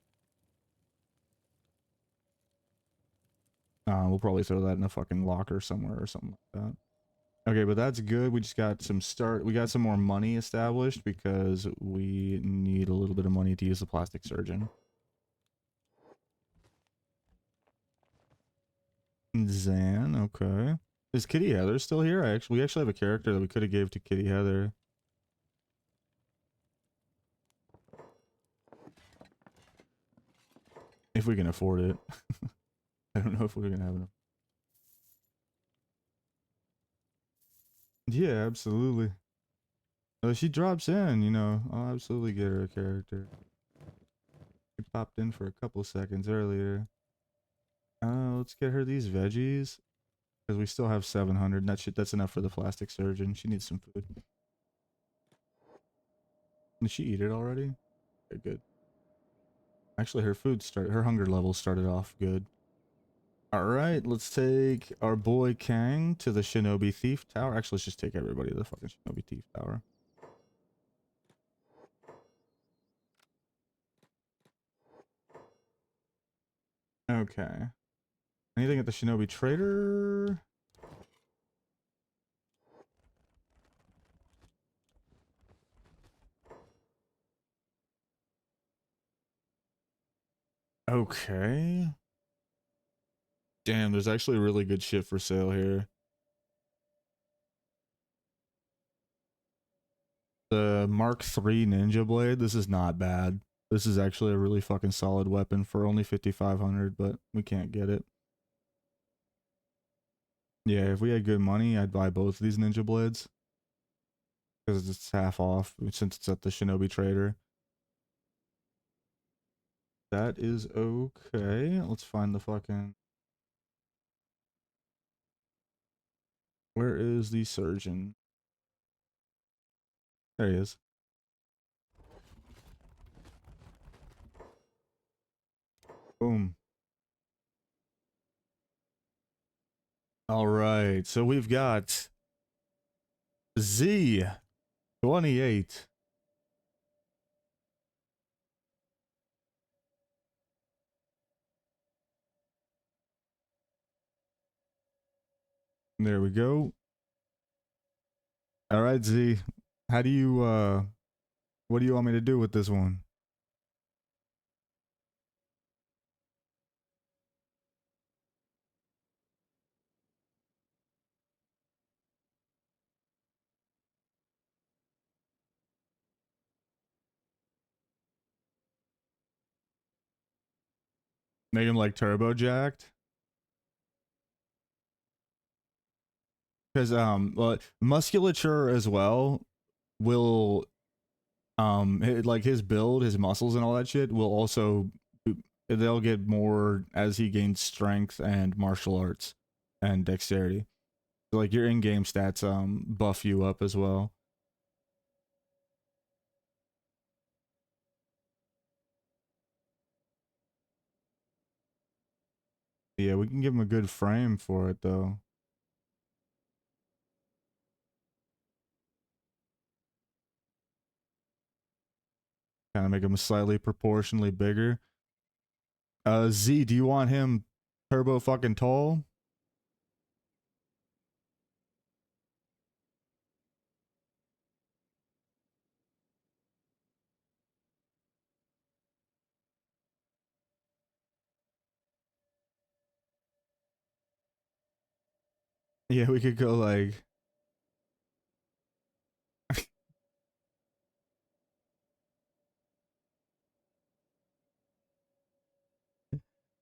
We'll probably throw that in a fucking locker somewhere or something like that. Okay, but that's good. We just got we got some more money established because we need a little bit of money to use the plastic surgeon. Zan, okay. Is Kitty Heather still here? We actually have a character that we could have gave to Kitty Heather. If we can afford it. I don't know if we're gonna have enough. Yeah, absolutely. She drops in, you know. I'll absolutely get her a character. She popped in for a couple seconds earlier. Let's get her these veggies. Because we still have 700. That's enough for the plastic surgeon. She needs some food. Did she eat it already? Okay, good. Actually, her hunger level started off good. Alright, let's take our boy Kang to the Shinobi Thief Tower. Actually, let's just take everybody to the fucking Shinobi Thief Tower. Okay. Anything at the Shinobi Trader? Okay. Damn, there's actually really good shit for sale here. The Mark III Ninja Blade, this is not bad. This is actually a really fucking solid weapon for only 5,500, but we can't get it. Yeah, if we had good money, I'd buy both of these Ninja Blades. Because it's half off since it's at the Shinobi Trader. That is okay. Let's find the fucking... Where is the surgeon? There he is. Boom. Alright, so we've got Z28. There we go. Alright, Z. How do you, what do you want me to do with this one? Make him like turbo jacked? Because, well, musculature as well will like his build, his muscles and all that shit will also, they'll get more as he gains strength and martial arts and dexterity. So like your in-game stats buff you up as well. Yeah, we can give him a good frame for it though. Kind of make him slightly proportionally bigger. Z, do you want him turbo fucking tall? Yeah, we could go like...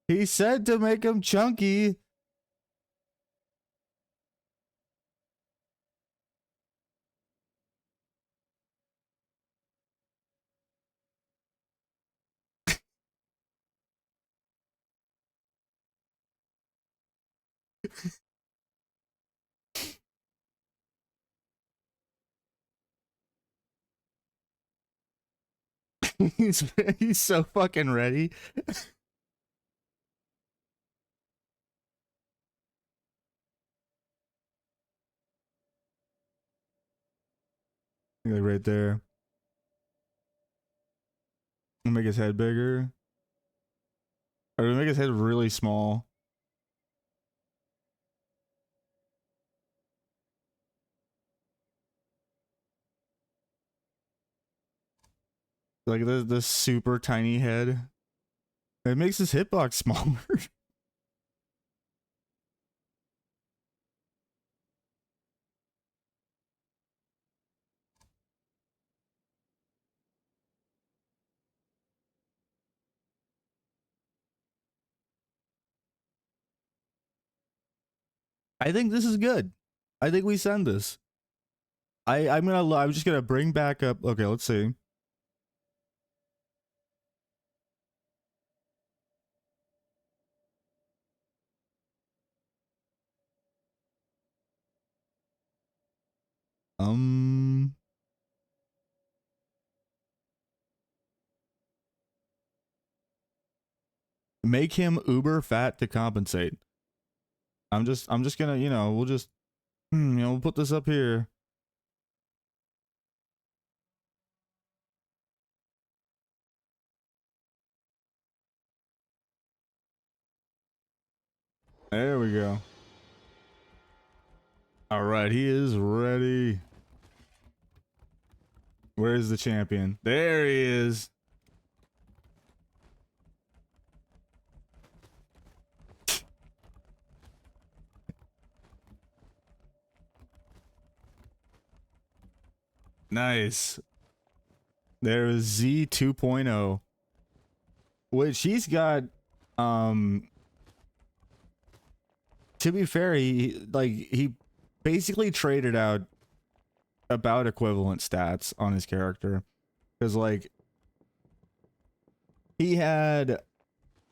He said to make him chunky. he's so fucking ready. Like right there. Make his head bigger. Or make his head really small. Like the super tiny head. It makes his hitbox smaller. I think this is good. I think we send this. I'm just gonna bring back up. Okay, let's see. Um, make him uber fat to compensate. I'm just gonna, we'll just, we'll put this up here. There we go. All right, he is ready. Where is the champion? There he is. Nice. There is Z 2.0, which he's got. Um, to be fair, he basically traded out about equivalent stats on his character, because like he had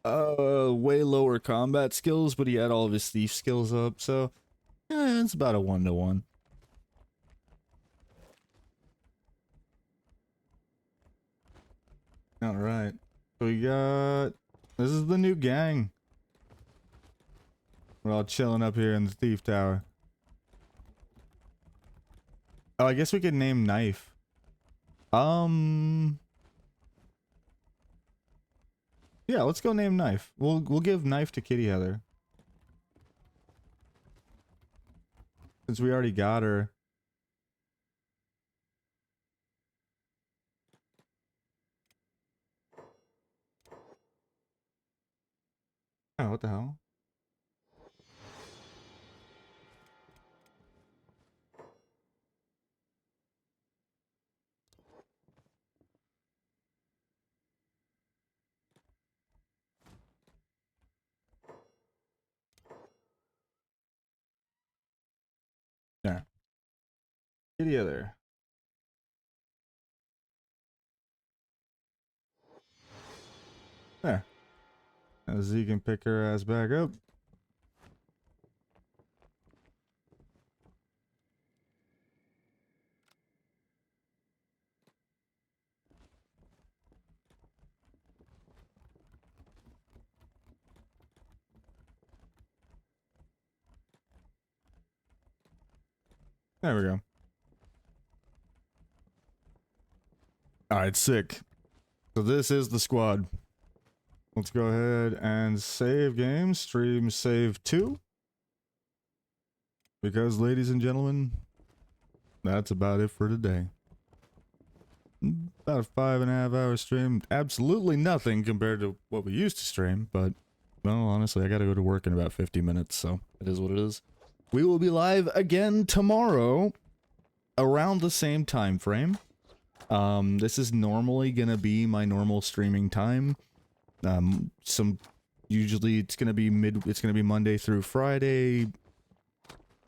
way lower combat skills, but he had all of his thief skills up, so it's about a 1-to-1. All right, so we got, this is the new gang. We're all chilling up here in the thief tower. Oh, I guess we could name Knife. Yeah, let's go name Knife. We'll give Knife to Kitty Heather, since we already got her. Oh, what the hell? There. Kitty Heather. There. Now Z can pick her ass back up. There we go. Alright, sick. So this is the squad. Let's go ahead and save game. Stream save 2. Because, ladies and gentlemen, that's about it for today. About a 5.5-hour stream. Absolutely nothing compared to what we used to stream, but, well, honestly, I gotta go to work in about 50 minutes, so it is what it is. We will be live again tomorrow around the same time frame. This is normally gonna be my normal streaming time. Usually it's gonna be Monday through Friday.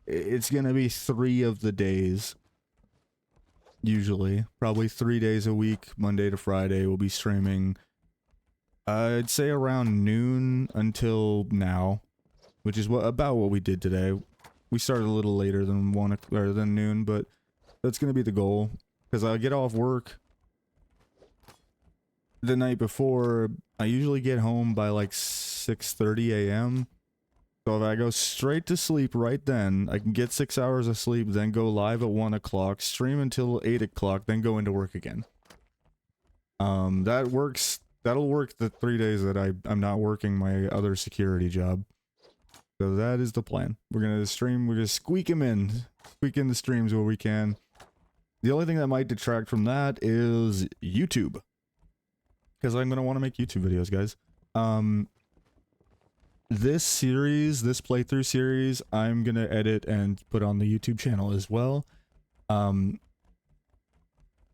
It's gonna be 3 of the days. Usually, probably 3 days a week, Monday to Friday, we'll be streaming. I'd say around noon until now, which is about what we did today. We started a little later than than noon, but that's gonna be the goal, because I get off work the night before. I usually get home by like 6:30 a.m. So if I go straight to sleep right then, I can get 6 hours of sleep, then go live at 1 o'clock, stream until 8 o'clock, then go into work again. That works. That'll work the 3 days that I'm not working my other security job. So that is the plan. We're gonna stream, we're gonna squeak in the streams where we can. The only thing that might detract from that is YouTube, because I'm gonna want to make YouTube videos, guys. This playthrough series, I'm gonna edit and put on the YouTube channel as well.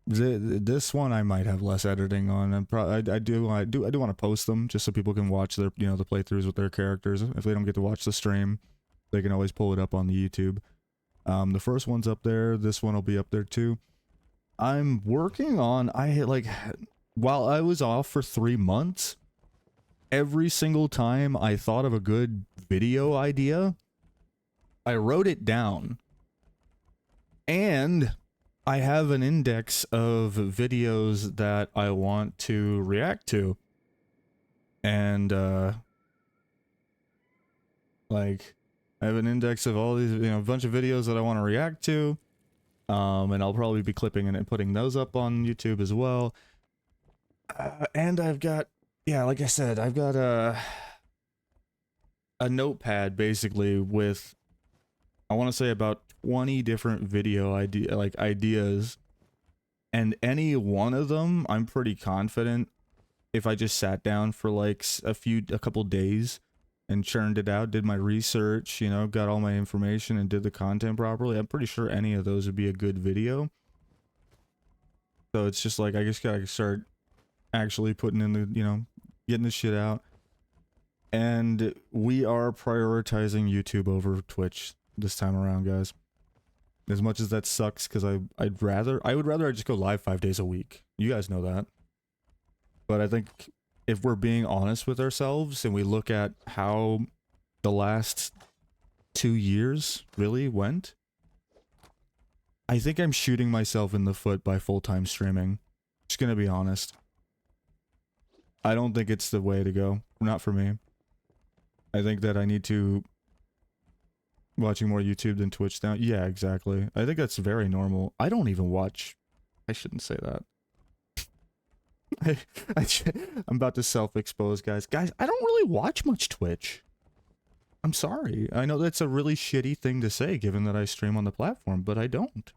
This one I might have less editing on, and I do want to post them just so people can watch their the playthroughs with their characters. If they don't get to watch the stream, they can always pull it up on the YouTube. The first one's up there. This one will be up there too. I'm working on, while I was off for 3 months, every single time I thought of a good video idea, I wrote it down. And I have an index of videos that I want to react to. And, like, I have an index of all these, a bunch of videos that I want to react to. And I'll probably be clipping and putting those up on YouTube as well. And I've got, yeah, like I said, I've got a notepad basically with, I want to say about 20 different video ideas. And any one of them, I'm pretty confident if I just sat down for like a couple days and churned it out, did my research, got all my information and did the content properly, I'm pretty sure any of those would be a good video. So it's just like, I just gotta start actually putting in the, getting the shit out. And we are prioritizing YouTube over Twitch this time around, guys. As much as that sucks, because I would rather I just go live 5 days a week. You guys know that. But I think if we're being honest with ourselves and we look at how the last 2 years really went, I think I'm shooting myself in the foot by full-time streaming. Just gonna be honest. I don't think it's the way to go. Not for me. I think that I need to watching more YouTube than Twitch now. Yeah, exactly. I think that's very normal. I don't even watch. I shouldn't say that. I'm about to self-expose, guys. Guys, I don't really watch much Twitch. I'm sorry. I know that's a really shitty thing to say, given that I stream on the platform, but I don't.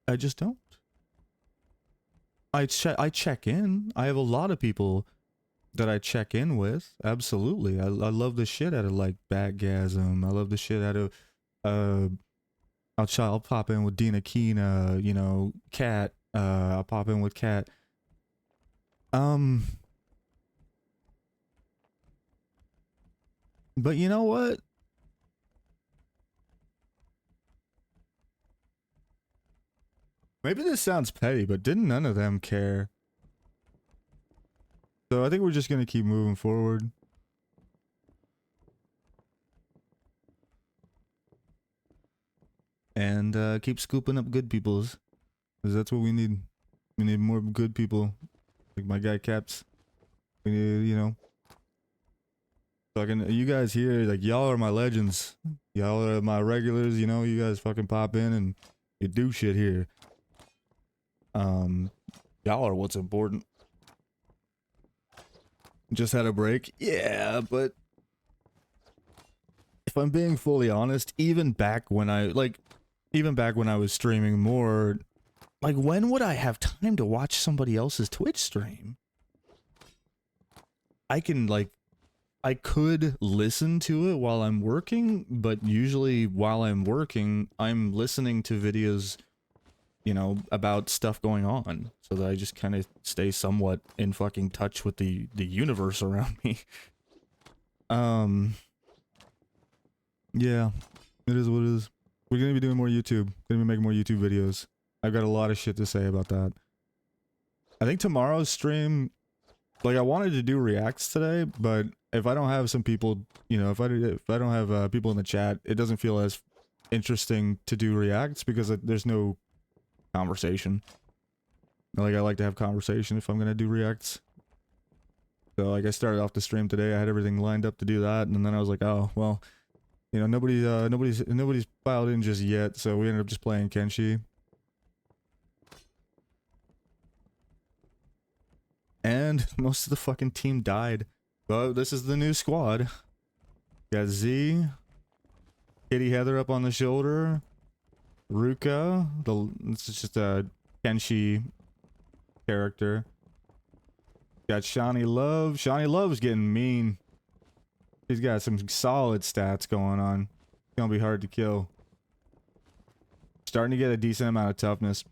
I just don't. I check in. I have a lot of people that I check in with. Absolutely. I love the shit out of like Batgasm. I love the shit out of I'll pop in with Dina Keena, Kat. I'll pop in with Kat. But you know what? Maybe this sounds petty, but didn't none of them care? So I think we're just gonna keep moving forward. And keep scooping up good peoples. Because that's what we need. We need more good people. Like my guy Caps. We need, fucking, you guys here, like, y'all are my legends. Y'all are my regulars, you guys fucking pop in and you do shit here. Y'all are what's important. Just had a break. Yeah, but if I'm being fully honest, even back when I was streaming more, like, when would I have time to watch somebody else's Twitch stream? I could listen to it while I'm working, but usually while I'm working, I'm listening to videos, about stuff going on, so that I just kind of stay somewhat in fucking touch with the universe around me. Yeah, it is what it is. We're gonna be doing more YouTube. Gonna be making more YouTube videos. I've got a lot of shit to say about that. I think tomorrow's stream, like, I wanted to do reacts today, but if I don't have some people, if I don't have people in the chat, it doesn't feel as interesting to do reacts because there's no conversation. Like, I like to have conversation if I'm gonna do reacts. So, like, I started off the stream today, I had everything lined up to do that, and then I was like, oh, well, nobody's filed in just yet, so we ended up just playing Kenshi. And most of the fucking team died. But this is the new squad. Got Z, Kitty Heather up on the shoulder, Ruka, this is just a Kenshi character. Got Shawnee Love. Shawnee Love's getting mean. He's got some solid stats going on. It's gonna be hard to kill. Starting to get a decent amount of toughness.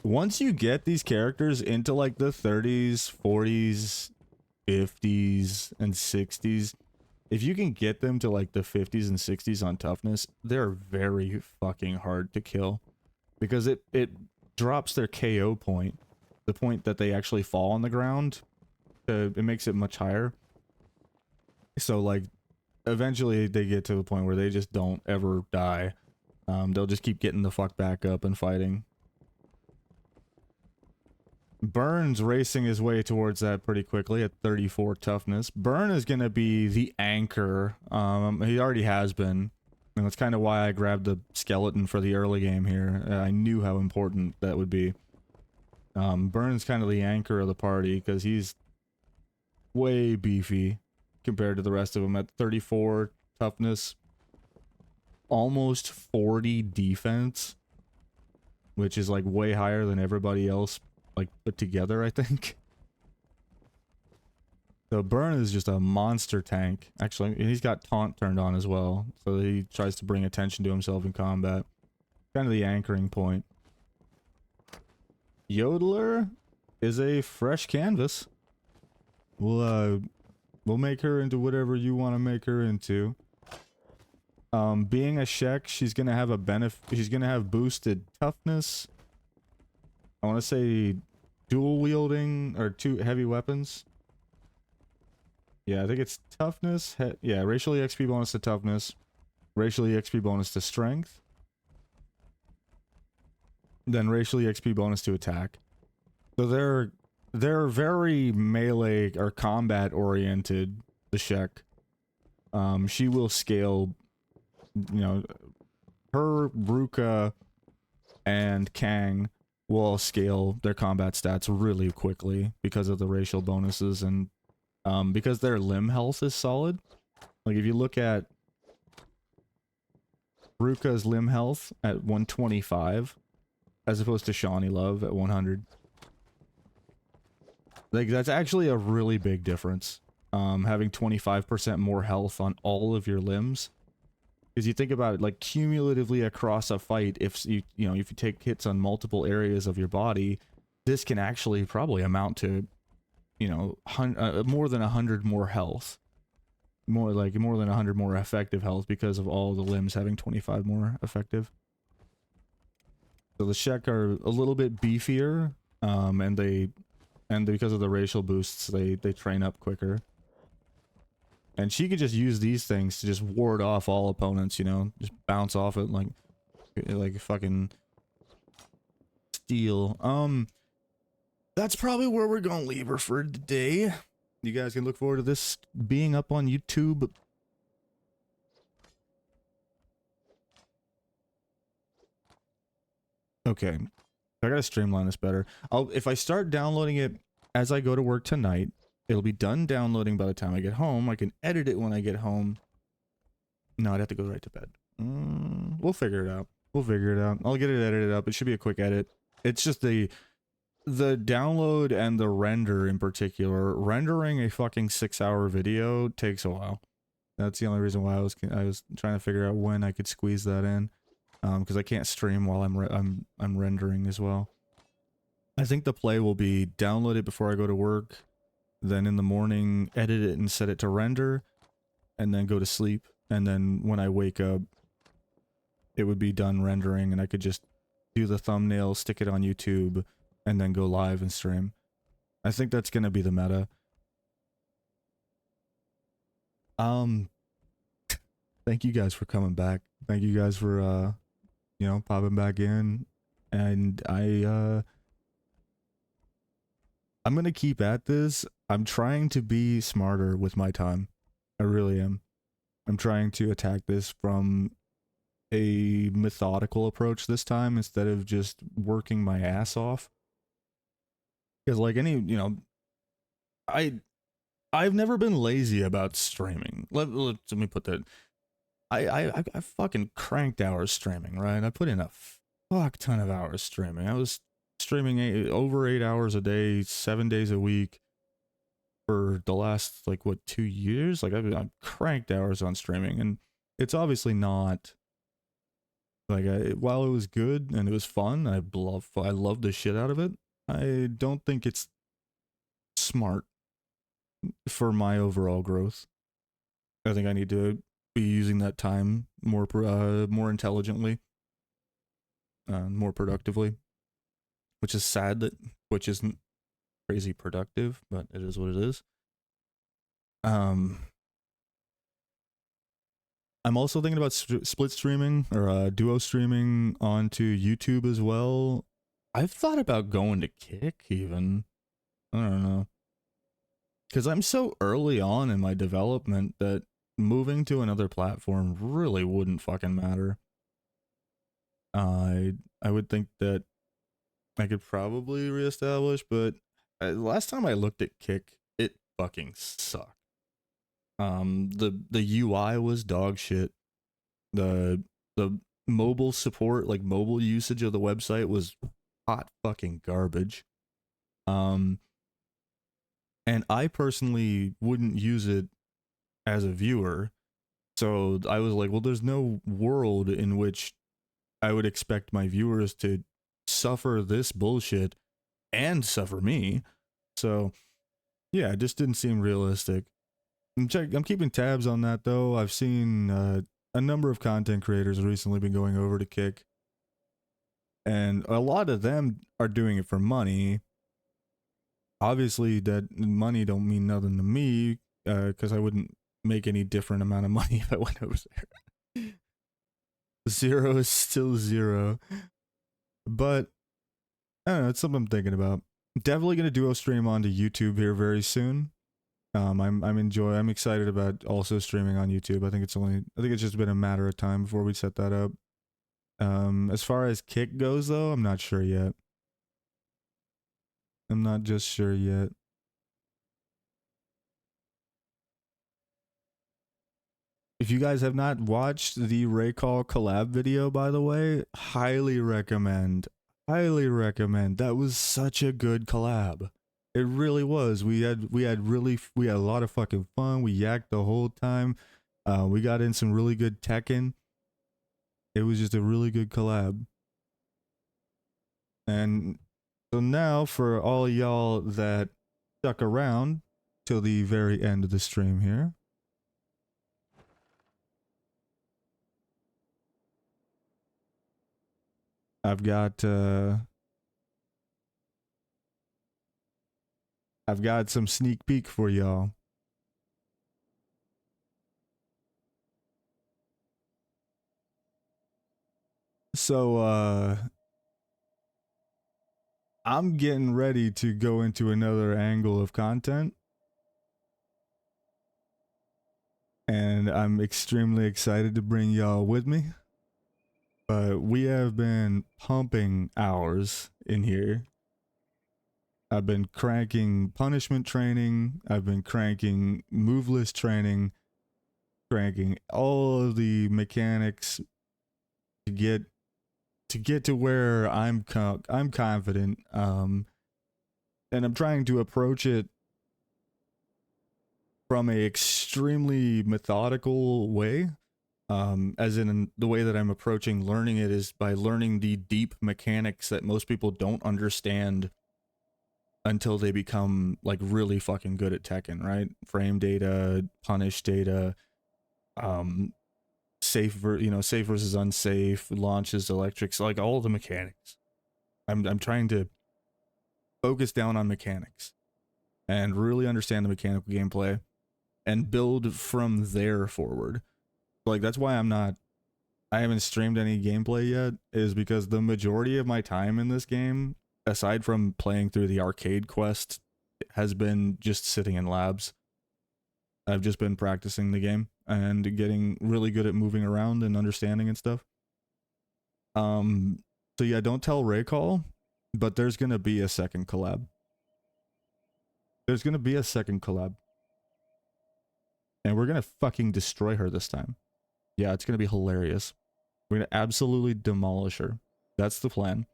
Once you get these characters into like the 30s, 40s, 50s, and 60s, if you can get them to like the 50s and 60s on toughness, they're very fucking hard to kill because it drops their KO point, the point that they actually fall on the ground. It makes it much higher. So like eventually they get to the point where they just don't ever die. They'll just keep getting the fuck back up and fighting. Burn's racing his way towards that pretty quickly at 34 toughness. Burn is going to be the anchor. He already has been. And that's kind of why I grabbed the skeleton for the early game here. I knew how important that would be. Burn's kind of the anchor of the party because he's way beefy compared to the rest of them at 34 toughness. Almost 40 defense, which is like way higher than everybody else like put together, I think. So Burn is just a monster tank. Actually, he's got taunt turned on as well, so he tries to bring attention to himself in combat. Kind of the anchoring point. Yodeler is a fresh canvas. We'll make her into whatever you want to make her into. Being a Shek, she's gonna have a benefit. She's gonna have boosted toughness. I want to say dual wielding or 2 heavy weapons. Yeah, I think it's toughness. Yeah, racial EXP bonus to toughness, racial EXP bonus to strength, then racial EXP bonus to attack. So they're very melee or combat oriented. The Shek. She will scale. You know, her, Ruka, and Kang will scale their combat stats really quickly because of the racial bonuses and because their limb health is solid. Like if you look at Ruka's limb health at 125 as opposed to Shawnee Love at 100. Like that's actually a really big difference. Having 25% more health on all of your limbs. Because you think about it, like cumulatively across a fight, if you take hits on multiple areas of your body, this can actually probably amount to, more than 100 more health, more than 100 more effective health because of all the limbs having 25 more effective. So the Shek are a little bit beefier, and because of the racial boosts, they train up quicker. And she could just use these things to just ward off all opponents, just bounce off it like fucking steel. That's probably where we're gonna leave her for today. You guys can look forward to this being up on YouTube. Okay, I gotta streamline this better. If I start downloading it as I go to work tonight, it'll be done downloading by the time I get home. I can edit it when I get home. No, I'd have to go right to bed. We'll figure it out. We'll figure it out. I'll get it edited up. It should be a quick edit. It's just the download and the render in particular. Rendering a fucking 6-hour video takes a while. That's the only reason why I was trying to figure out when I could squeeze that in. Because I can't stream while I'm rendering as well. I think the play will be download it before I go to work. Then in the morning, edit it and set it to render, and then go to sleep. And then when I wake up, it would be done rendering, and I could just do the thumbnail, stick it on YouTube, and then go live and stream. I think that's gonna be the meta. Thank you guys for coming back. Thank you guys for popping back in, and I'm gonna keep at this. I'm trying to be smarter with my time. I really am. I'm trying to attack this from a methodical approach this time instead of just working my ass off. Because like I've never been lazy about streaming. Let me put that. I fucking cranked hours streaming, right? I put in a fuck ton of hours streaming. I was streaming over 8 hours a day, 7 days a week for the last 2 years. Like I've cranked hours on streaming, and it's obviously not while it was good and it was fun, I loved the shit out of it. I don't think it's smart for my overall growth. I think I need to be using that time more intelligently, more productively, which is sad that which isn't crazy productive, but it is what it is. Um, I'm also thinking about split streaming or duo streaming onto YouTube as well. I've thought about going to Kick even. I don't know. Because I'm so early on in my development that moving to another platform really wouldn't fucking matter. I would think that I could probably reestablish, but last time I looked at Kick, it fucking sucked. The UI was dog shit. The mobile support, like mobile usage of the website, was hot fucking garbage. Um, and I personally wouldn't use it as a viewer. So I was like, well, there's no world in which I would expect my viewers to suffer this bullshit and suffer me. So yeah, it just didn't seem realistic. I'm keeping tabs on that though. I've seen a number of content creators recently been going over to Kick, and a lot of them are doing it for money. Obviously, that money don't mean nothing to me because I wouldn't make any different amount of money if I went over there. Zero is still zero, but I don't know. It's something I'm thinking about. Definitely gonna duo stream onto YouTube here very soon. I'm excited about also streaming on YouTube. I think it's just been a matter of time before we set that up. As far as Kick goes though, I'm not sure yet. I'm not just sure yet. If you guys have not watched the Raycall collab video, by the way, highly recommend. Highly recommend. That was such a good collab. It really was. We had a lot of fucking fun. We yacked the whole time. We got in some really good Tekken. It was just a really good collab. And so now for all y'all that stuck around till the very end of the stream here, I've got uh I've got some sneak peek for y'all. So I'm getting ready to go into another angle of content, and I'm extremely excited to bring y'all with me. But we have been pumping hours in here. I've been cranking punishment training, I've been cranking moveless training, cranking all of the mechanics to get to where I'm confident, and I'm trying to approach it from a extremely methodical way. As in the way that I'm approaching learning it is by learning the deep mechanics that most people don't understand until they become like really fucking good at Tekken, right? Frame data, punish data, um, safe versus unsafe, launches, electrics, like all the mechanics. I'm trying to focus down on mechanics and really understand the mechanical gameplay and build from there forward. Like that's why I haven't streamed any gameplay yet, is because the majority of my time in this game, aside from playing through the arcade quest, has been just sitting in labs. I've just been practicing the game and getting really good at moving around and understanding and stuff. Um so yeah, don't tell Raycall, but there's gonna be a second collab. There's gonna be a second collab. And we're gonna fucking destroy her this time. Yeah, it's gonna be hilarious. We're gonna absolutely demolish her. That's the plan.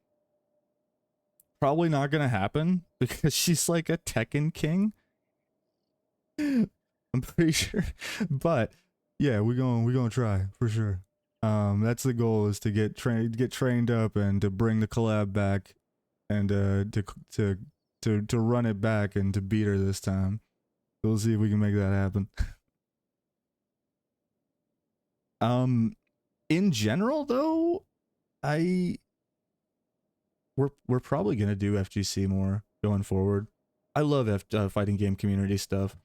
Probably not gonna happen because she's like a Tekken king. I'm pretty sure. But yeah, we're gonna try for sure. That's the goal, is to get trained up and to bring the collab back and to run it back and to beat her this time. So we'll see if we can make that happen. Um, in general, though, I we're probably gonna do FGC more going forward. I love fighting game community stuff.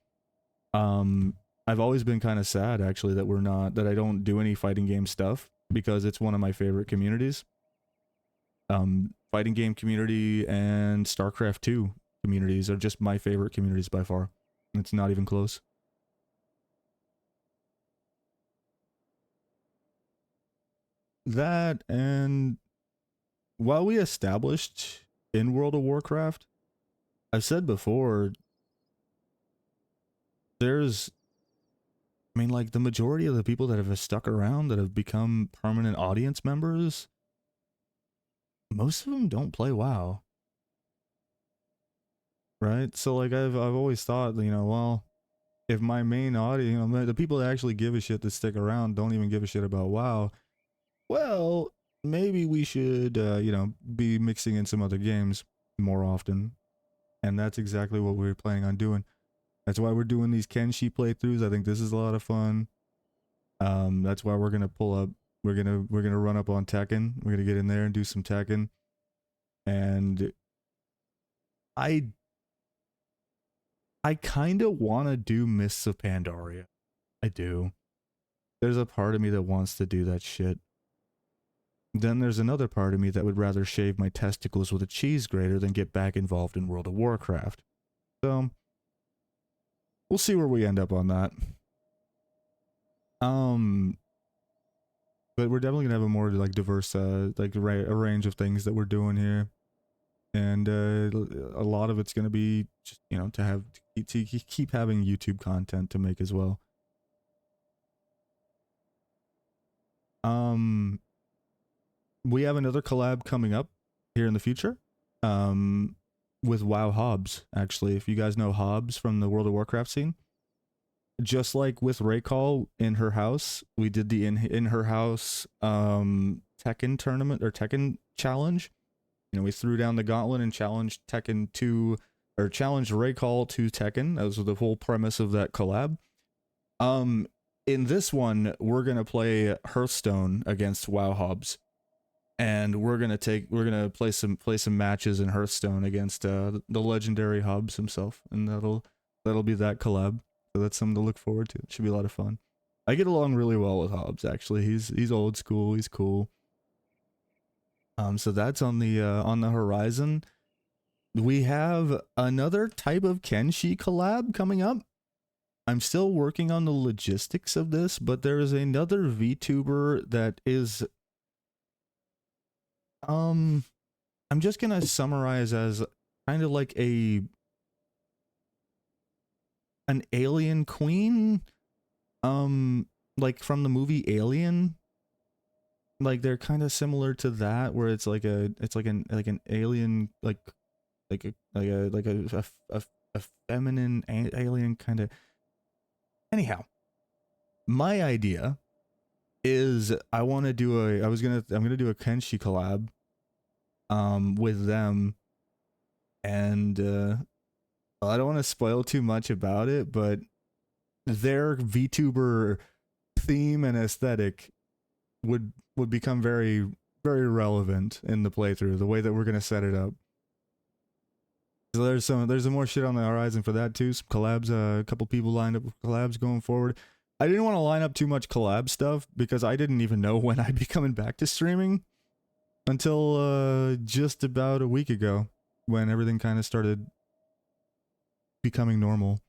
Um, I've always been kind of sad actually that we're not that I don't do any fighting game stuff because it's one of my favorite communities. Fighting game community and StarCraft 2 communities are just my favorite communities by far. It's not even close. That and while we established in World of Warcraft, I've said before, there's I mean, like the majority of the people that have stuck around that have become permanent audience members, most of them don't play WoW, right? So like I've always thought, well, if my main audience, the people that actually give a shit that stick around don't even give a shit about WoW, well, maybe we should, be mixing in some other games more often, and that's exactly what we were planning on doing. That's why we're doing these Kenshi playthroughs. I think this is a lot of fun. That's why we're gonna pull up. We're gonna run up on Tekken. We're gonna get in there and do some Tekken. And I I kind of want to do Mists of Pandaria. I do. There's a part of me that wants to do that shit. Then there's another part of me that would rather shave my testicles with a cheese grater than get back involved in World of Warcraft. So we'll see where we end up on that. Um, but we're definitely gonna have a more like diverse, like a range of things that we're doing here, and a lot of it's gonna be just to keep having YouTube content to make as well. Um, we have another collab coming up here in the future. Um, with WoW Hobbs, actually. If you guys know Hobbs from the World of Warcraft scene, just like with Raycall in her house, we did the in her house Tekken tournament or Tekken challenge. We threw down the gauntlet and challenged Tekken to or challenged Raycall to Tekken. That was the whole premise of that collab. Um, in this one, we're gonna play Hearthstone against WoW Hobbs, and we're gonna play some matches in Hearthstone against the legendary Hobbs himself, and that'll be that collab. So that's something to look forward to. It should be a lot of fun. I get along really well with Hobbs. Actually, he's old school. He's cool. So that's on the horizon. We have another type of Kenshi collab coming up. I'm still working on the logistics of this, but there is another VTuber that is I'm just gonna summarize as kind of like an alien queen, like from the movie Alien. Like they're kind of similar to that, where it's like an alien like a feminine alien kind of. Anyhow, my idea is I want to do I'm gonna do a Kenshi collab, with them, and I don't want to spoil too much about it, but their VTuber theme and aesthetic would become very relevant in the playthrough. The way that we're gonna set it up. So there's some more shit on the horizon for that too. Some collabs, a couple people lined up with collabs going forward. I didn't want to line up too much collab stuff because I didn't even know when I'd be coming back to streaming until just about a week ago when everything kind of started becoming normal.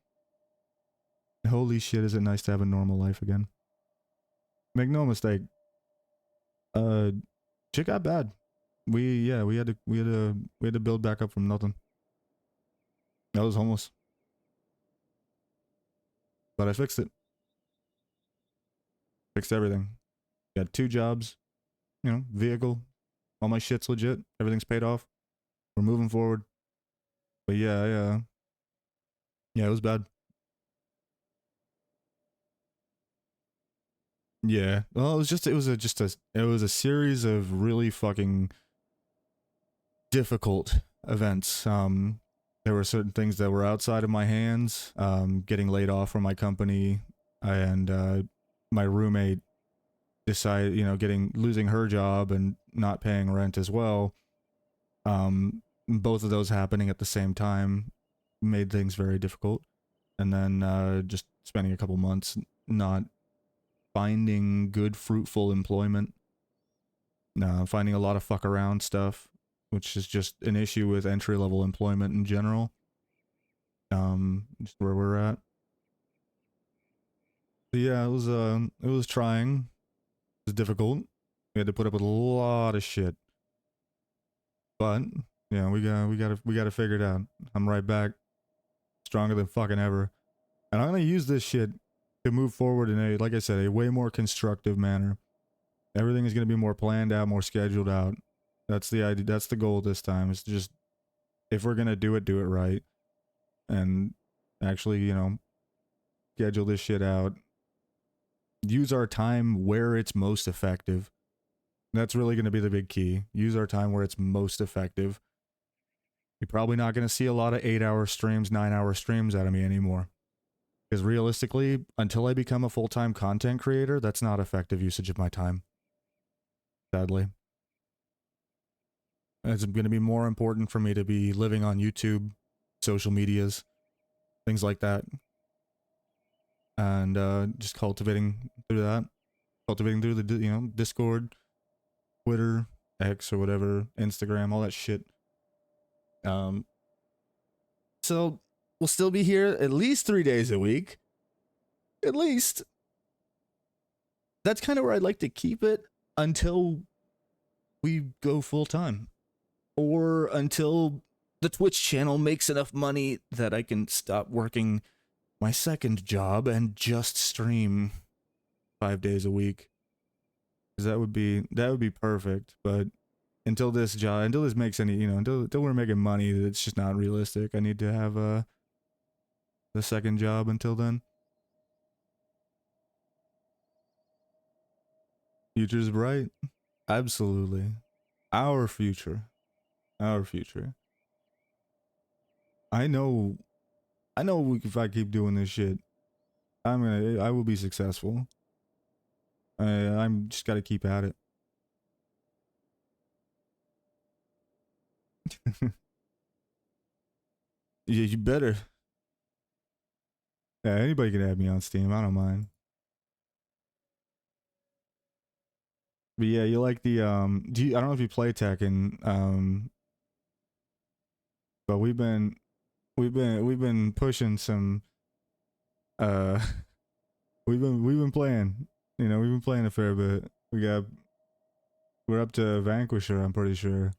Holy shit, is it nice to have a normal life again. Make no mistake. Uh shit got bad. We had to build back up from nothing. I was homeless. But I fixed it. Fixed everything. Got 2 jobs, vehicle. All my shit's legit. Everything's paid off. We're moving forward. But yeah, it was bad. Yeah. Well, it was a series of really fucking difficult events. There were certain things that were outside of my hands. Getting laid off from my company, and my roommate losing her job and not paying rent as well. Both of those happening at the same time made things very difficult. And then just spending a couple months not finding good, fruitful employment, finding a lot of fuck around stuff, which is just an issue with entry level employment in general. Just where we're at. But yeah, it was trying. It was difficult. We had to put up with a lot of shit, but yeah, we gotta figure it out. I'm right back, stronger than fucking ever, and I'm gonna use this shit to move forward in a, like I said, a way more constructive manner. Everything is gonna be more planned out, more scheduled out. That's the idea. That's the goal this time. Is just, if we're gonna do it right, and actually, schedule this shit out. Use our time where it's most effective. That's really going to be the big key. Use our time where it's most effective. You're probably not going to see a lot of 8-hour streams, 9-hour streams out of me anymore. Because realistically, until I become a full-time content creator, that's not effective usage of my time. Sadly. It's going to be more important for me to be living on YouTube, social medias, things like that. And just cultivating through that. Cultivating through the, Discord, Twitter, X or whatever, Instagram, all that shit. So we'll still be here at least 3 days a week. At least. That's kind of where I'd like to keep it until we go full time. Or until the Twitch channel makes enough money that I can stop working my second job and just stream 5 days a week. Because that would be perfect. But until this makes any, until we're making money, it's just not realistic. I need to have the second job until then. Future's bright. Absolutely. Our future. Our future. I know if I keep doing this shit, I will be successful. I'm just gotta keep at it. Yeah, you better. Yeah, anybody can add me on Steam. I don't mind. But yeah, you like the I don't know if you play Tekken, but we've been pushing some uh we've been playing. We've been playing a fair bit. We're up to Vanquisher, I'm pretty sure.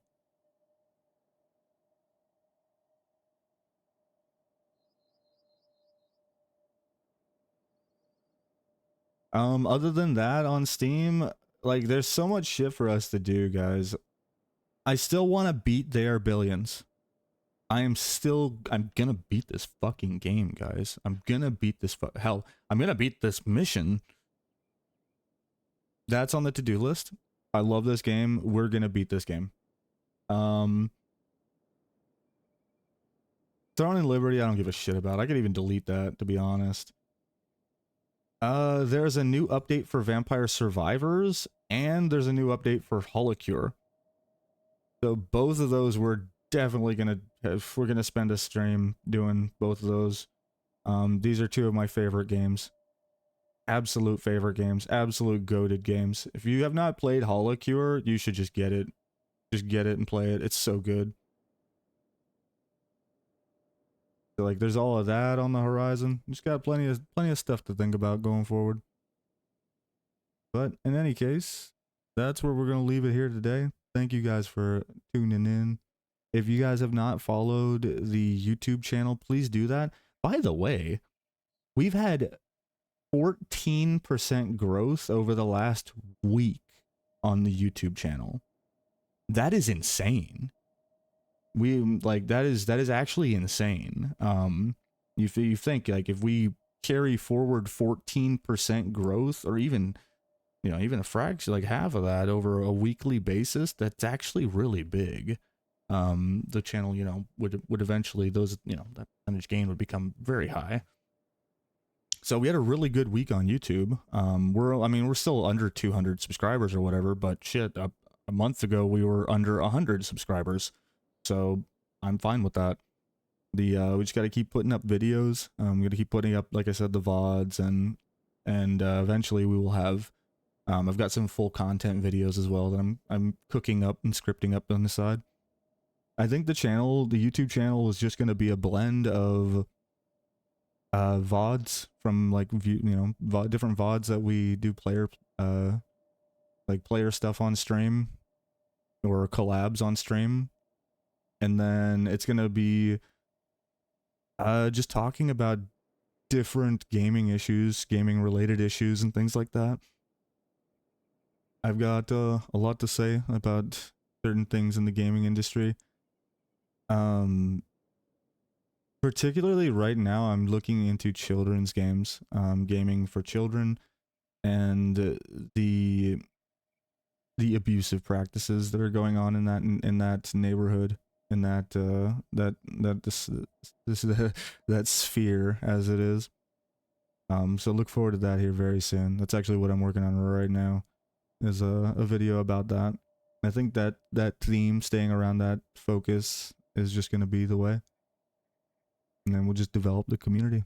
Other than that on Steam, like there's so much shit for us to do, guys. I still want to beat their billions. I'm gonna beat this fucking game, guys. I'm gonna beat this hell. I'm gonna beat this mission. That's on the to-do list. I love this game. We're gonna beat this game. Throne and Liberty, I don't give a shit about. I could even delete that, to be honest. There's a new update for Vampire Survivors, and there's a new update for Holocure. So both of those we're definitely gonna we're gonna spend a stream doing both of those. These are two of my favorite games. Absolute favorite games. Absolute goated games. If you have not played Holocure, you should just get it. Just get it and play it. It's so good. So, like, there's all of that on the horizon. Just got plenty of stuff to think about going forward. But in any case, that's where we're gonna leave it here today. Thank you guys for tuning in. If you guys have not followed the YouTube channel, please do that. By the way, we've had 14% growth over the last week on the YouTube channel. That is insane. That is actually insane. You think, like, if we carry forward 14% growth, or even a fraction, like half of that over a weekly basis, that's actually really big. The channel, would eventually, that percentage gain would become very high. So we had a really good week on YouTube. We're still under 200 subscribers or whatever, but shit, a month ago we were under 100 subscribers. So I'm fine with that. We just got to keep putting up videos. I'm gonna keep putting up, like I said, the VODs, and eventually we will have. I've got some full content videos as well that I'm cooking up and scripting up on the side. I think the YouTube channel, is just gonna be a blend of VODs from like different VODs that we do player stuff on stream or collabs on stream, and then it's gonna be just talking about different gaming issues, gaming related issues, and things like that. I've got a lot to say about certain things in the gaming industry. Um, Particularly right now, I'm looking into children's games, gaming for children, and the abusive practices that are going on in that neighborhood, in this that sphere, as it is. So look forward to that here very soon. That's actually what I'm working on right now, is a video about that. I think that theme, staying around that focus, is just going to be the way, and then we'll just develop the community.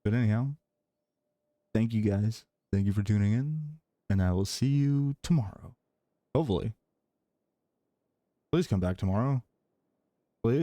But anyhow, thank you guys. Thank you for tuning in, and I will see you tomorrow. Hopefully. Please come back tomorrow.